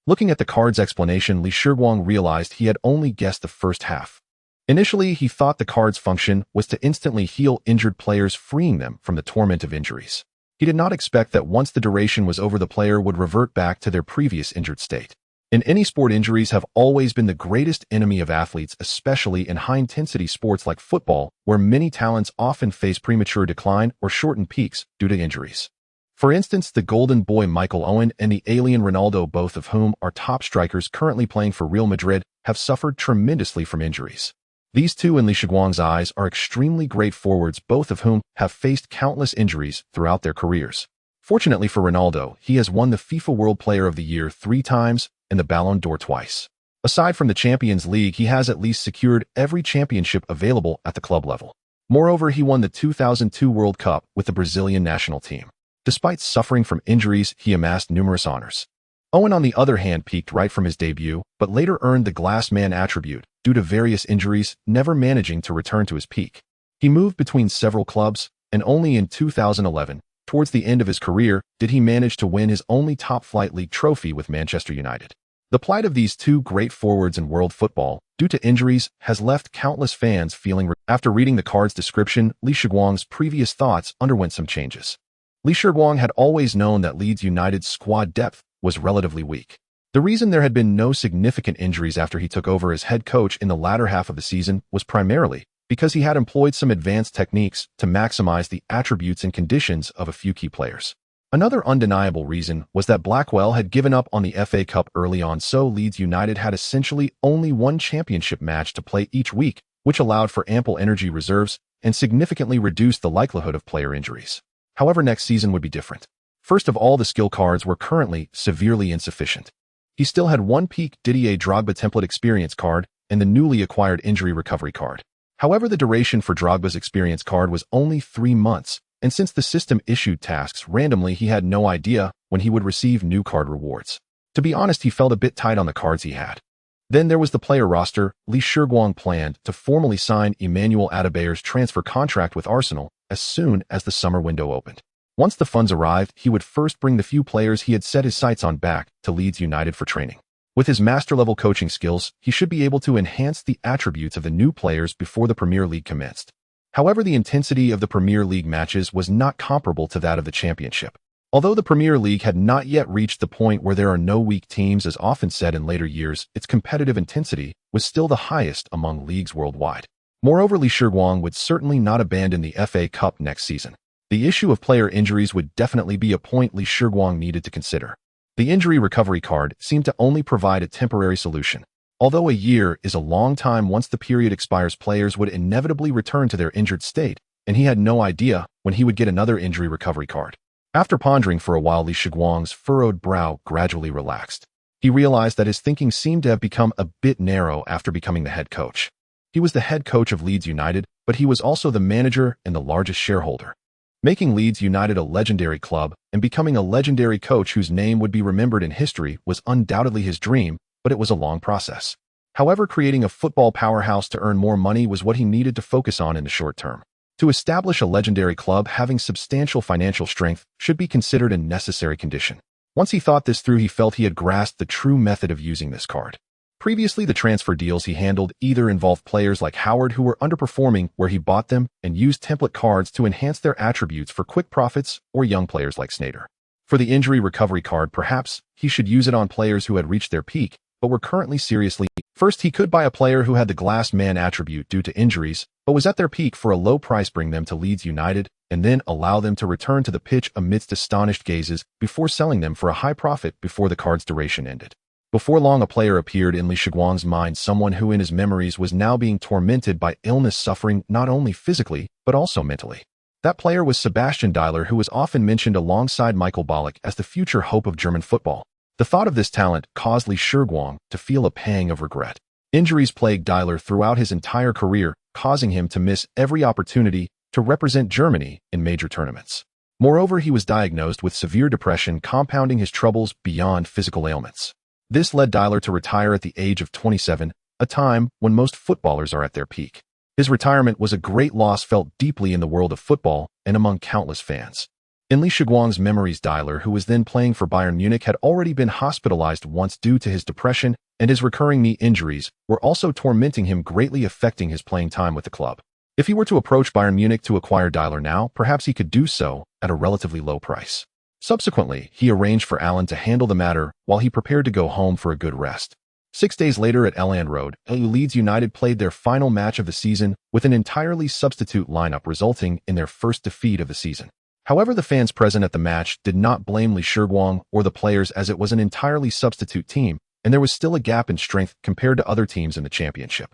Looking at the card's explanation, Li Shiguang realized he had only guessed the first half. Initially, he thought the card's function was to instantly heal injured players, freeing them from the torment of injuries. He did not expect that once the duration was over, the player would revert back to their previous injured state. In any sport, injuries have always been the greatest enemy of athletes, especially in high-intensity sports like football, where many talents often face premature decline or shortened peaks due to injuries. For instance, the golden boy Michael Owen and the alien Ronaldo, both of whom are top strikers currently playing for Real Madrid, have suffered tremendously from injuries. These two, in Li Shiguang's eyes, are extremely great forwards, both of whom have faced countless injuries throughout their careers. Fortunately for Ronaldo, he has won the FIFA World Player of the Year 3 times and the Ballon d'Or twice. Aside from the Champions League, he has at least secured every championship available at the club level. Moreover, he won the 2002 World Cup with the Brazilian national team. Despite suffering from injuries, he amassed numerous honors. Owen, on the other hand, peaked right from his debut, but later earned the glass man attribute due to various injuries, never managing to return to his peak. He moved between several clubs, and only in 2011, towards the end of his career, did he manage to win his only top-flight league trophy with Manchester United. The plight of these two great forwards in world football, due to injuries, has left countless fans feeling. After reading the card's description, Li Shiguang's previous thoughts underwent some changes. Li Shiguang had always known that Leeds United's squad depth was relatively weak. The reason there had been no significant injuries after he took over as head coach in the latter half of the season was primarily because he had employed some advanced techniques to maximize the attributes and conditions of a few key players. Another undeniable reason was that Blackwell had given up on the FA Cup early on, so Leeds United had essentially only one championship match to play each week, which allowed for ample energy reserves and significantly reduced the likelihood of player injuries. However, next season would be different. First of all, the skill cards were currently severely insufficient. He still had one peak Didier Drogba template experience card and the newly acquired injury recovery card. However, the duration for Drogba's experience card was only 3 months, and since the system issued tasks randomly, he had no idea when he would receive new card rewards. To be honest, he felt a bit tight on the cards he had. Then there was the player roster. Li Shiguang planned to formally sign Emmanuel Adebayer's transfer contract with Arsenal as soon as the summer window opened. Once the funds arrived, he would first bring the few players he had set his sights on back to Leeds United for training. With his master-level coaching skills, he should be able to enhance the attributes of the new players before the Premier League commenced. However, the intensity of the Premier League matches was not comparable to that of the Championship. Although the Premier League had not yet reached the point where there are no weak teams as often said in later years, its competitive intensity was still the highest among leagues worldwide. Moreover, Li Shiguang would certainly not abandon the FA Cup next season. The issue of player injuries would definitely be a point Li Shiguang needed to consider. The injury recovery card seemed to only provide a temporary solution. Although a year is a long time, once the period expires, players would inevitably return to their injured state, and he had no idea when he would get another injury recovery card. After pondering for a while, Li Shiguang's furrowed brow gradually relaxed. He realized that his thinking seemed to have become a bit narrow after becoming the head coach. He was the head coach of Leeds United, but he was also the manager and the largest shareholder. Making Leeds United a legendary club and becoming a legendary coach whose name would be remembered in history was undoubtedly his dream, but it was a long process. However, creating a football powerhouse to earn more money was what he needed to focus on in the short term. To establish a legendary club, having substantial financial strength should be considered a necessary condition. Once he thought this through, he felt he had grasped the true method of using this card. Previously, the transfer deals he handled either involved players like Howard who were underperforming where he bought them and used template cards to enhance their attributes for quick profits, or young players like Sneijder. For the injury recovery card, perhaps he should use it on players who had reached their peak but were currently seriously. First, he could buy a player who had the glass man attribute due to injuries but was at their peak for a low price, bring them to Leeds United, and then allow them to return to the pitch amidst astonished gazes before selling them for a high profit before the card's duration ended. Before long, a player appeared in Li Shiguang's mind, someone who in his memories was now being tormented by illness, suffering not only physically, but also mentally. That player was Sebastian Deiler, who was often mentioned alongside Michael Ballack as the future hope of German football. The thought of this talent caused Li Shiguang to feel a pang of regret. Injuries plagued Deiler throughout his entire career, causing him to miss every opportunity to represent Germany in major tournaments. Moreover, he was diagnosed with severe depression, compounding his troubles beyond physical ailments. This led Deiler to retire at the age of 27, a time when most footballers are at their peak. His retirement was a great loss, felt deeply in the world of football and among countless fans. In Li Shiguang's memories, Deiler, who was then playing for Bayern Munich, had already been hospitalized once due to his depression, and his recurring knee injuries were also tormenting him, greatly affecting his playing time with the club. If he were to approach Bayern Munich to acquire Deiler now, perhaps he could do so at a relatively low price. Subsequently, he arranged for Alan to handle the matter while he prepared to go home for a good rest. 6 days later at Elland Road, Leeds United played their final match of the season with an entirely substitute lineup, resulting in their first defeat of the season. However, the fans present at the match did not blame Li Shiguang or the players, as it was an entirely substitute team, and there was still a gap in strength compared to other teams in the Championship.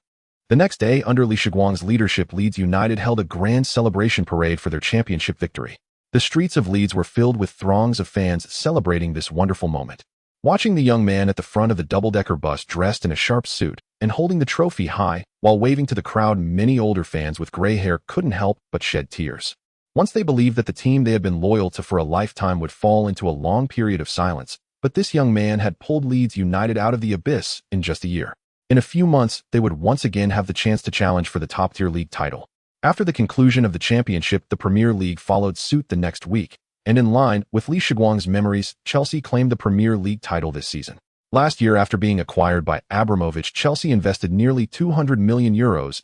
The next day, under Li Shiguang's leadership, Leeds United held a grand celebration parade for their Championship victory. The streets of Leeds were filled with throngs of fans celebrating this wonderful moment. Watching the young man at the front of the double-decker bus dressed in a sharp suit and holding the trophy high while waving to the crowd, many older fans with gray hair couldn't help but shed tears. Once they believed that the team they had been loyal to for a lifetime would fall into a long period of silence, but this young man had pulled Leeds United out of the abyss in just a year. In a few months, they would once again have the chance to challenge for the top-tier league title. After the conclusion of the Championship, the Premier League followed suit the next week, and in line with Li Shiguang's memories, Chelsea claimed the Premier League title this season. Last year, after being acquired by Abramovich, Chelsea invested nearly €200 million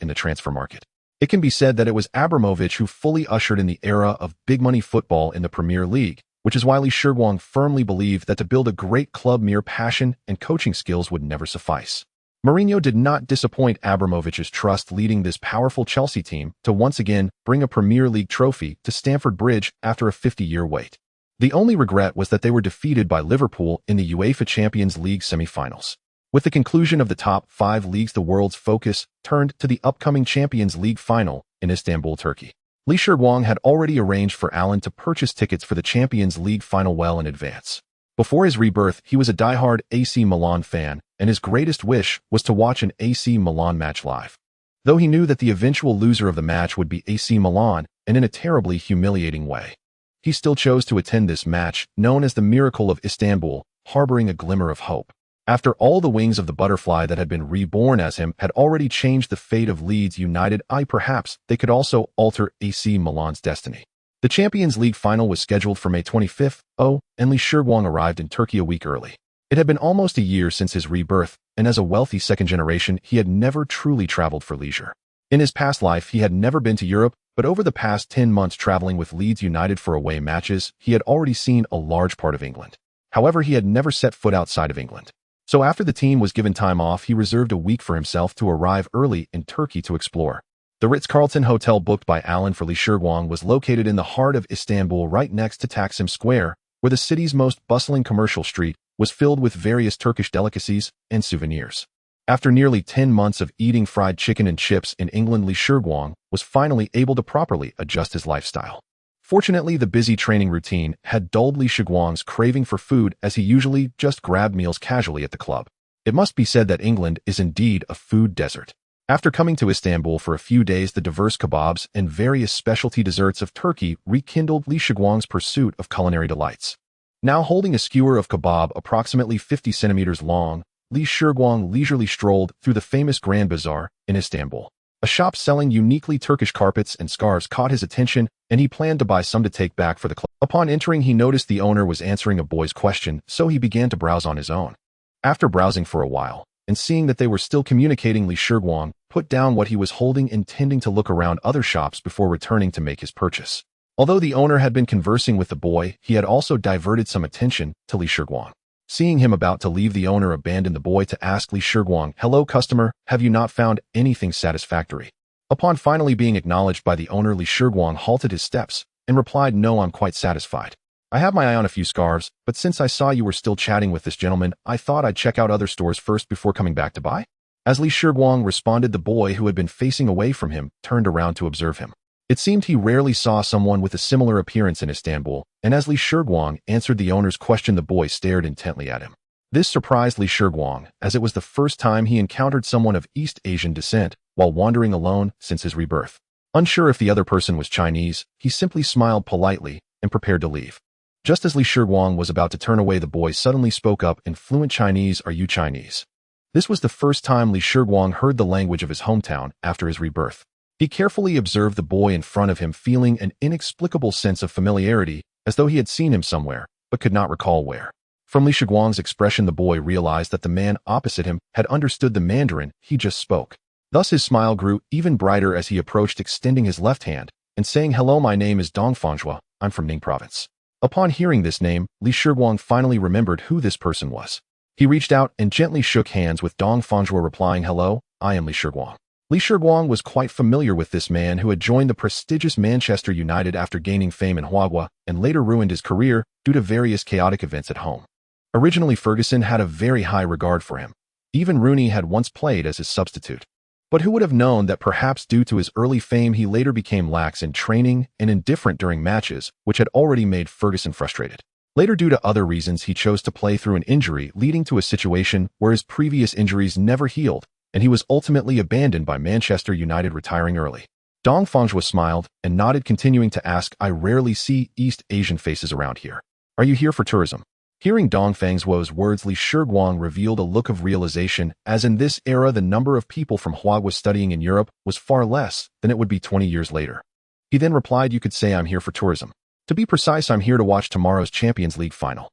in the transfer market. It can be said that it was Abramovich who fully ushered in the era of big-money football in the Premier League, which is why Li Shiguang firmly believed that to build a great club, mere passion and coaching skills would never suffice. Mourinho did not disappoint Abramovich's trust, leading this powerful Chelsea team to once again bring a Premier League trophy to Stamford Bridge after a 50-year wait. The only regret was that they were defeated by Liverpool in the UEFA Champions League semi-finals. With the conclusion of the top 5 leagues, the world's focus turned to the upcoming Champions League final, in Istanbul, Turkey. Li Shiguang had already arranged for Alan to purchase tickets for the Champions League final well in advance. Before his rebirth, he was a diehard AC Milan fan, and his greatest wish was to watch an AC Milan match live. Though he knew that the eventual loser of the match would be AC Milan, and in a terribly humiliating way, he still chose to attend this match, known as the Miracle of Istanbul, harboring a glimmer of hope. After all the wings of the butterfly that had been reborn as him had already changed the fate of Leeds United, perhaps they could also alter AC Milan's destiny. The Champions League final was scheduled for May 25th, and Li Shiguang arrived in Turkey a week early. It had been almost a year since his rebirth, and as a wealthy second generation, he had never truly traveled for leisure. In his past life, he had never been to Europe, but over the past 10 months traveling with Leeds United for away matches, he had already seen a large part of England. However, he had never set foot outside of England. So after the team was given time off, he reserved a week for himself to arrive early in Turkey to explore. The Ritz-Carlton hotel booked by Alan for Li Shiguang was located in the heart of Istanbul, right next to Taksim Square, where the city's most bustling commercial street was filled with various Turkish delicacies and souvenirs. After nearly 10 months of eating fried chicken and chips in England, Li Shiguang was finally able to properly adjust his lifestyle. Fortunately, the busy training routine had dulled Li Shiguang's craving for food, as he usually just grabbed meals casually at the club. It must be said that England is indeed a food desert. After coming to Istanbul for a few days, the diverse kebabs and various specialty desserts of Turkey rekindled Li Shiguang's pursuit of culinary delights. Now holding a skewer of kebab approximately 50 centimeters long, Li Shiguang leisurely strolled through the famous Grand Bazaar in Istanbul. A shop selling uniquely Turkish carpets and scarves caught his attention, and he planned to buy some to take back for the club. Upon entering, he noticed the owner was answering a boy's question, so he began to browse on his own. After browsing for a while, and seeing that they were still communicating, Li Shiguang put down what he was holding, intending to look around other shops before returning to make his purchase. Although the owner had been conversing with the boy, he had also diverted some attention to Li Shiguang. Seeing him about to leave, the owner abandoned the boy to ask Li Shiguang, "Hello, customer, have you not found anything satisfactory?" Upon finally being acknowledged by the owner, Li Shiguang halted his steps and replied, "No, I'm quite satisfied. I have my eye on a few scarves, but since I saw you were still chatting with this gentleman, I thought I'd check out other stores first before coming back to buy." As Li Shiguang responded, the boy, who had been facing away from him, turned around to observe him. It seemed he rarely saw someone with a similar appearance in Istanbul, and as Li Shiguang answered the owner's question, the boy stared intently at him. This surprised Li Shiguang, as it was the first time he encountered someone of East Asian descent while wandering alone since his rebirth. Unsure if the other person was Chinese, he simply smiled politely and prepared to leave. Just as Li Shiguang was about to turn away, the boy suddenly spoke up in fluent Chinese, "Are you Chinese?" This was the first time Li Shiguang heard the language of his hometown after his rebirth. He carefully observed the boy in front of him, feeling an inexplicable sense of familiarity, as though he had seen him somewhere, but could not recall where. From Li Shiguang's expression, the boy realized that the man opposite him had understood the Mandarin he just spoke. Thus his smile grew even brighter as he approached, extending his left hand and saying, "Hello, my name is Dong Fanjua, I'm from Ning province." Upon hearing this name, Li Shiguang finally remembered who this person was. He reached out and gently shook hands with Dong Fanjua, replying, "Hello, I am Li Shiguang." Li Shiguang was quite familiar with this man, who had joined the prestigious Manchester United after gaining fame in Huagua and later ruined his career due to various chaotic events at home. Originally, Ferguson had a very high regard for him. Even Rooney had once played as his substitute. But who would have known that perhaps due to his early fame, he later became lax in training and indifferent during matches, which had already made Ferguson frustrated. Later, due to other reasons, he chose to play through an injury, leading to a situation where his previous injuries never healed, and he was ultimately abandoned by Manchester United, retiring early. Dong Fanjua smiled and nodded, continuing to ask, "I rarely see East Asian faces around here. Are you here for tourism?" Hearing Dong Fanjua's words, Li Shiguang revealed a look of realization, as in this era the number of people from Huagua studying in Europe was far less than it would be 20 years later. He then replied, "You could say I'm here for tourism. To be precise, I'm here to watch tomorrow's Champions League final."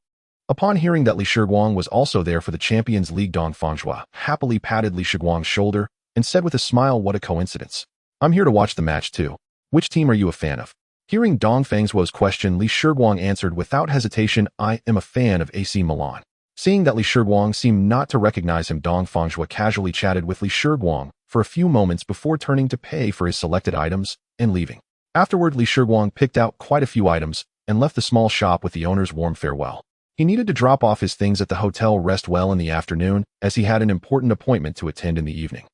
Upon hearing that Li Shiguang was also there for the Champions League, Dong Fanjua happily patted Li Shiguang's shoulder and said with a smile, "What a coincidence. I'm here to watch the match too. Which team are you a fan of?" Hearing Dong Fanjua's question, Li Shiguang answered without hesitation, "I am a fan of AC Milan." Seeing that Li Shiguang seemed not to recognize him, Dong Fanjua casually chatted with Li Shiguang for a few moments before turning to pay for his selected items and leaving. Afterward, Li Shiguang picked out quite a few items and left the small shop with the owner's warm farewell. He needed to drop off his things at the hotel Rest Well in the afternoon, as he had an important appointment to attend in the evening.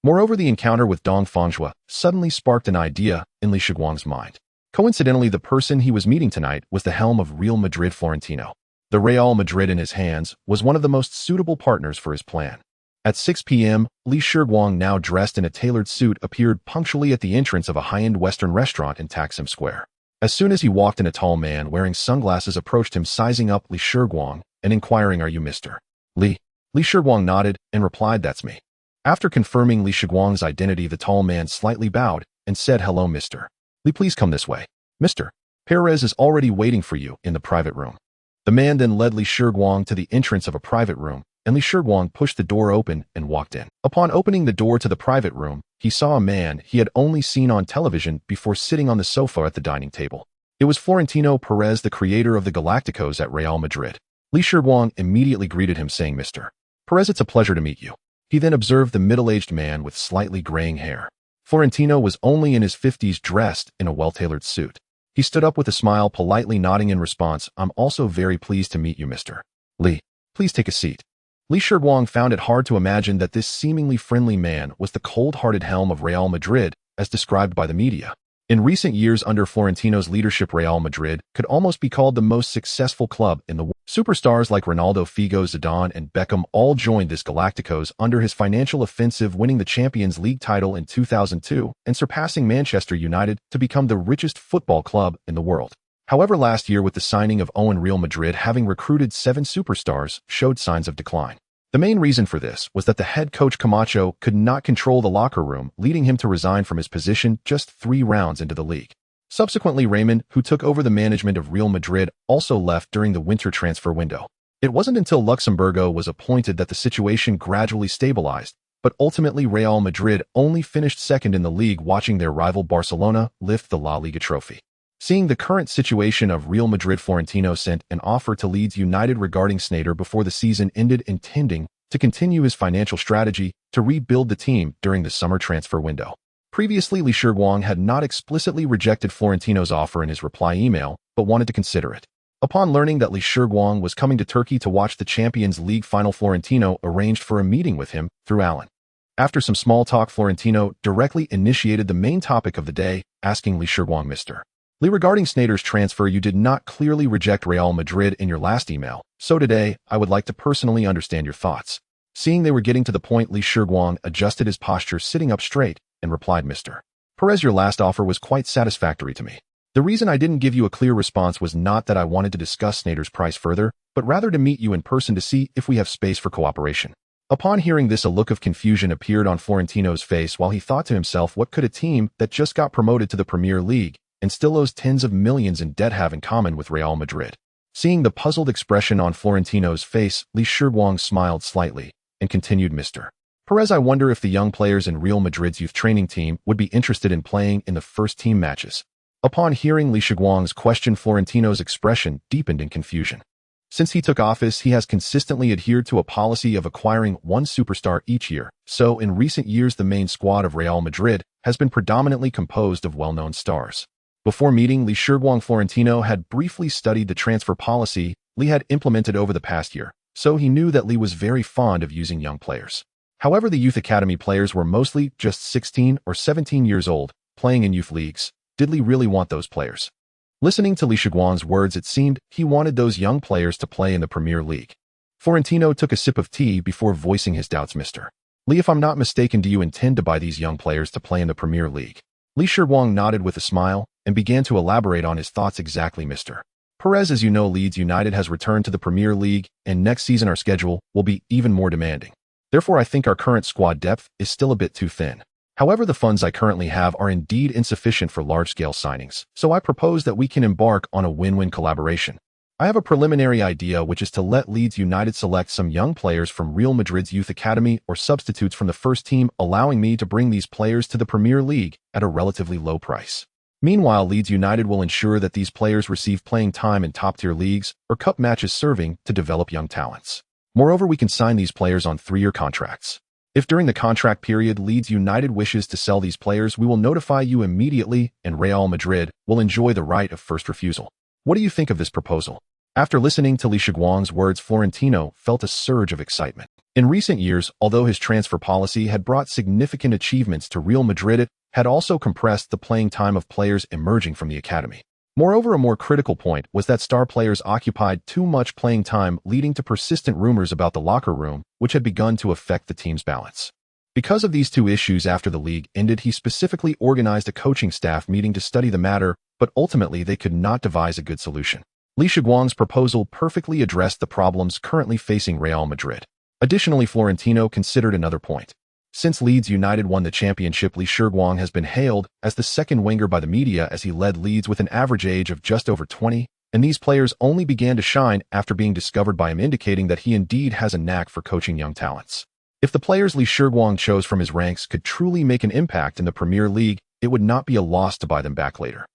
Moreover, the encounter with Dong Fangzhe suddenly sparked an idea in Li Shiguang's mind. Coincidentally, the person he was meeting tonight was the helm of Real Madrid Florentino. The Real Madrid in his hands was one of the most suitable partners for his plan. At 6 p.m., Li Shiguang, now dressed in a tailored suit, appeared punctually at the entrance of a high-end Western restaurant in Taksim Square. As soon as he walked in, a tall man wearing sunglasses approached him, sizing up Li Shiguang and inquiring, "Are you Mr. Li?" Li Shiguang nodded and replied, "That's me." After confirming Li Shiguang's identity, the tall man slightly bowed and said, "Hello, Mr. Li, please come this way. Mr. Pérez is already waiting for you in the private room." The man then led Li Shiguang to the entrance of a private room, and Li Shiguang pushed the door open and walked in. Upon opening the door to the private room, he saw a man he had only seen on television before sitting on the sofa at the dining table. It was Florentino Pérez, the creator of the Galacticos at Real Madrid. Li Shiguang immediately greeted him, saying, "Mr. Pérez, it's a pleasure to meet you." He then observed the middle-aged man with slightly graying hair. Florentino was only in his 50s, dressed in a well-tailored suit. He stood up with a smile, politely nodding in response. "I'm also very pleased to meet you, Mr. Li. Please take a seat." Li Shiguang found it hard to imagine that this seemingly friendly man was the cold-hearted helm of Real Madrid, as described by the media. In recent years, under Florentino's leadership, Real Madrid could almost be called the most successful club in the world. Superstars like Ronaldo, Figo, Zidane, and Beckham all joined this Galacticos under his financial offensive, winning the Champions League title in 2002 and surpassing Manchester United to become the richest football club in the world. However, last year, with the signing of Owen, Real Madrid, having recruited 7 superstars, showed signs of decline. The main reason for this was that the head coach Camacho could not control the locker room, leading him to resign from his position just 3 rounds into the league. Subsequently, Raymond, who took over the management of Real Madrid, also left during the winter transfer window. It wasn't until Luxemburgo was appointed that the situation gradually stabilized, but ultimately Real Madrid only finished second in the league, watching their rival Barcelona lift the La Liga trophy. Seeing the current situation of Real Madrid, Florentino sent an offer to Leeds United regarding Sneijder before the season ended, intending to continue his financial strategy to rebuild the team during the summer transfer window. Previously, Li Shiguang had not explicitly rejected Florentino's offer in his reply email, but wanted to consider it. Upon learning that Li Shiguang was coming to Turkey to watch the Champions League final, Florentino arranged for a meeting with him through Alan. After some small talk, Florentino directly initiated the main topic of the day, asking Li Shiguang, "Mr. Li, regarding Sneijder's transfer, you did not clearly reject Real Madrid in your last email, so today I would like to personally understand your thoughts." Seeing they were getting to the point, Li Shiguang adjusted his posture, sitting up straight, and replied, "Mr. Pérez, your last offer was quite satisfactory to me. The reason I didn't give you a clear response was not that I wanted to discuss Sneijder's price further, but rather to meet you in person to see if we have space for cooperation." Upon hearing this, a look of confusion appeared on Florentino's face while he thought to himself, what could a team that just got promoted to the Premier League and still owes tens of millions in debt have in common with Real Madrid? Seeing the puzzled expression on Florentino's face, Li Shiguang smiled slightly and continued, "Mr. Pérez, I wonder if the young players in Real Madrid's youth training team would be interested in playing in the first team matches." Upon hearing Li Shiguang's question, Florentino's expression deepened in confusion. Since he took office, he has consistently adhered to a policy of acquiring 1 superstar each year, so in recent years the main squad of Real Madrid has been predominantly composed of well-known stars. Before meeting Li Shiguang, Florentino had briefly studied the transfer policy Li had implemented over the past year, so he knew that Li was very fond of using young players. However, the youth academy players were mostly just 16 or 17 years old, playing in youth leagues. Did Li really want those players? Listening to Li Shiguang's words, it seemed he wanted those young players to play in the Premier League. Florentino took a sip of tea before voicing his doubts. "Mr. Li, if I'm not mistaken, do you intend to buy these young players to play in the Premier League?" Li Shiguang nodded with a smile and began to elaborate on his thoughts. "Exactly, Mr. Pérez. As you know, Leeds United has returned to the Premier League, and next season our schedule will be even more demanding. Therefore, I think our current squad depth is still a bit too thin. However, the funds I currently have are indeed insufficient for large-scale signings, so I propose that we can embark on a win-win collaboration. I have a preliminary idea, which is to let Leeds United select some young players from Real Madrid's youth academy or substitutes from the first team, allowing me to bring these players to the Premier League at a relatively low price. Meanwhile, Leeds United will ensure that these players receive playing time in top-tier leagues or cup matches, serving to develop young talents. Moreover, we can sign these players on 3-year contracts. If during the contract period Leeds United wishes to sell these players, we will notify you immediately, and Real Madrid will enjoy the right of first refusal. What do you think of this proposal?" After listening to Li Shiguang's words, Florentino felt a surge of excitement. In recent years, although his transfer policy had brought significant achievements to Real Madrid, it had also compressed the playing time of players emerging from the academy. Moreover, a more critical point was that star players occupied too much playing time, leading to persistent rumors about the locker room, which had begun to affect the team's balance. Because of these two issues, after the league ended, he specifically organized a coaching staff meeting to study the matter, but ultimately they could not devise a good solution. Shiguang's proposal perfectly addressed the problems currently facing Real Madrid. Additionally, Florentino considered another point. Since Leeds United won the championship, Shiguang has been hailed as the second winger by the media, as he led Leeds with an average age of just over 20, and these players only began to shine after being discovered by him, indicating that he indeed has a knack for coaching young talents. If the players Shiguang chose from his ranks could truly make an impact in the Premier League, it would not be a loss to buy them back later.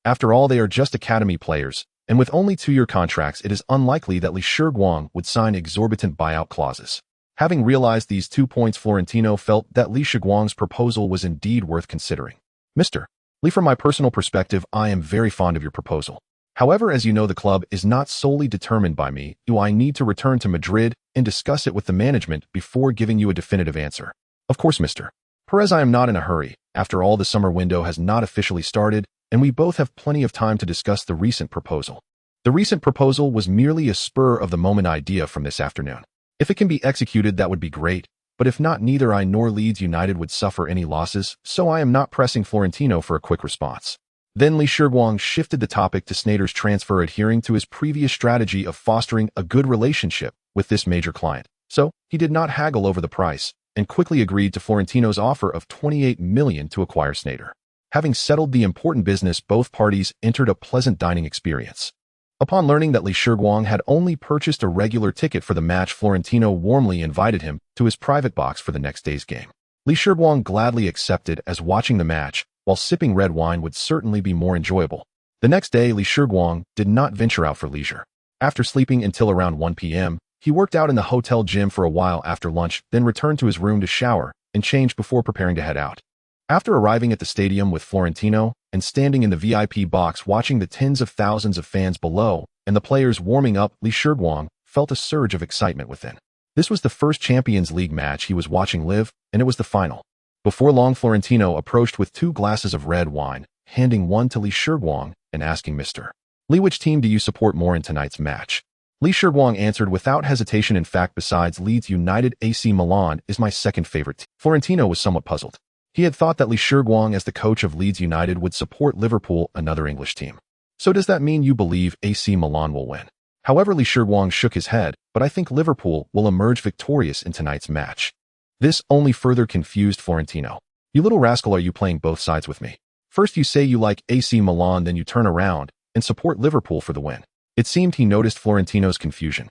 After all, they are just academy players, and with only 2-year contracts, it is unlikely that Shiguang would sign exorbitant buyout clauses. Having realized these 2 points, Florentino felt that Shiguang's proposal was indeed worth considering. Mr. Lee, from my personal perspective, I am very fond of your proposal. However, as you know, the club is not solely determined by me. I need to return to Madrid and discuss it with the management before giving you a definitive answer. Of course, Mr. Perez, I am not in a hurry. After all, the summer window has not officially started, and we both have plenty of time to discuss the recent proposal. The recent proposal was merely a spur-of-the-moment idea from this afternoon. If it can be executed, that would be great, but if not, neither I nor Leeds United would suffer any losses, so I am not pressing Florentino for a quick response. Then Shiguang shifted the topic to Sneijder's transfer, adhering to his previous strategy of fostering a good relationship with this major client. So, he did not haggle over the price, and quickly agreed to Florentino's offer of 28 million to acquire Sneijder. Having settled the important business, both parties entered a pleasant dining experience. Upon learning that Shiguang had only purchased a regular ticket for the match, Florentino warmly invited him to his private box for the next day's game. Shiguang gladly accepted, as watching the match while sipping red wine would certainly be more enjoyable. The next day, Shiguang did not venture out for leisure. After sleeping until around 1 p.m., he worked out in the hotel gym for a while after lunch, then returned to his room to shower and change before preparing to head out. After arriving at the stadium with Florentino and standing in the VIP box watching the tens of thousands of fans below and the players warming up, Shiguang felt a surge of excitement within. This was the first Champions League match he was watching live, and it was the final. Before long, Florentino approached with 2 glasses of red wine, handing one to Shiguang and asking Mr. Lee, which team do you support more in tonight's match? Shiguang answered without hesitation, in fact, besides Leeds United, AC Milan is my second favorite team. Florentino was somewhat puzzled. He had thought that Shiguang, as the coach of Leeds United, would support Liverpool, another English team. So does that mean you believe AC Milan will win? However, Shiguang shook his head, but I think Liverpool will emerge victorious in tonight's match. This only further confused Florentino. You little rascal, are you playing both sides with me? First you say you like AC Milan, then you turn around and support Liverpool for the win. It seemed he noticed Florentino's confusion.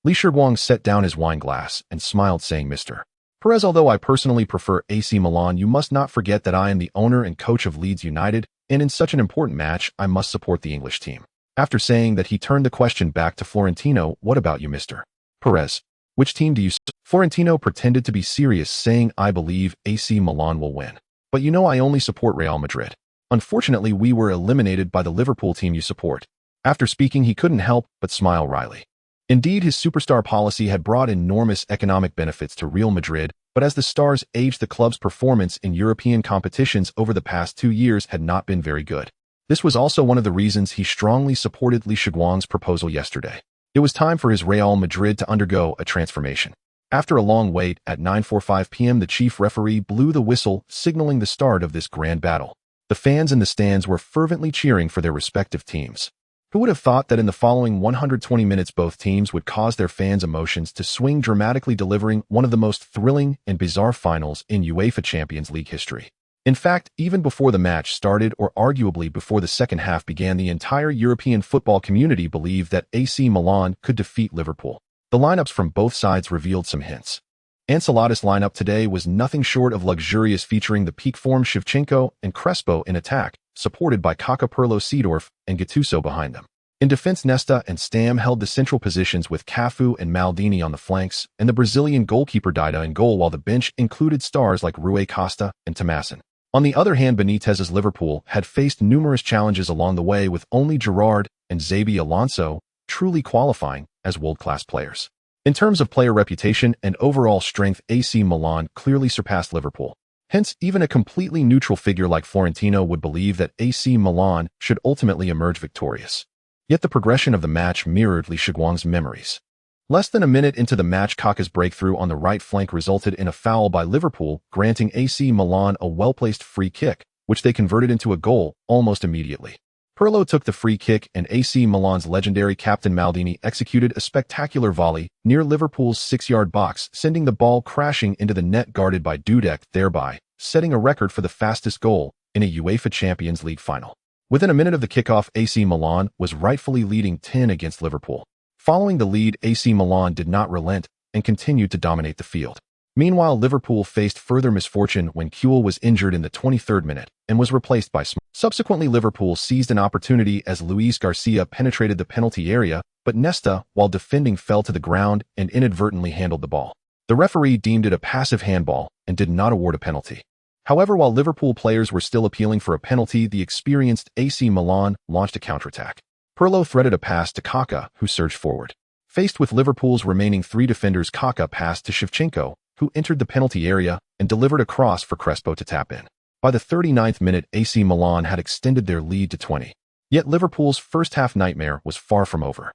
Shiguang set down his wine glass and smiled, saying, Mr. Perez, although I personally prefer AC Milan, you must not forget that I am the owner and coach of Leeds United, and in such an important match, I must support the English team. After saying that, he turned the question back to Florentino. What about you, Mr. Perez? Which team do you support? Florentino pretended to be serious, saying, I believe AC Milan will win. But you know I only support Real Madrid. Unfortunately, we were eliminated by the Liverpool team you support. After speaking, he couldn't help but smile wryly. Indeed, his superstar policy had brought enormous economic benefits to Real Madrid, but as the stars aged, the club's performance in European competitions over the past 2 years had not been very good. This was also one of the reasons he strongly supported Shiguang's proposal yesterday. It was time for his Real Madrid to undergo a transformation. After a long wait, at 9:45 p.m. the chief referee blew the whistle, signaling the start of this grand battle. The fans in the stands were fervently cheering for their respective teams. Who would have thought that in the following 120 minutes both teams would cause their fans' emotions to swing dramatically, delivering one of the most thrilling and bizarre finals in UEFA Champions League history? In fact, even before the match started, or arguably before the second half began, the entire European football community believed that AC Milan could defeat Liverpool. The lineups from both sides revealed some hints. Ancelotti's lineup today was nothing short of luxurious, featuring the peak form Shevchenko and Crespo in attack, supported by Kaka, Pirlo, Seedorf, and Gattuso behind them. In defense, Nesta and Stam held the central positions with Cafu and Maldini on the flanks, and the Brazilian goalkeeper Dida in goal, while the bench included stars like Rui Costa and Tomasson. On the other hand, Benitez's Liverpool had faced numerous challenges along the way, with only Gerrard and Xabi Alonso truly qualifying as world-class players. In terms of player reputation and overall strength, AC Milan clearly surpassed Liverpool. Hence, even a completely neutral figure like Florentino would believe that AC Milan should ultimately emerge victorious. Yet the progression of the match mirrored Shiguang's memories. Less than a minute into the match, Kaká's breakthrough on the right flank resulted in a foul by Liverpool, granting AC Milan a well-placed free kick, which they converted into a goal almost immediately. Pirlo took the free kick and AC Milan's legendary captain Maldini executed a spectacular volley near Liverpool's 6-yard box, sending the ball crashing into the net guarded by Dudek, thereby setting a record for the fastest goal in a UEFA Champions League final. Within a minute of the kickoff, AC Milan was rightfully leading 10 against Liverpool. Following the lead, AC Milan did not relent and continued to dominate the field. Meanwhile, Liverpool faced further misfortune when Kuhl was injured in the 23rd minute and was replaced by Smith. Subsequently, Liverpool seized an opportunity as Luis Garcia penetrated the penalty area, but Nesta, while defending, fell to the ground and inadvertently handled the ball. The referee deemed it a passive handball and did not award a penalty. However, while Liverpool players were still appealing for a penalty, the experienced AC Milan launched a counterattack. Pirlo threaded a pass to Kaká, who surged forward. Faced with Liverpool's remaining 3 defenders, Kaká passed to Shevchenko, who entered the penalty area and delivered a cross for Crespo to tap in. By the 39th minute, AC Milan had extended their lead to 20. Yet Liverpool's first-half nightmare was far from over.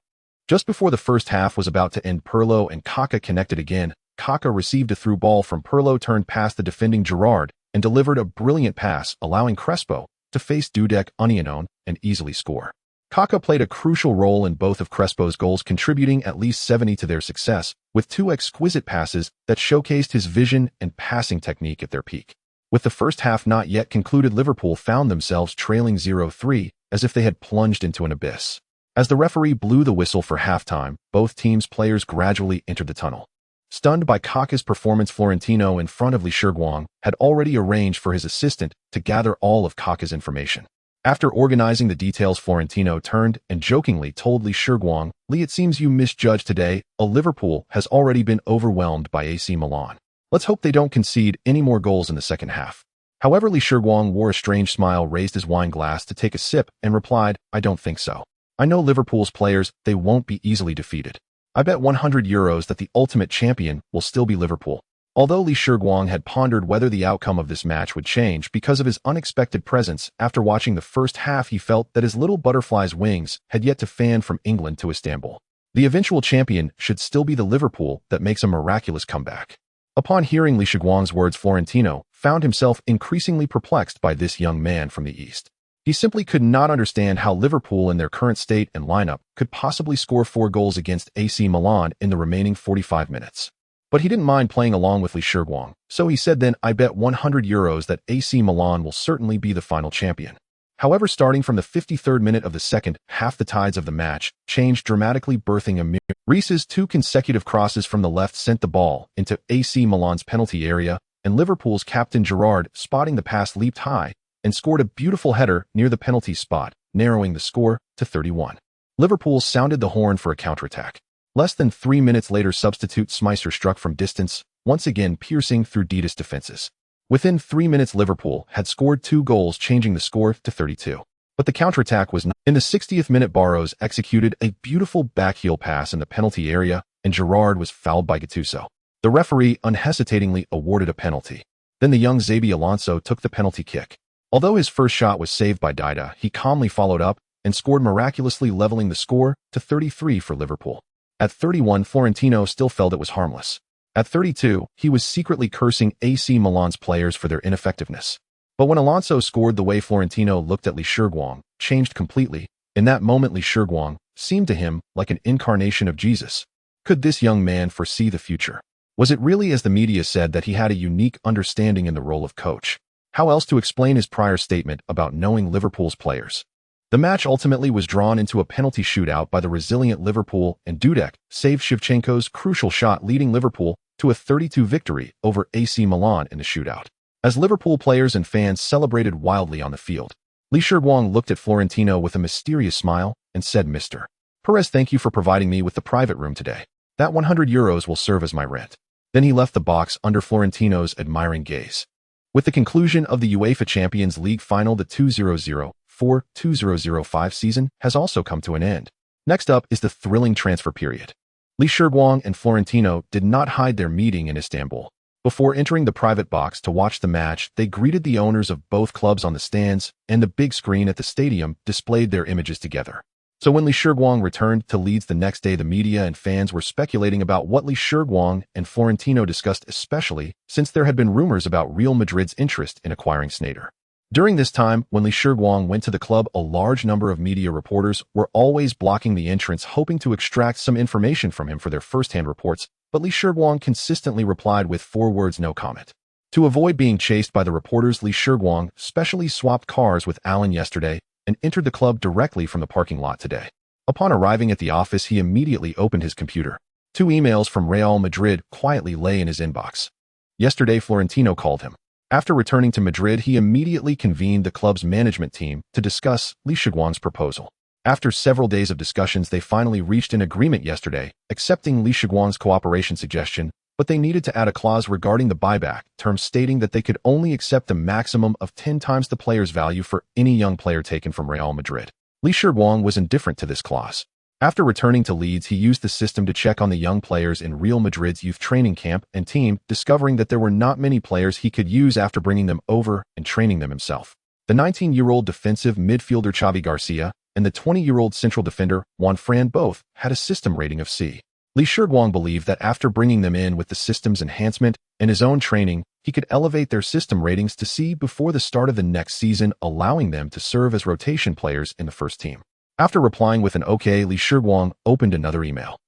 Just before the first half was about to end, Pirlo and Kaká connected again. Kaká received a through ball from Pirlo, turned past the defending Gerrard, and delivered a brilliant pass, allowing Crespo to face Dudek Union and easily score. Kaká played a crucial role in both of Crespo's goals, contributing at least 70 to their success, with 2 exquisite passes that showcased his vision and passing technique at their peak. With the first half not yet concluded, Liverpool found themselves trailing 0-3, as if they had plunged into an abyss. As the referee blew the whistle for halftime, both teams' players gradually entered the tunnel. Stunned by Kaká's performance, Florentino, in front of Shiguang, had already arranged for his assistant to gather all of Kaká's information. After organizing the details, Florentino turned and jokingly told Shiguang, "It seems you misjudged today. Liverpool has already been overwhelmed by AC Milan. Let's hope they don't concede any more goals in the second half." However, Shiguang wore a strange smile, raised his wine glass to take a sip, and replied, "I don't think so. I know Liverpool's players, they won't be easily defeated. I bet €100 that the ultimate champion will still be Liverpool." Although Shiguang had pondered whether the outcome of this match would change because of his unexpected presence, after watching the first half he felt that his little butterfly's wings had yet to fan from England to Istanbul. The eventual champion should still be the Liverpool that makes a miraculous comeback. Upon hearing Shiguang's words, Florentino found himself increasingly perplexed by this young man from the East. He simply could not understand how Liverpool, in their current state and lineup, could possibly score 4 goals against AC Milan in the remaining 45 minutes. But he didn't mind playing along with Shiguang, so he said, "Then I bet €100 that AC Milan will certainly be the final champion." However, starting from the 53rd minute of the second half, the tides of the match changed dramatically, birthing a miracle. Reese's 2 consecutive crosses from the left sent the ball into AC Milan's penalty area, and Liverpool's captain Gerrard, spotting the pass, leaped high and scored a beautiful header near the penalty spot, narrowing the score to 31. Liverpool sounded the horn for a counterattack. Less than 3 minutes later, substitute Smicer struck from distance, once again piercing through Didas' defenses. Within 3 minutes, Liverpool had scored 2 goals, changing the score to 32. But the counterattack was not. In the 60th minute, Barros executed a beautiful backheel pass in the penalty area, and Gerrard was fouled by Gattuso. The referee unhesitatingly awarded a penalty. Then the young Xabi Alonso took the penalty kick. Although his first shot was saved by Dida, he calmly followed up and scored, miraculously leveling the score to 33 for Liverpool. At 31, Florentino still felt it was harmless. At 32, he was secretly cursing AC Milan's players for their ineffectiveness. But when Alonso scored, the way Florentino looked at Shiguang changed completely. In that moment, Shiguang seemed to him like an incarnation of Jesus. Could this young man foresee the future? Was it really as the media said, that he had a unique understanding in the role of coach? How else to explain his prior statement about knowing Liverpool's players? The match ultimately was drawn into a penalty shootout by the resilient Liverpool, and Dudek saved Shevchenko's crucial shot, leading Liverpool to a 32 victory over AC Milan in the shootout. As Liverpool players and fans celebrated wildly on the field, Shiguang looked at Florentino with a mysterious smile and said, "Mr. Perez, thank you for providing me with the private room today. That €100 will serve as my rent." Then he left the box under Florentino's admiring gaze. With the conclusion of the UEFA Champions League final, the 2004-2005 season has also come to an end. Next up is the thrilling transfer period. Li Shiguang and Florentino did not hide their meeting in Istanbul. Before entering the private box to watch the match, they greeted the owners of both clubs on the stands, and the big screen at the stadium displayed their images together. So when Li Shiguang returned to Leeds the next day, the media and fans were speculating about what Li Shiguang and Florentino discussed, especially since there had been rumors about Real Madrid's interest in acquiring Sneijder. During this time, when Li Shiguang went to the club, a large number of media reporters were always blocking the entrance, hoping to extract some information from him for their first-hand reports, but Li Shiguang consistently replied with 4 words, no comment. To avoid being chased by the reporters, Li Shiguang specially swapped cars with Alan yesterday and entered the club directly from the parking lot today. Upon arriving at the office, he immediately opened his computer. 2 emails from Real Madrid quietly lay in his inbox. Yesterday, Florentino called him. After returning to Madrid, he immediately convened the club's management team to discuss Li Shiguang's proposal. After several days of discussions, they finally reached an agreement yesterday, accepting Li Shiguang's cooperation suggestion, but they needed to add a clause regarding the buyback term, stating that they could only accept a maximum of 10 times the player's value for any young player taken from Real Madrid. Li Shiguang was indifferent to this clause. After returning to Leeds, he used the system to check on the young players in Real Madrid's youth training camp and team, discovering that there were not many players he could use after bringing them over and training them himself. The 19-year-old defensive midfielder Xavi Garcia and the 20-year-old central defender Juan Fran both had a system rating of C. Li Shiguang believed that after bringing them in with the system's enhancement and his own training, he could elevate their system ratings to C before the start of the next season, allowing them to serve as rotation players in the first team. After replying with an OK, Li Shiguang opened another email.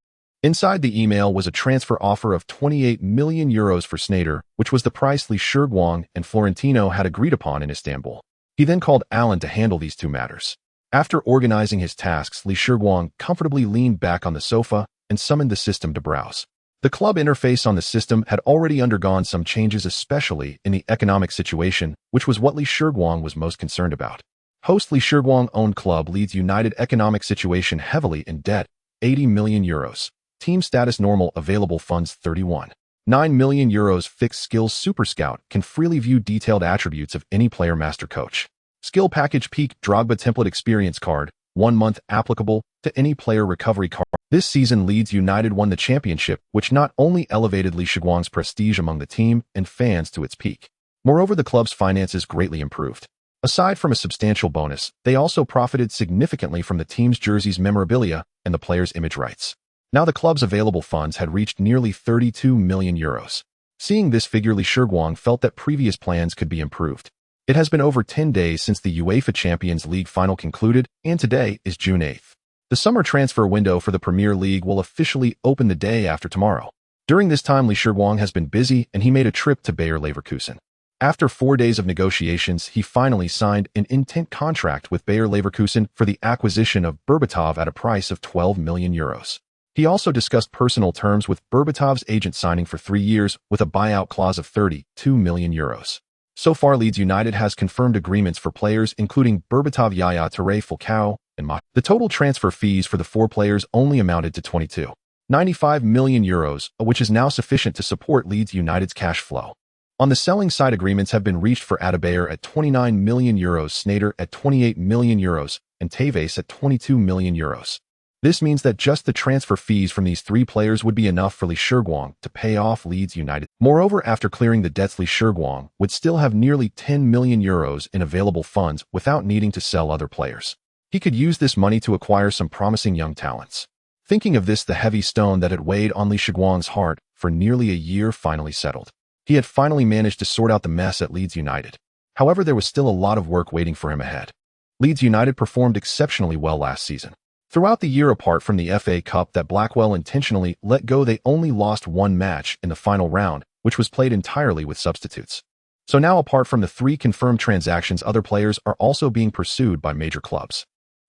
Inside the email was a transfer offer of 28 million euros for Sneijder, which was the price Li Shiguang and Florentino had agreed upon in Istanbul. He then called Alan to handle these 2 matters. After organizing his tasks, Li Shiguang comfortably leaned back on the sofa and summoned the system to browse. The club interface on the system had already undergone some changes, especially in the economic situation, which was what Li Shiguang was most concerned about. Host Li Shiguang-owned club Leeds United economic situation heavily in debt, 80 million euros. Team status normal, available funds 31. 9 million euros. Fixed skills. Super Scout can freely view detailed attributes of any player. Master Coach. Skill package. Peak Drogba template experience card, 1 month, applicable to any player. Recovery card. This season, Leeds United won the championship, which not only elevated Li Shiguang's prestige among the team and fans to its peak. Moreover, the club's finances greatly improved. Aside from a substantial bonus, they also profited significantly from the team's jerseys, memorabilia, and the players' image rights. Now the club's available funds had reached nearly 32 million euros. Seeing this figure, Li Shiguang felt that previous plans could be improved. It has been over 10 days since the UEFA Champions League final concluded, and today is June 8th. The summer transfer window for the Premier League will officially open the day after tomorrow. During this time, Li Shiguang has been busy, and he made a trip to Bayer Leverkusen. After 4 days of negotiations, he finally signed an intent contract with Bayer Leverkusen for the acquisition of Berbatov at a price of 12 million euros. He also discussed personal terms with Berbatov's agent, signing for 3 years with a buyout clause of 32 million euros. So far, Leeds United has confirmed agreements for players including Berbatov, Yaya Touré, Falcao, and Ma. The total transfer fees for the 4 players only amounted to 22.95 million euros, which is now sufficient to support Leeds United's cash flow. On the selling side, agreements have been reached for Adebayor at 29 million euros, Sneijder at 28 million euros, and Tevez at 22 million euros. This means that just the transfer fees from these 3 players would be enough for Li Shiguang to pay off Leeds United. Moreover, after clearing the debts, Li Shiguang would still have nearly 10 million euros in available funds without needing to sell other players. He could use this money to acquire some promising young talents. Thinking of this, the heavy stone that had weighed on Li Shiguang's heart for nearly a year finally settled. He had finally managed to sort out the mess at Leeds United. However, there was still a lot of work waiting for him ahead. Leeds United performed exceptionally well last season. Throughout the year, apart from the FA Cup that Blackwell intentionally let go, they only lost 1 match in the final round, which was played entirely with substitutes. So now, apart from the 3 confirmed transactions, other players are also being pursued by major clubs.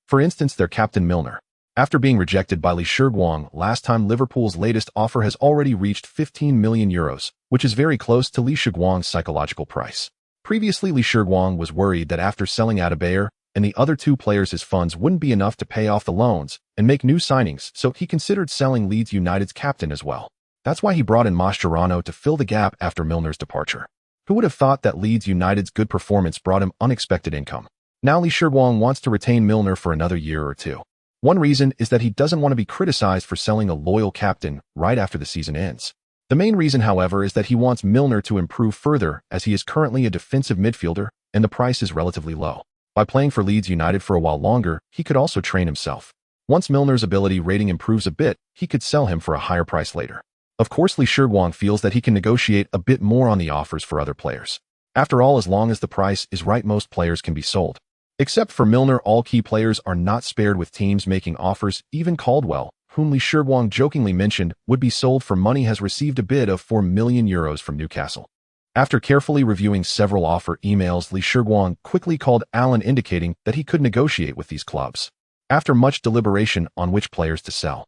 For instance, their captain Milner. After being rejected by Li Shiguang last time, Liverpool's latest offer has already reached 15 million euros, which is very close to Li Shiguang's psychological price. Previously, Li Shiguang was worried that after selling Adebayor and the other 2 players, his funds wouldn't be enough to pay off the loans and make new signings, so he considered selling Leeds United's captain as well. That's why he brought in Mascherano to fill the gap after Milner's departure. Who would have thought that Leeds United's good performance brought him unexpected income? Now Li Shiguang wants to retain Milner for another year or 2. One reason is that he doesn't want to be criticized for selling a loyal captain right after the season ends. The main reason, however, is that he wants Milner to improve further, as he is currently a defensive midfielder and the price is relatively low. By playing for Leeds United for a while longer, he could also train himself. Once Milner's ability rating improves a bit, he could sell him for a higher price later. Of course, Shiguang feels that he can negotiate a bit more on the offers for other players. After all, as long as the price is right, most players can be sold. Except for Milner, all key players are not spared, with teams making offers. Even Caldwell, whom Shiguang jokingly mentioned would be sold for money, has received a bid of €4 million from Newcastle. After carefully reviewing several offer emails, Shiguang quickly called Allen, indicating that he could negotiate with these clubs. After much deliberation on which players to sell,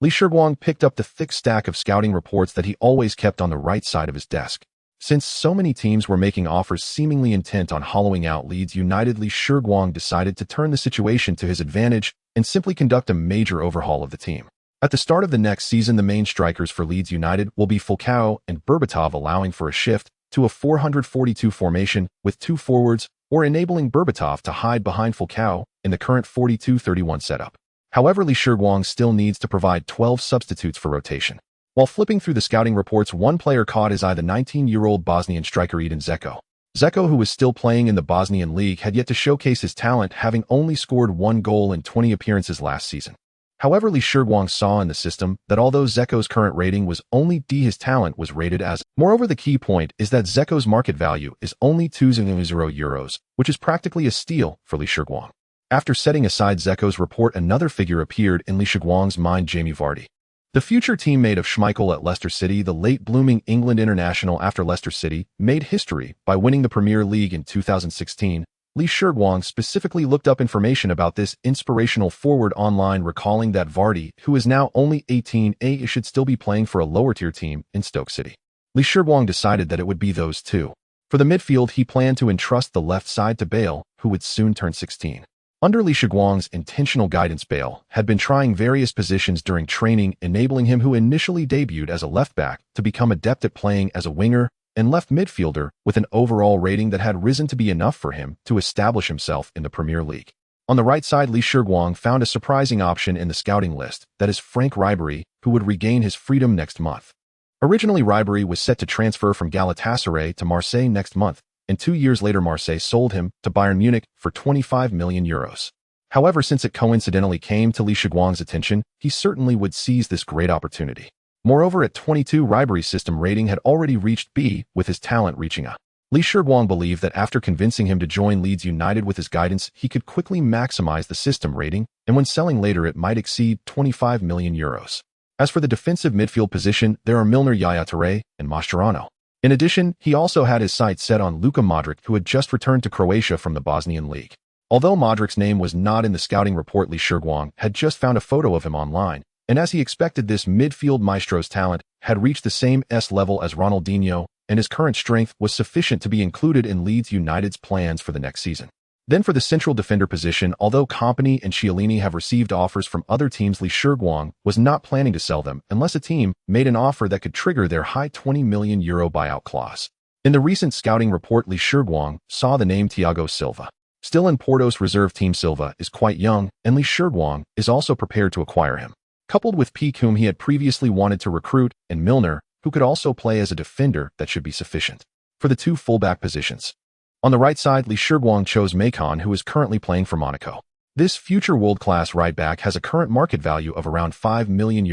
Shiguang picked up the thick stack of scouting reports that he always kept on the right side of his desk. Since so many teams were making offers seemingly intent on hollowing out Leeds United, Shiguang decided to turn the situation to his advantage and simply conduct a major overhaul of the team. At the start of the next season, the main strikers for Leeds United will be Falcao and Berbatov, allowing for a shift to a 442 formation with two forwards, or enabling Berbatov to hide behind Falcao in the current 42-31 setup. However, Shiguang still needs to provide 12 substitutes for rotation. While flipping through the scouting reports, one player caught his eye: the 19-year-old Bosnian striker Edin Dzeko. Dzeko, who was still playing in the Bosnian league, had yet to showcase his talent, having only scored 1 goal in 20 appearances last season. However, Shiguang saw in the system that although Dzeko's current rating was only D, his talent was rated as. Moreover, the key point is that Dzeko's market value is only €2,000, which is practically a steal for Shiguang. After setting aside Dzeko's report, another figure appeared in Shiguang's mind: Jamie Vardy. The future teammate of Schmeichel at Leicester City, the late-blooming England international. After Leicester City made history by winning the Premier League in 2016, Shiguang specifically looked up information about this inspirational forward online, recalling that Vardy, who is now only 18, should still be playing for a lower-tier team in Stoke City. Shiguang decided that it would be those two. For the midfield, he planned to entrust the left side to Bale, who would soon turn 16. Under Shiguang's intentional guidance, Bale had been trying various positions during training, enabling him, who initially debuted as a left-back, to become adept at playing as a winger and left midfielder, with an overall rating that had risen to be enough for him to establish himself in the Premier League. On the right side, Shiguang found a surprising option in the scouting list, that is Frank Ribery, who would regain his freedom next month. Originally, Ribery was set to transfer from Galatasaray to Marseille next month, and 2 years later Marseille sold him to Bayern Munich for €25 million. However, since it coincidentally came to Shiguang's attention, he certainly would seize this great opportunity. Moreover, at 22, Ribery's system rating had already reached B, with his talent reaching A. Shiguang believed that after convincing him to join Leeds United with his guidance, he could quickly maximize the system rating, and when selling later it might exceed €25 million. As for the defensive midfield position, there are Milner, Yaya Touré, and Mascherano. In addition, he also had his sights set on Luka Modric, who had just returned to Croatia from the Bosnian league. Although Modric's name was not in the scouting report, Shiguang had just found a photo of him online, and as he expected, this midfield maestro's talent had reached the same level as Ronaldinho, and his current strength was sufficient to be included in Leeds United's plans for the next season. Then for the central defender position, although Kompany and Chiellini have received offers from other teams, Shiguang was not planning to sell them unless a team made an offer that could trigger their high €20 million buyout clause. In the recent scouting report, Shiguang saw the name Thiago Silva. Still in Porto's reserve team, Silva is quite young, and Shiguang is also prepared to acquire him. Coupled with Peak, whom he had previously wanted to recruit, and Milner, who could also play as a defender, that should be sufficient. For the two fullback positions, on the right side, Shiguang chose Macon, who is currently playing for Monaco. This future world-class right-back has a current market value of around €5 million,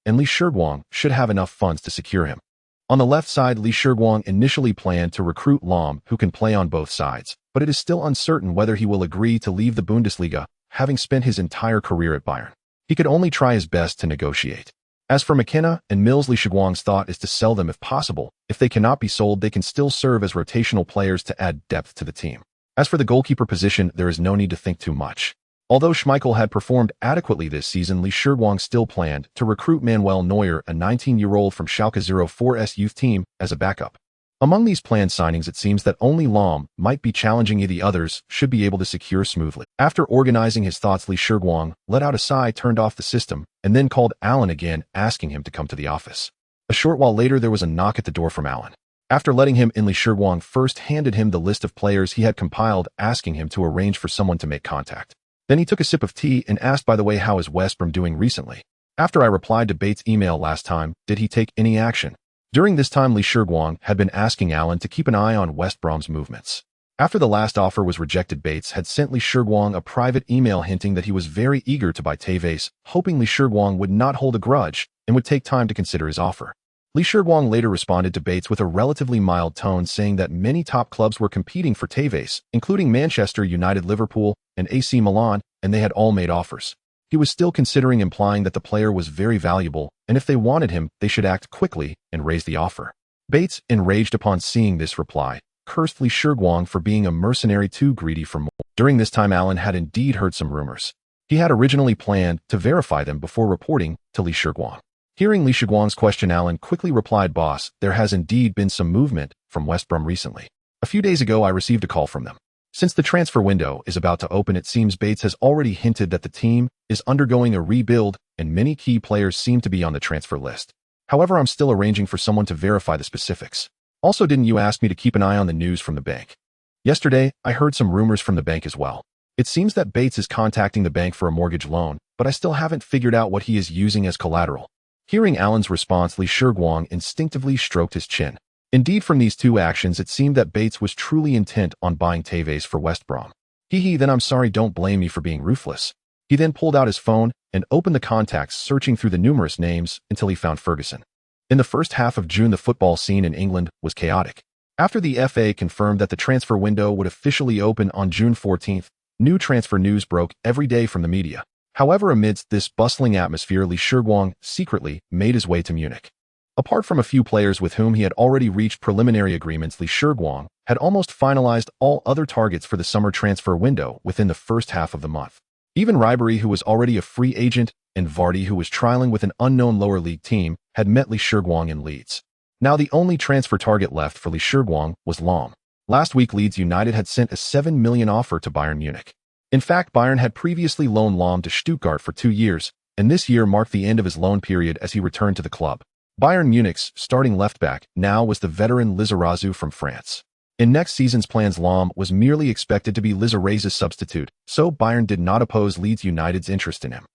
and Shiguang should have enough funds to secure him. On the left side, Shiguang initially planned to recruit Lahm, who can play on both sides, but it is still uncertain whether he will agree to leave the Bundesliga, having spent his entire career at Bayern. He could only try his best to negotiate. As for McKenna and Mills, Shiguang's thought is to sell them if possible. If they cannot be sold, they can still serve as rotational players to add depth to the team. As for the goalkeeper position, there is no need to think too much. Although Schmeichel had performed adequately this season, Shiguang still planned to recruit Manuel Neuer, a 19-year-old from Schalke 04's youth team, as a backup. Among these planned signings, it seems that only Lahm might be challenging, the others should be able to secure smoothly. After organizing his thoughts, Shiguang let out a sigh, turned off the system, and then called Allen again, asking him to come to the office. A short while later, there was a knock at the door from Allen. After letting him in, Shiguang first handed him the list of players he had compiled, asking him to arrange for someone to make contact. Then he took a sip of tea and asked, by the way, how is West Brom doing recently? After I replied to Bates' email last time, did he take any action? During this time, Shiguang had been asking Alan to keep an eye on West Brom's movements. After the last offer was rejected, Bates had sent Shiguang a private email hinting that he was very eager to buy Tevez, hoping Shiguang would not hold a grudge and would take time to consider his offer. Shiguang later responded to Bates with a relatively mild tone, saying that many top clubs were competing for Tevez, including Manchester United, Liverpool, and AC Milan, and they had all made offers. He was still considering, implying that the player was very valuable, and if they wanted him, they should act quickly and raise the offer. Bates, enraged upon seeing this reply, cursed Shiguang for being a mercenary too greedy for more. During this time, Alan had indeed heard some rumors. He had originally planned to verify them before reporting to Shiguang. Hearing Shiguang's question, Alan quickly replied, "Boss, there has indeed been some movement from West Brom recently. A few days ago, I received a call from them. Since the transfer window is about to open, it seems Bates has already hinted that the team is undergoing a rebuild and many key players seem to be on the transfer list. However, I'm still arranging for someone to verify the specifics. Also, didn't you ask me to keep an eye on the news from the bank? Yesterday, I heard some rumors from the bank as well. It seems that Bates is contacting the bank for a mortgage loan, but I still haven't figured out what he is using as collateral." Hearing Alan's response, Shiguang instinctively stroked his chin. Indeed, from these two actions, it seemed that Bates was truly intent on buying Tevez for West Brom. Then I'm sorry, don't blame me for being ruthless. He then pulled out his phone and opened the contacts, searching through the numerous names until he found Ferguson. In the first half of June, the football scene in England was chaotic. After the FA confirmed that the transfer window would officially open on June 14th, new transfer news broke every day from the media. However, amidst this bustling atmosphere, Shiguang secretly made his way to Munich. Apart from a few players with whom he had already reached preliminary agreements, Shiguang had almost finalized all other targets for the summer transfer window within the first half of the month. Even Ribery, who was already a free agent, and Vardy, who was trialing with an unknown lower league team, had met Shiguang in Leeds. Now the only transfer target left for Shiguang was Lahm. Last week, Leeds United had sent a $7 million offer to Bayern Munich. In fact, Bayern had previously loaned Lahm to Stuttgart for 2 years, and this year marked the end of his loan period as he returned to the club. Bayern Munich's starting left-back now was the veteran Lizarazu from France. In next season's plans, Lahm was merely expected to be Lizaraz's substitute, so Bayern did not oppose Leeds United's interest in him.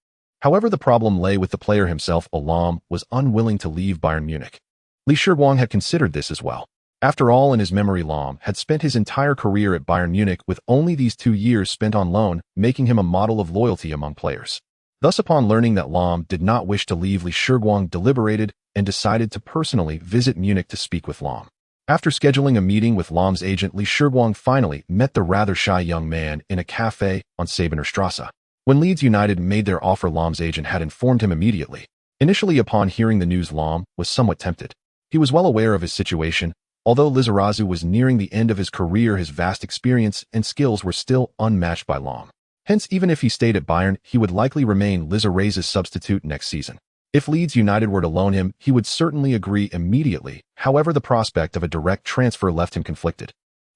However, the problem lay with the player himself. Lahm was unwilling to leave Bayern Munich. Shiguang had considered this as well. After all, in his memory, Lahm had spent his entire career at Bayern Munich, with only these 2 years spent on loan, making him a model of loyalty among players. Thus, upon learning that Lahm did not wish to leave, Shiguang deliberated and decided to personally visit Munich to speak with Lahm. After scheduling a meeting with Lahm's agent, Shiguang finally met the rather shy young man in a cafe on Sabenerstrasse. When Leeds United made their offer, Lahm's agent had informed him immediately. Initially, upon hearing the news, Lahm was somewhat tempted. He was well aware of his situation. Although Lizarazu was nearing the end of his career, his vast experience and skills were still unmatched by Lahm. Hence, even if he stayed at Bayern, he would likely remain Lizaraz's substitute next season. If Leeds United were to loan him, he would certainly agree immediately. However, the prospect of a direct transfer left him conflicted.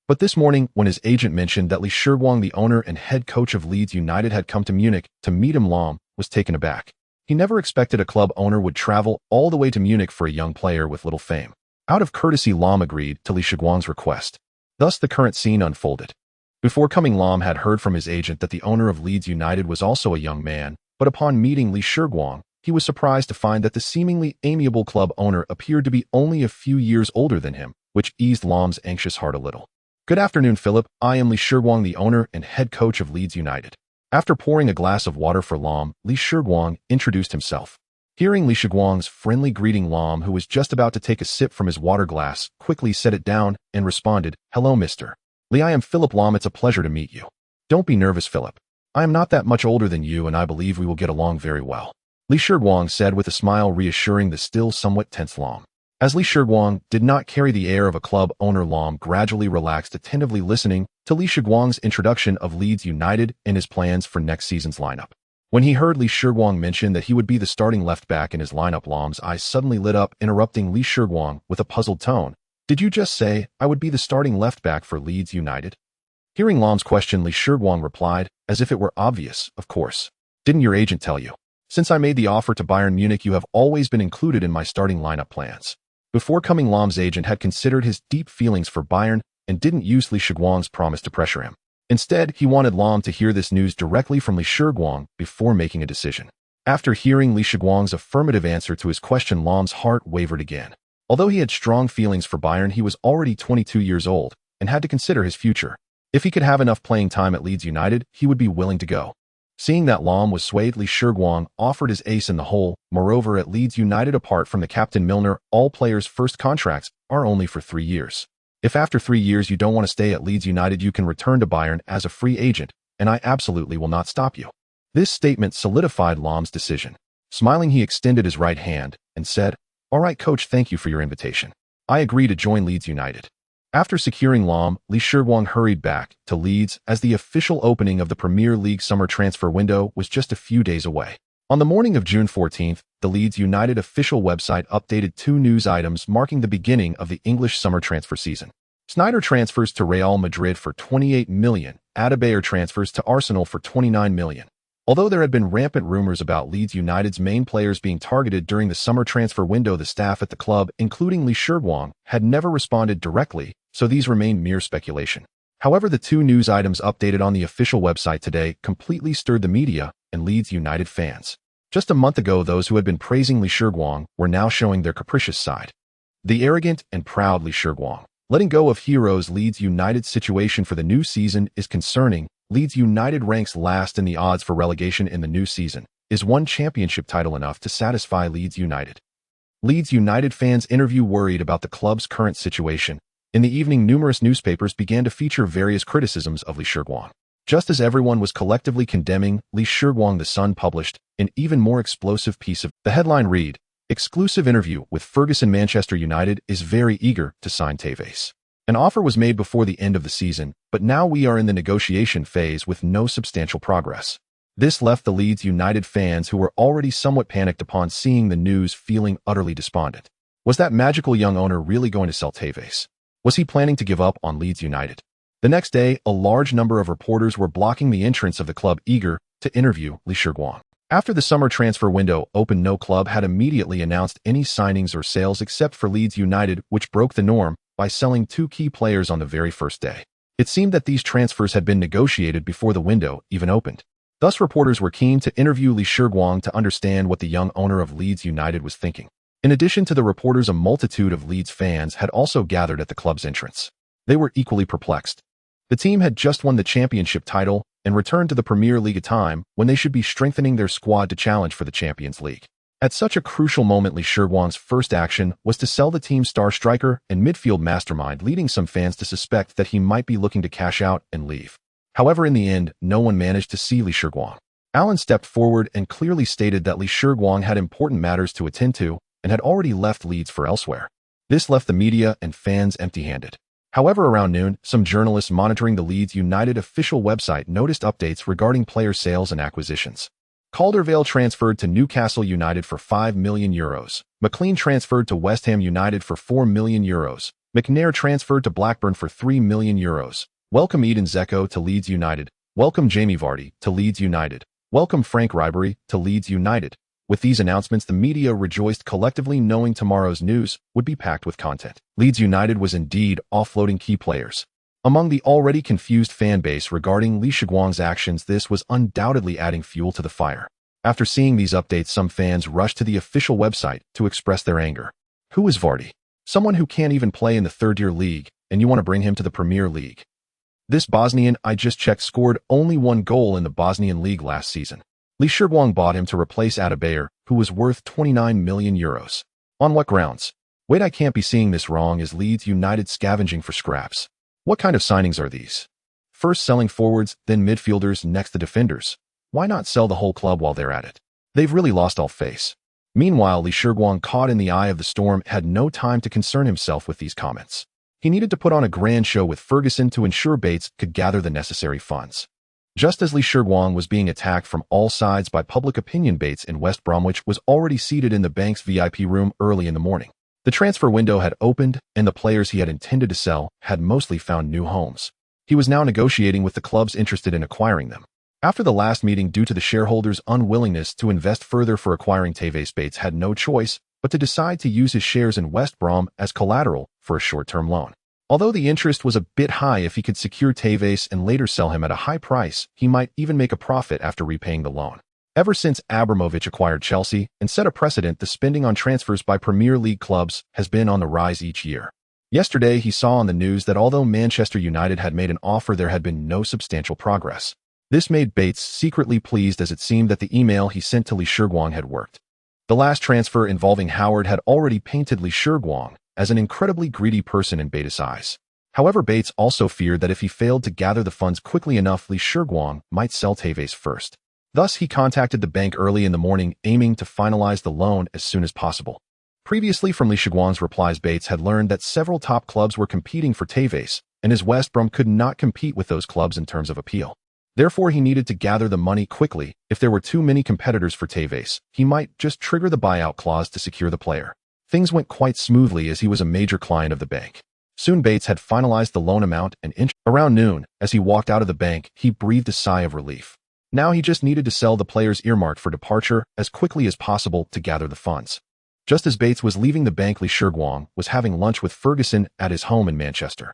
But this morning, when his agent mentioned that Shiguang, the owner and head coach of Leeds United, had come to Munich to meet him, Lahm was taken aback. He never expected a club owner would travel all the way to Munich for a young player with little fame. Out of courtesy, Lahm agreed to Shiguang's request. Thus, the current scene unfolded. Before coming, Lahm had heard from his agent that the owner of Leeds United was also a young man, but upon meeting Shiguang, he was surprised to find that the seemingly amiable club owner appeared to be only a few years older than him, which eased Lahm's anxious heart a little. "Good afternoon, Philip. I am Shiguang, the owner and head coach of Leeds United." After pouring a glass of water for Lahm, Shiguang introduced himself. Hearing Shiguang's friendly greeting, Lahm, who was just about to take a sip from his water glass, quickly set it down and responded, "Hello, Mr. Lee. I am Philip Lahm. It's a pleasure to meet you. Don't be nervous, Philip. I am not that much older than you, and I believe we will get along very well," Shiguang said with a smile, reassuring the still somewhat tense Lahm. As Shiguang did not carry the air of a club owner, Lahm gradually relaxed, attentively listening to Shiguang's introduction of Leeds United and his plans for next season's lineup. When he heard Shiguang mention that he would be the starting left-back in his lineup, Lahm's eyes suddenly lit up, interrupting Shiguang with a puzzled tone. "Did you just say I would be the starting left-back for Leeds United?" Hearing Lahm's question, Shiguang replied, as if it were obvious, "Of course. Didn't your agent tell you? Since I made the offer to Bayern Munich, you have always been included in my starting lineup plans." Before coming, Lahm's agent had considered his deep feelings for Bayern and didn't use Shiguang's promise to pressure him. Instead, he wanted Lam to hear this news directly from Li Shiguang before making a decision. After hearing Li Shiguang's affirmative answer to his question, Lam's heart wavered again. Although he had strong feelings for Bayern, he was already 22 years old and had to consider his future. If he could have enough playing time at Leeds United, he would be willing to go. Seeing that Lam was swayed, Li Shiguang offered his ace in the hole. Moreover, at Leeds United, apart from the captain Milner, all players' first contracts are only for 3 years. If after 3 years you don't want to stay at Leeds United, you can return to Bayern as a free agent, and I absolutely will not stop you. This statement solidified Lam's decision. Smiling, he extended his right hand and said, "All right, coach, thank you for your invitation. I agree to join Leeds United." After securing Lam, Li Shiguang hurried back to Leeds as the official opening of the Premier League summer transfer window was just a few days away. On the morning of June 14th, the Leeds United official website updated 2 news items marking the beginning of the English summer transfer season. Sneijder transfers to Real Madrid for 28 million, Adebayor transfers to Arsenal for 29 million. Although there had been rampant rumors about Leeds United's main players being targeted during the summer transfer window, the staff at the club, including Li Shiguang, had never responded directly, so these remained mere speculation. However, the 2 news items updated on the official website today completely stirred the media and Leeds United fans. Just a month ago, those who had been praising Li Shiguang were now showing their capricious side. The arrogant and proud Li Shiguang. Letting go of heroes. Leeds United's situation for the new season is concerning. Leeds United ranks last in the odds for relegation in the new season. Is one championship title enough to satisfy Leeds United? Leeds United fans interview worried about the club's current situation. In the evening, numerous newspapers began to feature various criticisms of Li Shiguang. Just as everyone was collectively condemning Li Shiguang, The Sun published an even more explosive piece of the headline read, "Exclusive interview with Ferguson. Manchester United is very eager to sign Tevez. An offer was made before the end of the season, but now we are in the negotiation phase with no substantial progress." This left the Leeds United fans, who were already somewhat panicked upon seeing the news, feeling utterly despondent. Was that magical young owner really going to sell Tevez? Was he planning to give up on Leeds United? The next day, a large number of reporters were blocking the entrance of the club, eager to interview Li Shiguang. After the summer transfer window opened, no club had immediately announced any signings or sales except for Leeds United, which broke the norm by selling 2 key players on the very first day. It seemed that these transfers had been negotiated before the window even opened. Thus, reporters were keen to interview Li Shiguang to understand what the young owner of Leeds United was thinking. In addition to the reporters, a multitude of Leeds fans had also gathered at the club's entrance. They were equally perplexed. The team had just won the championship title and returned to the Premier League at a time when they should be strengthening their squad to challenge for the Champions League. At such a crucial moment, Li Shiguang's first action was to sell the team's star striker and midfield mastermind, leading some fans to suspect that he might be looking to cash out and leave. However, in the end, no one managed to see Li Shiguang. Alan stepped forward and clearly stated that Li Shiguang had important matters to attend to and had already left Leeds for elsewhere. This left the media and fans empty-handed. However, around noon, some journalists monitoring the Leeds United official website noticed updates regarding player sales and acquisitions. Caldervale transferred to Newcastle United for €5 million. McLean transferred to West Ham United for €4 million. McNair transferred to Blackburn for €3 million. Welcome Edin Dzeko to Leeds United. Welcome Jamie Vardy to Leeds United. Welcome Frank Ribery to Leeds United. With these announcements, the media rejoiced collectively, knowing tomorrow's news would be packed with content. Leeds United was indeed offloading key players. Among the already confused fan base regarding Li Shiguang's actions, this was undoubtedly adding fuel to the fire. After seeing these updates, some fans rushed to the official website to express their anger. Who is Vardy? Someone who can't even play in the third-tier league, and you want to bring him to the Premier League? This Bosnian, I just checked, scored only 1 goal in the Bosnian league last season. Li Shiguang bought him to replace Adebayor, who was worth €29 million. On what grounds? Wait, I can't be seeing this wrong. Is Leeds United scavenging for scraps? What kind of signings are these? First selling forwards, then midfielders, next the defenders. Why not sell the whole club while they're at it? They've really lost all face. Meanwhile, Li Shiguang, caught in the eye of the storm, had no time to concern himself with these comments. He needed to put on a grand show with Ferguson to ensure Bates could gather the necessary funds. Just as Li Shiguang was being attacked from all sides by public opinion, Bates in West Bromwich was already seated in the bank's VIP room early in the morning. The transfer window had opened, and the players he had intended to sell had mostly found new homes. He was now negotiating with the clubs interested in acquiring them. After the last meeting, due to the shareholders' unwillingness to invest further for acquiring Tevez, Bates had no choice but to decide to use his shares in West Brom as collateral for a short-term loan. Although the interest was a bit high, if he could secure Tevez and later sell him at a high price, he might even make a profit after repaying the loan. Ever since Abramovich acquired Chelsea and set a precedent, the spending on transfers by Premier League clubs has been on the rise each year. Yesterday, he saw on the news that although Manchester United had made an offer, there had been no substantial progress. This made Bates secretly pleased, as it seemed that the email he sent to Li Shiguang had worked. The last transfer involving Howard had already painted Li Shiguang as an incredibly greedy person in Bates' eyes. However, Bates also feared that if he failed to gather the funds quickly enough, Li Shiguang might sell Tevez first. Thus, he contacted the bank early in the morning, aiming to finalize the loan as soon as possible. Previously, from Li Shiguang's replies, Bates had learned that several top clubs were competing for Tevez, and his West Brom could not compete with those clubs in terms of appeal. Therefore, he needed to gather the money quickly. If there were too many competitors for Tevez, he might just trigger the buyout clause to secure the player. Things went quite smoothly as he was a major client of the bank. Soon Bates had finalized the loan amount and around noon, as he walked out of the bank, he breathed a sigh of relief. Now he just needed to sell the players earmarked for departure as quickly as possible to gather the funds. Just as Bates was leaving the bank, Li Shiguang was having lunch with Ferguson at his home in Manchester.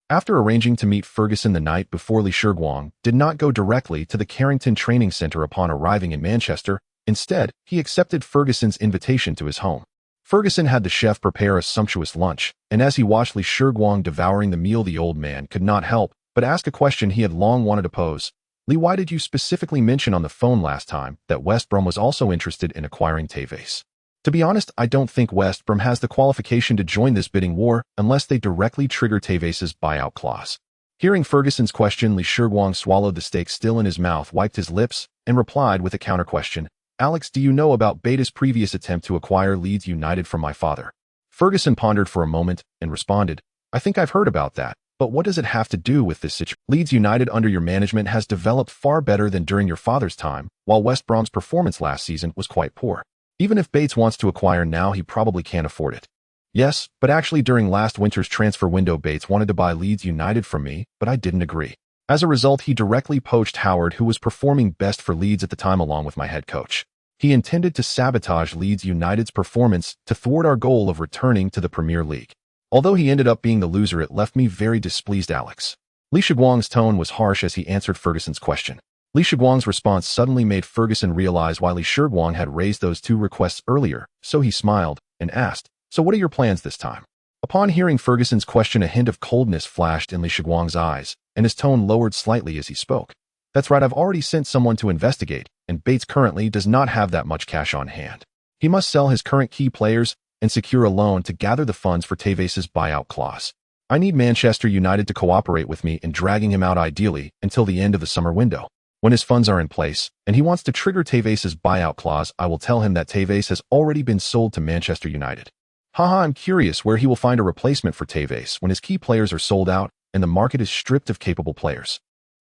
After arranging to meet Ferguson the night before, Li Shiguang did not go directly to the Carrington Training Center upon arriving in Manchester. Instead, he accepted Ferguson's invitation to his home. Ferguson had the chef prepare a sumptuous lunch, and as he watched Li Shiguang devouring the meal, the old man could not help but ask a question he had long wanted to pose. Li, why did you specifically mention on the phone last time that West Brom was also interested in acquiring Tevez? To be honest, I don't think West Brom has the qualification to join this bidding war unless they directly trigger Tevez's buyout clause. Hearing Ferguson's question, Li Shiguang swallowed the steak still in his mouth, wiped his lips, and replied with a counter-question. Alex, do you know about Bates' previous attempt to acquire Leeds United from my father? Ferguson pondered for a moment and responded, I think I've heard about that, but what does it have to do with this situation? Leeds United under your management has developed far better than during your father's time, while West Brom's performance last season was quite poor. Even if Bates wants to acquire now, he probably can't afford it. Yes, but actually during last winter's transfer window, Bates wanted to buy Leeds United from me, but I didn't agree. As a result, he directly poached Howard, who was performing best for Leeds at the time, along with my head coach. He intended to sabotage Leeds United's performance to thwart our goal of returning to the Premier League. Although he ended up being the loser, it left me very displeased, Alex. Li Shiguang's tone was harsh as he answered Ferguson's question. Li Shiguang's response suddenly made Ferguson realize why Li Shiguang had raised those two requests earlier, so he smiled and asked, so what are your plans this time? Upon hearing Ferguson's question, a hint of coldness flashed in Li Shiguang's eyes, and his tone lowered slightly as he spoke. That's right, I've already sent someone to investigate, and Bates currently does not have that much cash on hand. He must sell his current key players and secure a loan to gather the funds for Tevez's buyout clause. I need Manchester United to cooperate with me in dragging him out, ideally until the end of the summer window. When his funds are in place, and he wants to trigger Tevez's buyout clause, I will tell him that Tevez has already been sold to Manchester United. Haha, I'm curious where he will find a replacement for Tevez when his key players are sold out and the market is stripped of capable players.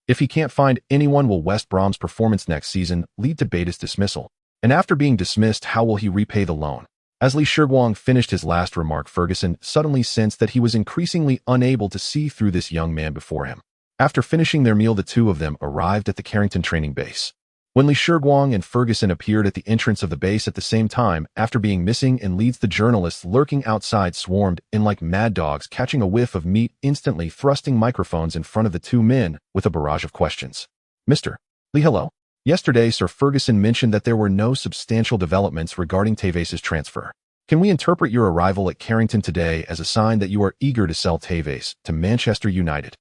If he can't find anyone, will West Brom's performance next season lead to Bates' dismissal? And after being dismissed, how will he repay the loan? As Li Shiguang finished his last remark, Ferguson suddenly sensed that he was increasingly unable to see through this young man before him. After finishing their meal, the two of them arrived at the Carrington training base. When Li Shiguang and Ferguson appeared at the entrance of the base at the same time, after being missing in Leeds, the journalists lurking outside swarmed in like mad dogs, catching a whiff of meat, instantly thrusting microphones in front of the two men with a barrage of questions. Mr. Li, hello. Yesterday, Sir Ferguson mentioned that there were no substantial developments regarding Tevez's transfer. Can we interpret your arrival at Carrington today as a sign that you are eager to sell Tevez to Manchester United?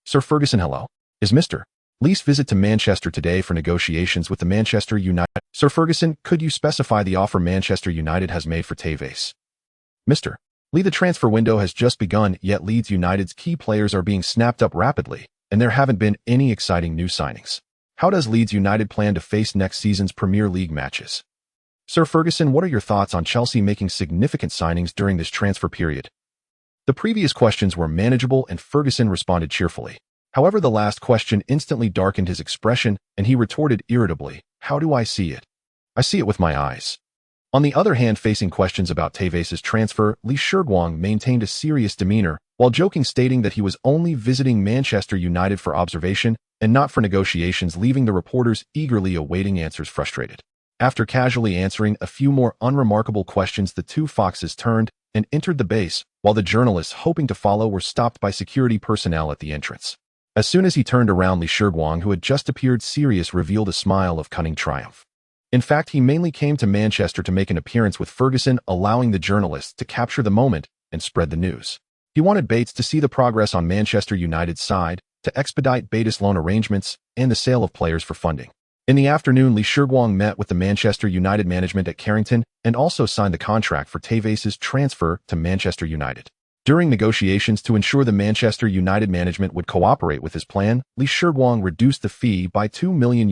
Sir Ferguson, hello. Is Mr. Lee's visit to Manchester today for negotiations with the Manchester United? Sir Ferguson, could you specify the offer Manchester United has made for Tevez? Mr. Lee, the transfer window has just begun, yet Leeds United's key players are being snapped up rapidly, and there haven't been any exciting new signings. How does Leeds United plan to face next season's Premier League matches? Sir Ferguson, what are your thoughts on Chelsea making significant signings during this transfer period? The previous questions were manageable and Ferguson responded cheerfully. However, the last question instantly darkened his expression, and he retorted irritably, how do I see it? I see it with my eyes. On the other hand, facing questions about Tevez's transfer, Li Shiguang maintained a serious demeanor, while joking, stating that he was only visiting Manchester United for observation and not for negotiations, leaving the reporters eagerly awaiting answers, frustrated. After casually answering a few more unremarkable questions, the two foxes turned and entered the base, while the journalists hoping to follow were stopped by security personnel at the entrance. As soon as he turned around, Li Shiguang, who had just appeared serious, revealed a smile of cunning triumph. In fact, he mainly came to Manchester to make an appearance with Ferguson, allowing the journalists to capture the moment and spread the news. He wanted Bates to see the progress on Manchester United's side, to expedite Bates' loan arrangements, and the sale of players for funding. In the afternoon, Li Shiguang met with the Manchester United management at Carrington and also signed the contract for Tevez' transfer to Manchester United. During negotiations to ensure the Manchester United management would cooperate with his plan, Li Shiguang reduced the fee by €2 million,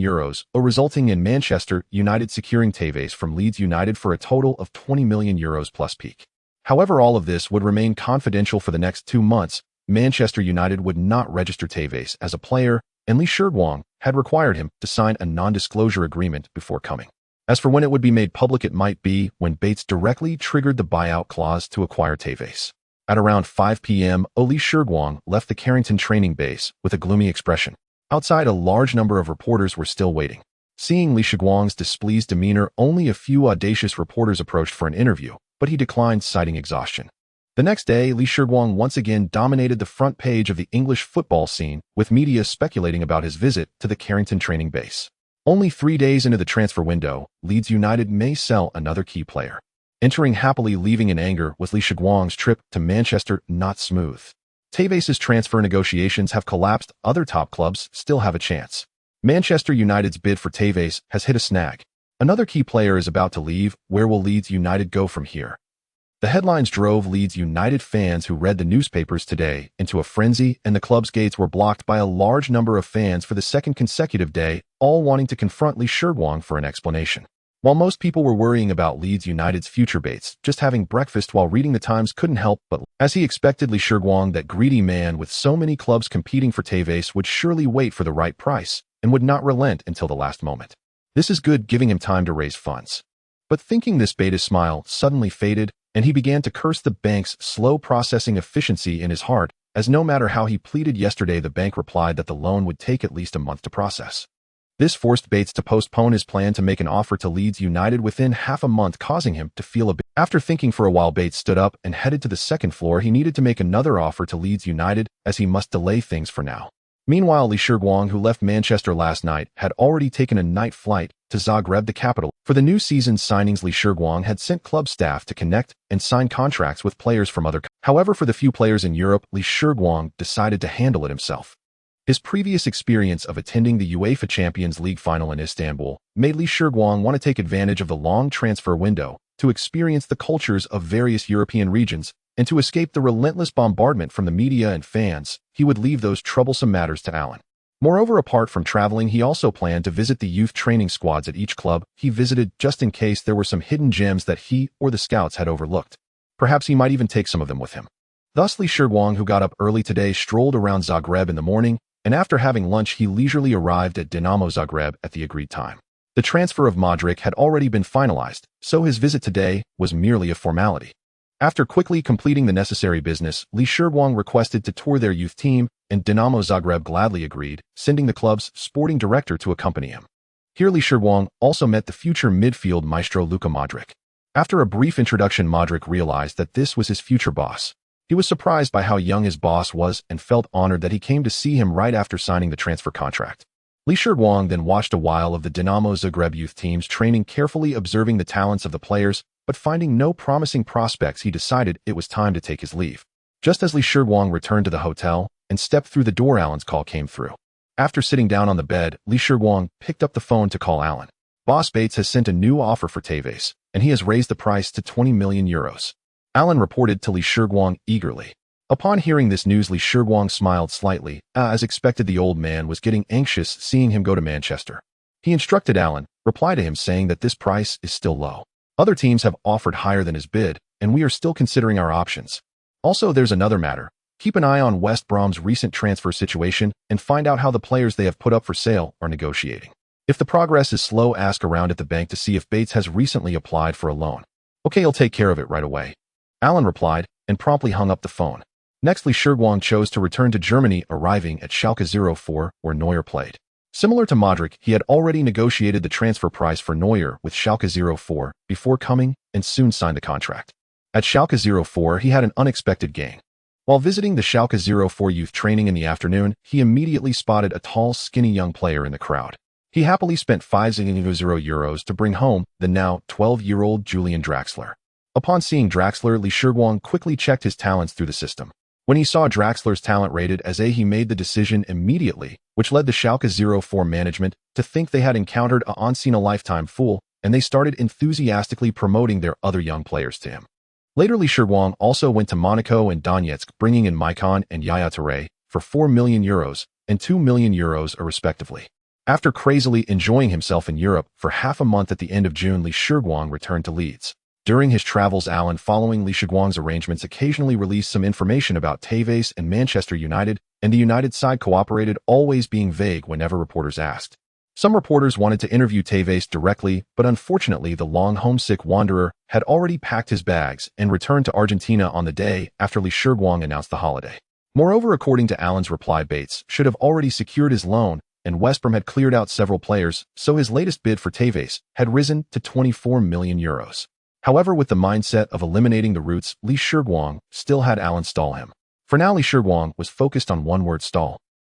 resulting in Manchester United securing Tevez from Leeds United for a total of €20 million plus peak. However, all of this would remain confidential for the next 2 months. Manchester United would not register Tevez as a player, and Li Shiguang had required him to sign a non-disclosure agreement before coming. As for when it would be made public, it might be when Bates directly triggered the buyout clause to acquire Tevez. At around 5 p.m., Li Shiguang left the Carrington training base with a gloomy expression. Outside, a large number of reporters were still waiting. Seeing Li Shiguang's displeased demeanor, only a few audacious reporters approached for an interview, but he declined, citing exhaustion. The next day, Li Shiguang once again dominated the front page of the English football scene, with media speculating about his visit to the Carrington training base. Only 3 days into the transfer window, Leeds United may sell another key player. Entering happily, leaving in anger, was Li Shiguang's trip to Manchester not smooth. Tevez's transfer negotiations have collapsed. Other top clubs still have a chance. Manchester United's bid for Tevez has hit a snag. Another key player is about to leave. Where will Leeds United go from here? The headlines drove Leeds United fans who read the newspapers today into a frenzy, and the club's gates were blocked by a large number of fans for the second consecutive day, all wanting to confront Li Shiguang for an explanation. While most people were worrying about Leeds United's future, Bates, just having breakfast while reading the Times, couldn't help but, as he expected, Li Shiguang, that greedy man with so many clubs competing for Tevez, would surely wait for the right price and would not relent until the last moment. This is good, giving him time to raise funds. But thinking this, Bates' smile suddenly faded, and he began to curse the bank's slow processing efficiency in his heart, as no matter how he pleaded yesterday, the bank replied that the loan would take at least a month to process. This forced Bates to postpone his plan to make an offer to Leeds United within half a month, causing him to feel a bit. After thinking for a while, Bates stood up and headed to the second floor. He needed to make another offer to Leeds United, as he must delay things for now. Meanwhile, Li Shiguang, who left Manchester last night, had already taken a night flight to Zagreb, the capital. For the new season's signings, Li Shiguang had sent club staff to connect and sign contracts with players from other countries. However, for the few players in Europe, Li Shiguang decided to handle it himself. His previous experience of attending the UEFA Champions League final in Istanbul made Li Shiguang want to take advantage of the long transfer window to experience the cultures of various European regions, and to escape the relentless bombardment from the media and fans. He would leave those troublesome matters to Alan. Moreover, apart from traveling, he also planned to visit the youth training squads at each club he visited, just in case there were some hidden gems that he or the scouts had overlooked. Perhaps he might even take some of them with him. Thus, Li Shiguang, who got up early today, strolled around Zagreb in the morning, and after having lunch, he leisurely arrived at Dinamo Zagreb at the agreed time. The transfer of Modric had already been finalized, so his visit today was merely a formality. After quickly completing the necessary business, Li Shiguang requested to tour their youth team, and Dinamo Zagreb gladly agreed, sending the club's sporting director to accompany him. Here, Li Shiguang also met the future midfield maestro Luka Modric. After a brief introduction, Modric realized that this was his future boss. He was surprised by how young his boss was and felt honored that he came to see him right after signing the transfer contract. Li Shiguang then watched a while of the Dinamo Zagreb youth team's training, carefully observing the talents of the players, but finding no promising prospects, he decided it was time to take his leave. Just as Li Shiguang returned to the hotel and stepped through the door, Alan's call came through. After sitting down on the bed, Li Shiguang picked up the phone to call Alan. Boss Bates has sent a new offer for Tevez, and he has raised the price to €20 million. Alan reported to Li Shiguang eagerly. Upon hearing this news, Li Shiguang smiled slightly. As expected, the old man was getting anxious seeing him go to Manchester. He instructed Alan, reply to him saying that this price is still low. Other teams have offered higher than his bid, and we are still considering our options. Also, there's another matter. Keep an eye on West Brom's recent transfer situation and find out how the players they have put up for sale are negotiating. If the progress is slow, ask around at the bank to see if Bates has recently applied for a loan. Okay, I'll take care of it right away. Alan replied and promptly hung up the phone. Next, Li Shiguang chose to return to Germany, arriving at Schalke 04, where Neuer played. Similar to Modric, he had already negotiated the transfer price for Neuer with Schalke 04 before coming and soon signed the contract. At Schalke 04, he had an unexpected gain. While visiting the Schalke 04 youth training in the afternoon, he immediately spotted a tall, skinny young player in the crowd. He happily spent €5,000 to bring home the now 12-year-old Julian Draxler. Upon seeing Draxler, Li Shiguang quickly checked his talents through the system. When he saw Draxler's talent rated as A, he made the decision immediately, which led the Schalke 04 management to think they had encountered a once-in-a-lifetime fool, and they started enthusiastically promoting their other young players to him. Later, Li Shiguang also went to Monaco and Donetsk, bringing in Maicon and Yaya Touré for €4 million and €2 million respectively. After crazily enjoying himself in Europe for half a month at the end of June, Li Shiguang returned to Leeds. During his travels, Alan, following Li Shiguang's arrangements, occasionally released some information about Tevez and Manchester United, and the United side cooperated, always being vague whenever reporters asked. Some reporters wanted to interview Tevez directly, but unfortunately the long homesick wanderer had already packed his bags and returned to Argentina on the day after Li Shiguang announced the holiday. Moreover, according to Alan's reply, Bates should have already secured his loan, and West Brom had cleared out several players, so his latest bid for Tevez had risen to €24 million. However, with the mindset of eliminating the roots, Li Shiguang still had Alan stall him. For now, Li Shiguang was focused on one word: stall.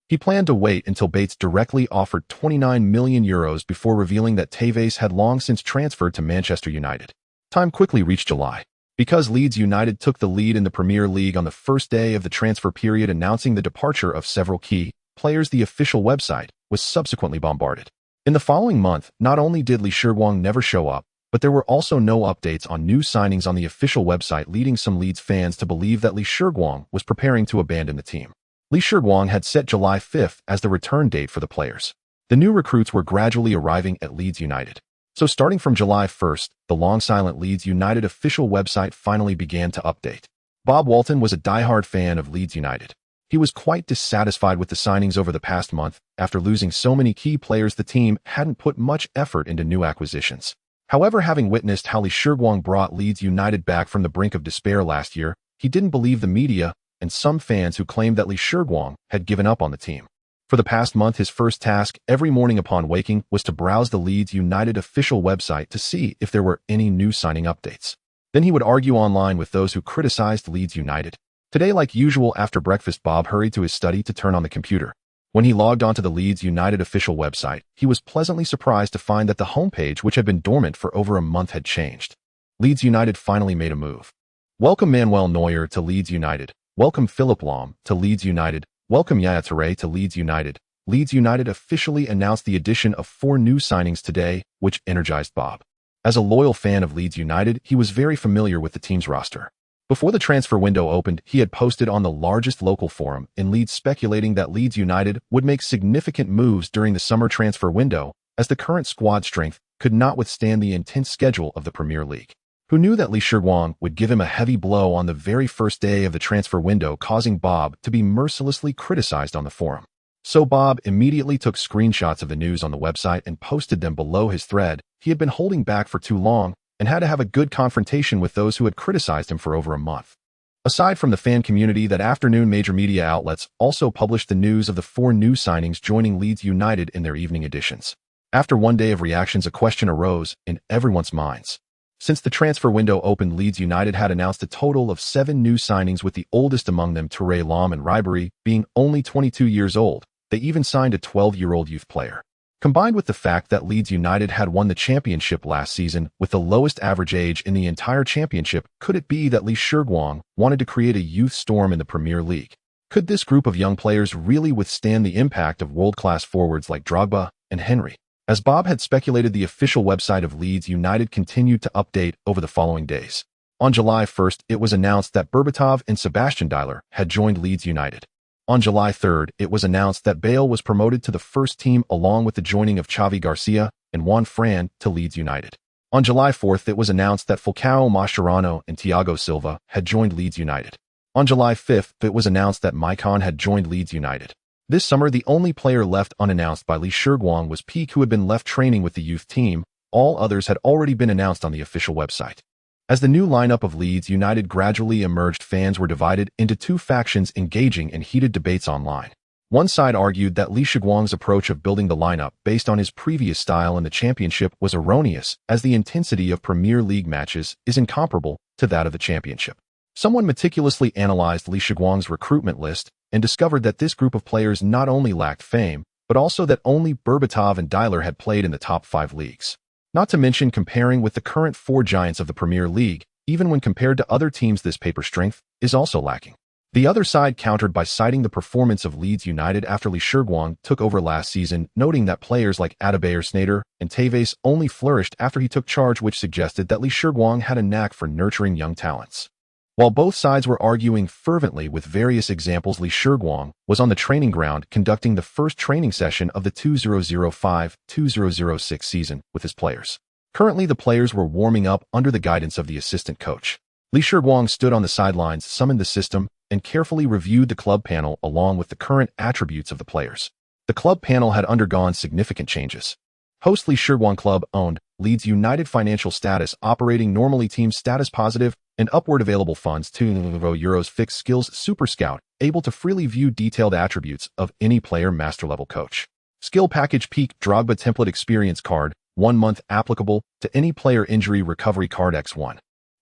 He planned to wait until Bates directly offered €29 million before revealing that Tevez had long since transferred to Manchester United. Time quickly reached July. Because Leeds United took the lead in the Premier League on the first day of the transfer period, announcing the departure of several key players, the official website was subsequently bombarded. In the following month, not only did Li Shiguang never show up, but there were also no updates on new signings on the official website, leading some Leeds fans to believe that Li Shiguang was preparing to abandon the team. Li Shiguang had set July 5th as the return date for the players. The new recruits were gradually arriving at Leeds United. So starting from July 1st, the long-silent Leeds United official website finally began to update. Bob Walton was a diehard fan of Leeds United. He was quite dissatisfied with the signings over the past month. After losing so many key players, the team hadn't put much effort into new acquisitions. However, having witnessed how Li Shiguang brought Leeds United back from the brink of despair last year, he didn't believe the media and some fans who claimed that Li Shiguang had given up on the team. For the past month, his first task every morning upon waking was to browse the Leeds United official website to see if there were any new signing updates. Then he would argue online with those who criticized Leeds United. Today, like usual, after breakfast, Bob hurried to his study to turn on the computer. When he logged onto the Leeds United official website, he was pleasantly surprised to find that the homepage, which had been dormant for over a month, had changed. Leeds United finally made a move. Welcome Manuel Neuer to Leeds United. Welcome Philipp Lahm to Leeds United. Welcome Yaya Touré to Leeds United. Leeds United officially announced the addition of 4 new signings today, which energized Bob. As a loyal fan of Leeds United, he was very familiar with the team's roster. Before the transfer window opened, he had posted on the largest local forum in Leeds speculating that Leeds United would make significant moves during the summer transfer window, as the current squad strength could not withstand the intense schedule of the Premier League. Who knew that Li Shiguang would give him a heavy blow on the very first day of the transfer window, causing Bob to be mercilessly criticized on the forum. So Bob immediately took screenshots of the news on the website and posted them below his thread. He had been holding back for too long and had to have a good confrontation with those who had criticized him for over a month. Aside from the fan community, that afternoon major media outlets also published the news of the 4 new signings joining Leeds United in their evening editions. After one day of reactions, a question arose in everyone's minds. Since the transfer window opened, Leeds United had announced a total of 7 new signings, with the oldest among them, Touré, Lahm and Ribery, being only 22 years old. They even signed a 12-year-old youth player. Combined with the fact that Leeds United had won the championship last season with the lowest average age in the entire championship, could it be that Li Shiguang wanted to create a youth storm in the Premier League? Could this group of young players really withstand the impact of world-class forwards like Drogba and Henry? As Bob had speculated, the official website of Leeds United continued to update over the following days. On July 1st, it was announced that Berbatov and Sebastian Dyer had joined Leeds United. On July 3rd, it was announced that Bale was promoted to the first team, along with the joining of Xavi Garcia and Juan Fran to Leeds United. On July 4th, it was announced that Falcao, Mascherano, and Thiago Silva had joined Leeds United. On July 5th, it was announced that Maicon had joined Leeds United. This summer, the only player left unannounced by Li Shiguang was Peak, who had been left training with the youth team. All others had already been announced on the official website. As the new lineup of Leeds United gradually emerged, fans were divided into 2 factions, engaging in heated debates online. One side argued that Li Shiguang's approach of building the lineup based on his previous style in the championship was erroneous, as the intensity of Premier League matches is incomparable to that of the championship. Someone meticulously analyzed Li Shiguang's recruitment list and discovered that this group of players not only lacked fame, but also that only Berbatov and Dyler had played in the top 5 leagues. Not to mention comparing with the current 4 giants of the Premier League, even when compared to other teams, this paper strength is also lacking. The other side countered by citing the performance of Leeds United after Li Shiguang took over last season, noting that players like Adebayor, Sneijder, and Tevez only flourished after he took charge, which suggested that Li Shiguang had a knack for nurturing young talents. While both sides were arguing fervently with various examples, Li Shiguang was on the training ground conducting the first training session of the 2005-2006 season with his players. Currently, the players were warming up under the guidance of the assistant coach. Li Shiguang stood on the sidelines, summoned the system, and carefully reviewed the club panel along with the current attributes of the players. The club panel had undergone significant changes. Host Li Shiguang club owned Leeds United financial status operating normally, team status positive, and upward available funds €2 fixed skills super scout, able to freely view detailed attributes of any player, master level coach. Skill package peak Drogba template experience card, 1 month applicable to any player injury recovery card X1.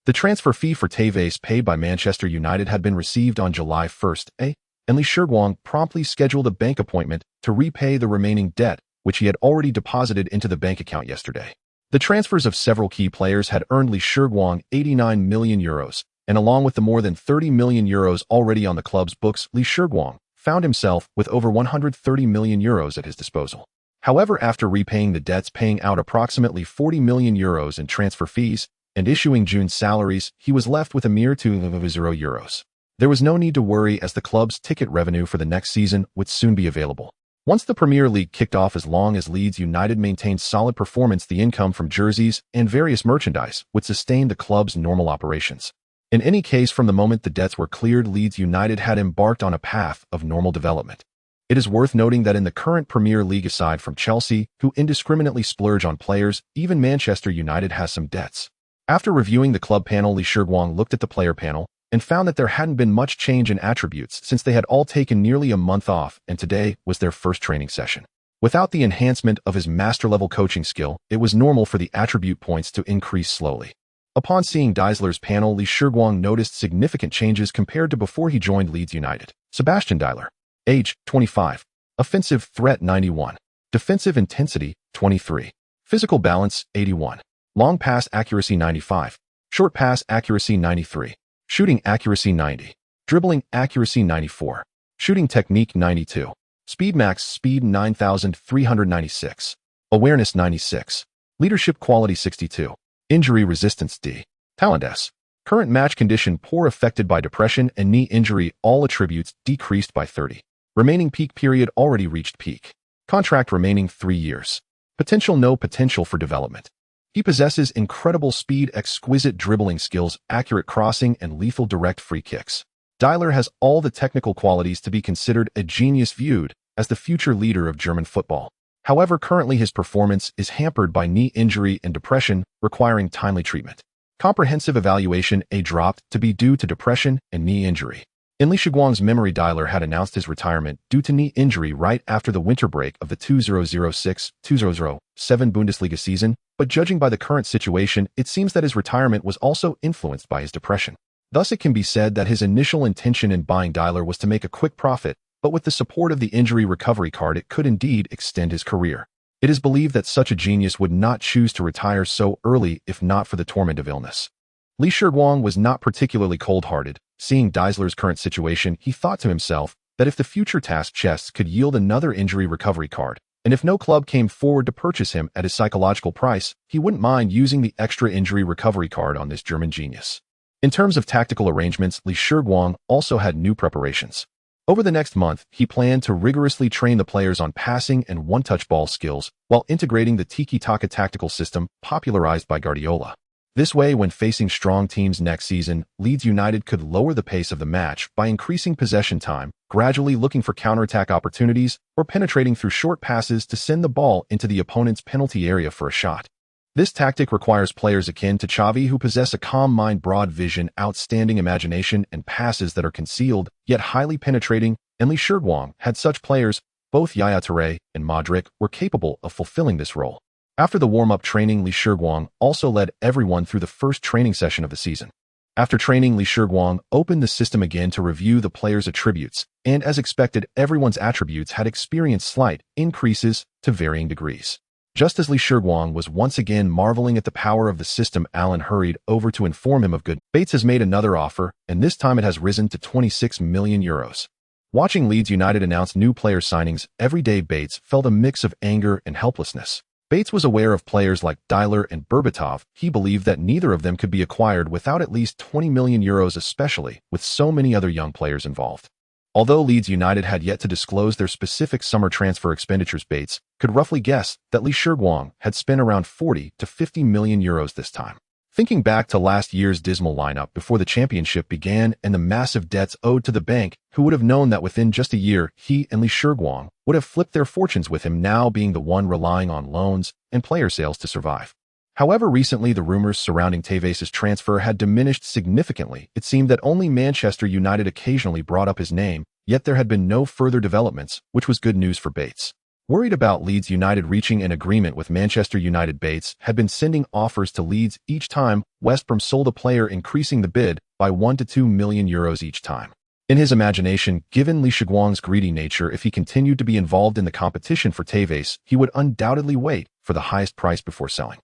The transfer fee for Tevez paid by Manchester United had been received on July 1st, and Li Shiguang promptly scheduled a bank appointment to repay the remaining debt, which he had already deposited into the bank account yesterday. The transfers of several key players had earned Li Shiguang €89 million, and along with the more than €30 million already on the club's books, Li Shiguang found himself with over €130 million at his disposal. However, after repaying the debts, paying out approximately €40 million in transfer fees, and issuing June's salaries, he was left with a mere €2. There was no need to worry, as the club's ticket revenue for the next season would soon be available. Once the Premier League kicked off, as long as Leeds United maintained solid performance, the income from jerseys and various merchandise would sustain the club's normal operations. In any case, from the moment the debts were cleared, Leeds United had embarked on a path of normal development. It is worth noting that in the current Premier League, aside from Chelsea, who indiscriminately splurge on players, even Manchester United has some debts. After reviewing the club panel, Li Shiguang looked at the player panel and found that there hadn't been much change in attributes since they had all taken nearly a month off, and today was their first training session. Without the enhancement of his master-level coaching skill, it was normal for the attribute points to increase slowly. Upon seeing Dyler's panel, Li Shiguang noticed significant changes compared to before he joined Leeds United. Sebastian Dyler. Age, 25. Offensive threat, 91. Defensive intensity, 23. Physical balance, 81. Long pass accuracy, 95. Short pass accuracy, 93. Shooting accuracy, 90. Dribbling accuracy, 94. Shooting technique, 92. Speed max speed, 9,396. Awareness, 96. Leadership quality, 62. Injury resistance, D. Talent, S. Current match condition, poor, affected by depression and knee injury, all attributes decreased by 30. Remaining peak period, already reached peak. Contract remaining 3 years. Potential, no potential for development. He possesses incredible speed, exquisite dribbling skills, accurate crossing, and lethal direct free kicks. Dyler has all the technical qualities to be considered a genius, viewed as the future leader of German football. However, currently his performance is hampered by knee injury and depression, requiring timely treatment. Comprehensive evaluation, A, dropped to be due to depression and knee injury. In Li Shiguang's memory, Dyler had announced his retirement due to knee injury right after the winter break of the 2006-2007 Bundesliga season, but judging by the current situation, it seems that his retirement was also influenced by his depression. Thus, it can be said that his initial intention in buying Dyler was to make a quick profit, but with the support of the injury recovery card, it could indeed extend his career. It is believed that such a genius would not choose to retire so early if not for the torment of illness. Li Shiguang was not particularly cold-hearted. Seeing Dyler's current situation, he thought to himself that if the future task chests could yield another injury recovery card, and if no club came forward to purchase him at his psychological price, he wouldn't mind using the extra injury recovery card on this German genius. In terms of tactical arrangements, Li Shiguang also had new preparations. Over the next month, he planned to rigorously train the players on passing and one-touch ball skills while integrating the tiki-taka tactical system popularized by Guardiola. This way, when facing strong teams next season, Leeds United could lower the pace of the match by increasing possession time, gradually looking for counterattack opportunities, or penetrating through short passes to send the ball into the opponent's penalty area for a shot. This tactic requires players akin to Xavi who possess a calm mind, broad vision, outstanding imagination, and passes that are concealed, yet highly penetrating, and Lee Shiguang had such players. Both Yaya Touré and Modric were capable of fulfilling this role. After the warm-up training, Lee Shiguang also led everyone through the first training session of the season. After training, Lee Shiguang opened the system again to review the players' attributes, and as expected, everyone's attributes had experienced slight increases to varying degrees. Just as Lee Shiguang was once again marveling at the power of the system, Alan hurried over to inform him of good. Bates has made another offer, and this time it has risen to 26 million euros. Watching Leeds United announce new player signings every day, Bates felt a mix of anger and helplessness. Bates was aware of players like Dyler and Berbatov. He believed that neither of them could be acquired without at least 20 million euros, especially with so many other young players involved. Although Leeds United had yet to disclose their specific summer transfer expenditures, Bates could roughly guess that Lee Shiguang had spent around 40 to 50 million euros this time. Thinking back to last year's dismal lineup before the championship began and the massive debts owed to the bank, who would have known that within just a year, he and Lee Shiguang would have flipped their fortunes, with him now being the one relying on loans and player sales to survive. However, recently the rumors surrounding Tevez' transfer had diminished significantly. It seemed that only Manchester United occasionally brought up his name, yet there had been no further developments, which was good news for Bates. Worried about Leeds United reaching an agreement with Manchester United, Bates had been sending offers to Leeds each time West Brom sold a player, increasing the bid by 1 to 2 million euros each time. In his imagination, given Lee Shiguang's greedy nature, if he continued to be involved in the competition for Tevez, he would undoubtedly wait for the highest price before selling.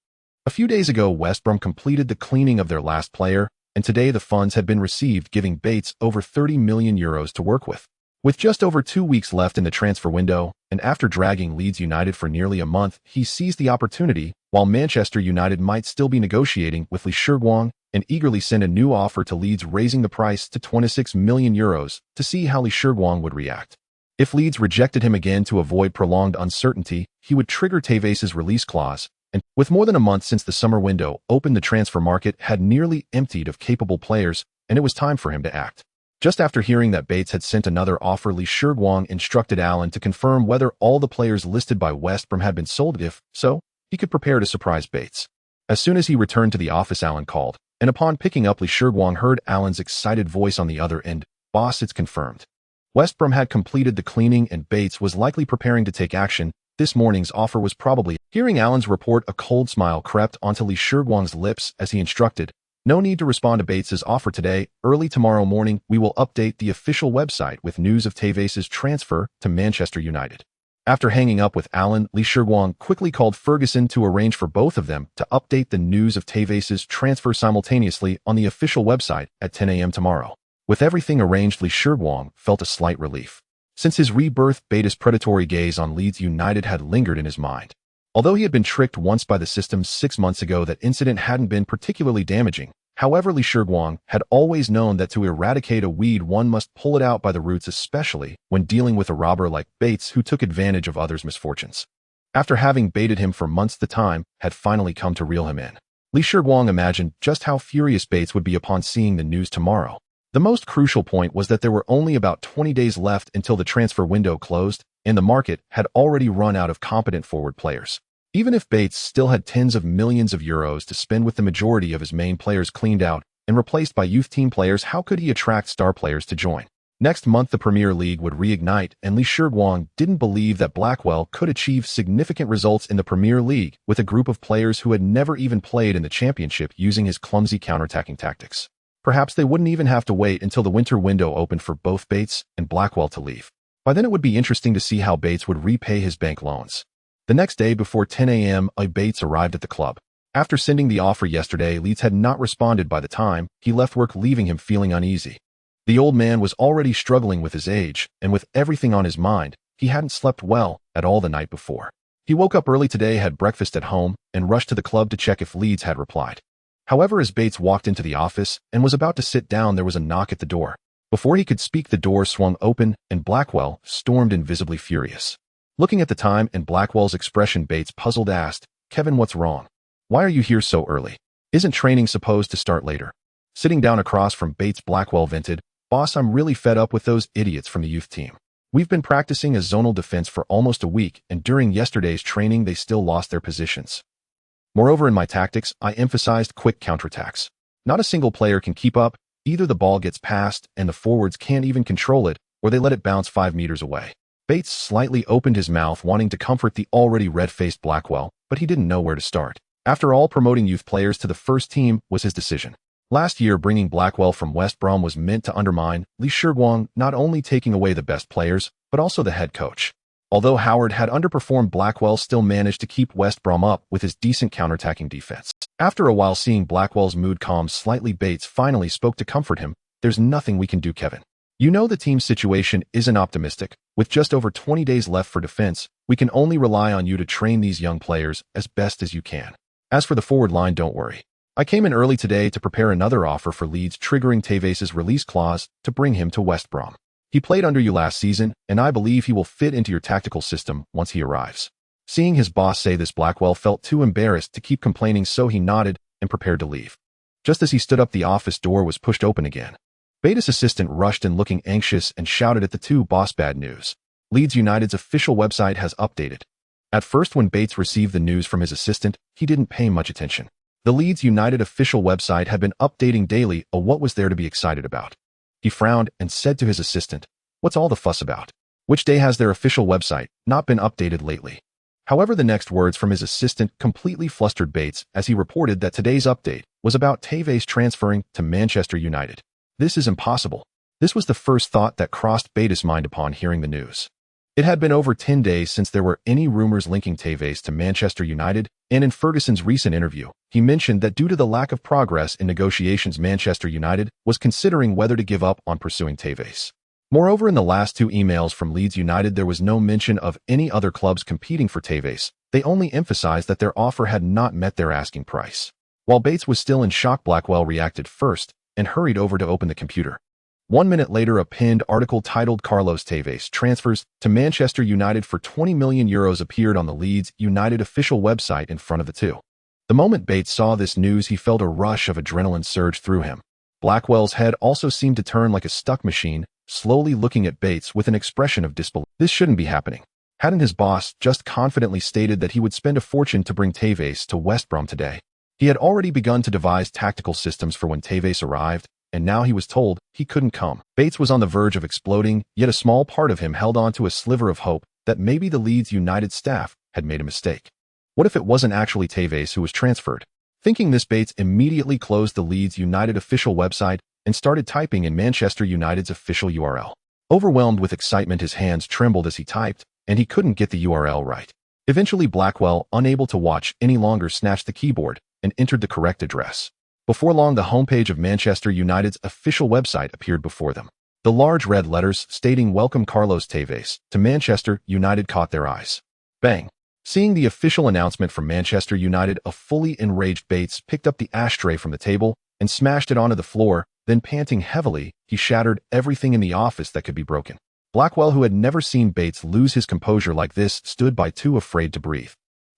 A few days ago, West Brom completed the cleaning of their last player, and today the funds had been received, giving Bates over 30 million euros to work with. With just over 2 weeks left in the transfer window, and after dragging Leeds United for nearly a month, he seized the opportunity, while Manchester United might still be negotiating with Lee Shiguang, and eagerly sent a new offer to Leeds, raising the price to 26 million euros to see how Lee Shiguang would react. If Leeds rejected him again to avoid prolonged uncertainty, he would trigger Tevez's release clause, and with more than a month since the summer window opened, the transfer market had nearly emptied of capable players, and it was time for him to act. Just after hearing that Bates had sent another offer, Lee Shiguang instructed Alan to confirm whether all the players listed by West Brom had been sold. If so, he could prepare to surprise Bates. As soon as he returned to the office, Alan called, and upon picking up, Lee Shiguang heard Alan's excited voice on the other end. "Boss, it's confirmed." West Brom had completed the cleaning and Bates was likely preparing to take action. This morning's offer was probably... Hearing Alan's report, a cold smile crept onto Lee Shiguang's lips as he instructed, "No need to respond to Bates's offer today. Early tomorrow morning, we will update the official website with news of Tevez's transfer to Manchester United." After hanging up with Alan, Lee Shiguang quickly called Ferguson to arrange for both of them to update the news of Tevez's transfer simultaneously on the official website at 10 a.m. tomorrow. With everything arranged, Lee Shiguang felt a slight relief. Since his rebirth, Bates's predatory gaze on Leeds United had lingered in his mind. Although he had been tricked once by the system 6 months ago, that incident hadn't been particularly damaging. However, Lee Shiguang had always known that to eradicate a weed, one must pull it out by the roots, especially when dealing with a robber like Bates who took advantage of others' misfortunes. After having baited him for months, the time had finally come to reel him in. Lee Shiguang imagined just how furious Bates would be upon seeing the news tomorrow. The most crucial point was that there were only about 20 days left until the transfer window closed, and the market had already run out of competent forward players. Even if Bates still had tens of millions of euros to spend, with the majority of his main players cleaned out and replaced by youth team players, how could he attract star players to join? Next month, the Premier League would reignite, and Lee Shiguang didn't believe that Blackwell could achieve significant results in the Premier League with a group of players who had never even played in the Championship using his clumsy counterattacking tactics. Perhaps they wouldn't even have to wait until the winter window opened for both Bates and Blackwell to leave. By then, it would be interesting to see how Bates would repay his bank loans. The next day before 10 a.m., Bates arrived at the club. After sending the offer yesterday, Leeds had not responded by the time he left work, leaving him feeling uneasy. The old man was already struggling with his age, and with everything on his mind, he hadn't slept well at all the night before. He woke up early today, had breakfast at home, and rushed to the club to check if Leeds had replied. However, as Bates walked into the office and was about to sit down, there was a knock at the door. Before he could speak, the door swung open, and Blackwell stormed in, visibly furious. Looking at the time and Blackwell's expression, Bates, puzzled, asked, "Kevin, what's wrong? Why are you here so early? Isn't training supposed to start later?" Sitting down across from Bates, Blackwell vented, "Boss, I'm really fed up with those idiots from the youth team. We've been practicing a zonal defense for almost a week, and during yesterday's training they still lost their positions. Moreover, in my tactics, I emphasized quick counterattacks. Not a single player can keep up. Either the ball gets passed and the forwards can't even control it, or they let it bounce 5 meters away. Bates slightly opened his mouth, wanting to comfort the already red-faced Blackwell, but he didn't know where to start. After all, promoting youth players to the first team was his decision. Last year, bringing Blackwell from West Brom was meant to undermine Shiguang, not only taking away the best players, but also the head coach. Although Howard had underperformed, Blackwell still managed to keep West Brom up with his decent counterattacking defense. After a while, seeing Blackwell's mood calm slightly, Bates finally spoke to comfort him. "There's nothing we can do, Kevin. You know the team's situation isn't optimistic. With just over 20 days left for defense, we can only rely on you to train these young players as best as you can. As for the forward line, don't worry. I came in early today to prepare another offer for Leeds, triggering Tevez' release clause to bring him to West Brom. He played under you last season, and I believe he will fit into your tactical system once he arrives." Seeing his boss say this, Blackwell felt too embarrassed to keep complaining, so he nodded and prepared to leave. Just as he stood up, the office door was pushed open again. Bates' assistant rushed in looking anxious and shouted at the two, "Boss, bad news. Leeds United's official website has updated." At first, when Bates received the news from his assistant, he didn't pay much attention. The Leeds United official website had been updating daily. What was there to be excited about? He frowned and said to his assistant, "What's all the fuss about? Which day has their official website not been updated lately?" However, the next words from his assistant completely flustered Bates as he reported that today's update was about Tevez transferring to Manchester United. This is impossible. This was the first thought that crossed Bates' mind upon hearing the news. It had been over 10 days since there were any rumors linking Tevez to Manchester United, and in Ferguson's recent interview, he mentioned that due to the lack of progress in negotiations, Manchester United was considering whether to give up on pursuing Tevez. Moreover, in the last two emails from Leeds United, there was no mention of any other clubs competing for Tevez. They only emphasized that their offer had not met their asking price. While Bates was still in shock, Blackwell reacted first and hurried over to open the computer. 1 minute later, a pinned article titled "Carlos Tevez transfers to Manchester United for €20 million" appeared on the Leeds United official website in front of the two. The moment Bates saw this news, he felt a rush of adrenaline surge through him. Blackwell's head also seemed to turn like a stuck machine, slowly looking at Bates with an expression of disbelief. This shouldn't be happening. Hadn't his boss just confidently stated that he would spend a fortune to bring Tevez to West Brom today? He had already begun to devise tactical systems for when Tevez arrived, and now he was told he couldn't come. Bates was on the verge of exploding, yet a small part of him held on to a sliver of hope that maybe the Leeds United staff had made a mistake. What if it wasn't actually Tevez who was transferred? Thinking this, Bates immediately closed the Leeds United official website and started typing in Manchester United's official URL. Overwhelmed with excitement, his hands trembled as he typed, and he couldn't get the URL right. Eventually, Blackwell, unable to watch any longer, snatched the keyboard and entered the correct address. Before long, the homepage of Manchester United's official website appeared before them. The large red letters stating "Welcome Carlos Tevez to Manchester United" caught their eyes. Bang! Seeing the official announcement from Manchester United, a fully enraged Bates picked up the ashtray from the table and smashed it onto the floor. Then, panting heavily, he shattered everything in the office that could be broken. Blackwell, who had never seen Bates lose his composure like this, stood by, too afraid to breathe.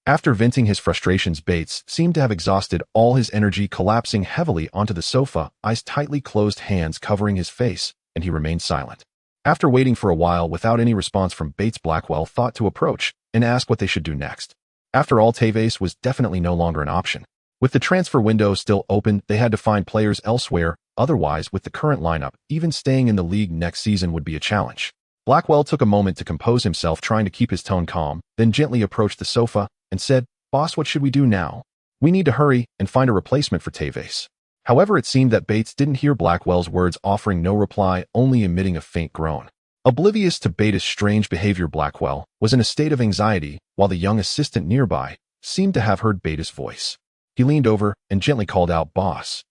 After venting his frustrations, Bates seemed to have exhausted all his energy, collapsing heavily onto the sofa, eyes tightly closed, hands covering his face, and he remained silent. After waiting for a while without any response from Bates, Blackwell thought to approach and ask what they should do next. After all, Tevez was definitely no longer an option. With the transfer window still open, they had to find players elsewhere. Otherwise, with the current lineup, even staying in the league next season would be a challenge. Blackwell took a moment to compose himself, trying to keep his tone calm, then gently approached the sofa and said, "Boss, what should we do now? We need to hurry and find a replacement for Tevez." However, it seemed that Bates didn't hear Blackwell's words, offering no reply, only emitting a faint groan. Oblivious to Bates' strange behavior, Blackwell was in a state of anxiety, while the young assistant nearby seemed to have heard Bates' voice. He leaned over and gently called out, "Boss."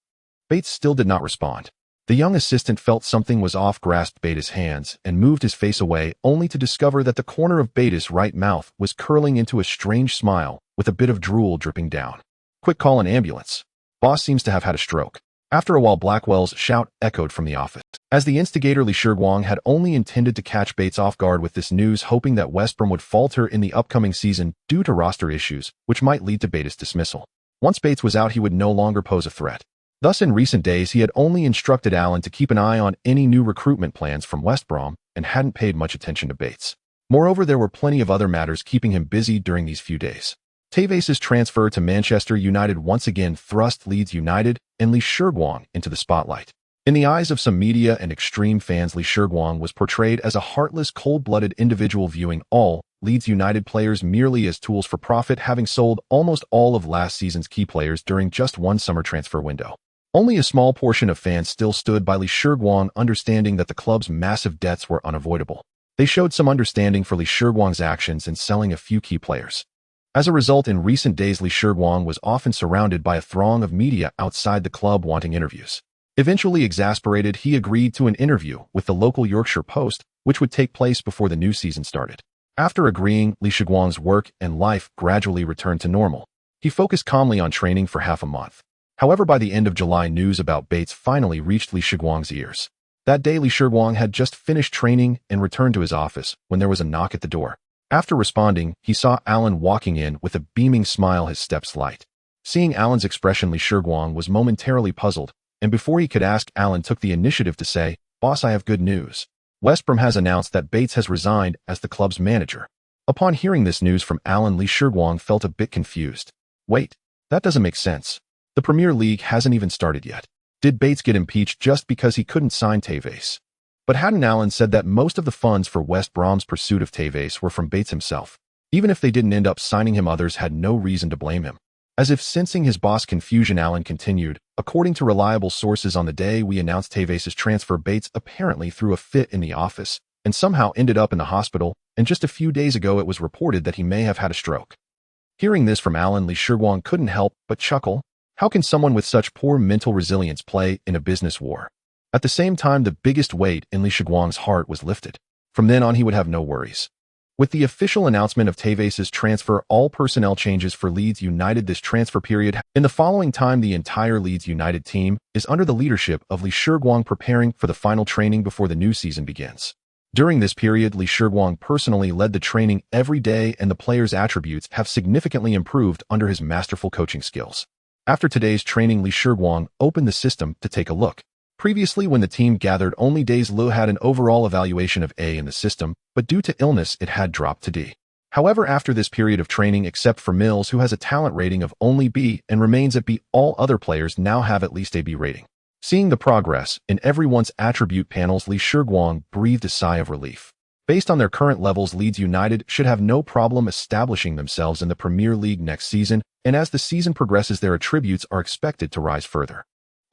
Bates still did not respond. The young assistant felt something was off, grasped Bates' hands, and moved his face away, only to discover that the corner of Bates' right mouth was curling into a strange smile, with a bit of drool dripping down. "Quick, call an ambulance. Boss seems to have had a stroke." After a while, Blackwell's shout echoed from the office. As the instigator, Shiguang had only intended to catch Bates off guard with this news, hoping that West Brom would falter in the upcoming season due to roster issues, which might lead to Bates' dismissal. Once Bates was out, he would no longer pose a threat. Thus, in recent days, he had only instructed Allen to keep an eye on any new recruitment plans from West Brom and hadn't paid much attention to Bates. Moreover, there were plenty of other matters keeping him busy during these few days. Tevez's transfer to Manchester United once again thrust Leeds United and Shiguang into the spotlight. In the eyes of some media and extreme fans, Lee Shiguang was portrayed as a heartless, cold-blooded individual viewing all Leeds United players merely as tools for profit, having sold almost all of last season's key players during just one summer transfer window. Only a small portion of fans still stood by Lee Shiguang, understanding that the club's massive debts were unavoidable. They showed some understanding for Lee Shiguang's actions in selling a few key players. As a result, in recent days, Lee Shiguang was often surrounded by a throng of media outside the club wanting interviews. Eventually exasperated, he agreed to an interview with the local Yorkshire Post, which would take place before the new season started. After agreeing, Lee Shiguang's work and life gradually returned to normal. He focused calmly on training for half a month. However, by the end of July, news about Bates finally reached Lee Shiguang's ears. That day, Lee Shiguang had just finished training and returned to his office when there was a knock at the door. After responding, he saw Alan walking in with a beaming smile, his steps light. Seeing Alan's expression, Lee Shiguang was momentarily puzzled, and before he could ask, Alan took the initiative to say, "Boss, I have good news. West Brom has announced that Bates has resigned as the club's manager." Upon hearing this news from Alan, Lee Shiguang felt a bit confused. Wait, that doesn't make sense. The Premier League hasn't even started yet. Did Bates get impeached just because he couldn't sign Tevez? But hadn't Alan said that most of the funds for West Brom's pursuit of Tevez were from Bates himself? Even if they didn't end up signing him, others had no reason to blame him. As if sensing his boss' confusion, Alan continued, "According to reliable sources, on the day we announced Tevez's transfer, Bates apparently threw a fit in the office and somehow ended up in the hospital, and just a few days ago it was reported that he may have had a stroke." Hearing this from Alan, Lee Shiguang couldn't help but chuckle. How can someone with such poor mental resilience play in a business war? At the same time, the biggest weight in Lee Shiguang's heart was lifted. From then on, he would have no worries. With the official announcement of Tevez's transfer, all personnel changes for Leeds United this transfer period. In the following time, the entire Leeds United team is under the leadership of Lee Shiguang, preparing for the final training before the new season begins. During this period, Lee Shiguang personally led the training every day, and the players' attributes have significantly improved under his masterful coaching skills. After today's training, Lee Shiguang opened the system to take a look. Previously, when the team gathered, only Days Lu had an overall evaluation of A in the system, but due to illness, it had dropped to D. However, after this period of training, except for Mills, who has a talent rating of only B and remains at B, all other players now have at least a B rating. Seeing the progress in everyone's attribute panels, Lee Shiguang breathed a sigh of relief. Based on their current levels, Leeds United should have no problem establishing themselves in the Premier League next season, and as the season progresses, their attributes are expected to rise further.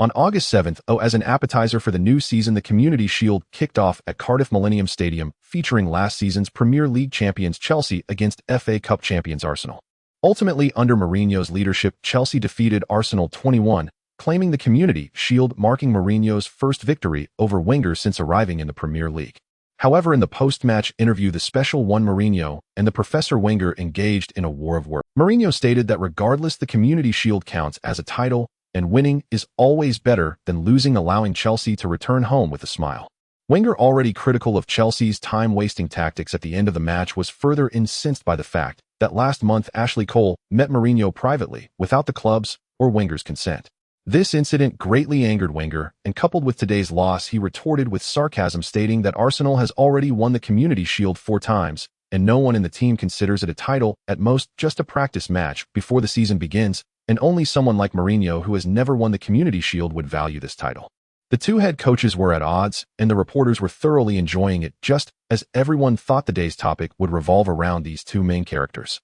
On August 7th, as an appetizer for the new season, the Community Shield kicked off at Cardiff Millennium Stadium, featuring last season's Premier League champions Chelsea against FA Cup champions Arsenal. Ultimately, under Mourinho's leadership, Chelsea defeated Arsenal 2-1, claiming the Community Shield, marking Mourinho's first victory over Wenger since arriving in the Premier League. However, in the post-match interview, the special one, Mourinho and the Professor Wenger engaged in a war of words. Mourinho stated that regardless, the Community Shield counts as a title, and winning is always better than losing, allowing Chelsea to return home with a smile. Wenger, already critical of Chelsea's time-wasting tactics at the end of the match, was further incensed by the fact that last month Ashley Cole met Mourinho privately without the club's or Wenger's consent. This incident greatly angered Wenger, and coupled with today's loss, he retorted with sarcasm, stating that Arsenal has already won the Community Shield 4 times, and no one in the team considers it a title, at most just a practice match before the season begins, and only someone like Mourinho, who has never won the Community Shield, would value this title. The two head coaches were at odds, and the reporters were thoroughly enjoying it, just as everyone thought the day's topic would revolve around these two main characters.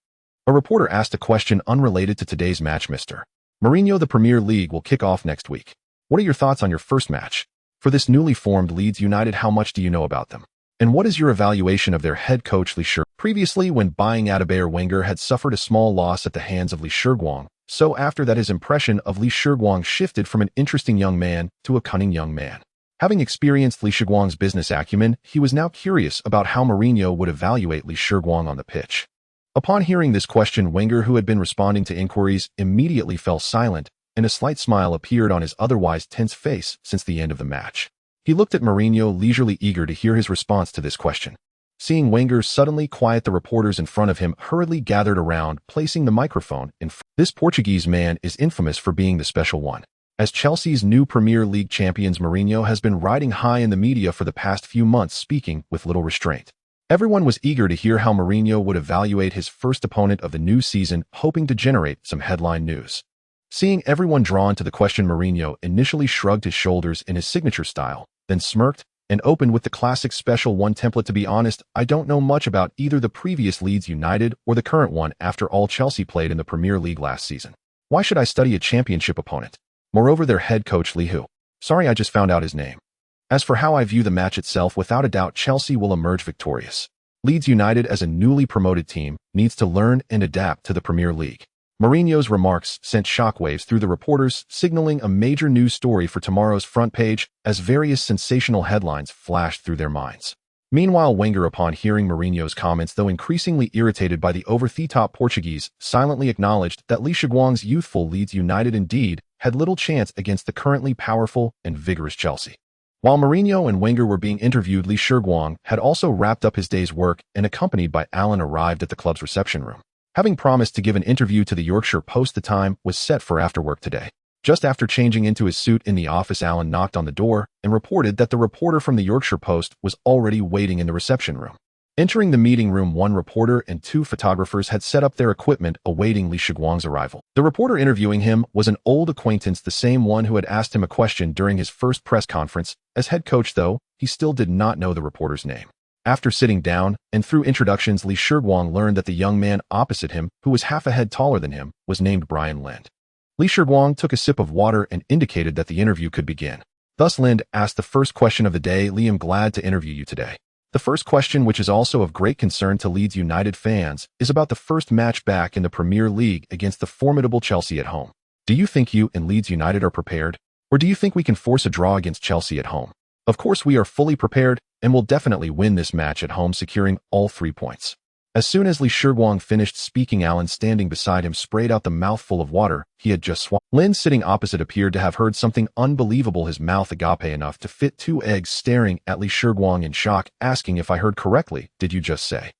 A reporter asked a question unrelated to today's match. "Mr. Mourinho, the Premier League will kick off next week. What are your thoughts on your first match for this newly formed Leeds United? How much do you know about them? And what is your evaluation of their head coach, Lee Shiguang?" Previously, when buying Adebayor, Wenger had suffered a small loss at the hands of Lee Shiguang. So after that, his impression of Lee Shiguang shifted from an interesting young man to a cunning young man. Having experienced Lee Shiguang's business acumen, he was now curious about how Mourinho would evaluate Lee Shiguang on the pitch. Upon hearing this question, Wenger, who had been responding to inquiries, immediately fell silent, and a slight smile appeared on his otherwise tense face since the end of the match. He looked at Mourinho, leisurely eager to hear his response to this question. Seeing Wenger suddenly quiet, the reporters in front of him hurriedly gathered around, placing the microphone in front. This Portuguese man is infamous for being the special one. As Chelsea's new Premier League champions, Mourinho has been riding high in the media for the past few months, speaking with little restraint. Everyone was eager to hear how Mourinho would evaluate his first opponent of the new season, hoping to generate some headline news. Seeing everyone drawn to the question, Mourinho initially shrugged his shoulders in his signature style, then smirked and opened with the classic special one template. To be honest, I don't know much about either the previous Leeds United or the current one. After all, Chelsea played in the Premier League last season. Why should I study a championship opponent? Moreover, their head coach Lee Hu. Sorry, I just found out his name. As for how I view the match itself, without a doubt, Chelsea will emerge victorious. Leeds United, as a newly promoted team, needs to learn and adapt to the Premier League. Mourinho's remarks sent shockwaves through the reporters, signaling a major news story for tomorrow's front page as various sensational headlines flashed through their minds. Meanwhile, Wenger, upon hearing Mourinho's comments, though increasingly irritated by the over-the-top Portuguese, silently acknowledged that Lee Shiguang's youthful Leeds United indeed had little chance against the currently powerful and vigorous Chelsea. While Mourinho and Wenger were being interviewed, Lee Shiguang had also wrapped up his day's work and, accompanied by Alan, arrived at the club's reception room. Having promised to give an interview to the Yorkshire Post, the time was set for after work today. Just after changing into his suit in the office, Alan knocked on the door and reported that the reporter from the Yorkshire Post was already waiting in the reception room. Entering the meeting room, one reporter and two photographers had set up their equipment awaiting Lee Shiguang's arrival. The reporter interviewing him was an old acquaintance, the same one who had asked him a question during his first press conference. As head coach, though, he still did not know the reporter's name. After sitting down and through introductions, Lee Shiguang learned that the young man opposite him, who was half a head taller than him, was named Brian Lind. Lee Shiguang took a sip of water and indicated that the interview could begin. Thus Lind asked the first question of the day. Lee, I'm glad to interview you today. The first question, which is also of great concern to Leeds United fans, is about the first match back in the Premier League against the formidable Chelsea at home. Do you think you and Leeds United are prepared? Or do you think we can force a draw against Chelsea at home? Of course, we are fully prepared and will definitely win this match at home, securing all 3 points. As soon as Lee Shiguang finished speaking, Alan, standing beside him, sprayed out the mouthful of water he had just swallowed. Lynn, sitting opposite, appeared to have heard something unbelievable, his mouth agape enough to fit 2 eggs, staring at Lee Shiguang in shock, asking, if I heard correctly, did you just say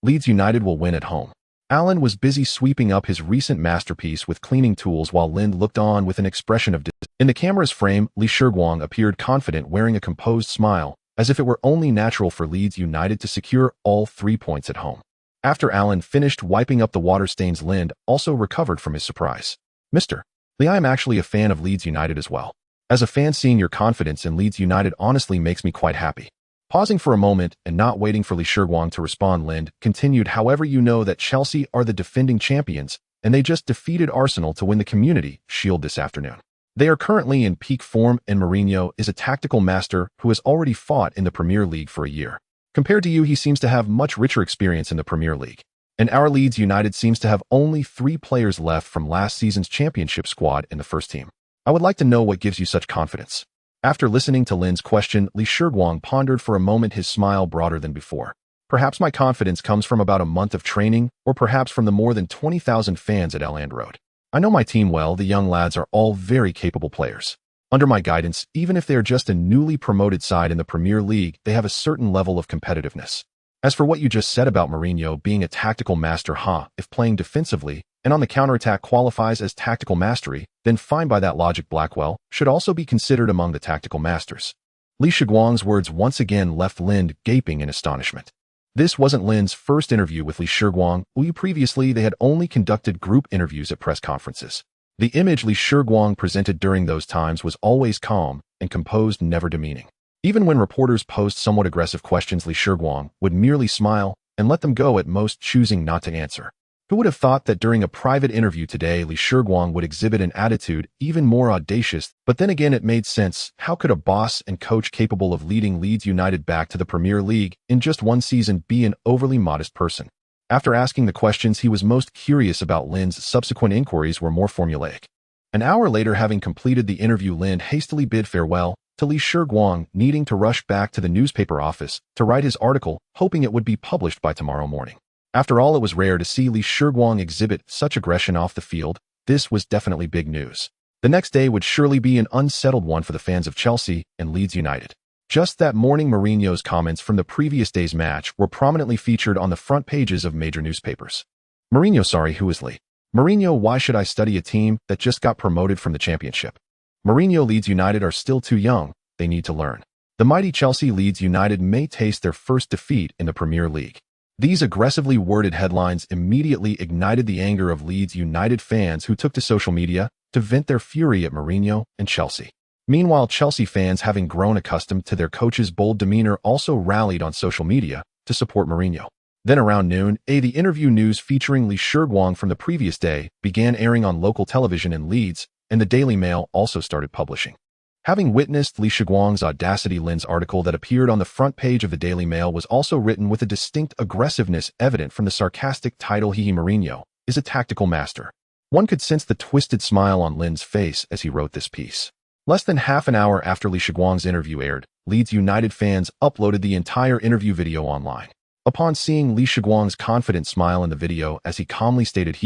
Leeds United will win at home? Alan was busy sweeping up his recent masterpiece with cleaning tools while Lind looked on with an expression of dismay. In the camera's frame, Lee Shiguang appeared confident, wearing a composed smile, as if it were only natural for Leeds United to secure all 3 points at home. After Alan finished wiping up the water stains, Lind also recovered from his surprise. Mr. Lee, I am actually a fan of Leeds United as well. As a fan, seeing your confidence in Leeds United honestly makes me quite happy. Pausing for a moment and not waiting for Lee Shiguang to respond, Lind continued, however, you know that Chelsea are the defending champions, and they just defeated Arsenal to win the Community Shield this afternoon. They are currently in peak form, and Mourinho is a tactical master who has already fought in the Premier League for a year. Compared to you, he seems to have much richer experience in the Premier League. And our Leeds United seems to have only 3 players left from last season's championship squad in the first team. I would like to know what gives you such confidence. After listening to Lind's question, Lee Shiguang pondered for a moment, his smile broader than before. Perhaps my confidence comes from about a month of training, or perhaps from the more than 20,000 fans at Elland Road. I know my team well. The young lads are all very capable players. Under my guidance, even if they are just a newly promoted side in the Premier League, they have a certain level of competitiveness. As for what you just said about Mourinho being a tactical master, if playing defensively and on the counterattack qualifies as tactical mastery, then fine. By that logic, Blackwell should also be considered among the tactical masters. Lee Shiguang's words once again left Lind gaping in astonishment. This wasn't Lind's first interview with Lee Shiguang. Previously, they had only conducted group interviews at press conferences. The image Lee Shiguang presented during those times was always calm and composed, never demeaning. Even when reporters posed somewhat aggressive questions, Lee Shiguang would merely smile and let them go, at most choosing not to answer. Who would have thought that during a private interview today, Lee Shiguang would exhibit an attitude even more audacious? But then again, it made sense. How could a boss and coach capable of leading Leeds United back to the Premier League in just 1 season be an overly modest person? After asking the questions he was most curious about, Lind's subsequent inquiries were more formulaic. An hour later, having completed the interview, Lind hastily bid farewell to Lee Shiguang, needing to rush back to the newspaper office to write his article, hoping it would be published by tomorrow morning. After all, it was rare to see Lee Shiguang exhibit such aggression off the field. This was definitely big news. The next day would surely be an unsettled one for the fans of Chelsea and Leeds United. Just that morning, Mourinho's comments from the previous day's match were prominently featured on the front pages of major newspapers. Mourinho, sorry, who is Lee? Mourinho, why should I study a team that just got promoted from the Championship? Mourinho, Leeds United are still too young. They need to learn. The mighty Chelsea Leeds United may taste their first defeat in the Premier League. These aggressively worded headlines immediately ignited the anger of Leeds United fans, who took to social media to vent their fury at Mourinho and Chelsea. Meanwhile, Chelsea fans, having grown accustomed to their coach's bold demeanor, also rallied on social media to support Mourinho. Then around noon, the interview news featuring Shiguang from the previous day began airing on local television in Leeds, and the Daily Mail also started publishing. Having witnessed Shiguang's audacity, Lynn's article that appeared on the front page of the Daily Mail was also written with a distinct aggressiveness evident from the sarcastic title. Mourinho is a tactical master. One could sense the twisted smile on Lynn's face as he wrote this piece. Less than half an hour after Shiguang's interview aired, Leeds United fans uploaded the entire interview video online. Upon seeing Shiguang's confident smile in the video as he calmly stated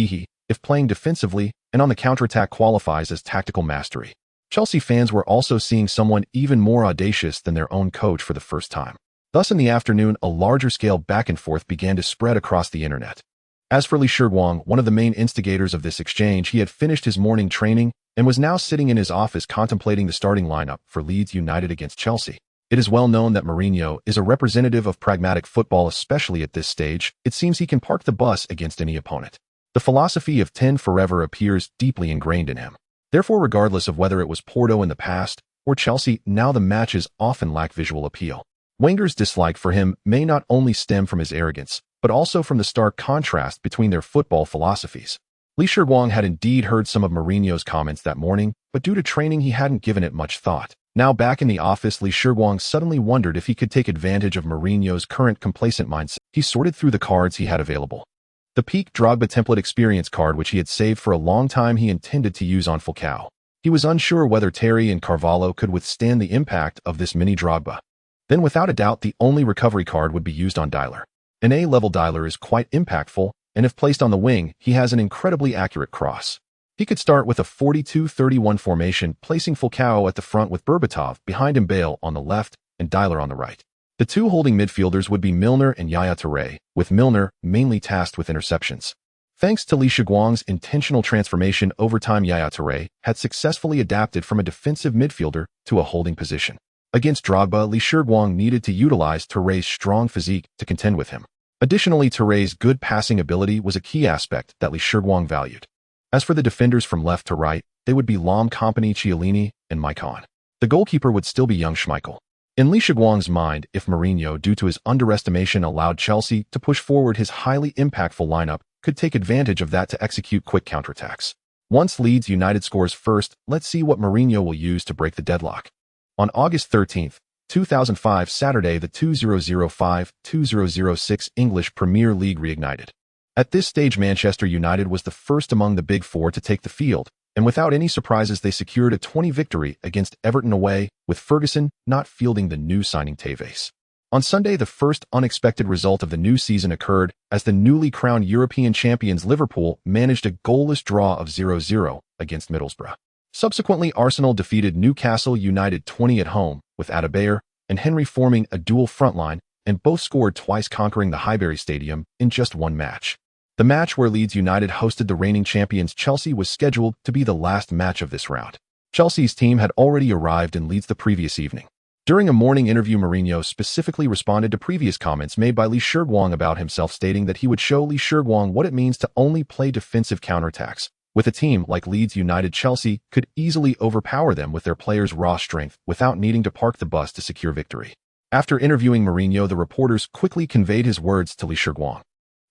if playing defensively and on the counterattack qualifies as tactical mastery, Chelsea fans were also seeing someone even more audacious than their own coach for the first time. Thus in the afternoon, a larger-scale back-and-forth began to spread across the internet. As for Shiguang, one of the main instigators of this exchange, he had finished his morning training and was now sitting in his office contemplating the starting lineup for Leeds United against Chelsea. It is well known that Mourinho is a representative of pragmatic football, especially at this stage. It seems he can park the bus against any opponent. The philosophy of 10 forever appears deeply ingrained in him. Therefore, regardless of whether it was Porto in the past or Chelsea, now the matches often lack visual appeal. Wenger's dislike for him may not only stem from his arrogance, but also from the stark contrast between their football philosophies. Shiguang had indeed heard some of Mourinho's comments that morning, but due to training he hadn't given it much thought. Now back in the office, Shiguang suddenly wondered if he could take advantage of Mourinho's current complacent mindset. He sorted through the cards he had available. The peak Drogba template experience card, which he had saved for a long time, he intended to use on Falcao. He was unsure whether Terry and Carvalho could withstand the impact of this mini Drogba. Then without a doubt, the only recovery card would be used on Dyler. An A-level Dyler is quite impactful, and if placed on the wing, he has an incredibly accurate cross. He could start with a 42-31 formation, placing Falcao at the front with Berbatov behind him, Bale on the left, and Dyler on the right. The two holding midfielders would be Milner and Yaya Touré, with Milner mainly tasked with interceptions. Thanks to Shiguang's intentional transformation over time, Yaya Touré had successfully adapted from a defensive midfielder to a holding position. Against Drogba, Shiguang needed to utilize Touré's strong physique to contend with him. Additionally, Touré's good passing ability was a key aspect that Shiguang valued. As for the defenders from left to right, they would be Lam Company, Chiellini, and Maicon. The goalkeeper would still be young Schmeichel. In Shiguang's mind, if Mourinho, due to his underestimation, allowed Chelsea to push forward his highly impactful lineup, could take advantage of that to execute quick counterattacks. Once Leeds United scores first, let's see what Mourinho will use to break the deadlock. On August 13, 2005, Saturday, the 2005-2006 English Premier League reignited. At this stage, Manchester United was the first among the Big Four to take the field, and without any surprises they secured a 20 victory against Everton away, with Ferguson not fielding the new signing Tevez. On Sunday, the first unexpected result of the new season occurred as the newly crowned European champions Liverpool managed a goalless draw of 0-0 against Middlesbrough. Subsequently, Arsenal defeated Newcastle United 20 at home, with Adebayor and Henry forming a dual frontline, and both scored twice, conquering the Highbury Stadium in just one match. The match where Leeds United hosted the reigning champions Chelsea was scheduled to be the last match of this round. Chelsea's team had already arrived in Leeds the previous evening. During a morning interview, Mourinho specifically responded to previous comments made by Shiguang about himself, stating that he would show Shiguang what it means to only play defensive counterattacks. With a team like Leeds United, Chelsea could easily overpower them with their players' raw strength without needing to park the bus to secure victory. After interviewing Mourinho, the reporters quickly conveyed his words to Shiguang.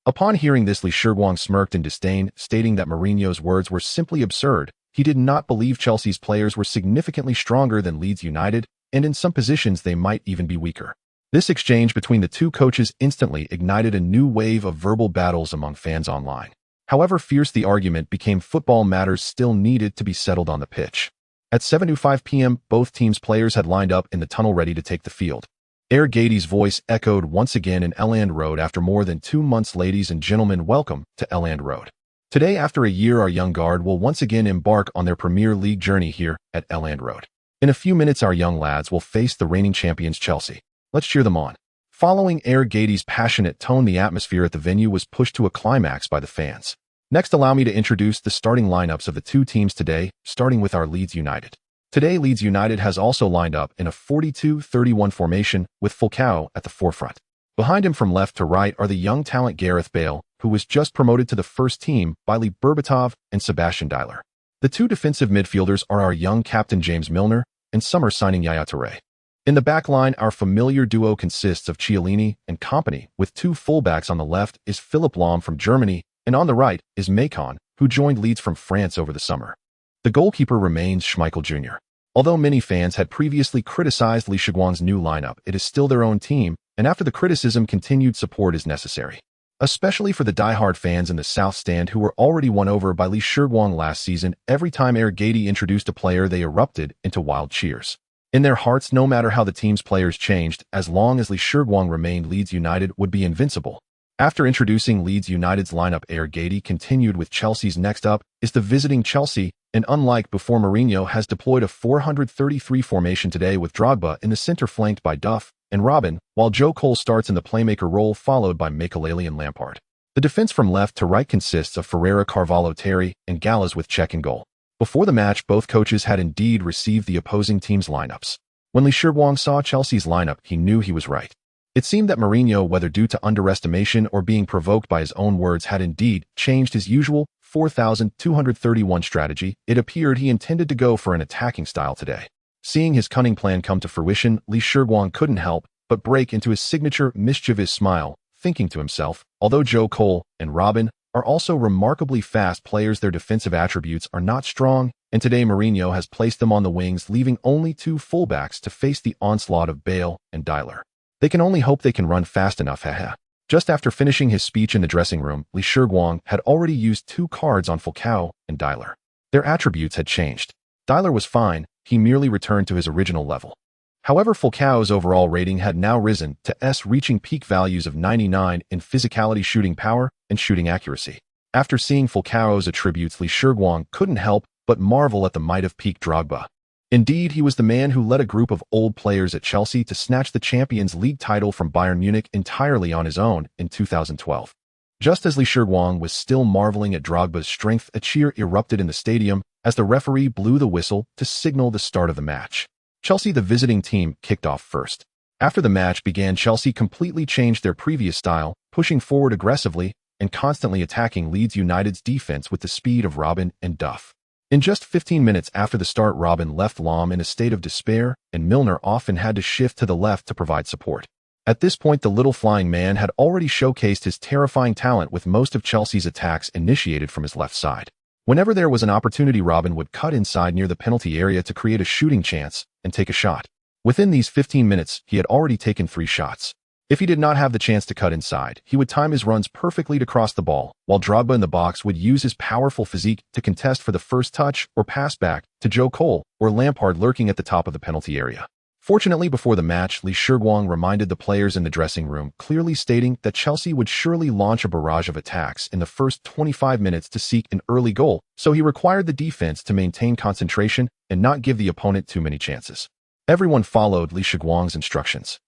Upon hearing this, Shiguang smirked in disdain, stating that Mourinho's words were simply absurd. He did not believe Chelsea's players were significantly stronger than Leeds United, and in some positions they might even be weaker. This exchange between the two coaches instantly ignited a new wave of verbal battles among fans online. However fierce the argument became, football matters still needed to be settled on the pitch. At 7:05 p.m., both teams' players had lined up in the tunnel ready to take the field. Heir Gady's voice echoed once again in Elland Road after more than 2 months. Ladies and gentlemen, welcome to Elland Road. Today, after a year, our young guard will once again embark on their Premier League journey here at Elland Road. In a few minutes, our young lads will face the reigning champions Chelsea. Let's cheer them on. Following Heir Gady's passionate tone, the atmosphere at the venue was pushed to a climax by the fans. Next, allow me to introduce the starting lineups of the two teams today, starting with our Leeds United. Today, Leeds United has also lined up in a 42-31 formation with Falcao at the forefront. Behind him from left to right are the young talent Gareth Bale, who was just promoted to the first team by Berbatov and Sebastian Dyler. The two defensive midfielders are our young captain James Milner and summer signing Yaya Touré. In the back line, our familiar duo consists of Chiellini and company, with two fullbacks. On the left is Philipp Lahm from Germany, and on the right is Macon, who joined Leeds from France over the summer. The goalkeeper remains Schmeichel Jr. Although many fans had previously criticized Li Shiguang's new lineup, it is still their own team, and after the criticism, continued support is necessary. Especially for the die-hard fans in the South Stand who were already won over by Li Shiguang last season. Every time heir introduced a player, they erupted into wild cheers. In their hearts, no matter how the team's players changed, as long as Li Shiguang remained, Leeds United would be invincible. After introducing Leeds United's lineup, heir continued with Chelsea's. Next up is the visiting Chelsea, and unlike before, Mourinho has deployed a 433 formation today with Drogba in the center flanked by Duff and Robin, while Joe Cole starts in the playmaker role followed by Makelele and Lampard. The defense from left to right consists of Ferreira, Carvalho, Terry, and Gallas with Cech in goal. Before the match, both coaches had indeed received the opposing team's lineups. When Li Shiguang saw Chelsea's lineup, he knew he was right. It seemed that Mourinho, whether due to underestimation or being provoked by his own words, had indeed changed his usual 4,231 strategy. It appeared he intended to go for an attacking style today. Seeing his cunning plan come to fruition, Li Shiguang couldn't help but break into his signature mischievous smile, thinking to himself, although Joe Cole and Robin are also remarkably fast players, their defensive attributes are not strong, and today Mourinho has placed them on the wings, leaving only two fullbacks to face the onslaught of Bale and Dyler. They can only hope they can run fast enough, haha. Just after finishing his speech in the dressing room, Li Shiguang had already used two cards on Falcao and Dyler. Their attributes had changed. Dyler was fine, he merely returned to his original level. However, Falcao's overall rating had now risen to S, reaching peak values of 99 in physicality, shooting power, and shooting accuracy. After seeing Falcao's attributes, Li Shiguang couldn't help but marvel at the might of peak Drogba. Indeed, he was the man who led a group of old players at Chelsea to snatch the Champions League title from Bayern Munich entirely on his own in 2012. Just as Li Shiguang was still marveling at Drogba's strength, a cheer erupted in the stadium as the referee blew the whistle to signal the start of the match. Chelsea, the visiting team, kicked off first. After the match began, Chelsea completely changed their previous style, pushing forward aggressively and constantly attacking Leeds United's defense with the speed of Robin and Duff. In just 15 minutes after the start, Robin left Lahm in a state of despair, and Milner often had to shift to the left to provide support. At this point, the little flying man had already showcased his terrifying talent, with most of Chelsea's attacks initiated from his left side. Whenever there was an opportunity, Robin would cut inside near the penalty area to create a shooting chance and take a shot. Within these 15 minutes, he had already taken 3 shots. If he did not have the chance to cut inside, he would time his runs perfectly to cross the ball, while Drogba in the box would use his powerful physique to contest for the first touch or pass back to Joe Cole or Lampard lurking at the top of the penalty area. Fortunately, before the match, Li Shiguang reminded the players in the dressing room, clearly stating that Chelsea would surely launch a barrage of attacks in the first 25 minutes to seek an early goal, so he required the defense to maintain concentration and not give the opponent too many chances. Everyone followed Li Shiguang's instructions.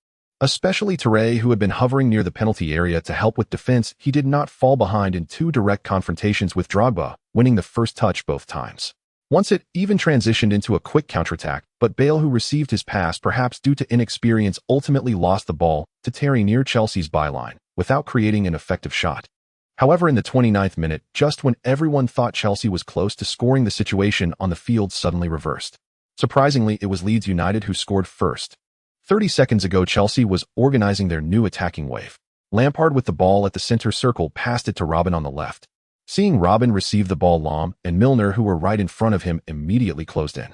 Especially Touré, who had been hovering near the penalty area to help with defense. He did not fall behind in 2 direct confrontations with Drogba, winning the first touch both times. Once it even transitioned into a quick counterattack, but Bale, who received his pass perhaps due to inexperience, ultimately lost the ball to Terry near Chelsea's byline, without creating an effective shot. However, in the 29th minute, just when everyone thought Chelsea was close to scoring, the situation on the field suddenly reversed. Surprisingly, it was Leeds United who scored first. 30 seconds ago, Chelsea was organizing their new attacking wave. Lampard, with the ball at the center circle, passed it to Robin on the left. Seeing Robin receive the ball, Lahm and Milner, who were right in front of him, immediately closed in.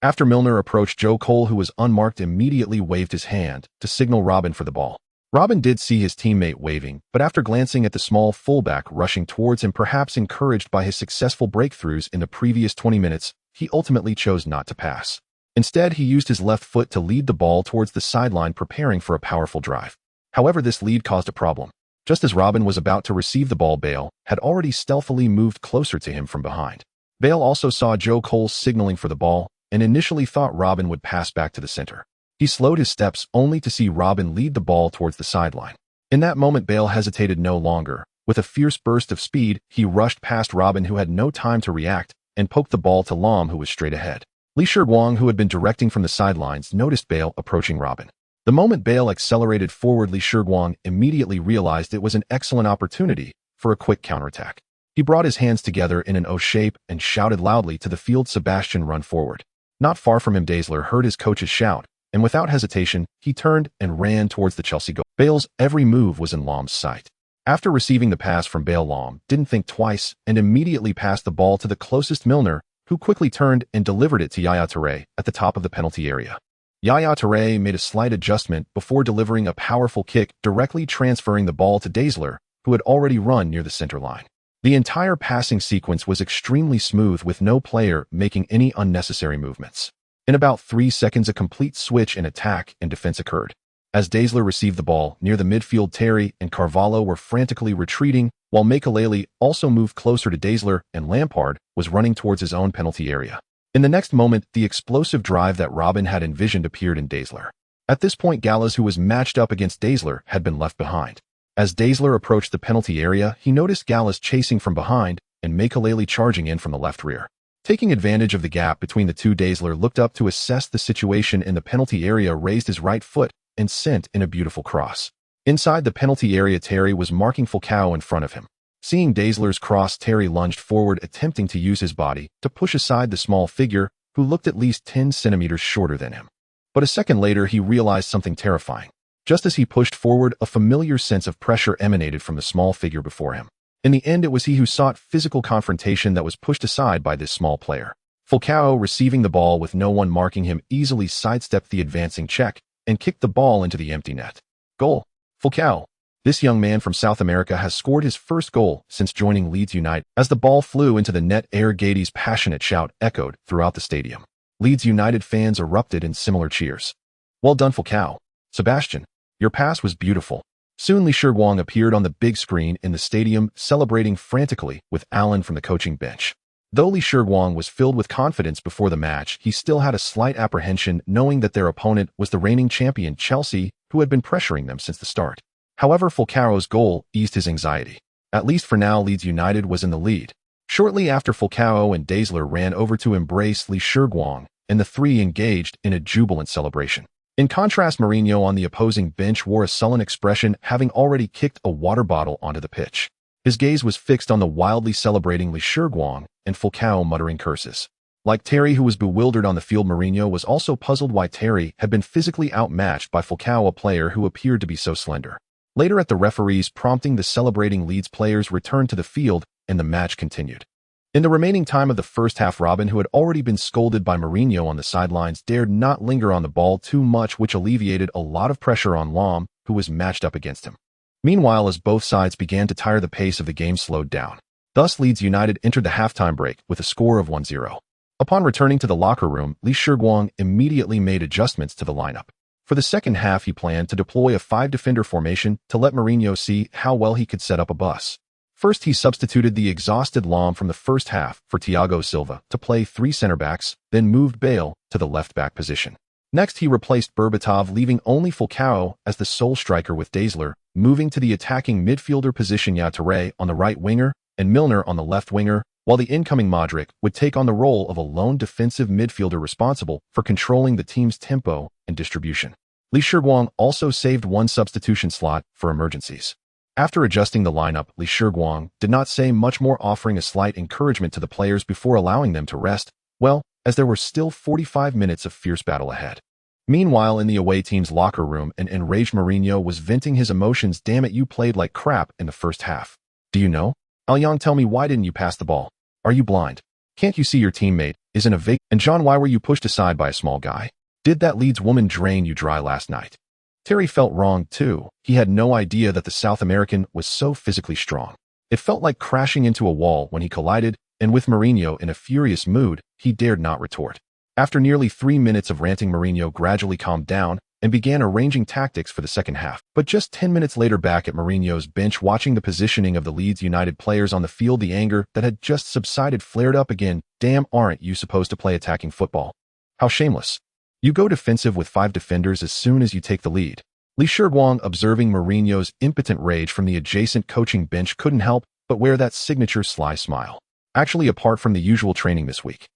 After Milner approached, Joe Cole, who was unmarked, immediately waved his hand to signal Robin for the ball. Robin did see his teammate waving, but after glancing at the small fullback rushing towards him, perhaps encouraged by his successful breakthroughs in the previous 20 minutes, he ultimately chose not to pass. Instead, he used his left foot to lead the ball towards the sideline, preparing for a powerful drive. However, this lead caused a problem. Just as Robin was about to receive the ball, Bale had already stealthily moved closer to him from behind. Bale also saw Joe Cole signaling for the ball and initially thought Robin would pass back to the center. He slowed his steps only to see Robin lead the ball towards the sideline. In that moment, Bale hesitated no longer. With a fierce burst of speed, he rushed past Robin, who had no time to react, and poked the ball to Lahm, who was straight ahead. Li Shiguang, who had been directing from the sidelines, noticed Bale approaching Robin. The moment Bale accelerated forward, Li Shiguang immediately realized it was an excellent opportunity for a quick counterattack. He He brought his hands together in an O shape and shouted loudly to the field, "Sebastian, run forward." Not far from him, Dazzler heard his coach's shout, and without hesitation, he turned and ran towards the Chelsea goal. Bale's every move was in Laum's sight. After receiving the pass from Bale, Laum didn't think twice and immediately passed the ball to the closest Milner, who quickly turned and delivered it to Yaya Touré at the top of the penalty area. Yaya Touré made a slight adjustment before delivering a powerful kick, directly transferring the ball to Dazzler, who had already run near the center line. The entire passing sequence was extremely smooth, with no player making any unnecessary movements. In about 3 seconds, a complete switch in attack and defense occurred. As Dazzler received the ball near the midfield, Terry and Carvalho were frantically retreating, while Makelele also moved closer to Dazzler, and Lampard was running towards his own penalty area. In the next moment, the explosive drive that Robin had envisioned appeared in Dazzler. At this point, Gallas, who was matched up against Dazzler, had been left behind. As Dazzler approached the penalty area, he noticed Gallas chasing from behind and Makelele charging in from the left rear. Taking advantage of the gap between the two, Dazzler looked up to assess the situation in the penalty area, raised his right foot, and sent in a beautiful cross. Inside the penalty area, Terry was marking Falcao in front of him. Seeing Dazzler's cross, Terry lunged forward, attempting to use his body to push aside the small figure, who looked at least 10 centimeters shorter than him. But a second later, he realized something terrifying. Just as he pushed forward, a familiar sense of pressure emanated from the small figure before him. In the end, it was he who sought physical confrontation that was pushed aside by this small player. Falcao, receiving the ball with no one marking him, easily sidestepped the advancing check and kicked the ball into the empty net. Goal. Falcao. This young man from South America has scored his first goal since joining Leeds United. As the ball flew into the net, Gaedy's passionate shout echoed throughout the stadium. Leeds United fans erupted in similar cheers. Well done, Falcao. Sebastian, your pass was beautiful. Soon Shiguang appeared on the big screen in the stadium, celebrating frantically with Alan from the coaching bench. Though Shiguang was filled with confidence before the match, he still had a slight apprehension, knowing that their opponent was the reigning champion Chelsea, who had been pressuring them since the start. However, Falcao's goal eased his anxiety. At least for now, Leeds United was in the lead. Shortly after, Falcao and Dazzler ran over to embrace Shiguang, and the three engaged in a jubilant celebration. In contrast, Mourinho on the opposing bench wore a sullen expression, having already kicked a water bottle onto the pitch. His gaze was fixed on the wildly celebrating Shiguang and Falcao, muttering curses. Like Terry, who was bewildered on the field, Mourinho was also puzzled why Terry had been physically outmatched by Falcao, a player who appeared to be so slender. Later, at the referee's prompting, the celebrating Leeds players returned to the field and the match continued. In the remaining time of the first half, Robin, who had already been scolded by Mourinho on the sidelines, dared not linger on the ball too much, which alleviated a lot of pressure on Laum, who was matched up against him. Meanwhile, as both sides began to tire, the pace of the game slowed down. Thus, Leeds United entered the halftime break with a score of 1-0. Upon returning to the locker room, Shiguang immediately made adjustments to the lineup. For the second half, he planned to deploy a 5-defender formation to let Mourinho see how well he could set up a bus. First, he substituted the exhausted Laum from the first half for Thiago Silva to play 3 center-backs, then moved Bale to the left-back position. Next, he replaced Berbatov, leaving only Falcao as the sole striker, with Dazzler moving to the attacking midfielder position, Yaya Touré on the right winger and Milner on the left winger, while the incoming Modric would take on the role of a lone defensive midfielder responsible for controlling the team's tempo and distribution. Shiguang also saved one substitution slot for emergencies. After adjusting the lineup, Shiguang did not say much more, offering a slight encouragement to the players before allowing them to rest, well, as there were still 45 minutes of fierce battle ahead. Meanwhile, in the away team's locker room, an enraged Mourinho was venting his emotions. "Damn it, you played like crap in the first half. Do you know? Alyang, tell me, why didn't you pass the ball? Are you blind? Can't you see your teammate is in a vac? And John, why were you pushed aside by a small guy? Did that Leeds woman drain you dry last night?" Terry felt wrong too. He had no idea that the South American was so physically strong. It felt like crashing into a wall when he collided, and with Mourinho in a furious mood, he dared not retort. After nearly 3 minutes of ranting, Mourinho gradually calmed down and began arranging tactics for the second half. But just 10 minutes later, back at Mourinho's bench, watching the positioning of the Leeds United players on the field, the anger that had just subsided flared up again. "Damn, aren't you supposed to play attacking football? How shameless. You go defensive with 5 defenders as soon as you take the lead." Shiguang, observing Mourinho's impotent rage from the adjacent coaching bench, couldn't help but wear that signature sly smile. Actually, apart from the usual training this week,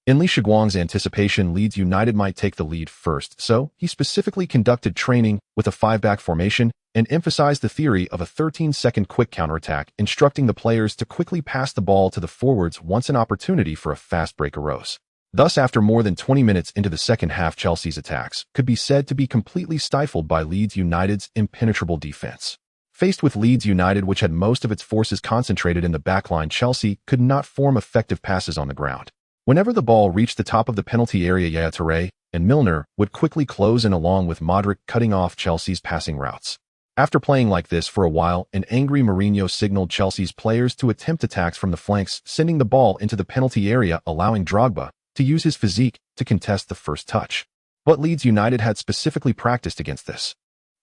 In Li Shiguang's anticipation, Leeds United might take the lead first, so he specifically conducted training with a 5-back formation and emphasized the theory of a 13-second quick counterattack, instructing the players to quickly pass the ball to the forwards once an opportunity for a fast break arose. Thus, after more than 20 minutes into the second half, Chelsea's attacks could be said to be completely stifled by Leeds United's impenetrable defense. Faced with Leeds United, which had most of its forces concentrated in the backline, Chelsea could not form effective passes on the ground. Whenever the ball reached the top of the penalty area, Yaya Touré and Milner would quickly close in, along with Modric, cutting off Chelsea's passing routes. After playing like this for a while, an angry Mourinho signaled Chelsea's players to attempt attacks from the flanks, sending the ball into the penalty area, allowing Drogba to use his physique to contest the first touch. But Leeds United had specifically practiced against this.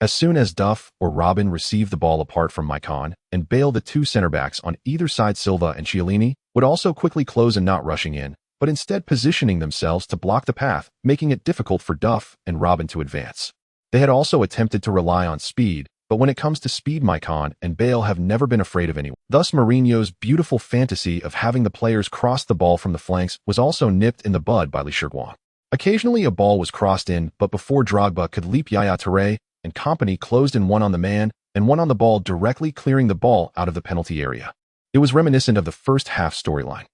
As soon as Duff or Robin received the ball apart from Maicon and Bale, the two center-backs on either side, Silva and Chiellini, would also quickly close and not rushing in, but instead positioning themselves to block the path, making it difficult for Duff and Robin to advance. They had also attempted to rely on speed, but when it comes to speed, Maicon and Bale have never been afraid of anyone. Thus, Mourinho's beautiful fantasy of having the players cross the ball from the flanks was also nipped in the bud by Li Shiguang. Occasionally a ball was crossed in, but before Drogba could leap, Yaya Touré and company closed in, one on the man and one on the ball, directly clearing the ball out of the penalty area. It was reminiscent of the first half storyline.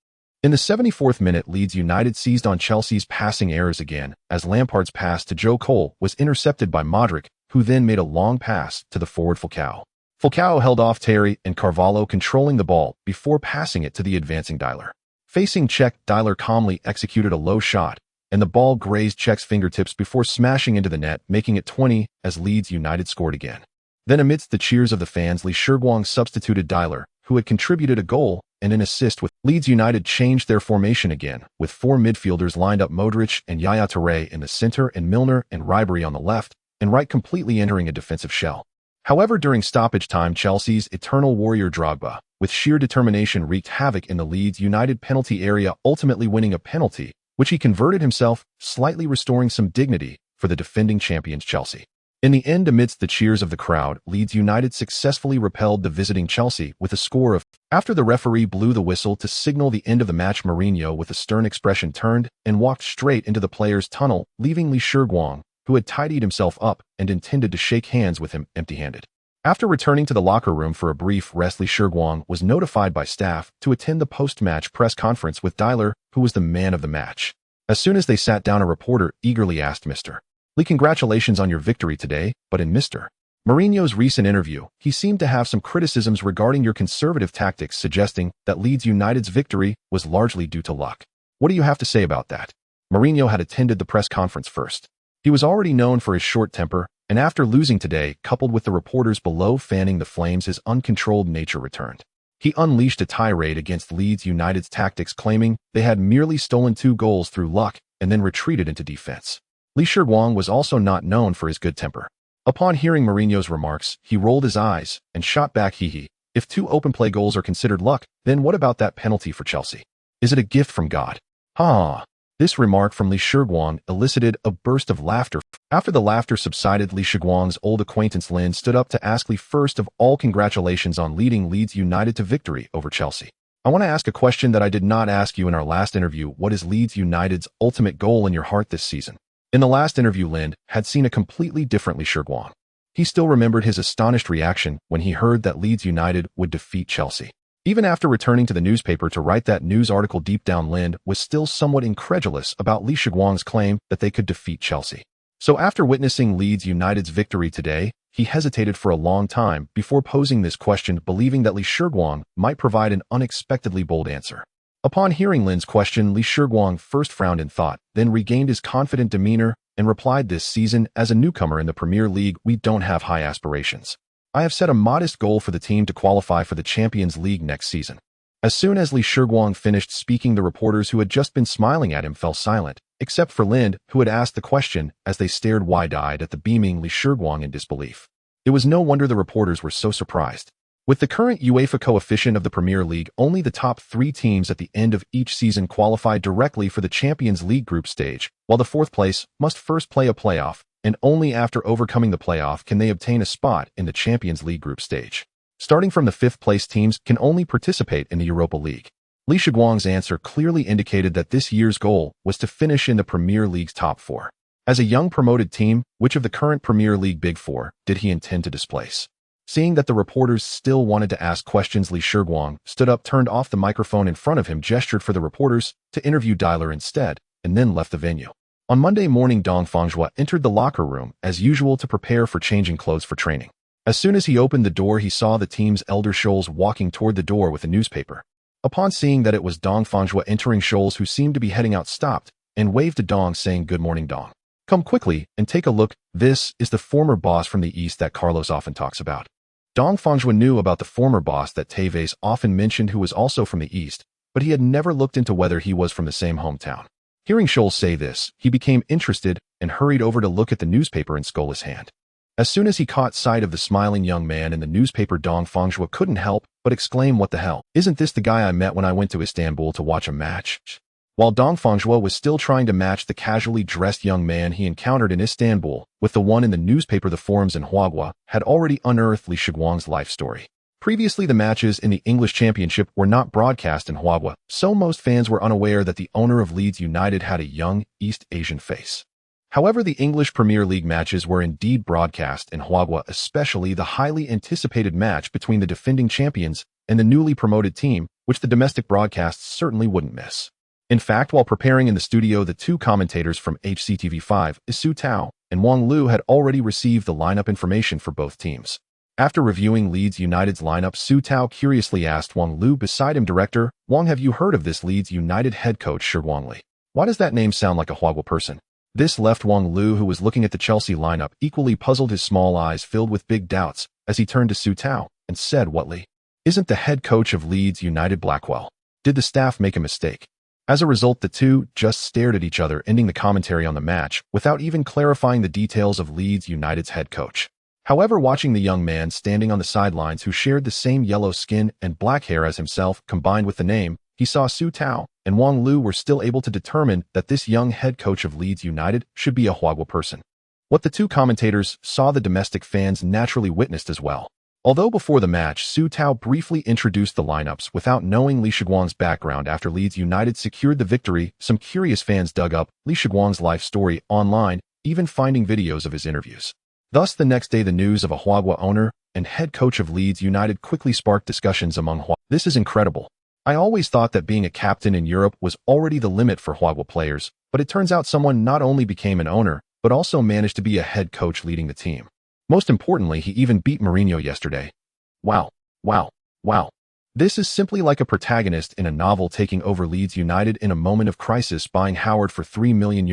In the 74th minute, Leeds United seized on Chelsea's passing errors again, as Lampard's pass to Joe Cole was intercepted by Modric, who then made a long pass to the forward Falcao. Falcao held off Terry and Carvalho, controlling the ball before passing it to the advancing Dyler. Facing Czech, Dyler calmly executed a low shot, and the ball grazed Czech's fingertips before smashing into the net, making it 20 as Leeds United scored again. Then, amidst the cheers of the fans, Li Shiguang substituted Dyler, who had contributed a goal and an assist. With Leeds United changed their formation again, with 4 midfielders lined up, Modric and Yaya Touré in the center and Milner and Ribery on the left and right, completely entering a defensive shell. However, during stoppage time, Chelsea's eternal warrior Drogba, with sheer determination, wreaked havoc in the Leeds United penalty area, ultimately winning a penalty, which he converted himself, slightly restoring some dignity for the defending champions Chelsea. In the end, amidst the cheers of the crowd, Leeds United successfully repelled the visiting Chelsea with a score of. After the referee blew the whistle to signal the end of the match, Mourinho, with a stern expression, turned and walked straight into the players' tunnel, leaving Li Shiguang, who had tidied himself up and intended to shake hands with him, empty-handed. After returning to the locker room for a brief rest, Li Shiguang was notified by staff to attend the post-match press conference with Dyler, who was the man of the match. As soon as they sat down, a reporter eagerly asked, "Mr. Lee, congratulations on your victory today, but in Mr. Mourinho's recent interview, he seemed to have some criticisms regarding your conservative tactics, suggesting that Leeds United's victory was largely due to luck. What do you have to say about that?" Mourinho had attended the press conference first. He was already known for his short temper, and after losing today, coupled with the reporters below fanning the flames, his uncontrolled nature returned. He unleashed a tirade against Leeds United's tactics, claiming they had merely stolen 2 goals through luck and then retreated into defense. Li Shiguang was also not known for his good temper. Upon hearing Mourinho's remarks, he rolled his eyes and shot back, "Hee. If 2 open play goals are considered luck, then what about that penalty for Chelsea? Is it a gift from God?" Ha! This remark from Li Shiguang elicited a burst of laughter. After the laughter subsided, Li Shiguang's old acquaintance Lin stood up to ask Li, "First of all, congratulations on leading Leeds United to victory over Chelsea. I want to ask a question that I did not ask you in our last interview. What is Leeds United's ultimate goal in your heart this season?" In the last interview, Lind had seen a completely different Li Shiguang. He still remembered his astonished reaction when he heard that Leeds United would defeat Chelsea. Even after returning to the newspaper to write that news article, deep down Lind was still somewhat incredulous about Li Shiguang's claim that they could defeat Chelsea. So after witnessing Leeds United's victory today, he hesitated for a long time before posing this question, believing that Li Shiguang might provide an unexpectedly bold answer. Upon hearing Lin's question, Li Shiguang first frowned in thought, then regained his confident demeanor and replied, "This season, as a newcomer in the Premier League, we don't have high aspirations. I have set a modest goal for the team to qualify for the Champions League next season." As soon as Li Shiguang finished speaking, the reporters who had just been smiling at him fell silent, except for Lind, who had asked the question, as they stared wide-eyed at the beaming Li Shiguang in disbelief. It was no wonder the reporters were so surprised. With the current UEFA coefficient of the Premier League, only the top 3 teams at the end of each season qualify directly for the Champions League group stage, while the 4th place must first play a playoff, and only after overcoming the playoff can they obtain a spot in the Champions League group stage. Starting from the 5th place, teams can only participate in the Europa League. Li Shiguang's answer clearly indicated that this year's goal was to finish in the Premier League's top four. As a young promoted team, which of the current Premier League Big Four did he intend to displace? Seeing that the reporters still wanted to ask questions, Li Shiguang stood up, turned off the microphone in front of him, gestured for the reporters to interview Dyler instead, and then left the venue. On Monday morning, Dong Fangzhou entered the locker room as usual to prepare for changing clothes for training. As soon as he opened the door, he saw the team's elder Scholes walking toward the door with a newspaper. Upon seeing that it was Dong Fangzhou entering, Scholes, who seemed to be heading out, stopped and waved to Dong, saying, "Good morning, Dong. Come quickly and take a look. This is the former boss from the East that Carlos often talks about." Dong Fangzhou knew about the former boss that Tevez often mentioned, who was also from the East, but he had never looked into whether he was from the same hometown. Hearing Scholes say this, he became interested and hurried over to look at the newspaper in Scholes' hand. As soon as he caught sight of the smiling young man in the newspaper, Dong Fangzhou couldn't help but exclaim, "What the hell? Isn't this the guy I met when I went to Istanbul to watch a match?" While Dong Fangzhou was still trying to match the casually dressed young man he encountered in Istanbul with the one in the newspaper, the forums in Huagua had already unearthed Li Shiguang's life story. Previously, the matches in the English Championship were not broadcast in Huagua, so most fans were unaware that the owner of Leeds United had a young East Asian face. However, the English Premier League matches were indeed broadcast in Huagua, especially the highly anticipated match between the defending champions and the newly promoted team, which the domestic broadcasts certainly wouldn't miss. In fact, while preparing in the studio, the two commentators from HCTV5, Su Tao and Wang Lu, had already received the lineup information for both teams. After reviewing Leeds United's lineup, Su Tao curiously asked Wang Lu beside him, "Director, Wang, have you heard of this Leeds United head coach Shiguang Li? Why does that name sound like a Huagua person?" This left Wang Lu, who was looking at the Chelsea lineup, equally puzzled, his small eyes filled with big doubts as he turned to Su Tao and said, "What, Li? Isn't the head coach of Leeds United Blackwell? Did the staff make a mistake?" As a result, the two just stared at each other, ending the commentary on the match without even clarifying the details of Leeds United's head coach. However, watching the young man standing on the sidelines, who shared the same yellow skin and black hair as himself, combined with the name, he saw Su Tao and Wang Lu were still able to determine that this young head coach of Leeds United should be a Huagua person. What the two commentators saw, the domestic fans naturally witnessed as well. Although before the match, Su Tao briefly introduced the lineups without knowing Li Shiguang's background. After Leeds United secured the victory, some curious fans dug up Li Shiguang's life story online, even finding videos of his interviews. Thus, the next day, the news of a Huagua owner and head coach of Leeds United quickly sparked discussions among Huagua. "This is incredible. I always thought that being a captain in Europe was already the limit for Huagua players, but it turns out someone not only became an owner, but also managed to be a head coach leading the team. Most importantly, he even beat Mourinho yesterday. Wow, wow, wow. This is simply like a protagonist in a novel taking over Leeds United in a moment of crisis, buying Howard for €3 million,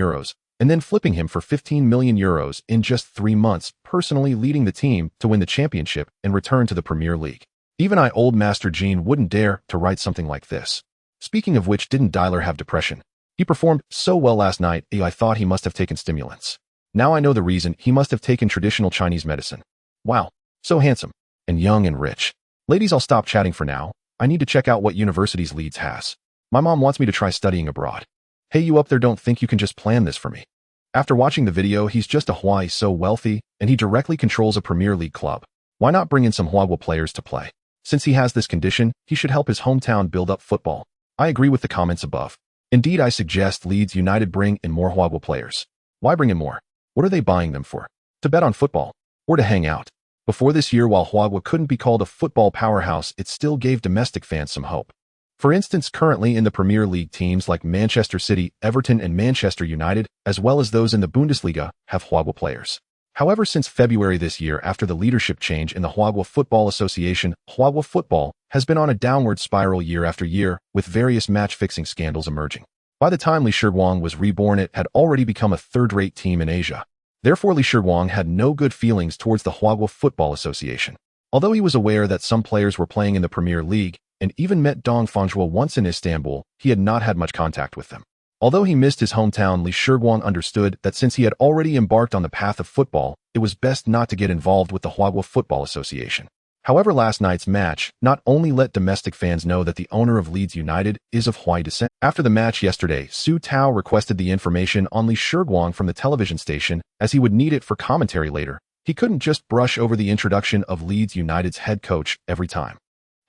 and then flipping him for €15 million in just 3 months, personally leading the team to win the championship and return to the Premier League. Even old Master Gene wouldn't dare to write something like this. Speaking of which, didn't Dyler have depression? He performed so well last night, I thought he must have taken stimulants. Now I know the reason. He must have taken traditional Chinese medicine. Wow, so handsome, and young and rich. Ladies, I'll stop chatting for now. I need to check out what universities Leeds has. My mom wants me to try studying abroad. Hey, you up there, don't think you can just plan this for me." After watching the video, he's just a Hawaii so wealthy, and he directly controls a Premier League club. Why not bring in some Huagua players to play? Since he has this condition, he should help his hometown build up football. I agree with the comments above. Indeed, I suggest Leeds United bring in more Huagua players. Why bring in more? What are they buying them for? To bet on football? Or to hang out? Before this year, while Huagua couldn't be called a football powerhouse, it still gave domestic fans some hope. For instance, currently in the Premier League, teams like Manchester City, Everton, and Manchester United, as well as those in the Bundesliga, have Huagua players. However, since February this year, after the leadership change in the Huagua Football Association, Huagua football has been on a downward spiral year after year, with various match-fixing scandals emerging. By the time Li Shiguang was reborn, it had already become a third-rate team in Asia. Therefore, Li Shiguang had no good feelings towards the Huagua Football Association. Although he was aware that some players were playing in the Premier League, and even met Dong Fangzhou once in Istanbul, he had not had much contact with them. Although he missed his hometown, Li Shiguang understood that since he had already embarked on the path of football, it was best not to get involved with the Huagua Football Association. However, last night's match not only let domestic fans know that the owner of Leeds United is of Hawaii descent. After the match yesterday, Su Tao requested the information on Li Shiguang from the television station, as he would need it for commentary later. He couldn't just brush over the introduction of Leeds United's head coach every time.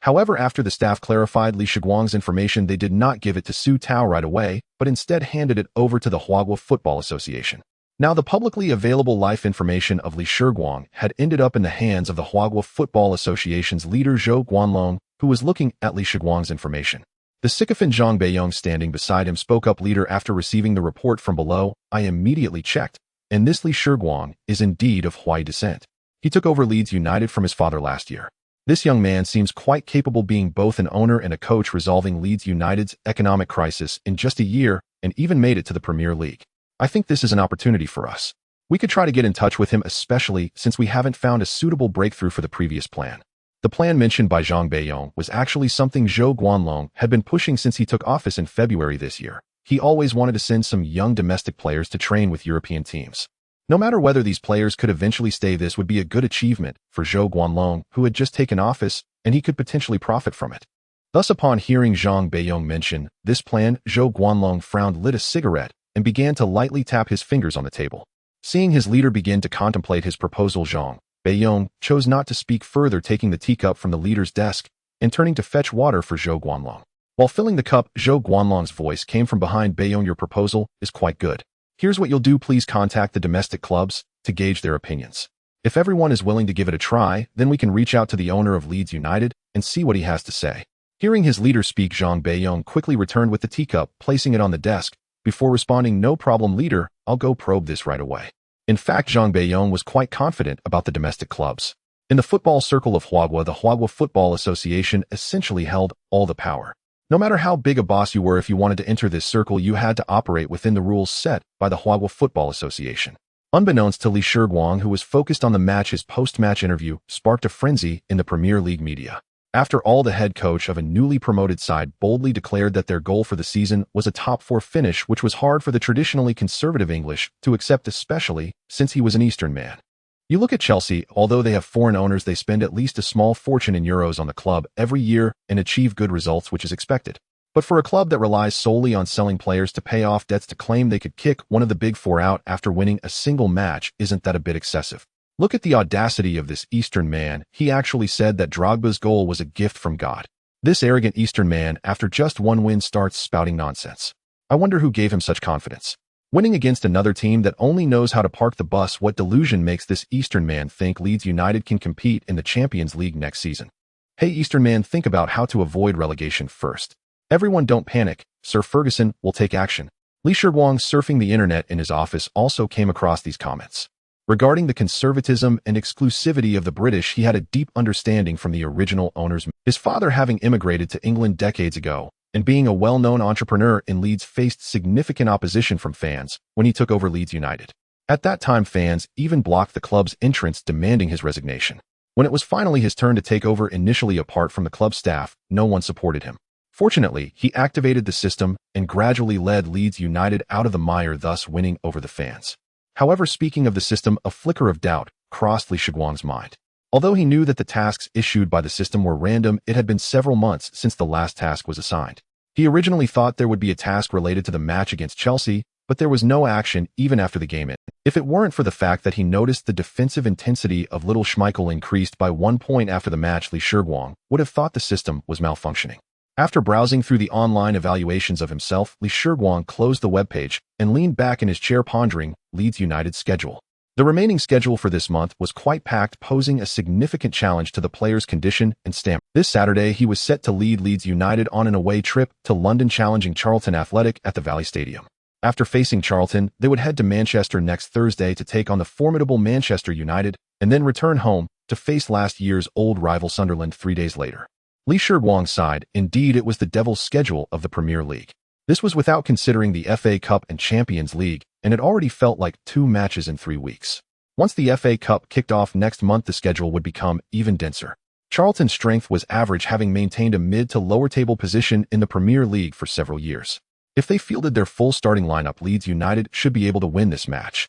However, after the staff clarified Li Shiguang's information, they did not give it to Su Tao right away, but instead handed it over to the Huagua Football Association. Now, the publicly available life information of Li Shiguang had ended up in the hands of the Huagua Football Association's leader Zhou Guanlong, who was looking at Li Shiguang's information. The sycophant Zhang Beiyong standing beside him spoke up, "Leader, after receiving the report from below, I immediately checked, and this Li Shiguang is indeed of Huai descent. He took over Leeds United from his father last year. This young man seems quite capable, being both an owner and a coach, resolving Leeds United's economic crisis in just a year, and even made it to the Premier League. I think this is an opportunity for us. We could try to get in touch with him, especially since we haven't found a suitable breakthrough for the previous plan." The plan mentioned by Zhang Beiyong was actually something Zhou Guanlong had been pushing since he took office in February this year. He always wanted to send some young domestic players to train with European teams. No matter whether these players could eventually stay, this would be a good achievement for Zhou Guanlong, who had just taken office, and he could potentially profit from it. Thus, upon hearing Zhang Beiyong mention this plan, Zhou Guanlong frowned, lit a cigarette, and began to lightly tap his fingers on the table. Seeing his leader begin to contemplate his proposal, Zhang Beiyong chose not to speak further, taking the teacup from the leader's desk and turning to fetch water for Zhou Guanlong. While filling the cup, Zhou Guanlong's voice came from behind. "Beiyong, your proposal is quite good. Here's what you'll do. Please contact the domestic clubs to gauge their opinions. If everyone is willing to give it a try, then we can reach out to the owner of Leeds United and see what he has to say." Hearing his leader speak, Zhang Beiyong quickly returned with the teacup, placing it on the desk, before responding, "No problem, leader. I'll go probe this right away." In fact, Zhang Beiyong was quite confident about the domestic clubs. In the football circle of Huagua, the Huagua Football Association essentially held all the power. No matter how big a boss you were, if you wanted to enter this circle, you had to operate within the rules set by the Huagua Football Association. Unbeknownst to Li Shiguang, who was focused on the match, his post-match interview sparked a frenzy in the Premier League media. After all, the head coach of a newly promoted side boldly declared that their goal for the season was a top-4 finish, which was hard for the traditionally conservative English to accept, especially since he was an Eastern man. You look at Chelsea. Although they have foreign owners, they spend at least a small fortune in euros on the club every year and achieve good results, which is expected. But for a club that relies solely on selling players to pay off debts, to claim they could kick one of the big four out after winning a single match, isn't that a bit excessive? Look at the audacity of this Eastern man. He actually said that Drogba's goal was a gift from God. This arrogant Eastern man, after just one win, starts spouting nonsense. I wonder who gave him such confidence. Winning against another team that only knows how to park the bus, what delusion makes this Eastern man think Leeds United can compete in the Champions League next season? Hey, Eastern man, think about how to avoid relegation first. Everyone, don't panic. Sir Ferguson will take action. Li Shiguang, surfing the internet in his office, also came across these comments. Regarding the conservatism and exclusivity of the British, he had a deep understanding from the original owners. His father, having immigrated to England decades ago, and being a well-known entrepreneur in Leeds, faced significant opposition from fans when he took over Leeds United. At that time, fans even blocked the club's entrance, demanding his resignation. When it was finally his turn to take over, initially apart from the club staff, no one supported him. Fortunately, he activated the system and gradually led Leeds United out of the mire, thus winning over the fans. However, speaking of the system, a flicker of doubt crossed Li Shiguang's mind. Although he knew that the tasks issued by the system were random, it had been several months since the last task was assigned. He originally thought there would be a task related to the match against Chelsea, but there was no action even after the game ended. If it weren't for the fact that he noticed the defensive intensity of Little Schmeichel increased by 1 point after the match, Li Shiguang would have thought the system was malfunctioning. After browsing through the online evaluations of himself, Li Shiguang closed the webpage and leaned back in his chair, pondering Leeds United's schedule. The remaining schedule for this month was quite packed, posing a significant challenge to the player's condition and stamina. This Saturday, he was set to lead Leeds United on an away trip to London, challenging Charlton Athletic at the Valley Stadium. After facing Charlton, they would head to Manchester next Thursday to take on the formidable Manchester United, and then return home to face last year's old rival Sunderland 3 days later. Li Shiguang's side, indeed, it was the devil's schedule of the Premier League. This was without considering the FA Cup and Champions League, and it already felt like 2 matches in 3 weeks. Once the FA Cup kicked off next month, the schedule would become even denser. Charlton's strength was average, having maintained a mid to lower table position in the Premier League for several years. If they fielded their full starting lineup, Leeds United should be able to win this match.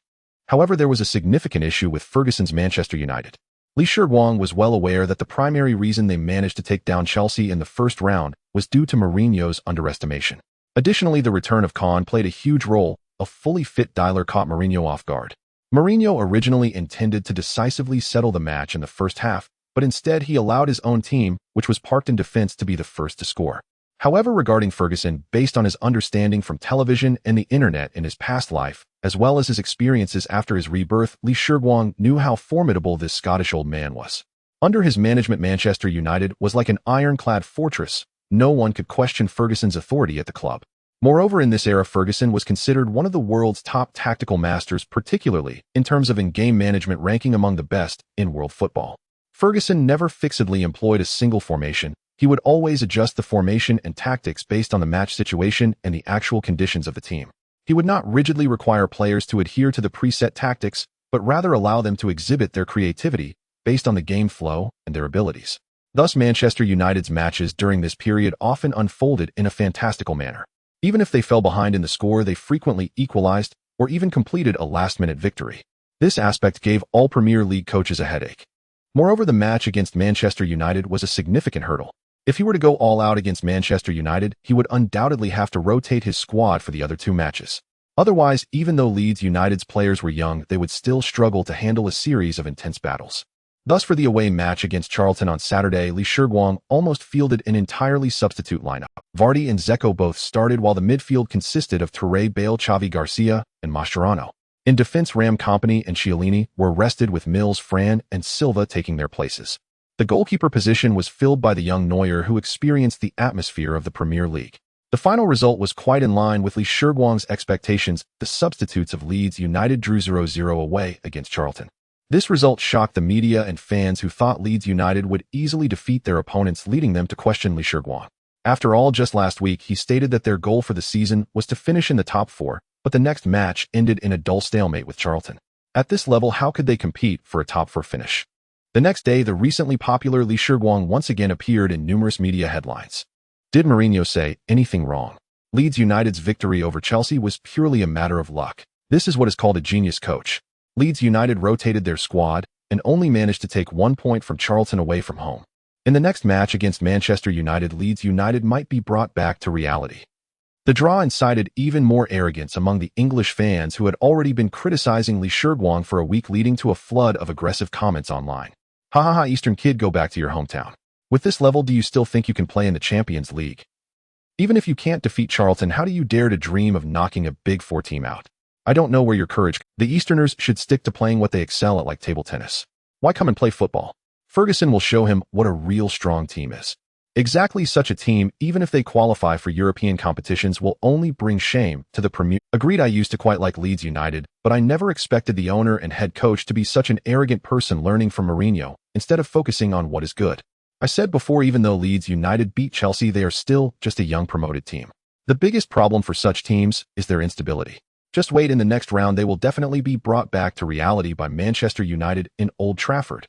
However, there was a significant issue with Ferguson's Manchester United. Li Shiguang was well aware that the primary reason they managed to take down Chelsea in the first round was due to Mourinho's underestimation. Additionally, the return of Khan played a huge role. A fully fit Dyler caught Mourinho off guard. Mourinho originally intended to decisively settle the match in the first half, but instead he allowed his own team, which was parked in defense, to be the first to score. However, regarding Ferguson, based on his understanding from television and the internet in his past life, as well as his experiences after his rebirth, Lee Shiguang knew how formidable this Scottish old man was. Under his management, Manchester United was like an ironclad fortress. No one could question Ferguson's authority at the club. Moreover, in this era, Ferguson was considered one of the world's top tactical masters, particularly in terms of in-game management, ranking among the best in world football. Ferguson never fixedly employed a single formation. He would always adjust the formation and tactics based on the match situation and the actual conditions of the team. He would not rigidly require players to adhere to the preset tactics, but rather allow them to exhibit their creativity based on the game flow and their abilities. Thus, Manchester United's matches during this period often unfolded in a fantastical manner. Even if they fell behind in the score, they frequently equalized or even completed a last-minute victory. This aspect gave all Premier League coaches a headache. Moreover, the match against Manchester United was a significant hurdle. If he were to go all out against Manchester United, he would undoubtedly have to rotate his squad for the other two matches. Otherwise, even though Leeds United's players were young, they would still struggle to handle a series of intense battles. Thus, for the away match against Charlton on Saturday, Lee Shiguang almost fielded an entirely substitute lineup. Vardy and Dzeko both started, while the midfield consisted of Touré, Bale, Xavi, Garcia, and Mascherano. In defense, Ram Company and Chiellini were rested, with Mills, Fran, and Silva taking their places. The goalkeeper position was filled by the young Neuer, who experienced the atmosphere of the Premier League. The final result was quite in line with Lee Shiguang's expectations. The substitutes of Leeds United drew 0-0 away against Charlton. This result shocked the media and fans, who thought Leeds United would easily defeat their opponents, leading them to question Lee Shiguang. After all, just last week he stated that their goal for the season was to finish in the top four, but the next match ended in a dull stalemate with Charlton. At this level, how could they compete for a top four finish? The next day, the recently popular Lee Shiguang once again appeared in numerous media headlines. Did Mourinho say anything wrong? Leeds United's victory over Chelsea was purely a matter of luck. This is what is called a genius coach. Leeds United rotated their squad and only managed to take 1 point from Charlton away from home. In the next match against Manchester United, Leeds United might be brought back to reality. The draw incited even more arrogance among the English fans, who had already been criticizing Lee Shiguang for a week, leading to a flood of aggressive comments online. Ha ha ha, Eastern kid, go back to your hometown. With this level, do you still think you can play in the Champions League? Even if you can't defeat Charlton, how do you dare to dream of knocking a Big Four team out? I don't know where your courage. The Easterners should stick to playing what they excel at, like table tennis. Why come and play football? Ferguson will show him what a real strong team is. Exactly such a team, even if they qualify for European competitions, will only bring shame to the Premier. Agreed, I used to quite like Leeds United, but I never expected the owner and head coach to be such an arrogant person, learning from Mourinho instead of focusing on what is good. I said before, even though Leeds United beat Chelsea, they are still just a young promoted team. The biggest problem for such teams is their instability. Just wait, in the next round they will definitely be brought back to reality by Manchester United in Old Trafford.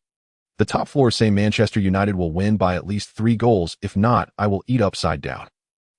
The top floors say Manchester United will win by at least 3 goals. If not, I will eat upside down.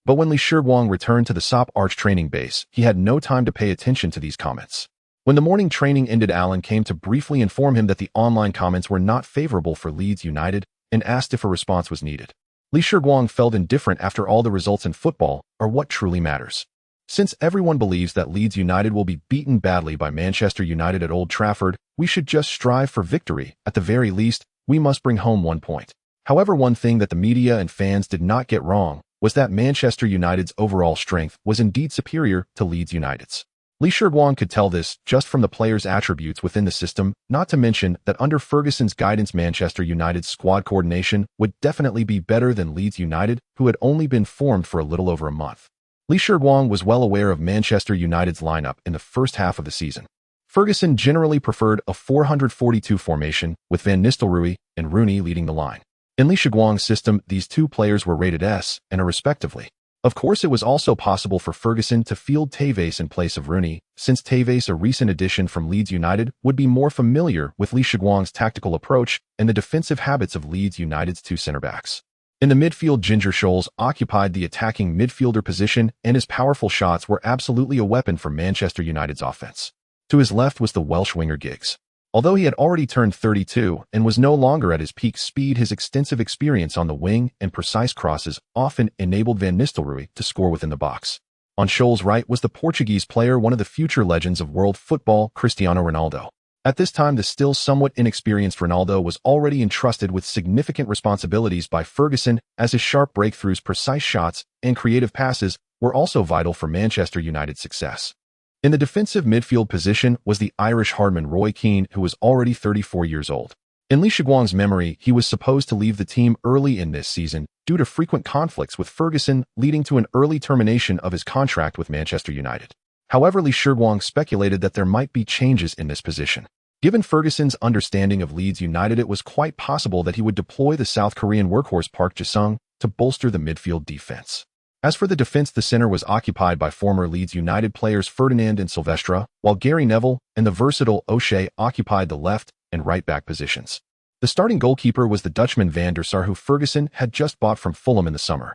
But when Lee Shiguang returned to the SOP Arch training base, he had no time to pay attention to these comments. When the morning training ended, Alan came to briefly inform him that the online comments were not favorable for Leeds United and asked if a response was needed. Lee Shiguang felt indifferent. After all, the results in football are what truly matters. Since everyone believes that Leeds United will be beaten badly by Manchester United at Old Trafford, we should just strive for victory. At the very least, we must bring home 1 point. However, one thing that the media and fans did not get wrong was that Manchester United's overall strength was indeed superior to Leeds United's. Lee Shiguang could tell this just from the players' attributes within the system, not to mention that under Ferguson's guidance, Manchester United's squad coordination would definitely be better than Leeds United, who had only been formed for a little over a month. Lee Shiguang was well aware of Manchester United's lineup in the first half of the season. Ferguson generally preferred a 442 formation, with Van Nistelrooy and Rooney leading the line. In Lee Shiguang's system, these two players were rated S and A respectively. Of course, it was also possible for Ferguson to field Tevez in place of Rooney, since Tevez, a recent addition from Leeds United, would be more familiar with Lee Shiguang's tactical approach and the defensive habits of Leeds United's 2 center-backs. In the midfield, Ginger Scholes occupied the attacking midfielder position, and his powerful shots were absolutely a weapon for Manchester United's offense. To his left was the Welsh winger Giggs. Although he had already turned 32 and was no longer at his peak speed, his extensive experience on the wing and precise crosses often enabled Van Nistelrooy to score within the box. On Scholes' right was the Portuguese player, one of the future legends of world football, Cristiano Ronaldo. At this time, the still somewhat inexperienced Ronaldo was already entrusted with significant responsibilities by Ferguson, as his sharp breakthroughs, precise shots, and creative passes were also vital for Manchester United's success. In the defensive midfield position was the Irish hardman Roy Keane, who was already 34 years old. In Lee Shiguang's memory, he was supposed to leave the team early in this season due to frequent conflicts with Ferguson, leading to an early termination of his contract with Manchester United. However, Lee Shiguang speculated that there might be changes in this position. Given Ferguson's understanding of Leeds United, it was quite possible that he would deploy the South Korean workhorse Park Ji-sung to bolster the midfield defense. As for the defense, the center was occupied by former Leeds United players Ferdinand and Silvestre, while Gary Neville and the versatile O'Shea occupied the left and right-back positions. The starting goalkeeper was the Dutchman Van der Sar, who Ferguson had just bought from Fulham in the summer.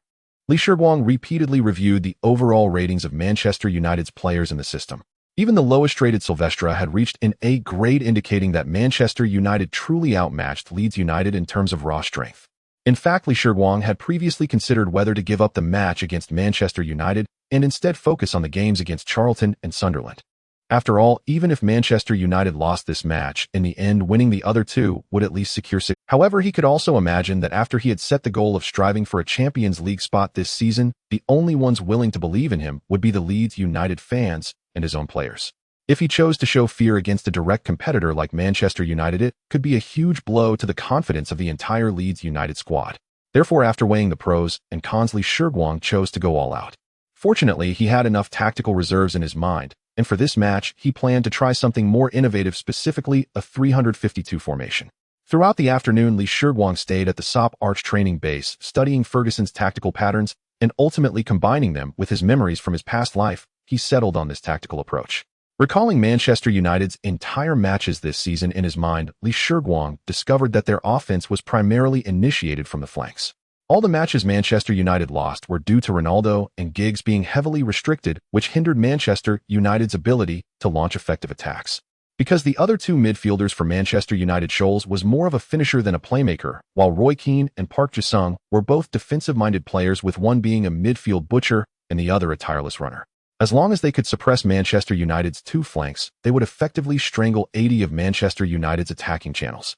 Lee Shiguang repeatedly reviewed the overall ratings of Manchester United's players in the system. Even the lowest-rated Silvestre had reached an A grade, indicating that Manchester United truly outmatched Leeds United in terms of raw strength. In fact, Lee Shiguang had previously considered whether to give up the match against Manchester United and instead focus on the games against Charlton and Sunderland. After all, even if Manchester United lost this match, in the end winning the other two would at least secure success. However, he could also imagine that after he had set the goal of striving for a Champions League spot this season, the only ones willing to believe in him would be the Leeds United fans and his own players. If he chose to show fear against a direct competitor like Manchester United, it could be a huge blow to the confidence of the entire Leeds United squad. Therefore, after weighing the pros and cons, Lee Shiguang chose to go all out. Fortunately, he had enough tactical reserves in his mind, and for this match, he planned to try something more innovative, specifically a 352 formation. Throughout the afternoon, Lee Shiguang stayed at the SOP Arch training base, studying Ferguson's tactical patterns and ultimately combining them with his memories from his past life. He settled on this tactical approach. Recalling Manchester United's entire matches this season in his mind, Lee Shiguang discovered that their offense was primarily initiated from the flanks. All the matches Manchester United lost were due to Ronaldo and Giggs being heavily restricted, which hindered Manchester United's ability to launch effective attacks. Because the other two midfielders for Manchester United, Scholes was more of a finisher than a playmaker, while Roy Keane and Park Ji-sung were both defensive-minded players, with one being a midfield butcher and the other a tireless runner. As long as they could suppress Manchester United's two flanks, they would effectively strangle 80 of Manchester United's attacking channels.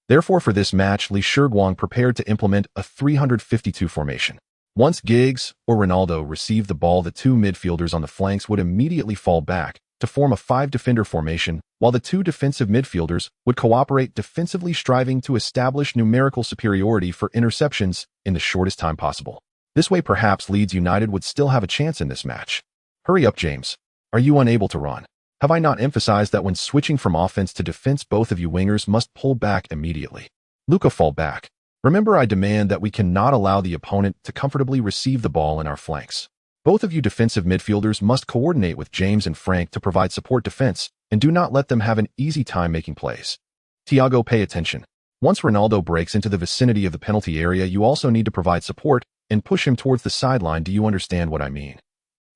Therefore, for this match, Lee Shiguang prepared to implement a 352 formation. Once Giggs or Ronaldo received the ball, the two midfielders on the flanks would immediately fall back to form a 5-defender formation, while the two defensive midfielders would cooperate defensively, striving to establish numerical superiority for interceptions in the shortest time possible. This way, perhaps Leeds United would still have a chance in this match. Hurry up, James. Are you unable to run? Have I not emphasized that when switching from offense to defense, both of you wingers must pull back immediately? Luca, fall back. Remember, I demand that we cannot allow the opponent to comfortably receive the ball in our flanks. Both of you defensive midfielders must coordinate with James and Frank to provide support defense, and do not let them have an easy time making plays. Thiago, pay attention. Once Ronaldo breaks into the vicinity of the penalty area, you also need to provide support and push him towards the sideline. Do you understand what I mean?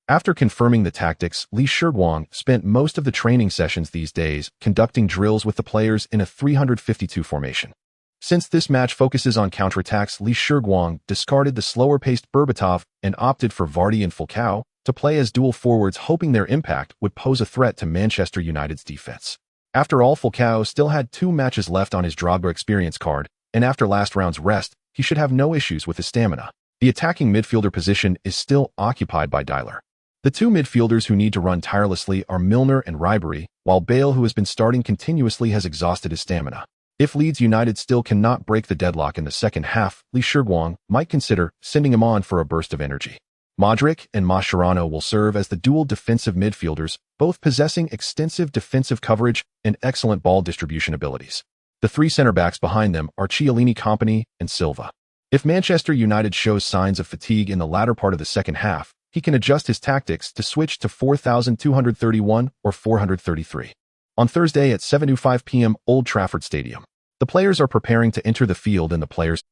After confirming the tactics, Lee Shiguang spent most of the training sessions these days conducting drills with the players in a 352 formation. Since this match focuses on counterattacks, Lee Shiguang discarded the slower-paced Berbatov and opted for Vardy and Falcao to play as dual forwards, hoping their impact would pose a threat to Manchester United's defense. After all, Falcao still had 2 matches left on his Drogba experience card, and after last round's rest, he should have no issues with his stamina. The attacking midfielder position is still occupied by Dyler. The two midfielders who need to run tirelessly are Milner and Ribery, while Bale, who has been starting continuously, has exhausted his stamina. If Leeds United still cannot break the deadlock in the second half, Lee Shiguang might consider sending him on for a burst of energy. Modric and Mascherano will serve as the dual defensive midfielders, both possessing extensive defensive coverage and excellent ball distribution abilities. The 3 center-backs behind them are Chiellini, Kompany, and Silva. If Manchester United shows signs of fatigue in the latter part of the second half, he can adjust his tactics to switch to 4,231 or 433. On Thursday at 7:05 p.m. Old Trafford Stadium, the players are preparing to enter the field, and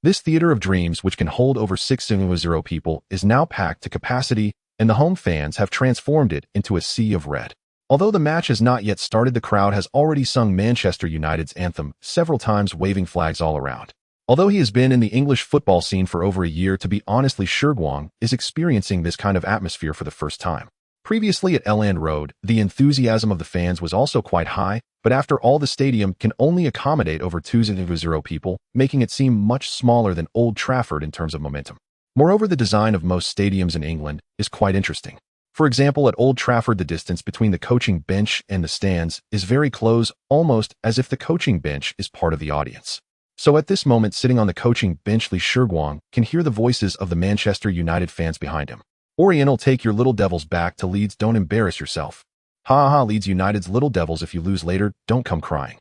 this theater of dreams, which can hold over 6,000 people, is now packed to capacity, and the home fans have transformed it into a sea of red. Although the match has not yet started, the crowd has already sung Manchester United's anthem several times, waving flags all around. Although he has been in the English football scene for over a year, to be honest, Lee Shiguang is experiencing this kind of atmosphere for the first time. Previously at Elland Road, the enthusiasm of the fans was also quite high, But after all, the stadium can only accommodate over 2,000 people, making it seem much smaller than Old Trafford in terms of momentum. Moreover, the design of most stadiums in England is quite interesting. For example, at Old Trafford, the distance between the coaching bench and the stands is very close, almost as if the coaching bench is part of the audience. So at this moment, sitting on the coaching bench, Lee Shiguang can hear the voices of the Manchester United fans behind him. Oriental, take your little devils back to Leeds, don't embarrass yourself. Ha ha, Leeds United's little devils, if you lose later, don't come crying.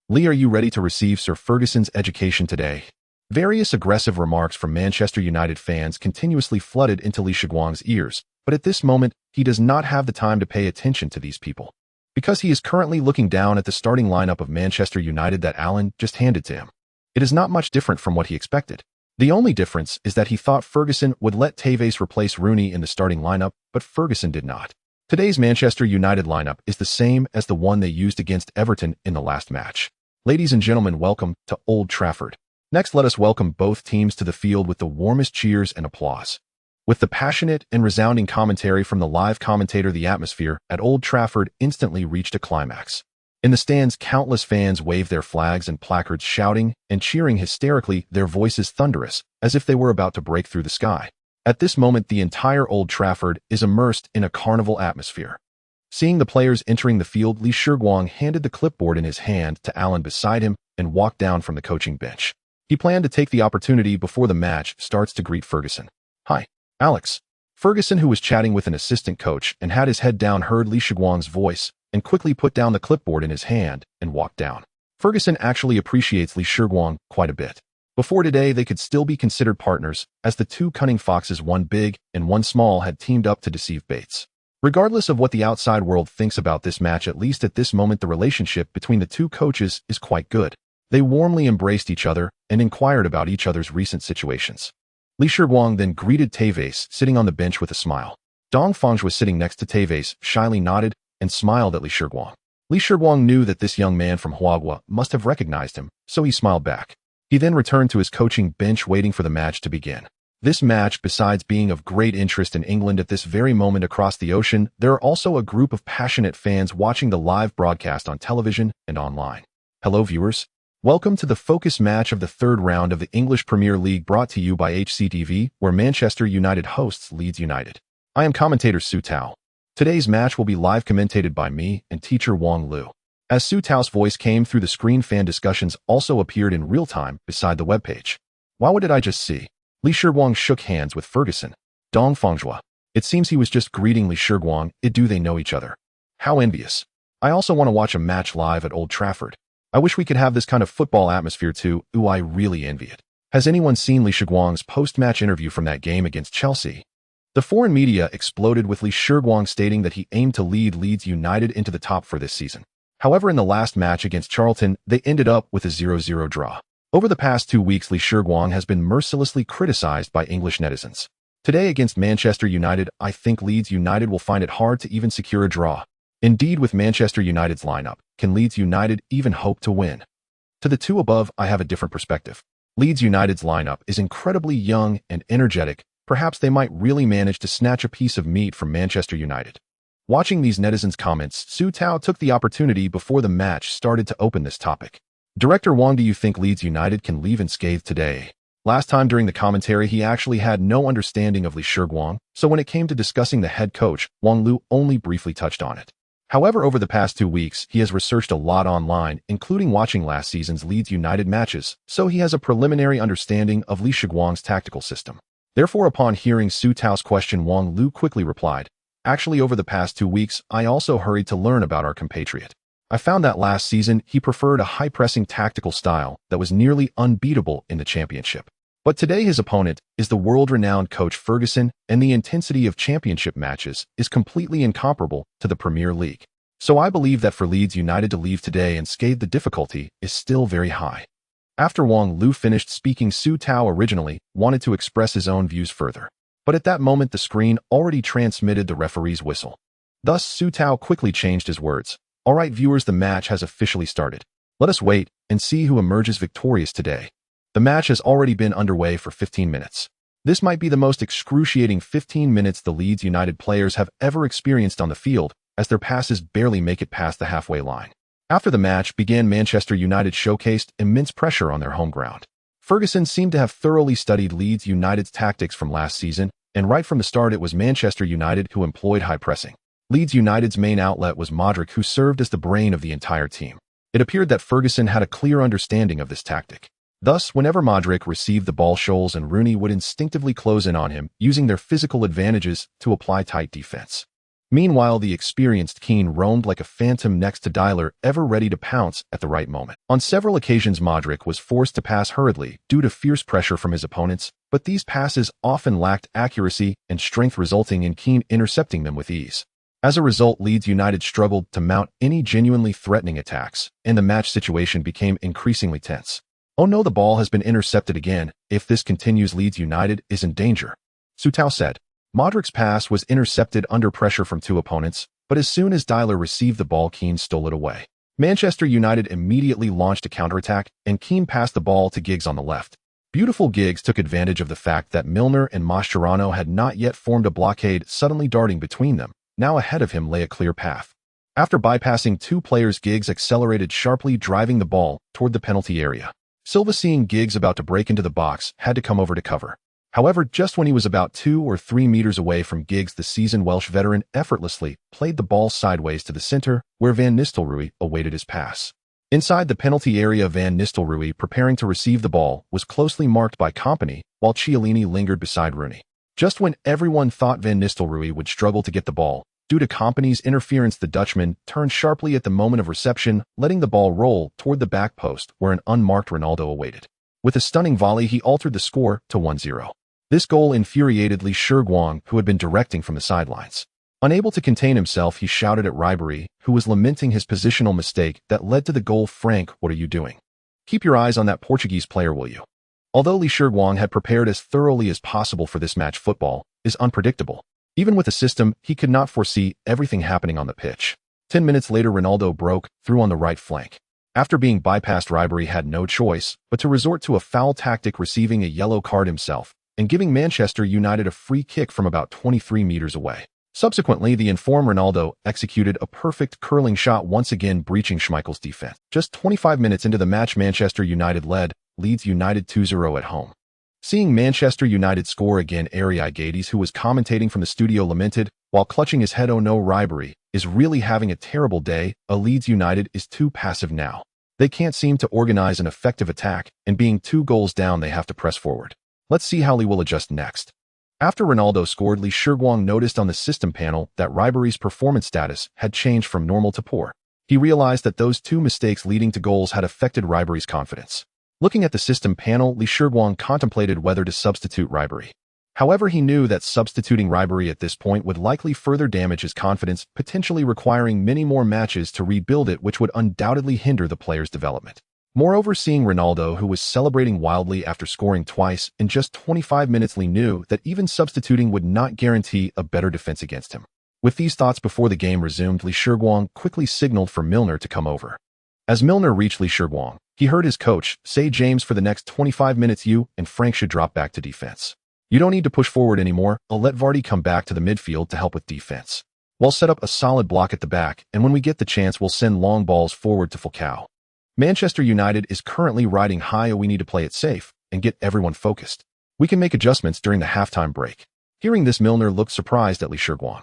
Lee, are you ready to receive Sir Ferguson's education today? Various aggressive remarks from Manchester United fans continuously flooded into Lee Shiguang's ears, but at this moment, he does not have the time to pay attention to these people, because he is currently looking down at the starting lineup of Manchester United that Alan just handed to him. It is not much different from what he expected. The only difference is that he thought Ferguson would let Tevez replace Rooney in the starting lineup, but Ferguson did not. Today's Manchester United lineup is the same as the one they used against Everton in the last match. Ladies and gentlemen, welcome to Old Trafford. Next, let us welcome both teams to the field with the warmest cheers and applause. With the passionate and resounding commentary from the live commentator, the atmosphere at Old Trafford instantly reached a climax. In the stands, countless fans waved their flags and placards, shouting and cheering hysterically, their voices thunderous, as if they were about to break through the sky. At this moment, the entire Old Trafford is immersed in a carnival atmosphere. Seeing the players entering the field, Lee Shiguang handed the clipboard in his hand to Alan beside him and walked down from the coaching bench. He planned to take the opportunity before the match starts to greet Ferguson. Hi, Alex. Ferguson, who was chatting with an assistant coach and had his head down, heard Lee Shiguang's voice and quickly put down the clipboard in his hand and walked down. Ferguson actually appreciates Lee Shiguang quite a bit. Before today, they could still be considered partners, as the two cunning foxes, one big and one small, had teamed up to deceive Bates. Regardless of what the outside world thinks about this match, at least at this moment, the relationship between the two coaches is quite good. They warmly embraced each other and inquired about each other's recent situations. Lee Shiguang then greeted Tevez, sitting on the bench with a smile. Dong Fangj was sitting next to Tevez, shyly nodded and smiled at Lee Shiguang. Lee Shiguang knew that this young man from Huagua must have recognized him, so he smiled back. He then returned to his coaching bench, waiting for the match to begin. This match, besides being of great interest in England at this very moment across the ocean, there are also a group of passionate fans watching the live broadcast on television and online. Hello, viewers. Welcome to the focus match of the third round of the English Premier League, brought to you by HCTV, where Manchester United hosts Leeds United. I am commentator Su Tao. Today's match will be live commentated by me and teacher Wang Lu. As Su Tao's voice came through the screen, fan discussions also appeared in real time beside the webpage. Wow, what did I just see? Lee Shiguang shook hands with Ferguson. Dong Fangj. It seems he was just greeting Lee Shiguang. Do they know each other? How envious. I also want to watch a match live at Old Trafford. I wish we could have this kind of football atmosphere too. Ooh, I really envy it. Has anyone seen Lee Shiguang's post-match interview from that game against Chelsea? The foreign media exploded with Lee Shiguang stating that he aimed to lead Leeds United into the top for this season. However, in the last match against Charlton, they ended up with a 0-0 draw. Over the past 2 weeks, Lee Shiguang has been mercilessly criticized by English netizens. Today against Manchester United, I think Leeds United will find it hard to even secure a draw. Indeed, with Manchester United's lineup, can Leeds United even hope to win? To the two above, I have a different perspective. Leeds United's lineup is incredibly young and energetic. Perhaps they might really manage to snatch a piece of meat from Manchester United. Watching these netizens' comments, Su Tao took the opportunity before the match started to open this topic. Director Wang, do you think Leeds United can leave unscathed today? Last time during the commentary, he actually had no understanding of Lee Shiguang, so when it came to discussing the head coach, Wang Lu only briefly touched on it. However, over the past 2 weeks, he has researched a lot online, including watching last season's Leeds United matches, so he has a preliminary understanding of Lee Shiguang's tactical system. Therefore, upon hearing Su Tao's question, Wang Lu quickly replied, "Actually, over the past 2 weeks, I also hurried to learn about our compatriot. I found that last season, he preferred a high-pressing tactical style that was nearly unbeatable in the championship. But today his opponent is the world-renowned coach Ferguson, and the intensity of championship matches is completely incomparable to the Premier League. So I believe that for Leeds United to leave today unscathed, the difficulty is still very high." After Wang Lu finished speaking, Su Tao originally wanted to express his own views further. But at that moment, the screen already transmitted the referee's whistle. Thus, Su Tao quickly changed his words. "All right, viewers, the match has officially started. Let us wait and see who emerges victorious today." The match has already been underway for 15 minutes. This might be the most excruciating 15 minutes the Leeds United players have ever experienced on the field, as their passes barely make it past the halfway line. After the match began, Manchester United showcased immense pressure on their home ground. Ferguson seemed to have thoroughly studied Leeds United's tactics from last season, and right from the start it was Manchester United who employed high pressing. Leeds United's main outlet was Modric, who served as the brain of the entire team. It appeared that Ferguson had a clear understanding of this tactic. Thus, whenever Modric received the ball, Scholes and Rooney would instinctively close in on him, using their physical advantages to apply tight defense. Meanwhile, the experienced Keane roamed like a phantom next to Dyler, ever ready to pounce at the right moment. On several occasions, Modric was forced to pass hurriedly due to fierce pressure from his opponents, but these passes often lacked accuracy and strength, resulting in Keane intercepting them with ease. As a result, Leeds United struggled to mount any genuinely threatening attacks, and the match situation became increasingly tense. "Oh no, the ball has been intercepted again. If this continues, Leeds United is in danger," Sutao said. Modric's pass was intercepted under pressure from two opponents, but as soon as Dyler received the ball, Keane stole it away. Manchester United immediately launched a counterattack, and Keane passed the ball to Giggs on the left. Beautiful Giggs took advantage of the fact that Milner and Mascherano had not yet formed a blockade, suddenly darting between them. Now ahead of him lay a clear path. After bypassing two players, Giggs accelerated sharply, driving the ball toward the penalty area. Silva, seeing Giggs about to break into the box, had to come over to cover. However, just when he was about 2 or 3 meters away from Giggs, the seasoned Welsh veteran effortlessly played the ball sideways to the center, where Van Nistelrooy awaited his pass. Inside the penalty area, Van Nistelrooy, preparing to receive the ball, was closely marked by Kompany, while Chiellini lingered beside Rooney. Just when everyone thought Van Nistelrooy would struggle to get the ball, due to Kompany's interference, the Dutchman turned sharply at the moment of reception, letting the ball roll toward the back post, where an unmarked Ronaldo awaited. With a stunning volley, he altered the score to 1-0. This goal infuriated Shiguang, who had been directing from the sidelines. Unable to contain himself, he shouted at Ribery, who was lamenting his positional mistake that led to the goal. "Frank, what are you doing? Keep your eyes on that Portuguese player, will you?" Although Shiguang had prepared as thoroughly as possible for this match, football is unpredictable. Even with a system, he could not foresee everything happening on the pitch. 10 minutes later, Ronaldo broke through on the right flank. After being bypassed, Ribery had no choice but to resort to a foul tactic, receiving a yellow card himself and giving Manchester United a free kick from about 23 meters away. Subsequently, the informed Ronaldo executed a perfect curling shot, once again breaching Schmeichel's defense. Just 25 minutes into the match, Manchester United led Leeds United 2-0 at home. Seeing Manchester United score again, Ari Gades, who was commentating from the studio, lamented while clutching his head, "Oh no, Ribery is really having a terrible day. Leeds United is too passive now. They can't seem to organize an effective attack, and being 2 goals down, they have to press forward. Let's see how Lee will adjust next." After Ronaldo scored, Shiguang noticed on the system panel that Ribery's performance status had changed from normal to poor. He realized that those 2 mistakes leading to goals had affected Ribery's confidence. Looking at the system panel, Shiguang contemplated whether to substitute Ribery. However, he knew that substituting Ribery at this point would likely further damage his confidence, potentially requiring many more matches to rebuild it, which would undoubtedly hinder the player's development. Moreover, seeing Ronaldo, who was celebrating wildly after scoring twice in just 25 minutes, Lee knew that even substituting would not guarantee a better defense against him. With these thoughts before the game resumed, Shiguang quickly signaled for Milner to come over. As Milner reached Shiguang, he heard his coach say, "James, for the next 25 minutes you and Frank should drop back to defense. You don't need to push forward anymore. I'll let Vardy come back to the midfield to help with defense. We'll set up a solid block at the back, and when we get the chance, we'll send long balls forward to Falcao. Manchester United is currently riding high. We need to play it safe and get everyone focused. We can make adjustments during the halftime break." Hearing this, Milner looked surprised at Shiguang.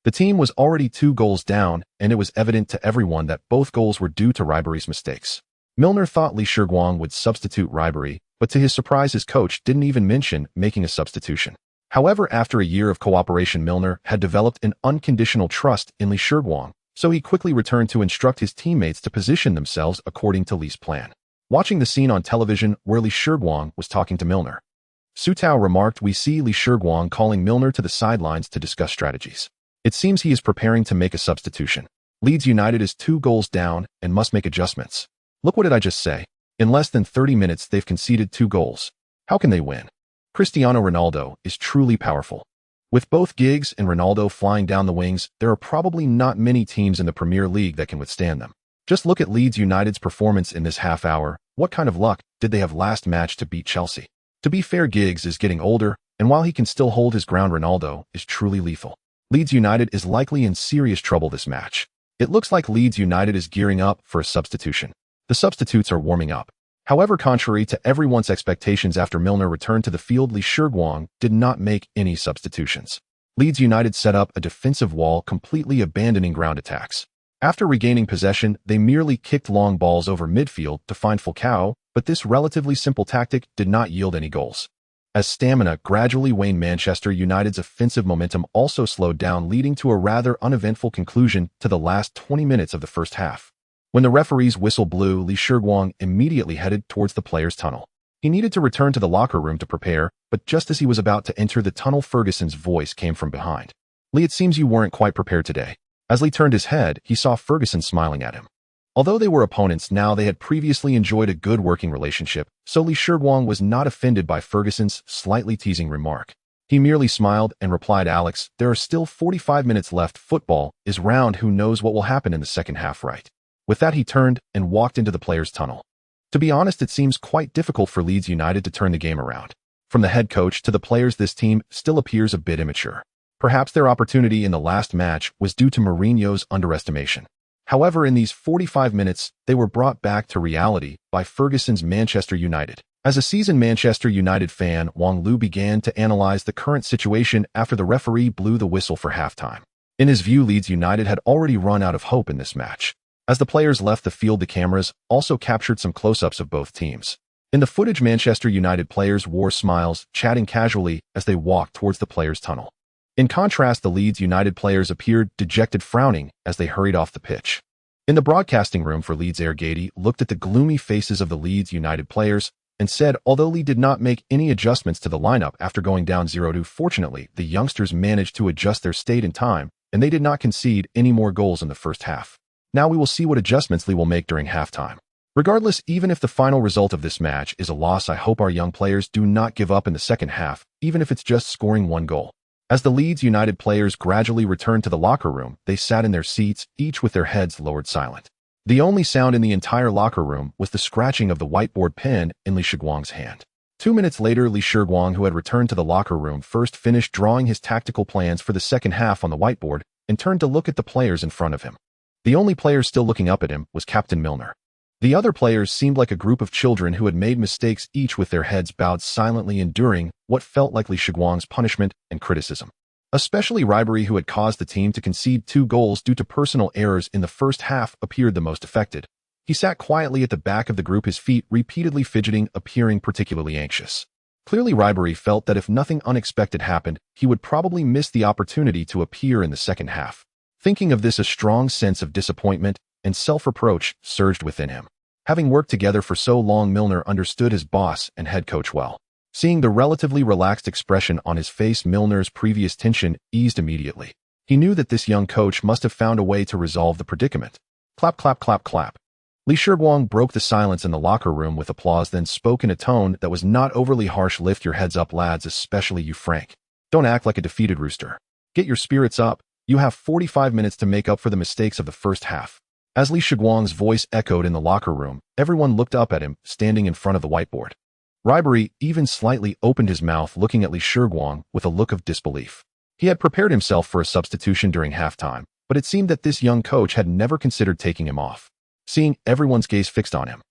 The team was already 2 goals down, and it was evident to everyone that both goals were due to Ribery's mistakes. Milner thought Shiguang would substitute Ribery, but to his surprise, his coach didn't even mention making a substitution. However, after a year of cooperation, Milner had developed an unconditional trust in Shiguang, so he quickly returned to instruct his teammates to position themselves according to Lee's plan. Watching the scene on television where Shiguang was talking to Milner, Sutao remarked, "We see Shiguang calling Milner to the sidelines to discuss strategies. It seems he is preparing to make a substitution. Leeds United is 2 goals down and must make adjustments. Look, what did I just say? In less than 30 minutes, they've conceded 2 goals. How can they win?" Cristiano Ronaldo is truly powerful. With both Giggs and Ronaldo flying down the wings, there are probably not many teams in the Premier League that can withstand them. Just look at Leeds United's performance in this half hour. What kind of luck did they have last match to beat Chelsea? To be fair, Giggs is getting older, and while he can still hold his ground, Ronaldo is truly lethal. Leeds United is likely in serious trouble this match. It looks like Leeds United is gearing up for a substitution. The substitutes are warming up. However, contrary to everyone's expectations after Milner returned to the field, Shiguang did not make any substitutions. Leeds United set up a defensive wall, completely abandoning ground attacks. After regaining possession, they merely kicked long balls over midfield to find Falcao, but this relatively simple tactic did not yield any goals. As stamina gradually waned, Manchester United's offensive momentum also slowed down, leading to a rather uneventful conclusion to the last 20 minutes of the first half. When the referee's whistle blew, Shiguang immediately headed towards the players' tunnel. He needed to return to the locker room to prepare, but just as he was about to enter the tunnel, Ferguson's voice came from behind. "Lee, it seems you weren't quite prepared today." As Lee turned his head, he saw Ferguson smiling at him. Although they were opponents now, they had previously enjoyed a good working relationship, so Shiguang was not offended by Ferguson's slightly teasing remark. He merely smiled and replied, "Alex, there are still 45 minutes left. Football is round. Who knows what will happen in the second half, right?" With that, he turned and walked into the players' tunnel. To be honest, it seems quite difficult for Leeds United to turn the game around. From the head coach to the players, this team still appears a bit immature. Perhaps their opportunity in the last match was due to Mourinho's underestimation. However, in these 45 minutes, they were brought back to reality by Ferguson's Manchester United. As a seasoned Manchester United fan, Wang Lu began to analyze the current situation after the referee blew the whistle for halftime. In his view, Leeds United had already run out of hope in this match. As the players left the field, the cameras also captured some close-ups of both teams. In the footage, Manchester United players wore smiles, chatting casually as they walked towards the players' tunnel. In contrast, the Leeds United players appeared dejected, frowning as they hurried off the pitch. In the broadcasting room for Leeds, Air Gady looked at the gloomy faces of the Leeds United players and said, although Lee did not make any adjustments to the lineup after going down 0-2, fortunately, the youngsters managed to adjust their state in time, and they did not concede any more goals in the first half. Now we will see what adjustments Lee will make during halftime. Regardless, even if the final result of this match is a loss, I hope our young players do not give up in the second half, even if it's just scoring one goal. As the Leeds United players gradually returned to the locker room, they sat in their seats, each with their heads lowered, silent. The only sound in the entire locker room was the scratching of the whiteboard pen in Shiguang's hand. 2 minutes later, Shiguang, who had returned to the locker room, first finished drawing his tactical plans for the second half on the whiteboard and turned to look at the players in front of him. The only player still looking up at him was Captain Milner. The other players seemed like a group of children who had made mistakes, each with their heads bowed, silently enduring what felt like Shiguang's punishment and criticism. Especially Ribery, who had caused the team to concede 2 goals due to personal errors in the first half, appeared the most affected. He sat quietly at the back of the group, his feet repeatedly fidgeting, appearing particularly anxious. Clearly, Ribery felt that if nothing unexpected happened, he would probably miss the opportunity to appear in the second half. Thinking of this, a strong sense of disappointment and self-reproach surged within him. Having worked together for so long, Milner understood his boss and head coach well. Seeing the relatively relaxed expression on his face, Milner's previous tension eased immediately. He knew that this young coach must have found a way to resolve the predicament. Clap, clap, clap, clap. Shiguang broke the silence in the locker room with applause, then spoke in a tone that was not overly harsh. "Lift your heads up, lads, especially you, Frank. Don't act like a defeated rooster. Get your spirits up. You have 45 minutes to make up for the mistakes of the first half." As Shiguang's voice echoed in the locker room, everyone looked up at him, standing in front of the whiteboard. Ribery even slightly opened his mouth, looking at Shiguang with a look of disbelief. He had prepared himself for a substitution during halftime, but it seemed that this young coach had never considered taking him off. Seeing everyone's gaze fixed on him,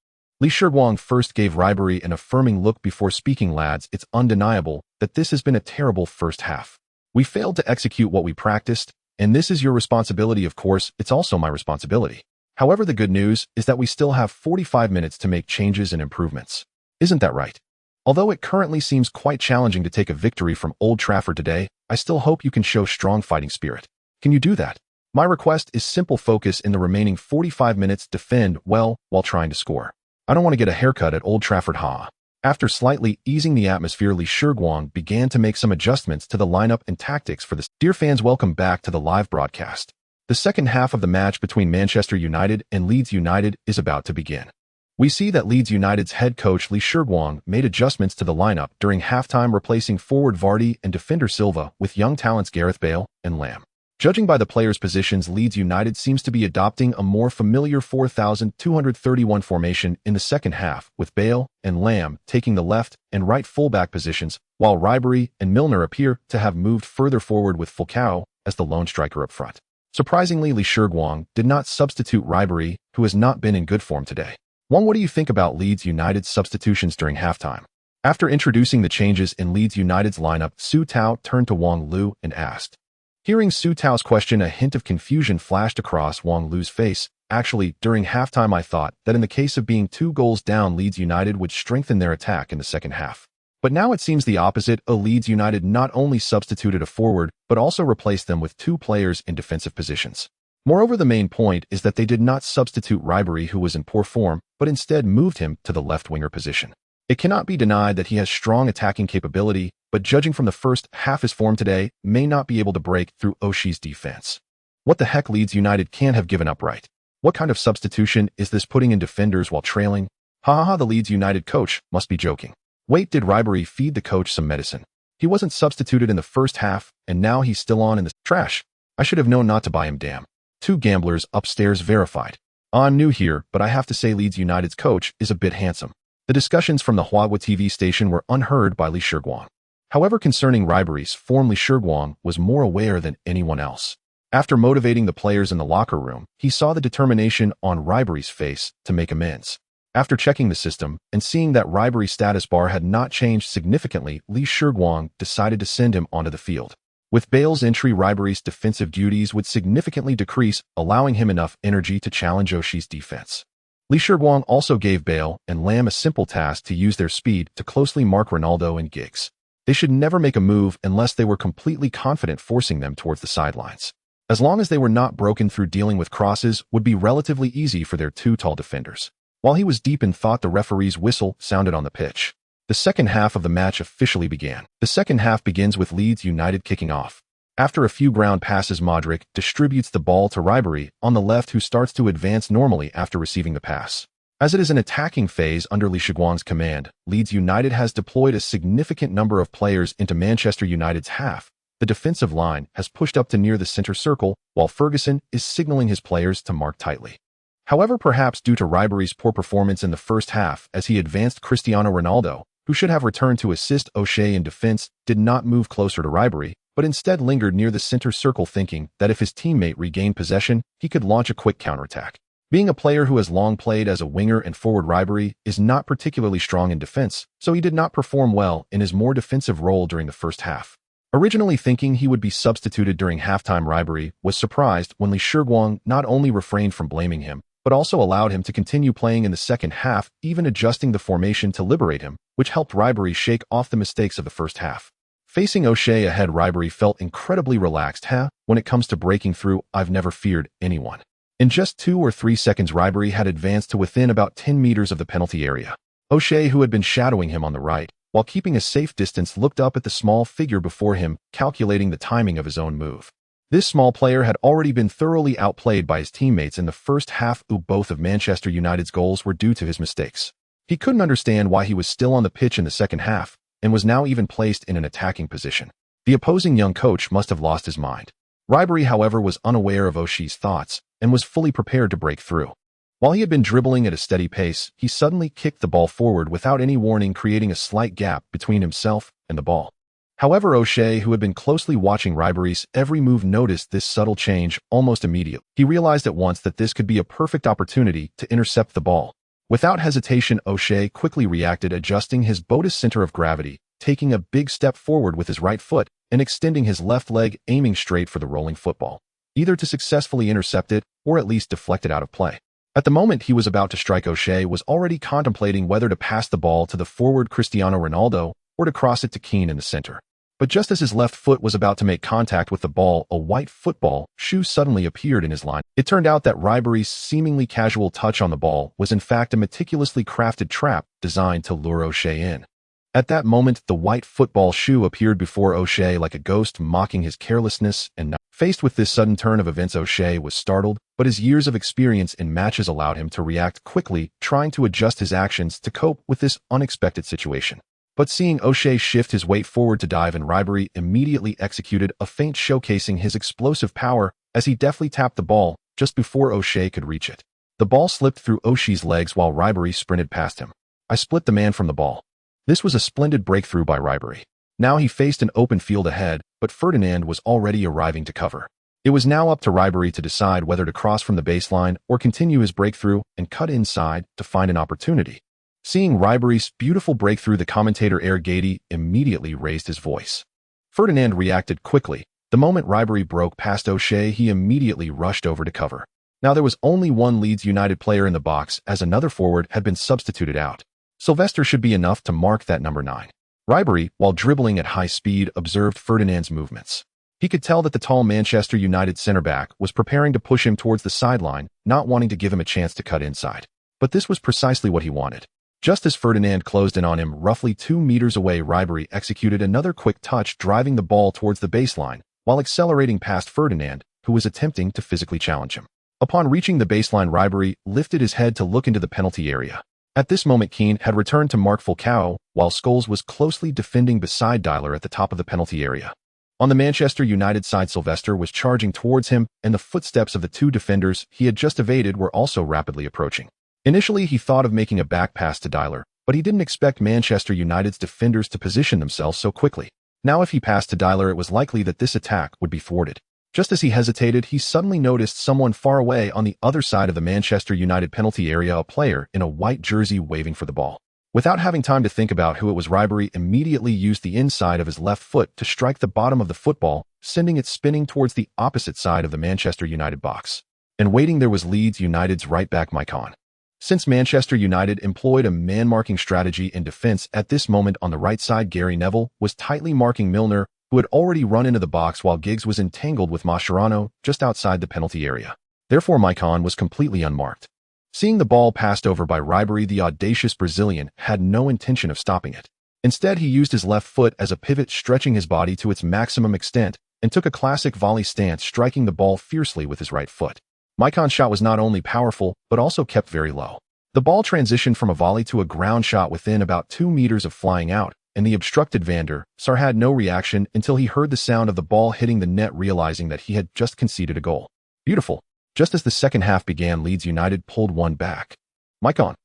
Shiguang first gave Ribery an affirming look before speaking. "Lads, it's undeniable that this has been a terrible first half. We failed to execute what we practiced, and this is your responsibility. Of course, it's also my responsibility. However, the good news is that we still have 45 minutes to make changes and improvements. Isn't that right? Although it currently seems quite challenging to take a victory from Old Trafford today, I still hope you can show strong fighting spirit. Can you do that? My request is simple: focus in the remaining 45 minutes, defend well while trying to score. I don't want to get a haircut at Old Trafford, ha." After slightly easing the atmosphere, Shiguang began to make some adjustments to the lineup and tactics for this. Dear fans, welcome back to the live broadcast. The second half of the match between Manchester United and Leeds United is about to begin. We see that Leeds United's head coach Shiguang made adjustments to the lineup during halftime, replacing forward Vardy and defender Silva with young talents Gareth Bale and Lamb. Judging by the players' positions, Leeds United seems to be adopting a more familiar 4,231 formation in the second half, with Bale and Lamb taking the left and right fullback positions, while Ribery and Milner appear to have moved further forward with Falcao as the lone striker up front. Surprisingly, Li Shiguang did not substitute Ribery, who has not been in good form today. What do you think about Leeds United's substitutions during halftime? After introducing the changes in Leeds United's lineup, Su Tao turned to Wang Lu and asked. Hearing Su Tao's question, a hint of confusion flashed across Wang Lu's face. Actually, during halftime I thought that in the case of being 2 goals down, Leeds United would strengthen their attack in the second half. But now it seems the opposite. Leeds United not only substituted a forward, but also replaced them with 2 players in defensive positions. Moreover, the main point is that they did not substitute Ribery, who was in poor form, but instead moved him to the left-winger position. It cannot be denied that he has strong attacking capability, but judging from the first half, his form today may not be able to break through Oshi's defense. What the heck, Leeds United can't have given up, right? What kind of substitution is this, putting in defenders while trailing? The Leeds United coach must be joking. Wait, did Ribery feed the coach some medicine? He wasn't substituted in the first half, and now he's still on in the trash. I should have known not to buy him, damn. 2 gamblers upstairs verified. I'm new here, but I have to say Leeds United's coach is a bit handsome. The discussions from the Huahua TV station were unheard by Li Shiguang. However, concerning Ribery's form, Li Shiguang was more aware than anyone else. After motivating the players in the locker room, he saw the determination on Ribery's face to make amends. After checking the system and seeing that Ribery's status bar had not changed significantly, Li Shiguang decided to send him onto the field. With Bale's entry, Ribery's defensive duties would significantly decrease, allowing him enough energy to challenge Oshi's defense. Li Shiguang also gave Bale and Lam a simple task to use their speed to closely mark Ronaldo and Giggs. They should never make a move unless they were completely confident, forcing them towards the sidelines. As long as they were not broken through, dealing with crosses would be relatively easy for their 2 tall defenders. While he was deep in thought, the referee's whistle sounded on the pitch. The second half of the match officially began. The second half begins with Leeds United kicking off. After a few ground passes, Modric distributes the ball to Ribery on the left, who starts to advance normally after receiving the pass. As it is an attacking phase under Li Shiguang's command, Leeds United has deployed a significant number of players into Manchester United's half. The defensive line has pushed up to near the center circle, while Ferguson is signaling his players to mark tightly. However, perhaps due to Ribery's poor performance in the first half as he advanced, Cristiano Ronaldo, who should have returned to assist O'Shea in defense, did not move closer to Ribery, but instead lingered near the center circle, thinking that if his teammate regained possession, he could launch a quick counterattack. Being a player who has long played as a winger and forward, Ribery is not particularly strong in defense, so he did not perform well in his more defensive role during the first half. Originally thinking he would be substituted during halftime, Ribery was surprised when Li Shiguang not only refrained from blaming him, but also allowed him to continue playing in the second half, even adjusting the formation to liberate him, which helped Ribery shake off the mistakes of the first half. Facing O'Shea ahead, Ribery felt incredibly relaxed. When it comes to breaking through, I've never feared anyone. In just 2 or 3 seconds, Ribery had advanced to within about 10 meters of the penalty area. O'Shea, who had been shadowing him on the right, while keeping a safe distance, looked up at the small figure before him, calculating the timing of his own move. This small player had already been thoroughly outplayed by his teammates in the first half. Both of Manchester United's goals were due to his mistakes. He couldn't understand why he was still on the pitch in the second half, and was now even placed in an attacking position. The opposing young coach must have lost his mind. Ribery, however, was unaware of Oshi's thoughts, and was fully prepared to break through. While he had been dribbling at a steady pace, he suddenly kicked the ball forward without any warning, creating a slight gap between himself and the ball. However, O'Shea, who had been closely watching Ribery's every move, noticed this subtle change almost immediately. He realized at once that this could be a perfect opportunity to intercept the ball. Without hesitation, O'Shea quickly reacted, adjusting his boat's center of gravity, taking a big step forward with his right foot, and extending his left leg, aiming straight for the rolling football, either to successfully intercept it or at least deflect it out of play. At the moment he was about to strike, O'Shea was already contemplating whether to pass the ball to the forward Cristiano Ronaldo or to cross it to Keane in the center. But just as his left foot was about to make contact with the ball, a white football shoe suddenly appeared in his line. It turned out that Ribery's seemingly casual touch on the ball was in fact a meticulously crafted trap designed to lure O'Shea in. At that moment, the white football shoe appeared before O'Shea like a ghost, mocking his carelessness and not. Faced with this sudden turn of events, O'Shea was startled, but his years of experience in matches allowed him to react quickly, trying to adjust his actions to cope with this unexpected situation. But seeing O'Shea shift his weight forward to dive, and Ribery immediately executed a feint showcasing his explosive power as he deftly tapped the ball just before O'Shea could reach it. The ball slipped through O'Shea's legs while Ribery sprinted past him. I split the man from the ball. This was a splendid breakthrough by Ribery. Now he faced an open field ahead, but Ferdinand was already arriving to cover. It was now up to Ribery to decide whether to cross from the baseline or continue his breakthrough and cut inside to find an opportunity. Seeing Ribery's beautiful breakthrough, the commentator Heir immediately raised his voice. Ferdinand reacted quickly. The moment Ribery broke past O'Shea, he immediately rushed over to cover. Now there was only one Leeds United player in the box, as another forward had been substituted out. Sylvester should be enough to mark that number 9. Ribery, while dribbling at high speed, observed Ferdinand's movements. He could tell that the tall Manchester United centre-back was preparing to push him towards the sideline, not wanting to give him a chance to cut inside. But this was precisely what he wanted. Just as Ferdinand closed in on him, roughly 2 meters away, Ribery executed another quick touch, driving the ball towards the baseline, while accelerating past Ferdinand, who was attempting to physically challenge him. Upon reaching the baseline, Ribery lifted his head to look into the penalty area. At this moment, Keane had returned to mark Falcao, while Scholes was closely defending beside Dyler at the top of the penalty area. On the Manchester United side, Sylvester was charging towards him, and the footsteps of the 2 defenders he had just evaded were also rapidly approaching. Initially, he thought of making a back pass to Dyler, but he didn't expect Manchester United's defenders to position themselves so quickly. Now if he passed to Dyler, it was likely that this attack would be thwarted. Just as he hesitated, he suddenly noticed someone far away on the other side of the Manchester United penalty area, a player in a white jersey waving for the ball. Without having time to think about who it was, Ribery immediately used the inside of his left foot to strike the bottom of the football, sending it spinning towards the opposite side of the Manchester United box. And waiting there was Leeds United's right back Maicon. Since Manchester United employed a man-marking strategy in defense, at this moment on the right side, Gary Neville was tightly marking Milner, who had already run into the box, while Giggs was entangled with Mascherano just outside the penalty area. Therefore, Maicon was completely unmarked. Seeing the ball passed over by Ribery, the audacious Brazilian had no intention of stopping it. Instead, he used his left foot as a pivot, stretching his body to its maximum extent, and took a classic volley stance, striking the ball fiercely with his right foot. Maicon's shot was not only powerful, but also kept very low. The ball transitioned from a volley to a ground shot within about 2 meters of flying out, and the obstructed Van der Sar had no reaction until he heard the sound of the ball hitting the net, realizing that he had just conceded a goal. Beautiful. Just as the second half began, Leeds United pulled one back. Maicon.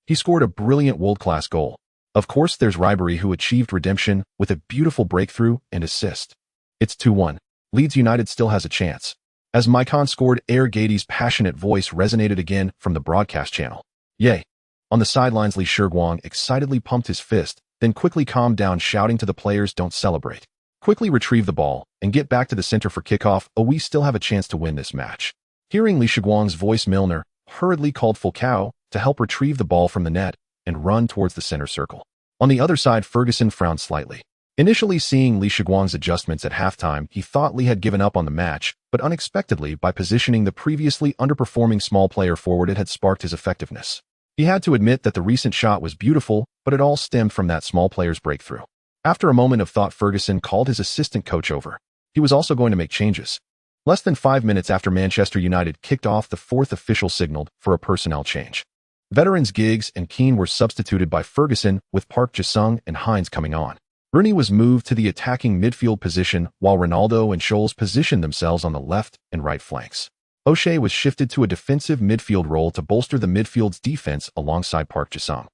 He scored a brilliant world-class goal. Of course, there's Ribery, who achieved redemption with a beautiful breakthrough and assist. It's 2-1. Leeds United still has a chance. As Maicon scored, Heir passionate voice resonated again from the broadcast channel. Yay! On the sidelines, Shiguang excitedly pumped his fist, then quickly calmed down, shouting to the players, "Don't celebrate. Quickly retrieve the ball and get back to the center for kickoff. We still have a chance to win this match." Hearing Shiguang's voice, Milner hurriedly called Falcao to help retrieve the ball from the net and run towards the center circle. On the other side, Ferguson frowned slightly. Initially, seeing Shiguang's adjustments at halftime, he thought Lee had given up on the match, but unexpectedly, by positioning the previously underperforming small player forward, it had sparked his effectiveness. He had to admit that the recent shot was beautiful, but it all stemmed from that small player's breakthrough. After a moment of thought, Ferguson called his assistant coach over. He was also going to make changes. Less than 5 minutes after Manchester United kicked off, the fourth official signaled for a personnel change. Veterans Giggs and Keane were substituted by Ferguson, with Park Ji-sung and Hines coming on. Rooney was moved to the attacking midfield position, while Ronaldo and Scholes positioned themselves on the left and right flanks. O'Shea was shifted to a defensive midfield role to bolster the midfield's defense alongside Park Ji-sung.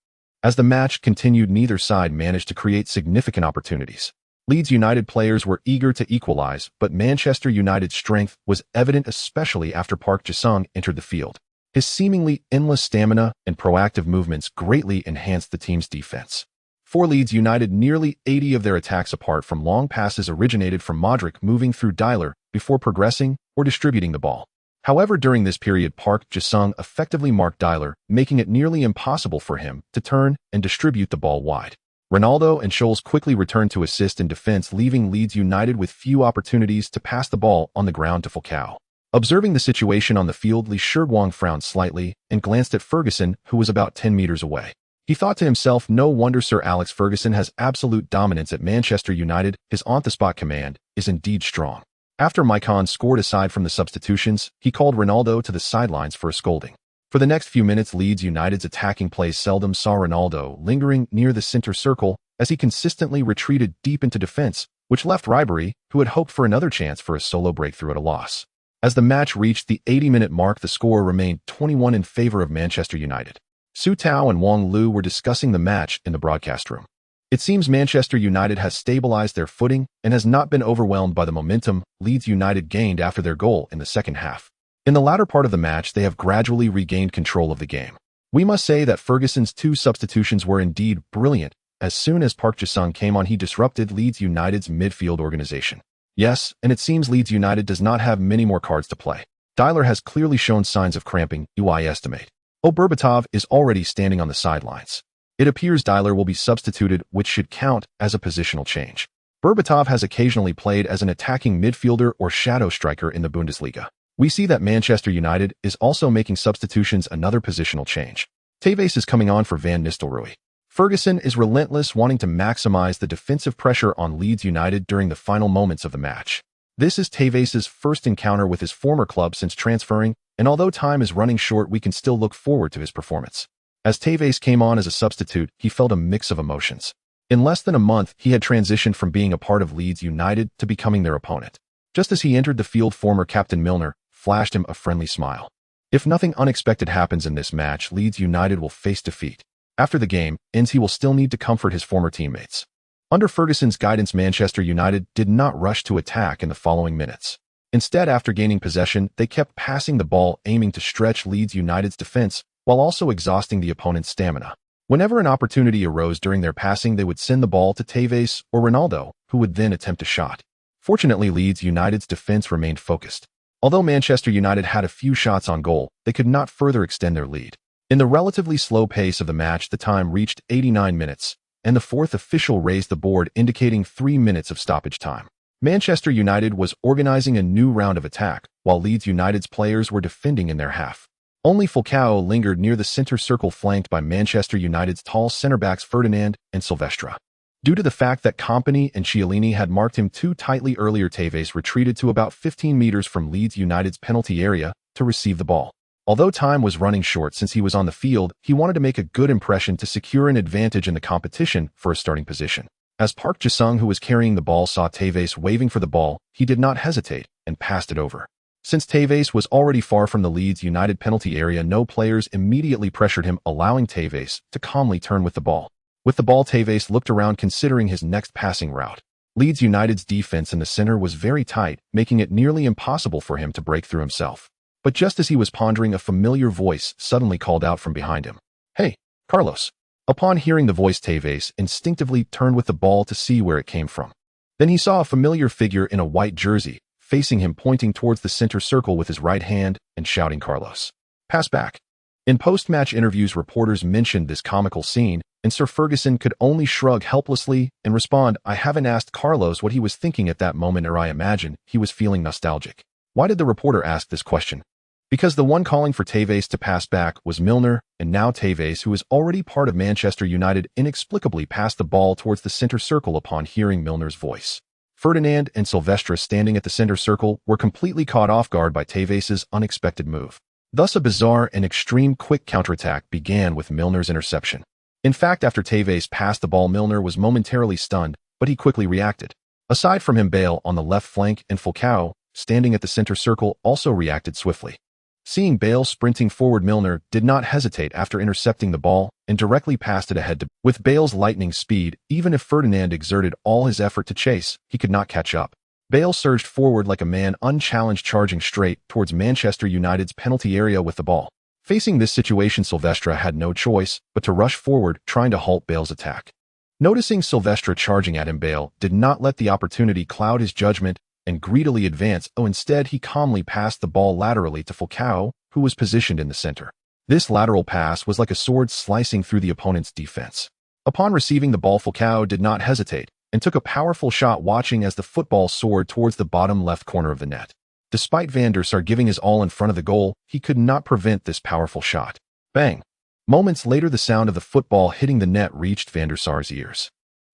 As the match continued, neither side managed to create significant opportunities. Leeds United players were eager to equalize, but Manchester United's strength was evident, especially after Park Ji-sung entered the field. His seemingly endless stamina and proactive movements greatly enhanced the team's defense. For Leeds United, nearly 80 of their attacks, apart from long passes, originated from Modric moving through Dyler before progressing or distributing the ball. However, during this period, Park Ji-sung effectively marked Dyler, making it nearly impossible for him to turn and distribute the ball wide. Ronaldo and Scholes quickly returned to assist in defense, leaving Leeds United with few opportunities to pass the ball on the ground to Falcao. Observing the situation on the field, Shiguang frowned slightly and glanced at Ferguson, who was about 10 meters away. He thought to himself, no wonder Sir Alex Ferguson has absolute dominance at Manchester United. His on-the-spot command is indeed strong. After Maicon scored, aside from the substitutions, he called Ronaldo to the sidelines for a scolding. For the next few minutes, Leeds United's attacking plays seldom saw Ronaldo lingering near the center circle, as he consistently retreated deep into defense, which left Ribery, who had hoped for another chance for a solo breakthrough, at a loss. As the match reached the 80-minute mark, the score remained 21 in favor of Manchester United. Su Tao and Wang Lu were discussing the match in the broadcast room. It seems Manchester United has stabilized their footing and has not been overwhelmed by the momentum Leeds United gained after their goal in the second half. In the latter part of the match, they have gradually regained control of the game. We must say that Ferguson's 2 substitutions were indeed brilliant. As soon as Park Ji-sung came on, he disrupted Leeds United's midfield organization. Yes, and it seems Leeds United does not have many more cards to play. Dyler has clearly shown signs of cramping, I estimate. Berbatov is already standing on the sidelines. It appears Dyler will be substituted, which should count as a positional change. Berbatov has occasionally played as an attacking midfielder or shadow striker in the Bundesliga. We see that Manchester United is also making substitutions, another positional change. Tevez is coming on for Van Nistelrooy. Ferguson is relentless, wanting to maximize the defensive pressure on Leeds United during the final moments of the match. This is Tevez's first encounter with his former club since transferring, and although time is running short, we can still look forward to his performance. As Tevez came on as a substitute, he felt a mix of emotions. In less than a month, he had transitioned from being a part of Leeds United to becoming their opponent. Just as he entered the field, former captain Milner flashed him a friendly smile. If nothing unexpected happens in this match, Leeds United will face defeat. After the game ends, he will still need to comfort his former teammates. Under Ferguson's guidance, Manchester United did not rush to attack in the following minutes. Instead, after gaining possession, they kept passing the ball, aiming to stretch Leeds United's defense while also exhausting the opponent's stamina. Whenever an opportunity arose during their passing, they would send the ball to Tevez or Ronaldo, who would then attempt a shot. Fortunately, Leeds United's defense remained focused. Although Manchester United had a few shots on goal, they could not further extend their lead. In the relatively slow pace of the match, the time reached 89 minutes, and the fourth official raised the board, indicating 3 minutes of stoppage time. Manchester United was organizing a new round of attack, while Leeds United's players were defending in their half. Only Falcao lingered near the center circle, flanked by Manchester United's tall centre-backs Ferdinand and Silvestre. Due to the fact that Kompany and Chiellini had marked him too tightly earlier, Tevez retreated to about 15 meters from Leeds United's penalty area to receive the ball. Although time was running short since he was on the field, he wanted to make a good impression to secure an advantage in the competition for a starting position. As Park Ji-sung, who was carrying the ball, saw Tevez waving for the ball, he did not hesitate and passed it over. Since Tevez was already far from the Leeds United penalty area, no players immediately pressured him, allowing Tevez to calmly turn with the ball. With the ball, Tevez looked around, considering his next passing route. Leeds United's defense in the center was very tight, making it nearly impossible for him to break through himself. But just as he was pondering, a familiar voice suddenly called out from behind him. "Hey, Carlos." Upon hearing the voice, Tevez instinctively turned with the ball to see where it came from. Then he saw a familiar figure in a white jersey, facing him, pointing towards the center circle with his right hand and shouting, "Carlos, pass back." In post-match interviews, reporters mentioned this comical scene, and Sir Ferguson could only shrug helplessly and respond, "I haven't asked Carlos what he was thinking at that moment, or I imagine he was feeling nostalgic." Why did the reporter ask this question? Because the one calling for Tevez to pass back was Milner, and now Tevez, who is already part of Manchester United, inexplicably passed the ball towards the center circle upon hearing Milner's voice. Ferdinand and Silvestre, standing at the center circle, were completely caught off guard by Tevez's unexpected move. Thus, a bizarre and extreme quick counterattack began with Milner's interception. In fact, after Tevez passed the ball, Milner was momentarily stunned, but he quickly reacted. Aside from him, Bale on the left flank and Falcao, standing at the center circle, also reacted swiftly. Seeing Bale sprinting forward, Milner did not hesitate after intercepting the ball and directly passed it ahead. With Bale's lightning speed, even if Ferdinand exerted all his effort to chase, he could not catch up. Bale surged forward like a man unchallenged, charging straight towards Manchester United's penalty area with the ball. Facing this situation, Silvestre had no choice but to rush forward, trying to halt Bale's attack. Noticing Silvestre charging at him, Bale did not let the opportunity cloud his judgment and greedily advance. Instead, he calmly passed the ball laterally to Falcao, who was positioned in the center. This lateral pass was like a sword slicing through the opponent's defense. Upon receiving the ball, Falcao did not hesitate and took a powerful shot, watching as the football soared towards the bottom left corner of the net. Despite Van der Sar giving his all in front of the goal, he could not prevent this powerful shot. Bang! Moments later, the sound of the football hitting the net reached Van der Sar's ears.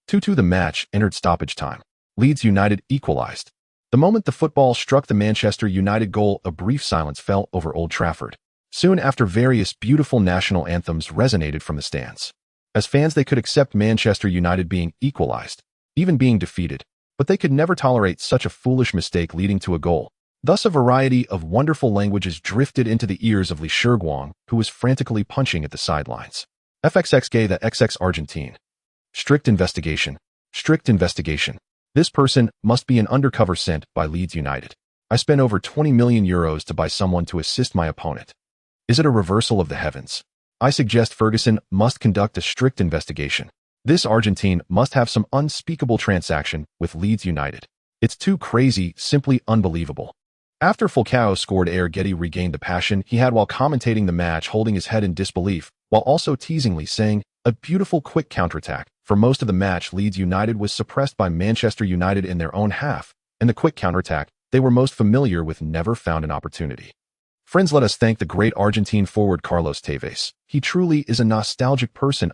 2-2, the match entered stoppage time. Leeds United equalized. The moment the football struck the Manchester United goal, a brief silence fell over Old Trafford. Soon after, various beautiful national anthems resonated from the stands. As fans, they could accept Manchester United being equalized, even being defeated, but they could never tolerate such a foolish mistake leading to a goal. Thus, a variety of wonderful languages drifted into the ears of Shiguang, who was frantically punching at the sidelines. FXXK, the XX Argentine. Strict investigation. Strict investigation. This person must be an undercover sent by Leeds United. I spent over 20 million euros to buy someone to assist my opponent. Is it a reversal of the heavens? I suggest Ferguson must conduct a strict investigation. This Argentine must have some unspeakable transaction with Leeds United. It's too crazy, simply unbelievable. After Falcao scored, heir Getty regained the passion he had while commentating the match, holding his head in disbelief, while also teasingly saying, "A beautiful quick counterattack." For most of the match, Leeds United was suppressed by Manchester United in their own half, and the quick counterattack they were most familiar with never found an opportunity. Friends, let us thank the great Argentine forward Carlos Tevez. He truly is a nostalgic person.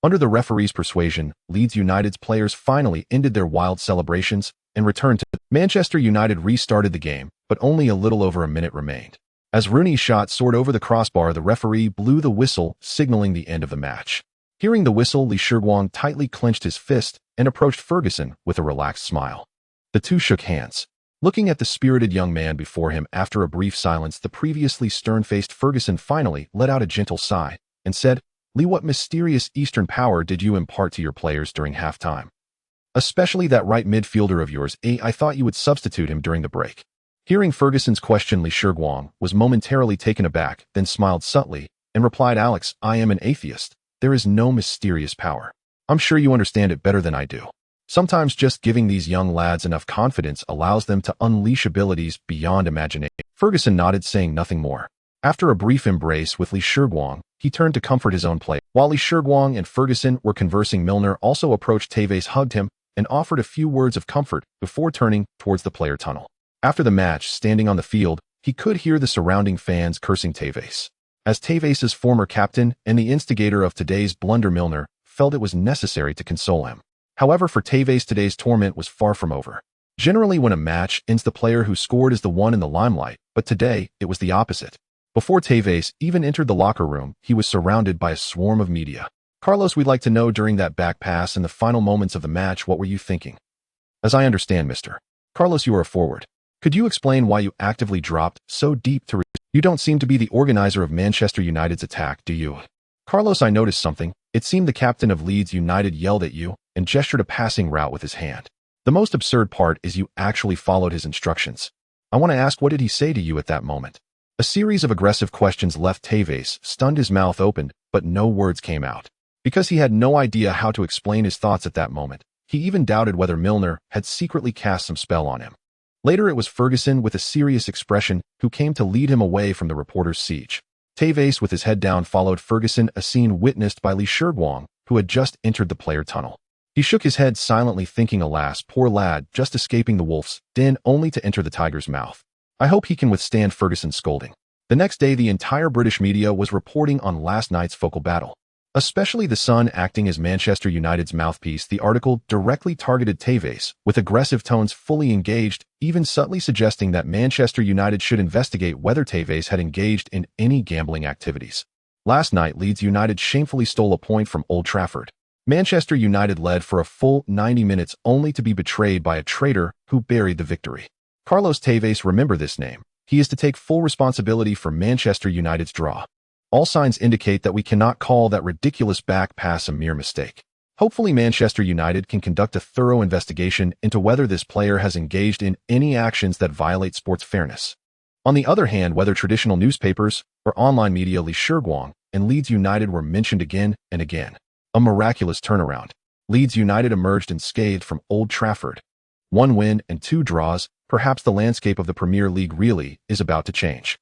Under the referee's persuasion, Leeds United's players finally ended their wild celebrations and returned to Manchester United restarted the game, but only a little over a minute remained. As Rooney's shot soared over the crossbar, the referee blew the whistle, signaling the end of the match. Hearing the whistle, Shiguang tightly clenched his fist and approached Ferguson with a relaxed smile. The two shook hands. Looking at the spirited young man before him after a brief silence, the previously stern-faced Ferguson finally let out a gentle sigh and said, "Lee, what mysterious Eastern power did you impart to your players during halftime? Especially that right midfielder of yours, I thought you would substitute him during the break." Hearing Ferguson's question, Shiguang was momentarily taken aback, then smiled subtly and replied, "Alex, I am an atheist. There is no mysterious power. I'm sure you understand it better than I do. Sometimes just giving these young lads enough confidence allows them to unleash abilities beyond imagination." Ferguson nodded, saying nothing more. After a brief embrace with Shiguang, he turned to comfort his own player. While Shiguang and Ferguson were conversing, Milner also approached Tevez, hugged him, and offered a few words of comfort before turning towards the player tunnel. After the match, standing on the field, he could hear the surrounding fans cursing Tevez. As Tevez's former captain and the instigator of today's blunder, Milner felt it was necessary to console him. However, for Tevez, today's torment was far from over. Generally, when a match ends, the player who scored is the one in the limelight, but today, it was the opposite. Before Tevez even entered the locker room, he was surrounded by a swarm of media. "Carlos, we'd like to know, during that back pass in the final moments of the match, what were you thinking?" "As I understand, Mr. Carlos, you are a forward. Could you explain why you actively dropped so deep to... You don't seem to be the organizer of Manchester United's attack, do you?" "Carlos, I noticed something. It seemed the captain of Leeds United yelled at you and gestured a passing route with his hand. The most absurd part is you actually followed his instructions. I want to ask, what did he say to you at that moment?" A series of aggressive questions left Tevez stunned, his mouth opened, but no words came out. Because he had no idea how to explain his thoughts at that moment, he even doubted whether Milner had secretly cast some spell on him. Later, it was Ferguson with a serious expression who came to lead him away from the reporter's siege. Tevez, with his head down, followed Ferguson, a scene witnessed by Shiguang, who had just entered the player tunnel. He shook his head silently, thinking, alas, poor lad, just escaping the wolf's den only to enter the tiger's mouth. I hope he can withstand Ferguson's scolding. The next day, the entire British media was reporting on last night's focal battle. Especially The Sun, acting as Manchester United's mouthpiece. The article directly targeted Tevez, with aggressive tones, fully engaged, even subtly suggesting that Manchester United should investigate whether Tevez had engaged in any gambling activities. Last night, Leeds United shamefully stole a point from Old Trafford. Manchester United led for a full 90 minutes only to be betrayed by a traitor who buried the victory. Carlos Tevez, remember this name. He is to take full responsibility for Manchester United's draw. All signs indicate that we cannot call that ridiculous back pass a mere mistake. Hopefully, Manchester United can conduct a thorough investigation into whether this player has engaged in any actions that violate sports fairness. On the other hand, whether traditional newspapers or online media, Shiguang and Leeds United were mentioned again and again. A miraculous turnaround. Leeds United emerged unscathed from Old Trafford. 1 win and 2 draws. Perhaps the landscape of the Premier League really is about to change.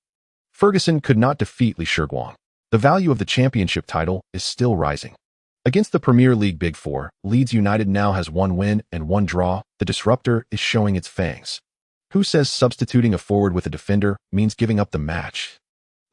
Ferguson could not defeat Shiguang. The value of the championship title is still rising. Against the Premier League Big Four, Leeds United now has 1 win and 1 draw. The disruptor is showing its fangs. Who says substituting a forward with a defender means giving up the match?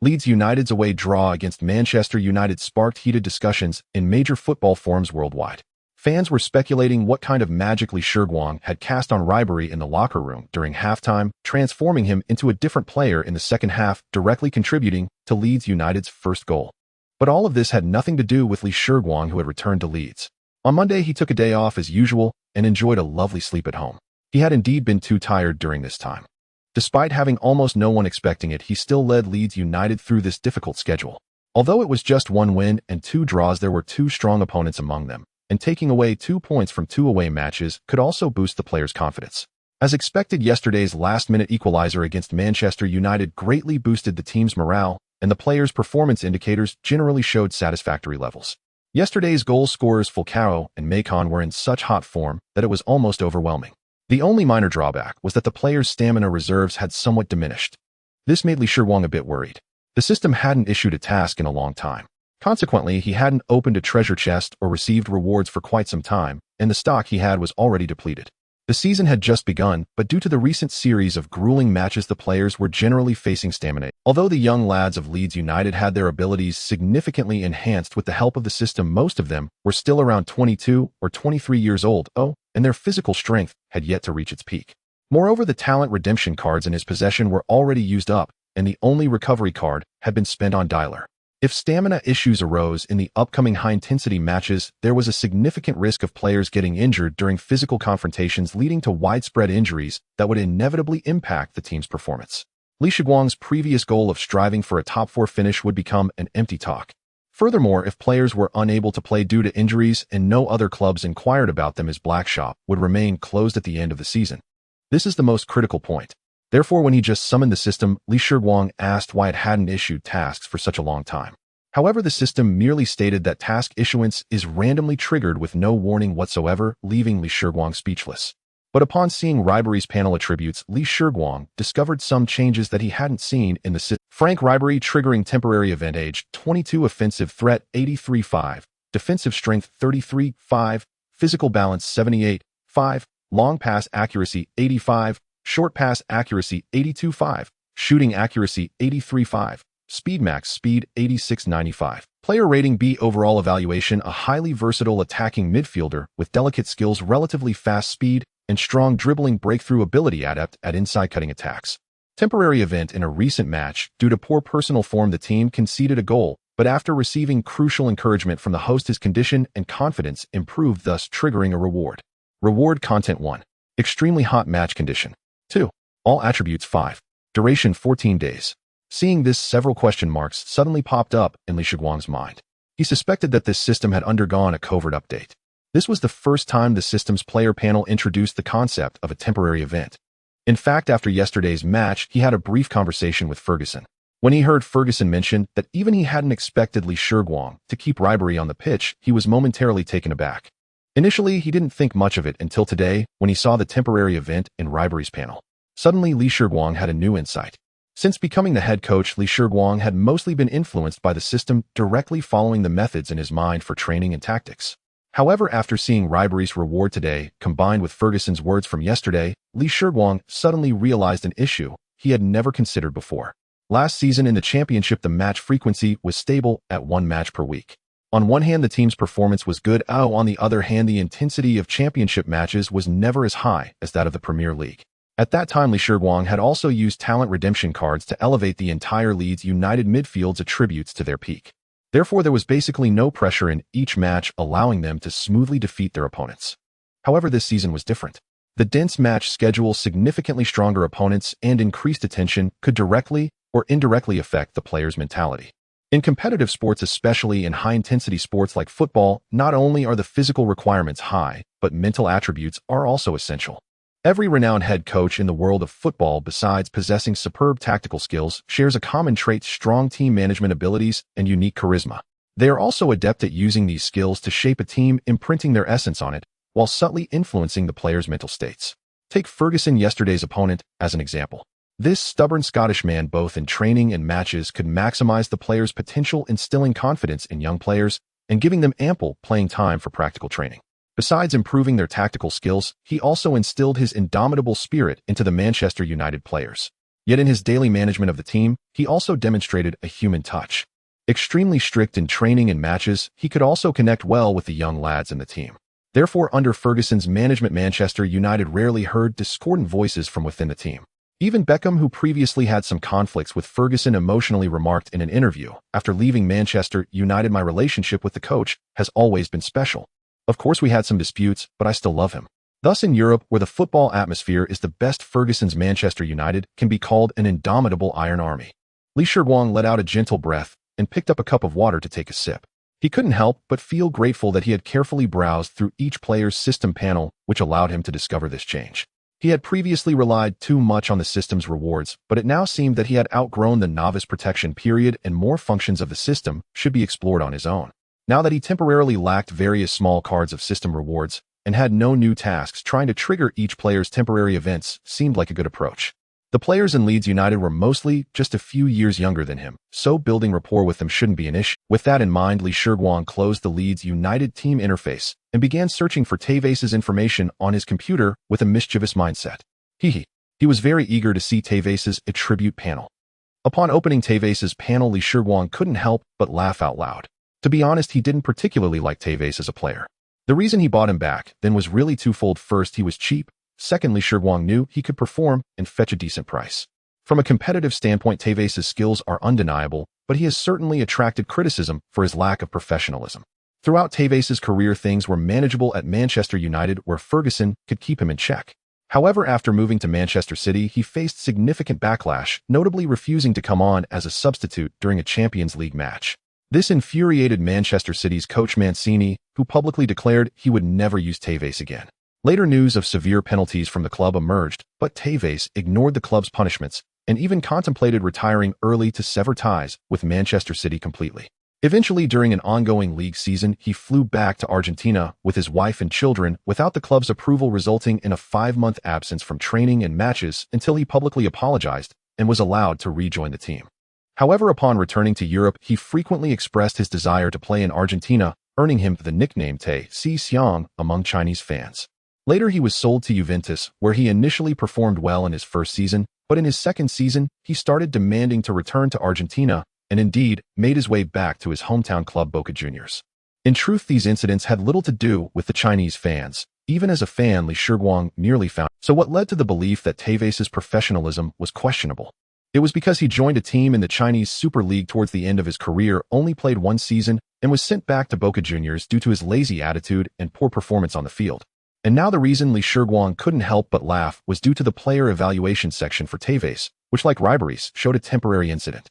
Leeds United's away draw against Manchester United sparked heated discussions in major football forums worldwide. Fans were speculating what kind of magic Shiguang had cast on Ribery in the locker room during halftime, transforming him into a different player in the second half, directly contributing to Leeds United's first goal. But all of this had nothing to do with Shiguang, who had returned to Leeds. On Monday, he took a day off as usual and enjoyed a lovely sleep at home. He had indeed been too tired during this time. Despite having almost no one expecting it, he still led Leeds United through this difficult schedule. Although it was just 1 win and 2 draws, there were 2 strong opponents among them, and taking away 2 points from 2 away matches could also boost the player's confidence. As expected, yesterday's last-minute equalizer against Manchester United greatly boosted the team's morale, and the players' performance indicators generally showed satisfactory levels. Yesterday's goal scorers Falcao and Macon were in such hot form that it was almost overwhelming. The only minor drawback was that the players' stamina reserves had somewhat diminished. This made Li Shiguang a bit worried. The system hadn't issued a task in a long time. Consequently, he hadn't opened a treasure chest or received rewards for quite some time, and the stock he had was already depleted. The season had just begun, but due to the recent series of grueling matches, the players were generally facing stamina. Although the young lads of Leeds United had their abilities significantly enhanced with the help of the system, most of them were still around 22 or 23 years old, and their physical strength had yet to reach its peak. Moreover, the talent redemption cards in his possession were already used up, and the only recovery card had been spent on Dialer. If stamina issues arose in the upcoming high-intensity matches, there was a significant risk of players getting injured during physical confrontations, leading to widespread injuries that would inevitably impact the team's performance. Li Shiguang's previous goal of striving for a top-4 finish would become an empty talk. Furthermore, if players were unable to play due to injuries and no other clubs inquired about them, his black shop would remain closed at the end of the season. This is the most critical point. Therefore, when he just summoned the system, Li Shiguang asked why it hadn't issued tasks for such a long time. However, the system merely stated that task issuance is randomly triggered with no warning whatsoever, leaving Li Shiguang speechless. But upon seeing Ribery's panel attributes, Li Shiguang discovered some changes that he hadn't seen in the system. Frank Ribery triggering temporary event age 22, offensive threat 83.5, defensive strength 33.5, physical balance 78.5, long pass accuracy 85, short pass accuracy 82.5, shooting accuracy 83.5, speed max speed 86.95. Player rating B, overall evaluation, a highly versatile attacking midfielder with delicate skills, relatively fast speed, and strong dribbling breakthrough ability, adept at inside cutting attacks. Temporary event in a recent match, due to poor personal form the team conceded a goal, but after receiving crucial encouragement from the host his condition and confidence improved, thus triggering a reward. Reward content 1. Extremely hot match condition. 2. All attributes 5. Duration 14 days. Seeing this, several question marks suddenly popped up in Li Shiguang's mind. He suspected that this system had undergone a covert update. This was the first time the system's player panel introduced the concept of a temporary event. In fact, after yesterday's match, he had a brief conversation with Ferguson. When he heard Ferguson mention that even he hadn't expected Li Shiguang to keep Ribery on the pitch, he was momentarily taken aback. Initially, he didn't think much of it until today when he saw the temporary event in Ribery's panel. Suddenly, Li Shiguang had a new insight. Since becoming the head coach, Li Shiguang had mostly been influenced by the system, directly following the methods in his mind for training and tactics. However, after seeing Ribery's reward today, combined with Ferguson's words from yesterday, Li Shiguang suddenly realized an issue he had never considered before. Last season in the championship, the match frequency was stable at 1 match per week. On one hand, the team's performance was good. On the other hand, the intensity of championship matches was never as high as that of the Premier League. At that time, Li Shiguang had also used talent redemption cards to elevate the entire Leeds United midfield's attributes to their peak. Therefore, there was basically no pressure in each match, allowing them to smoothly defeat their opponents. However, this season was different. The dense match schedule, significantly stronger opponents, and increased attention could directly or indirectly affect the player's mentality. In competitive sports, especially in high-intensity sports like football, not only are the physical requirements high, but mental attributes are also essential. Every renowned head coach in the world of football, besides possessing superb tactical skills, shares a common trait: strong team management abilities and unique charisma. They are also adept at using these skills to shape a team, imprinting their essence on it, while subtly influencing the player's mental states. Take Ferguson, yesterday's opponent, as an example. This stubborn Scottish man, both in training and matches, could maximize the player's potential, instilling confidence in young players and giving them ample playing time for practical training. Besides improving their tactical skills, he also instilled his indomitable spirit into the Manchester United players. Yet in his daily management of the team, he also demonstrated a human touch. Extremely strict in training and matches, he could also connect well with the young lads in the team. Therefore, under Ferguson's management, Manchester United rarely heard discordant voices from within the team. Even Beckham, who previously had some conflicts with Ferguson, emotionally remarked in an interview, "After leaving Manchester United, my relationship with the coach has always been special. Of course, we had some disputes, but I still love him." Thus, in Europe, where the football atmosphere is the best, Ferguson's Manchester United can be called an indomitable iron army. Li Shiguang let out a gentle breath and picked up a cup of water to take a sip. He couldn't help but feel grateful that he had carefully browsed through each player's system panel, which allowed him to discover this change. He had previously relied too much on the system's rewards, but it now seemed that he had outgrown the novice protection period and more functions of the system should be explored on his own. Now that he temporarily lacked various small cards of system rewards and had no new tasks, trying to trigger each player's temporary events seemed like a good approach. The players in Leeds United were mostly just a few years younger than him, so building rapport with them shouldn't be an issue. With that in mind, Shiguang closed the Leeds United team interface and began searching for Tevez's information on his computer with a mischievous mindset. He was very eager to see Tevez's attribute panel. Upon opening Tevez's panel, Shiguang couldn't help but laugh out loud. To be honest, he didn't particularly like Tevez as a player. The reason he bought him back then was really twofold. First, he was cheap. Secondly, Shiguang knew he could perform and fetch a decent price. From a competitive standpoint, Tevez's skills are undeniable, but he has certainly attracted criticism for his lack of professionalism. Throughout Tevez's career, things were manageable at Manchester United, where Ferguson could keep him in check. However, after moving to Manchester City, he faced significant backlash, notably refusing to come on as a substitute during a Champions League match. This infuriated Manchester City's coach Mancini, who publicly declared he would never use Tevez again. Later news of severe penalties from the club emerged, but Tevez ignored the club's punishments and even contemplated retiring early to sever ties with Manchester City completely. Eventually, during an ongoing league season, he flew back to Argentina with his wife and children without the club's approval, resulting in a 5-month absence from training and matches until he publicly apologized and was allowed to rejoin the team. However, upon returning to Europe, he frequently expressed his desire to play in Argentina, earning him the nickname Shiguang among Chinese fans. Later, he was sold to Juventus, where he initially performed well in his first season, but in his second season, he started demanding to return to Argentina and indeed made his way back to his hometown club Boca Juniors. In truth, these incidents had little to do with the Chinese fans. Even as a fan, Shiguang nearly found. So what led to the belief that Tevez's professionalism was questionable? It was because he joined a team in the Chinese Super League towards the end of his career, only played one season, and was sent back to Boca Juniors due to his lazy attitude and poor performance on the field. And now the reason Shiguang couldn't help but laugh was due to the player evaluation section for Tevez, which, like Ribery's, showed a temporary incident.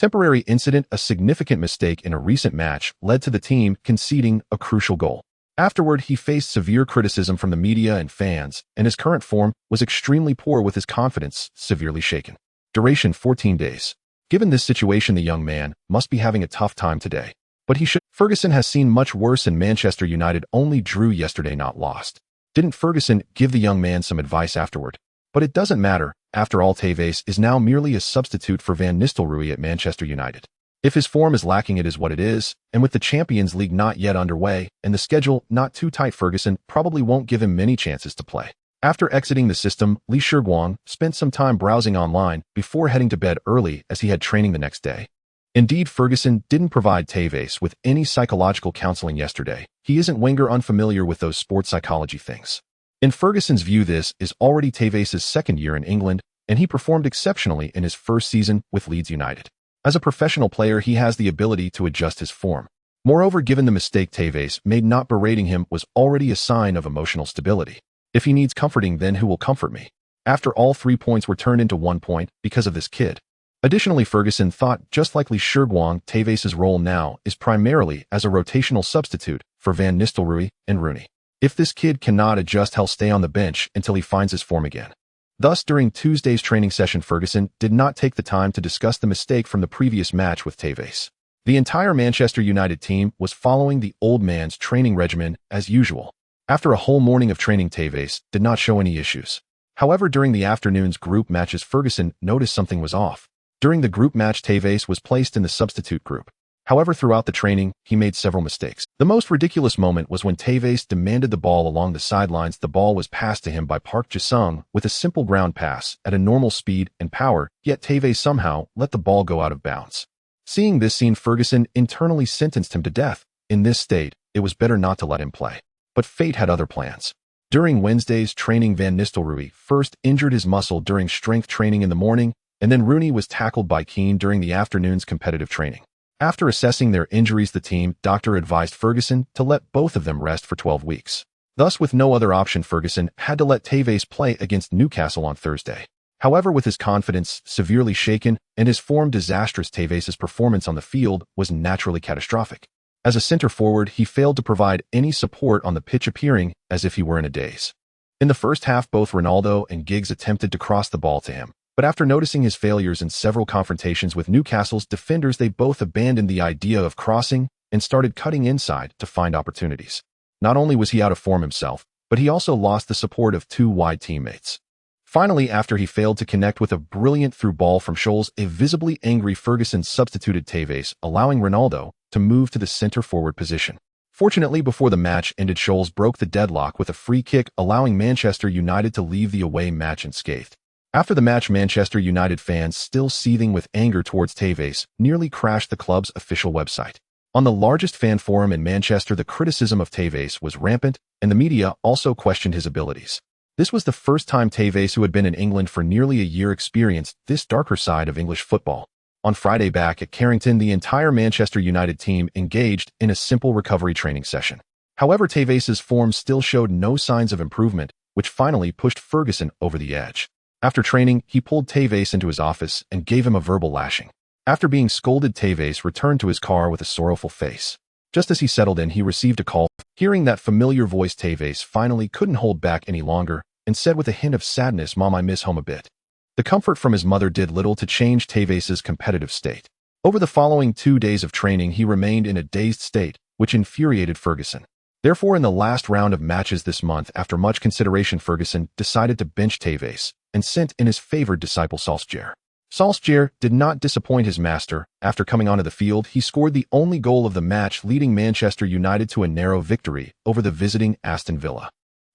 A significant mistake in a recent match led to the team conceding a crucial goal. Afterward, he faced severe criticism from the media and fans, and his current form was extremely poor, with his confidence severely shaken. Duration: 14 days. Given this situation, the young man must be having a tough time today. But he should. Ferguson has seen much worse, and Manchester United only drew yesterday, not lost. Didn't Ferguson give the young man some advice afterward? But it doesn't matter. After all, Tevez is now merely a substitute for Van Nistelrooy at Manchester United. If his form is lacking, it is what it is, and with the Champions League not yet underway and the schedule not too tight, Ferguson probably won't give him many chances to play. After exiting the system, Shiguang spent some time browsing online before heading to bed early, as he had training the next day. Indeed, Ferguson didn't provide Tevez with any psychological counseling yesterday. He isn't Wenger unfamiliar with those sports psychology things. In Ferguson's view, this is already Tevez's second year in England, and he performed exceptionally in his first season with Leeds United. As a professional player, he has the ability to adjust his form. Moreover, given the mistake Tevez made not berating him was already a sign of emotional stability. If he needs comforting, then who will comfort me? After all, 3 points were turned into 1 point because of this kid. Additionally, Ferguson thought, just like Shiguang, Tevez's role now is primarily as a rotational substitute for Van Nistelrooy and Rooney. If this kid cannot adjust, he'll stay on the bench until he finds his form again. Thus, during Tuesday's training session, Ferguson did not take the time to discuss the mistake from the previous match with Tevez. The entire Manchester United team was following the old man's training regimen as usual. After a whole morning of training, Tevez did not show any issues. However, during the afternoon's group matches, Ferguson noticed something was off. During the group match, Tevez was placed in the substitute group. However, throughout the training, he made several mistakes. The most ridiculous moment was when Tevez demanded the ball along the sidelines. The ball was passed to him by Park Ji-sung with a simple ground pass at a normal speed and power, yet Tevez somehow let the ball go out of bounds. Seeing this scene, Ferguson internally sentenced him to death. In this state, it was better not to let him play. But fate had other plans. During Wednesday's training, Van Nistelrooy first injured his muscle during strength training in the morning, and then Rooney was tackled by Keane during the afternoon's competitive training. After assessing their injuries, the team doctor advised Ferguson to let both of them rest for 12 weeks. Thus, with no other option, Ferguson had to let Tevez play against Newcastle on Thursday. However, with his confidence severely shaken and his form disastrous, Tevez's performance on the field was naturally catastrophic. As a center forward, he failed to provide any support on the pitch, appearing as if he were in a daze. In the first half, both Ronaldo and Giggs attempted to cross the ball to him, but after noticing his failures in several confrontations with Newcastle's defenders, they both abandoned the idea of crossing and started cutting inside to find opportunities. Not only was he out of form himself, but he also lost the support of two wide teammates. Finally, after he failed to connect with a brilliant through ball from Scholes, a visibly angry Ferguson substituted Tevez, allowing Ronaldo to move to the center-forward position. Fortunately, before the match ended, Scholes broke the deadlock with a free kick, allowing Manchester United to leave the away match unscathed. After the match, Manchester United fans, still seething with anger towards Tevez, nearly crashed the club's official website. On the largest fan forum in Manchester, the criticism of Tevez was rampant, and the media also questioned his abilities. This was the first time Tevez, who had been in England for nearly a year, experienced this darker side of English football. On Friday, back at Carrington, the entire Manchester United team engaged in a simple recovery training session. However, Tevez's form still showed no signs of improvement, which finally pushed Ferguson over the edge. After training, he pulled Tevez into his office and gave him a verbal lashing. After being scolded, Tevez returned to his car with a sorrowful face. Just as he settled in, he received a call. Hearing that familiar voice, Tevez finally couldn't hold back any longer and said with a hint of sadness, "Mom, I miss home a bit." The comfort from his mother did little to change Tevez's competitive state. Over the following 2 days of training, he remained in a dazed state, which infuriated Ferguson. Therefore, in the last round of matches this month, after much consideration, Ferguson decided to bench Tevez and sent in his favored disciple Solskjaer. Solskjaer did not disappoint his master. After coming onto the field, he scored the only goal of the match, leading Manchester United to a narrow victory over the visiting Aston Villa.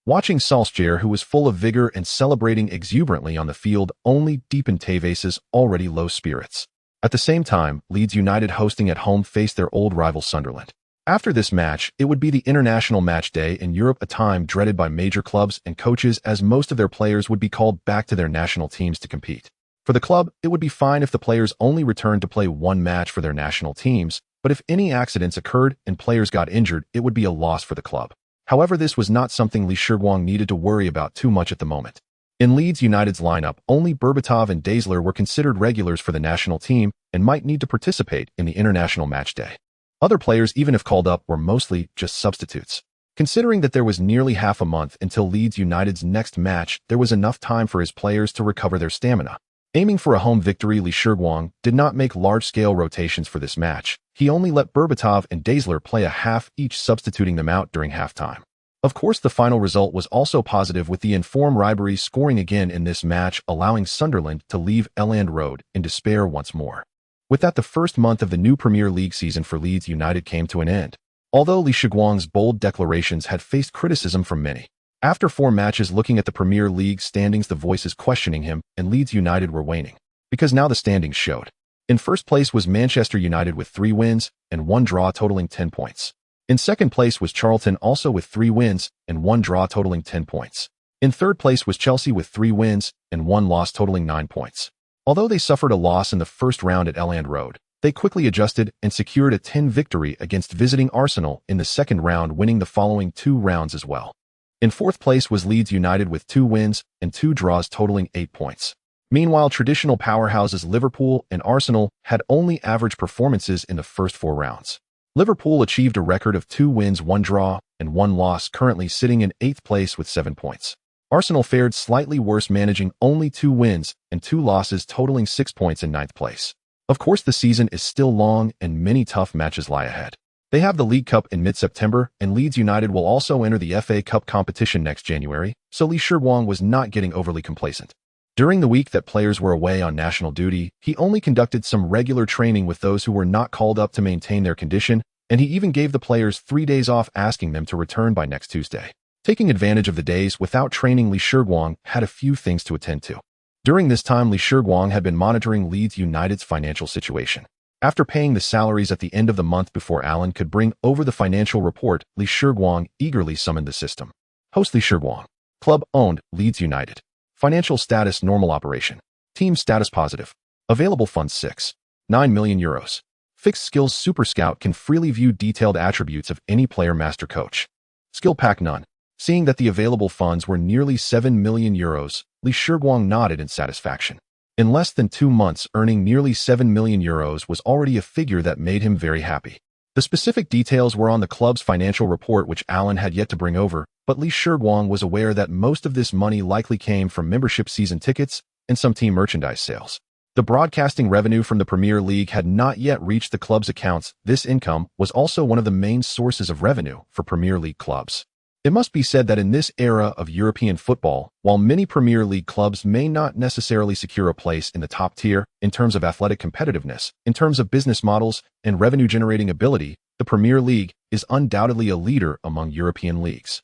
Watching Solskjaer, who was full of vigor and celebrating exuberantly on the field, only deepened Tevez's already low spirits. At the same time, Leeds United, hosting at home, faced their old rival Sunderland. After this match, it would be the international match day in Europe, a time dreaded by major clubs and coaches, as most of their players would be called back to their national teams to compete. For the club, it would be fine if the players only returned to play one match for their national teams, but if any accidents occurred and players got injured, it would be a loss for the club. However, this was not something Shiguang needed to worry about too much at the moment. In Leeds United's lineup, only Berbatov and Dazzler were considered regulars for the national team and might need to participate in the international match day. Other players, even if called up, were mostly just substitutes. Considering that there was nearly half a month until Leeds United's next match, there was enough time for his players to recover their stamina. Aiming for a home victory, Shiguang did not make large-scale rotations for this match. He only let Berbatov and Dazzler play a half each, substituting them out during halftime. Of course, the final result was also positive, with the informed Ribery scoring again in this match, allowing Sunderland to leave Elland Road in despair once more. With that, the first month of the new Premier League season for Leeds United came to an end. Although Shiguang's bold declarations had faced criticism from many. After 4 matches, looking at the Premier League standings, the voices questioning him and Leeds United were waning, because now the standings showed. In first place was Manchester United with 3 wins and 1 draw, totaling 10 points. In second place was Charlton, also with 3 wins and 1 draw, totaling 10 points. In third place was Chelsea with 3 wins and 1 loss, totaling 9 points. Although they suffered a loss in the first round at Elland Road, they quickly adjusted and secured a 10 victory against visiting Arsenal in the second round, winning the following 2 rounds as well. In fourth place was Leeds United with 2 wins and 2 draws, totaling 8 points. Meanwhile, traditional powerhouses Liverpool and Arsenal had only average performances in the first 4 rounds. Liverpool achieved a record of 2 wins, 1 draw, and 1 loss, currently sitting in 8th place with 7 points. Arsenal fared slightly worse, managing only 2 wins and 2 losses, totaling 6 points, in 9th place. Of course, the season is still long and many tough matches lie ahead. They have the League Cup in mid-September, and Leeds United will also enter the FA Cup competition next January, so Shiguang was not getting overly complacent. During the week that players were away on national duty, he only conducted some regular training with those who were not called up to maintain their condition, and he even gave the players 3 days off, asking them to return by next Tuesday. Taking advantage of the days without training, Shiguang had a few things to attend to. During this time, Shiguang had been monitoring Leeds United's financial situation. After paying the salaries at the end of the month before Alan could bring over the financial report, Shiguang eagerly summoned the system. Host Shiguang. Club owned, Leeds United. Financial status normal operation. Team status positive. Available funds 6.9 million euros. Fixed skills Super Scout can freely view detailed attributes of any player master coach. Skill pack none. Seeing that the available funds were nearly 7 million euros, Shiguang nodded in satisfaction. In less than 2 months, earning nearly 7 million euros was already a figure that made him very happy. The specific details were on the club's financial report, which Alan had yet to bring over, but Li Shiguang was aware that most of this money likely came from membership season tickets and some team merchandise sales. The broadcasting revenue from the Premier League had not yet reached the club's accounts. This income was also one of the main sources of revenue for Premier League clubs. It must be said that in this era of European football, while many Premier League clubs may not necessarily secure a place in the top tier in terms of athletic competitiveness, in terms of business models and revenue-generating ability, the Premier League is undoubtedly a leader among European leagues.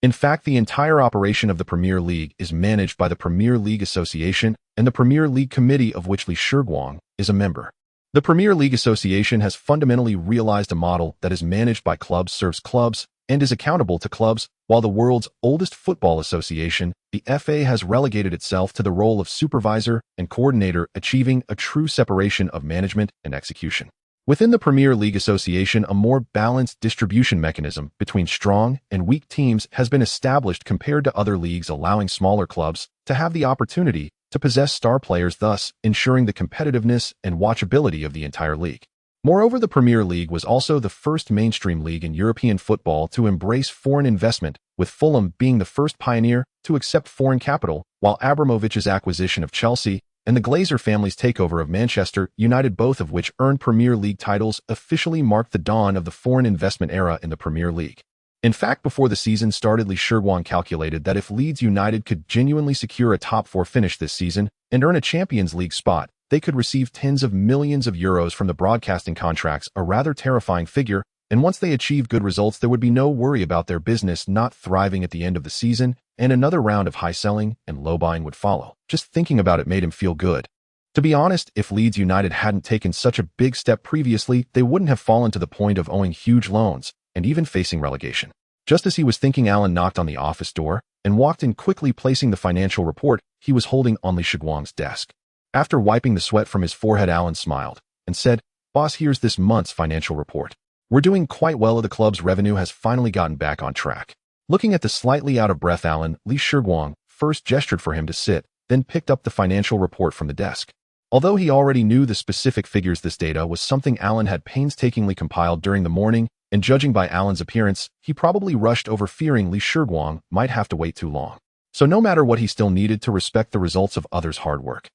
In fact, the entire operation of the Premier League is managed by the Premier League Association and the Premier League Committee, of which Li Shiguang is a member. The Premier League Association has fundamentally realized a model that is managed by clubs, serves clubs, and is accountable to clubs, while the world's oldest football association, the FA, has relegated itself to the role of supervisor and coordinator, achieving a true separation of management and execution. Within the Premier League Association, a more balanced distribution mechanism between strong and weak teams has been established compared to other leagues, allowing smaller clubs to have the opportunity to possess star players, thus ensuring the competitiveness and watchability of the entire league. Moreover, the Premier League was also the first mainstream league in European football to embrace foreign investment, with Fulham being the first pioneer to accept foreign capital, while Abramovich's acquisition of Chelsea and the Glazer family's takeover of Manchester United, both of which earned Premier League titles, officially marked the dawn of the foreign investment era in the Premier League. In fact, before the season started, Li Shiguang calculated that if Leeds United could genuinely secure a top 4 finish this season and earn a Champions League spot, they could receive tens of millions of euros from the broadcasting contracts, a rather terrifying figure, and once they achieved good results, there would be no worry about their business not thriving at the end of the season, and another round of high selling and low buying would follow. Just thinking about it made him feel good. To be honest, if Leeds United hadn't taken such a big step previously, they wouldn't have fallen to the point of owing huge loans and even facing relegation. Just as he was thinking, Alan knocked on the office door and walked in, quickly placing the financial report he was holding on Li Shiguang's desk. After wiping the sweat from his forehead, Alan smiled and said, "Boss, here's this month's financial report. We're doing quite well. The club's revenue has finally gotten back on track." Looking at the slightly out of breath Alan, Li Shiguang first gestured for him to sit, then picked up the financial report from the desk. Although he already knew the specific figures, this data was something Alan had painstakingly compiled during the morning, and judging by Alan's appearance, he probably rushed over, fearing Li Shiguang might have to wait too long. So no matter what, he still needed to respect the results of others' hard work.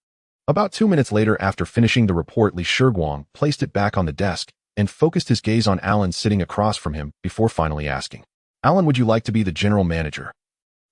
About 2 minutes later, after finishing the report, Li Shiguang placed it back on the desk and focused his gaze on Alan sitting across from him before finally asking, "Alan, would you like to be the general manager?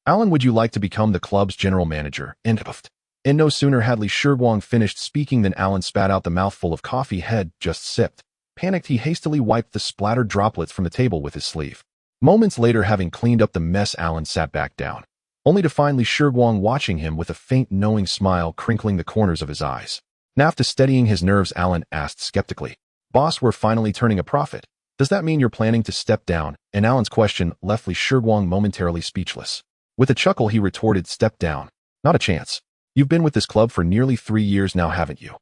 Alan, would you like to become the club's general manager?" And no sooner had Li Shiguang finished speaking than Alan spat out the mouthful of coffee he had just sipped. Panicked, he hastily wiped the splattered droplets from the table with his sleeve. Moments later, having cleaned up the mess, Alan sat back down, only to find Li Shiguang watching him with a faint, knowing smile crinkling the corners of his eyes. Now, after steadying his nerves, Alan asked skeptically, "Boss, we're finally turning a profit. Does that mean you're planning to step down?" And Alan's question left Li Shiguang momentarily speechless. With a chuckle, he retorted, "Step down? Not a chance. You've been with this club for nearly 3 years now, haven't you?"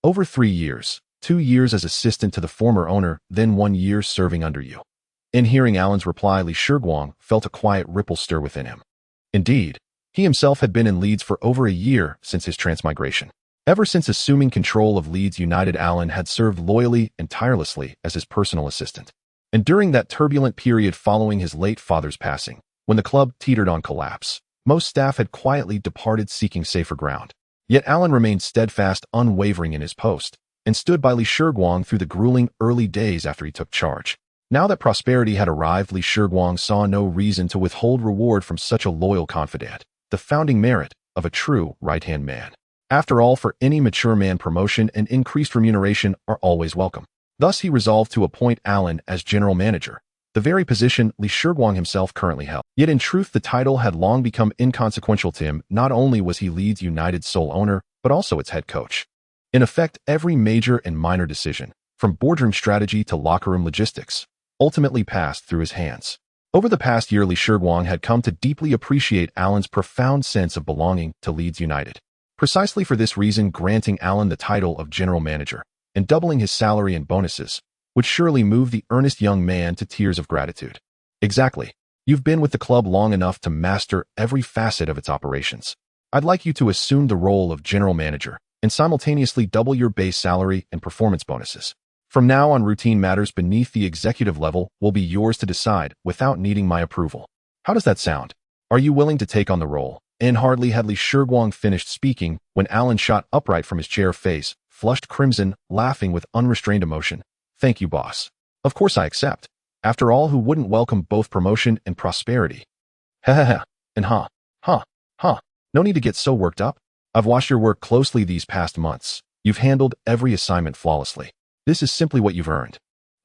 Over 3 years. 2 years as assistant to the former owner, then 1 year serving under you." In hearing Alan's reply, Li Shiguang felt a quiet ripple stir within him. Indeed, he himself had been in Leeds for over a year since his transmigration. Ever since assuming control of Leeds United, Alan had served loyally and tirelessly as his personal assistant. And during that turbulent period following his late father's passing, when the club teetered on collapse, most staff had quietly departed, seeking safer ground. Yet Alan remained steadfast, unwavering in his post, and stood by Li Shiguang through the grueling early days after he took charge. Now that prosperity had arrived, Li Shiguang saw no reason to withhold reward from such a loyal confidant, the founding merit of a true right-hand man. After all, for any mature man, promotion and increased remuneration are always welcome. Thus, he resolved to appoint Alan as general manager, the very position Li Shiguang himself currently held. Yet in truth, the title had long become inconsequential to him. Not only was he Leeds United's sole owner, but also its head coach. In effect, every major and minor decision, from boardroom strategy to locker room logistics, ultimately passed through his hands. Over the past year, Li Shiguang had come to deeply appreciate Alan's profound sense of belonging to Leeds United. Precisely for this reason, granting Alan the title of general manager and doubling his salary and bonuses would surely move the earnest young man to tears of gratitude. "Exactly. You've been with the club long enough to master every facet of its operations. I'd like you to assume the role of general manager and simultaneously double your base salary and performance bonuses. From now on, routine matters beneath the executive level will be yours to decide without needing my approval. How does that sound? Are you willing to take on the role? And hardly had Li Shiguang finished speaking when Alan shot upright from his chair, face flushed crimson, laughing with unrestrained emotion. Thank you, boss. Of course I accept. After all, who wouldn't welcome both promotion and prosperity? Ha ha ha. And ha. No need to get so worked up. I've watched your work closely these past months. You've handled every assignment flawlessly. This is simply what you've earned.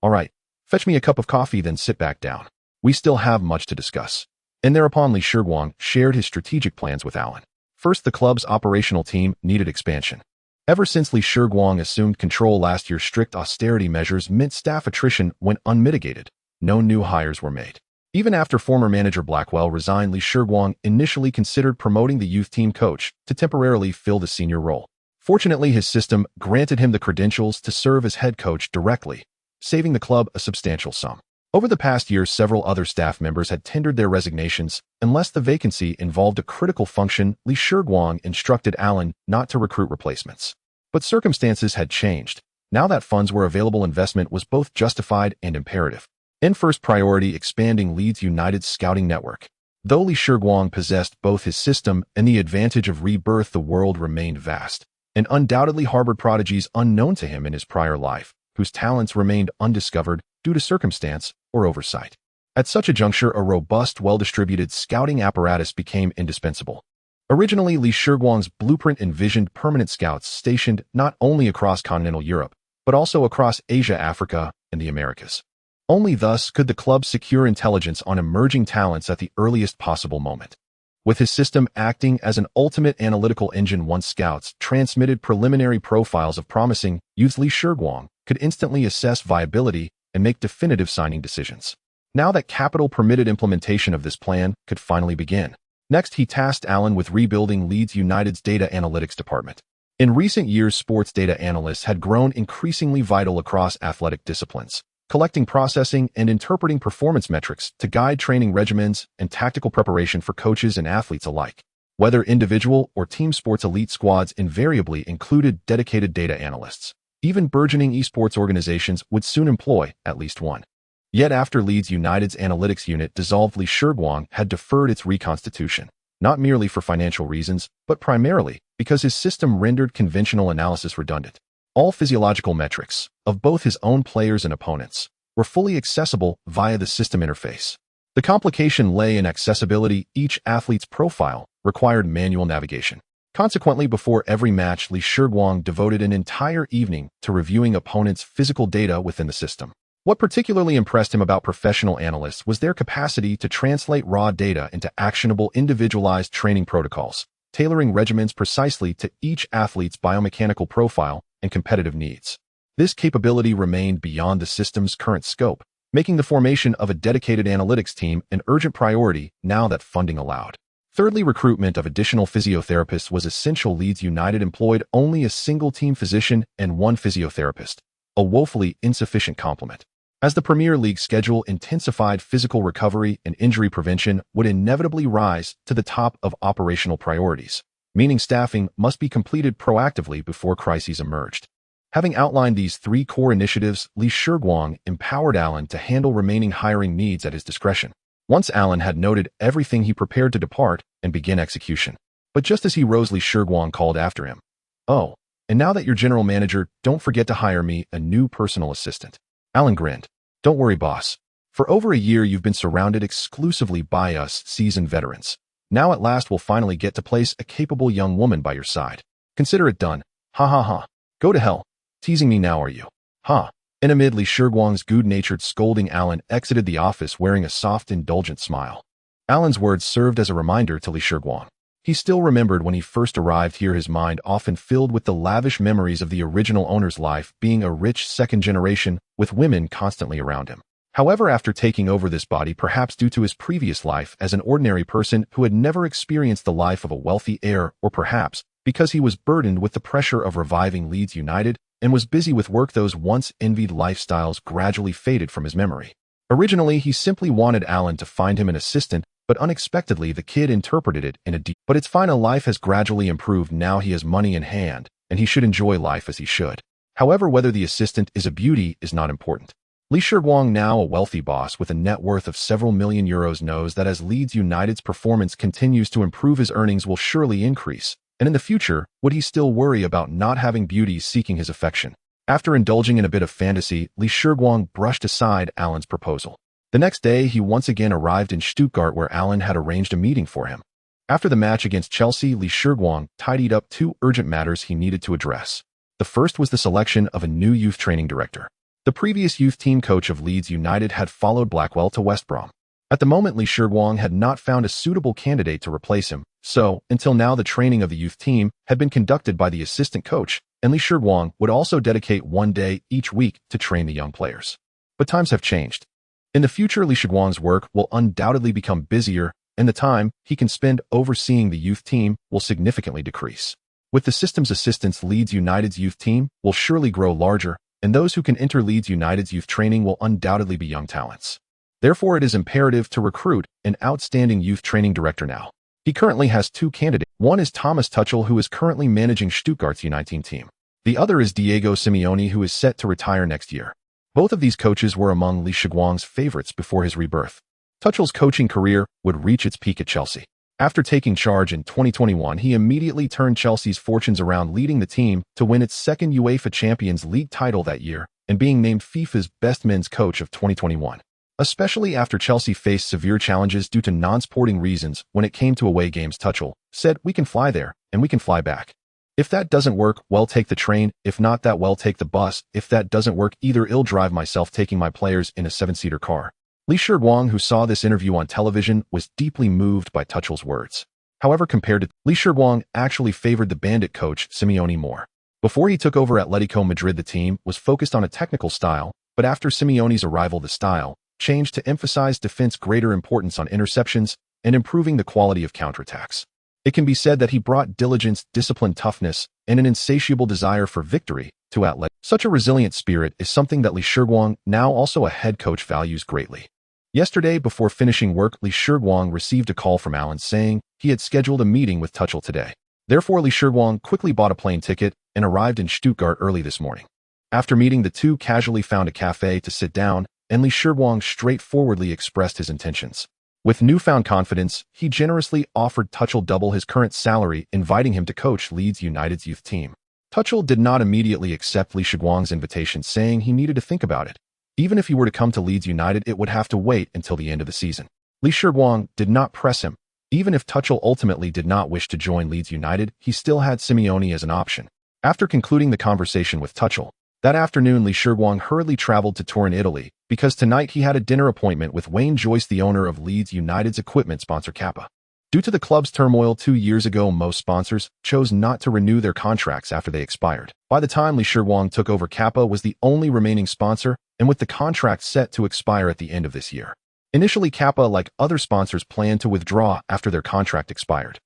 All right, fetch me a cup of coffee, then sit back down. We still have much to discuss. And thereupon Li Shiguang shared his strategic plans with Alan. First, the club's operational team needed expansion. Ever since Li Shiguang assumed control last year, strict austerity measures meant staff attrition went unmitigated. No new hires were made. Even after former manager Blackwell resigned, Li Shiguang initially considered promoting the youth team coach to temporarily fill the senior role. Fortunately, his system granted him the credentials to serve as head coach directly, saving the club a substantial sum. Over the past year, several other staff members had tendered their resignations. Unless the vacancy involved a critical function, Li Shiguang instructed Alan not to recruit replacements. But circumstances had changed. Now that funds were available, investment was both justified and imperative. In first priority, expanding Leeds United's scouting network. Though Li Shiguang possessed both his system and the advantage of rebirth, the world remained vast, and undoubtedly harbored prodigies unknown to him in his prior life, whose talents remained undiscovered due to circumstance or oversight. At such a juncture, a robust, well-distributed scouting apparatus became indispensable. Originally, Li Shiguang's blueprint envisioned permanent scouts stationed not only across continental Europe, but also across Asia, Africa, and the Americas. Only thus could the club secure intelligence on emerging talents at the earliest possible moment. With his system acting as an ultimate analytical engine, once scouts transmitted preliminary profiles of promising youths, Li Shiguang could instantly assess viability and make definitive signing decisions. Now that capital permitted, implementation of this plan could finally begin. Next, he tasked Alan with rebuilding Leeds United's data analytics department. In recent years, sports data analysts had grown increasingly vital across athletic disciplines, collecting, processing, and interpreting performance metrics to guide training regimens and tactical preparation for coaches and athletes alike. Whether individual or team sports, elite squads invariably included dedicated data analysts. Even burgeoning esports organizations would soon employ at least one. Yet after Leeds United's analytics unit dissolved, Li Shiguang had deferred its reconstitution, not merely for financial reasons, but primarily because his system rendered conventional analysis redundant. All physiological metrics of both his own players and opponents were fully accessible via the system interface. The complication lay in accessibility. Each athlete's profile required manual navigation. Consequently, before every match, Li Shiguang devoted an entire evening to reviewing opponents' physical data within the system. What particularly impressed him about professional analysts was their capacity to translate raw data into actionable, individualized training protocols, tailoring regimens precisely to each athlete's biomechanical profile and competitive needs. This capability remained beyond the system's current scope, making the formation of a dedicated analytics team an urgent priority now that funding allowed. Thirdly, recruitment of additional physiotherapists was essential. Leeds United employed only a single team physician and one physiotherapist, a woefully insufficient complement. As the Premier League schedule intensified, physical recovery and injury prevention would inevitably rise to the top of operational priorities, meaning staffing must be completed proactively before crises emerged. Having outlined these three core initiatives, Li Shiguang empowered Alan to handle remaining hiring needs at his discretion. Once Alan had noted everything, he prepared to depart and begin execution. But just as he rose, Li Shiguang called after him, "Oh, and now that you're general manager, don't forget to hire me a new personal assistant." Alan grinned. "Don't worry, boss. For over a year, you've been surrounded exclusively by us seasoned veterans. Now at last we'll finally get to place a capable young woman by your side. Consider it done. Ha ha ha. Go to hell. Teasing me now, are you? Ha." And amid Li Shiguang's good-natured scolding, Alan exited the office wearing a soft, indulgent smile. Alan's words served as a reminder to Li Shiguang. He still remembered when he first arrived here, his mind often filled with the lavish memories of the original owner's life, being a rich second generation with women constantly around him. However, after taking over this body, perhaps due to his previous life as an ordinary person who had never experienced the life of a wealthy heir, or perhaps because he was burdened with the pressure of reviving Leeds United and was busy with work, those once envied lifestyles gradually faded from his memory. Originally, he simply wanted Alan to find him an assistant, but unexpectedly the kid interpreted it in a deep. But it's fine, life has gradually improved. Now he has money in hand, and he should enjoy life as he should. However, whether the assistant is a beauty is not important. Li Shiguang, now a wealthy boss with a net worth of several million euros, knows that as Leeds United's performance continues to improve, his earnings will surely increase, and in the future, would he still worry about not having beauties seeking his affection? After indulging in a bit of fantasy, Li Shiguang brushed aside Alan's proposal. The next day, he once again arrived in Stuttgart, where Alan had arranged a meeting for him. After the match against Chelsea, Li Shiguang tidied up two urgent matters he needed to address. The first was the selection of a new youth training director. The previous youth team coach of Leeds United had followed Blackwell to West Brom. At the moment, Li Shiguang had not found a suitable candidate to replace him, so, until now, the training of the youth team had been conducted by the assistant coach, and Li Shiguang would also dedicate one day each week to train the young players. But times have changed. In the future, Li Shiguang's work will undoubtedly become busier, and the time he can spend overseeing the youth team will significantly decrease. With the system's assistance, Leeds United's youth team will surely grow larger, and those who can enter Leeds United's youth training will undoubtedly be young talents. Therefore, it is imperative to recruit an outstanding youth training director now. He currently has two candidates. One is Thomas Tuchel, who is currently managing Stuttgart's U19 team. The other is Diego Simeone, who is set to retire next year. Both of these coaches were among Li Shiguang's favorites before his rebirth. Tuchel's coaching career would reach its peak at Chelsea. After taking charge in 2021, he immediately turned Chelsea's fortunes around, leading the team to win its second UEFA Champions League title that year and being named FIFA's Best Men's Coach of 2021. Especially after Chelsea faced severe challenges due to non-sporting reasons when it came to away games, Tuchel said, "We can fly there, and we can fly back. If that doesn't work, well, take the train. If not that, well, take the bus. If that doesn't work either, I'll drive myself, taking my players in a 7-seater car." Li Shiguang, who saw this interview on television, was deeply moved by Tuchel's words. However, compared to Li Shiguang, actually favored the bandit coach Simeone more. Before he took over Atletico Madrid, the team was focused on a technical style, but after Simeone's arrival, the style changed to emphasize defense, greater importance on interceptions, and improving the quality of counterattacks. It can be said that he brought diligence, discipline, toughness, and an insatiable desire for victory to Atletico. Such a resilient spirit is something that Li Shiguang, now also a head coach, values greatly. Yesterday, before finishing work, Li Shiguang received a call from Alan saying he had scheduled a meeting with Tuchel today. Therefore, Li Shiguang quickly bought a plane ticket and arrived in Stuttgart early this morning. After meeting, the two casually found a cafe to sit down, and Li Shiguang straightforwardly expressed his intentions. With newfound confidence, he generously offered Tuchel double his current salary, inviting him to coach Leeds United's youth team. Tuchel did not immediately accept Li Shiguang's invitation, saying he needed to think about it. Even if he were to come to Leeds United, it would have to wait until the end of the season. Li Shiguang did not press him. Even if Tuchel ultimately did not wish to join Leeds United, he still had Simeone as an option. After concluding the conversation with Tuchel, that afternoon, Li Shiguang hurriedly traveled to Turin, Italy, because tonight he had a dinner appointment with Wayne Joyce, the owner of Leeds United's equipment sponsor Kappa. Due to the club's turmoil 2 years ago, most sponsors chose not to renew their contracts after they expired. By the time Li Shiguang took over, Kappa was the only remaining sponsor, and with the contract set to expire at the end of this year. Initially, Kappa, like other sponsors, planned to withdraw after their contract expired.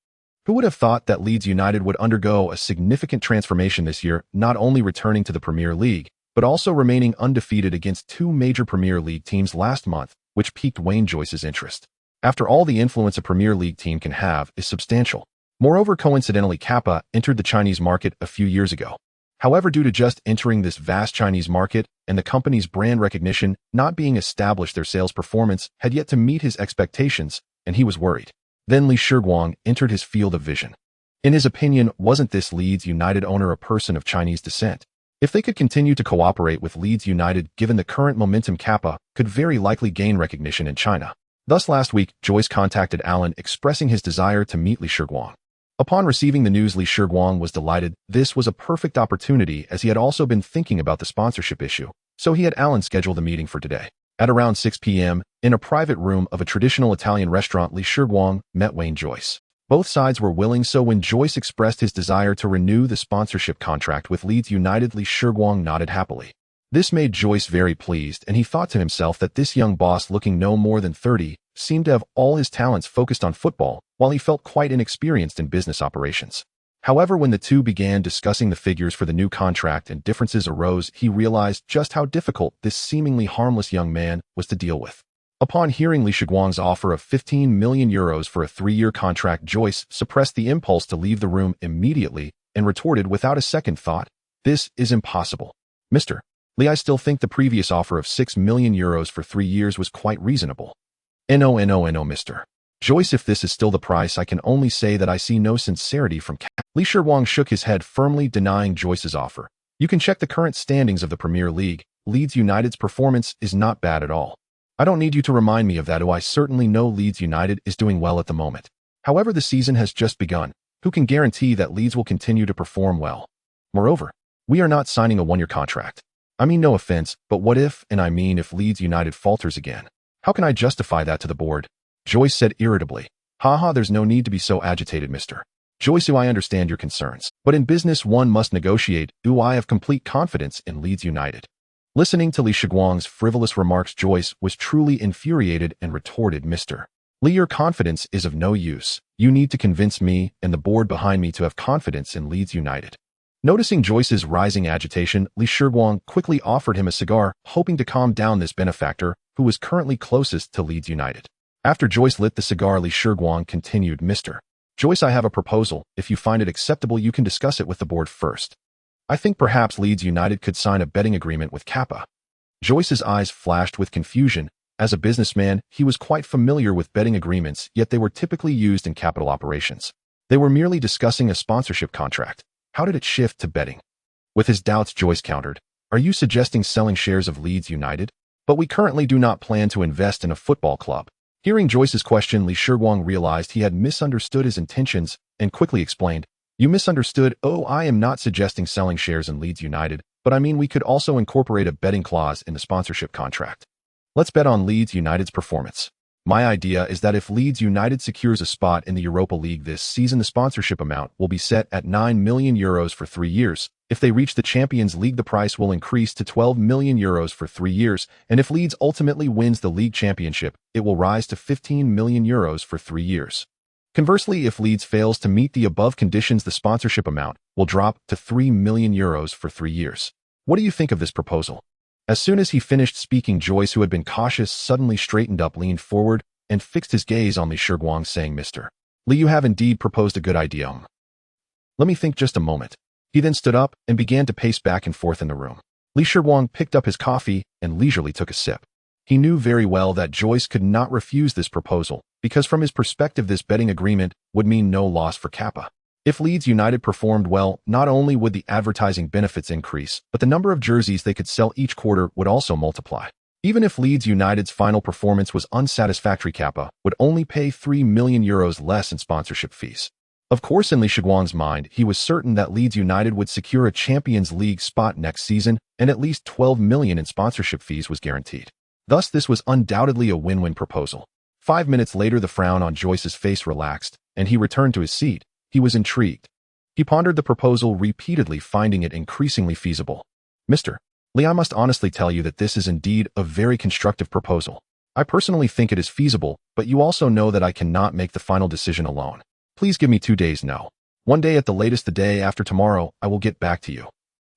Who would have thought that Leeds United would undergo a significant transformation this year, not only returning to the Premier League, but also remaining undefeated against two major Premier League teams last month, which piqued Wayne Joyce's interest. After all, the influence a Premier League team can have is substantial. Moreover, coincidentally, Kappa entered the Chinese market a few years ago. However, due to just entering this vast Chinese market and the company's brand recognition not being established, their sales performance had yet to meet his expectations, and he was worried. Then Li Shiguang entered his field of vision. In his opinion, wasn't this Leeds United owner a person of Chinese descent? If they could continue to cooperate with Leeds United, given the current momentum, Kappa could very likely gain recognition in China. Thus, last week, Joyce contacted Alan, expressing his desire to meet Li Shiguang. Upon receiving the news, Li Shiguang was delighted. This was a perfect opportunity, as he had also been thinking about the sponsorship issue, so he had Alan schedule the meeting for today. At around 6 p.m., in a private room of a traditional Italian restaurant, Li Shiguang met Wayne Joyce. Both sides were willing, so when Joyce expressed his desire to renew the sponsorship contract with Leeds United, Li Shiguang nodded happily. This made Joyce very pleased, and he thought to himself that this young boss, looking no more than 30, seemed to have all his talents focused on football, while he felt quite inexperienced in business operations. However, when the two began discussing the figures for the new contract and differences arose, he realized just how difficult this seemingly harmless young man was to deal with. Upon hearing Li Shiguang's offer of 15 million euros for a 3-year contract, Joyce suppressed the impulse to leave the room immediately and retorted without a second thought, "This is impossible. Mr. Lee, I still think the previous offer of 6 million euros for 3 years was quite reasonable. No, Mr. Joyce, if this is still the price, I can only say that I see no sincerity from Lee Shiguang shook his head, firmly denying Joyce's offer. You can check the current standings of the Premier League. Leeds United's performance is not bad at all. I don't need you to remind me of that. I certainly know Leeds United is doing well at the moment. However, the season has just begun. Who can guarantee that Leeds will continue to perform well? Moreover, we are not signing a one-year contract. I mean, no offense, but what if, and I mean if Leeds United falters again? How can I justify that to the board? Joyce said irritably. Haha, there's no need to be so agitated, Mr. Joyce, I understand your concerns, but in business one must negotiate. I have complete confidence in Leeds United. Listening to Lee Shiguang's frivolous remarks, Joyce was truly infuriated and retorted, Mr. Lee, your confidence is of no use. You need to convince me and the board behind me to have confidence in Leeds United. Noticing Joyce's rising agitation, Lee Shiguang quickly offered him a cigar, hoping to calm down this benefactor, who was currently closest to Leeds United. After Joyce lit the cigar, Lee Shiguang continued, Mr. Joyce, I have a proposal. If you find it acceptable, you can discuss it with the board first. I think perhaps Leeds United could sign a betting agreement with Kappa. Joyce's eyes flashed with confusion. As a businessman, he was quite familiar with betting agreements, yet they were typically used in capital operations. They were merely discussing a sponsorship contract. How did it shift to betting? With his doubts, Joyce countered, Are you suggesting selling shares of Leeds United? But we currently do not plan to invest in a football club. Hearing Joyce's question, Lee Shiguang realized he had misunderstood his intentions and quickly explained, You misunderstood. I am not suggesting selling shares in Leeds United, but I mean we could also incorporate a betting clause in the sponsorship contract. Let's bet on Leeds United's performance. My idea is that if Leeds United secures a spot in the Europa League this season, the sponsorship amount will be set at 9 million euros for 3 years. If they reach the Champions League, the price will increase to 12 million euros for 3 years, and if Leeds ultimately wins the league championship, it will rise to 15 million euros for 3 years. Conversely, if Leeds fails to meet the above conditions, the sponsorship amount will drop to 3 million euros for 3 years. What do you think of this proposal? As soon as he finished speaking, Joyce, who had been cautious, suddenly straightened up, leaned forward, and fixed his gaze on Lee Shiguang, saying, Mr. Lee, you have indeed proposed a good idea. Let me think just a moment. He then stood up and began to pace back and forth in the room. Lee Shiguang picked up his coffee and leisurely took a sip. He knew very well that Joyce could not refuse this proposal, because from his perspective this betting agreement would mean no loss for Kappa. If Leeds United performed well, not only would the advertising benefits increase, but the number of jerseys they could sell each quarter would also multiply. Even if Leeds United's final performance was unsatisfactory, Kappa would only pay 3 million euros less in sponsorship fees. Of course, in Lee Shiguang's mind, he was certain that Leeds United would secure a Champions League spot next season, and at least 12 million in sponsorship fees was guaranteed. Thus, this was undoubtedly a win-win proposal. 5 minutes later, the frown on Joyce's face relaxed, and he returned to his seat. He was intrigued. He pondered the proposal repeatedly, finding it increasingly feasible. Mr. Lee, I must honestly tell you that this is indeed a very constructive proposal. I personally think it is feasible, but you also know that I cannot make the final decision alone. Please give me 2 days now. 1 day at the latest, the day after tomorrow, I will get back to you.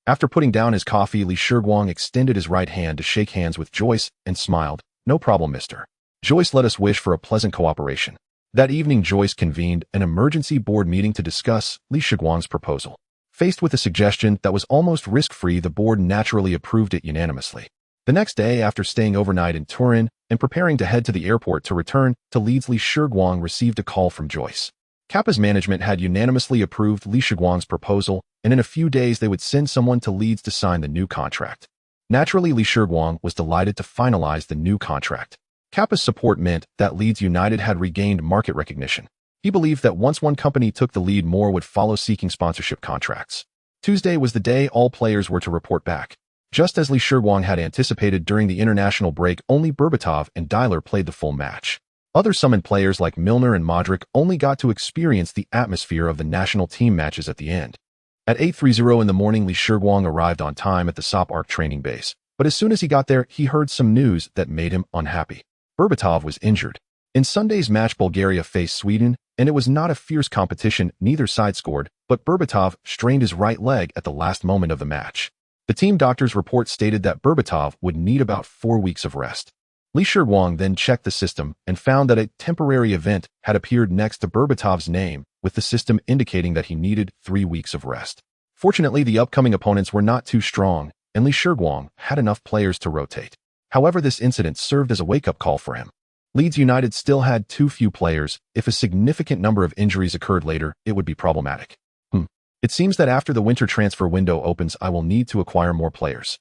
After putting down his coffee, Lee Shiguang extended his right hand to shake hands with Joyce and smiled. No problem, Mr. Joyce, let us wish for a pleasant cooperation. That evening, Joyce convened an emergency board meeting to discuss Lee Shiguang's proposal. Faced with a suggestion that was almost risk-free, the board naturally approved it unanimously. The next day, after staying overnight in Turin and preparing to head to the airport to return to Leeds, Lee Shiguang received a call from Joyce. Kappa's management had unanimously approved Lee Shiguang's proposal, and in a few days they would send someone to Leeds to sign the new contract. Naturally, Lee Shiguang was delighted to finalize the new contract. Kappa's support meant that Leeds United had regained market recognition. He believed that once one company took the lead, more would follow seeking sponsorship contracts. Tuesday was the day all players were to report back. Just as Lee Shiguang had anticipated, during the international break, only Berbatov and Dyler played the full match. Other summoned players like Milner and Modric only got to experience the atmosphere of the national team matches at the end. At 8:30 in the morning, Lee Shiguang arrived on time at the SOP Arc training base. But as soon as he got there, he heard some news that made him unhappy. Berbatov was injured. In Sunday's match, Bulgaria faced Sweden, and it was not a fierce competition. Neither side scored, but Berbatov strained his right leg at the last moment of the match. The team doctor's report stated that Berbatov would need about 4 weeks of rest. Lee Shiguang then checked the system and found that a temporary event had appeared next to Berbatov's name, with the system indicating that he needed 3 weeks of rest. Fortunately, the upcoming opponents were not too strong, and Li Shiguang had enough players to rotate. However, this incident served as a wake-up call for him. Leeds United still had too few players. If a significant number of injuries occurred later, it would be problematic. It seems that after the winter transfer window opens, I will need to acquire more players.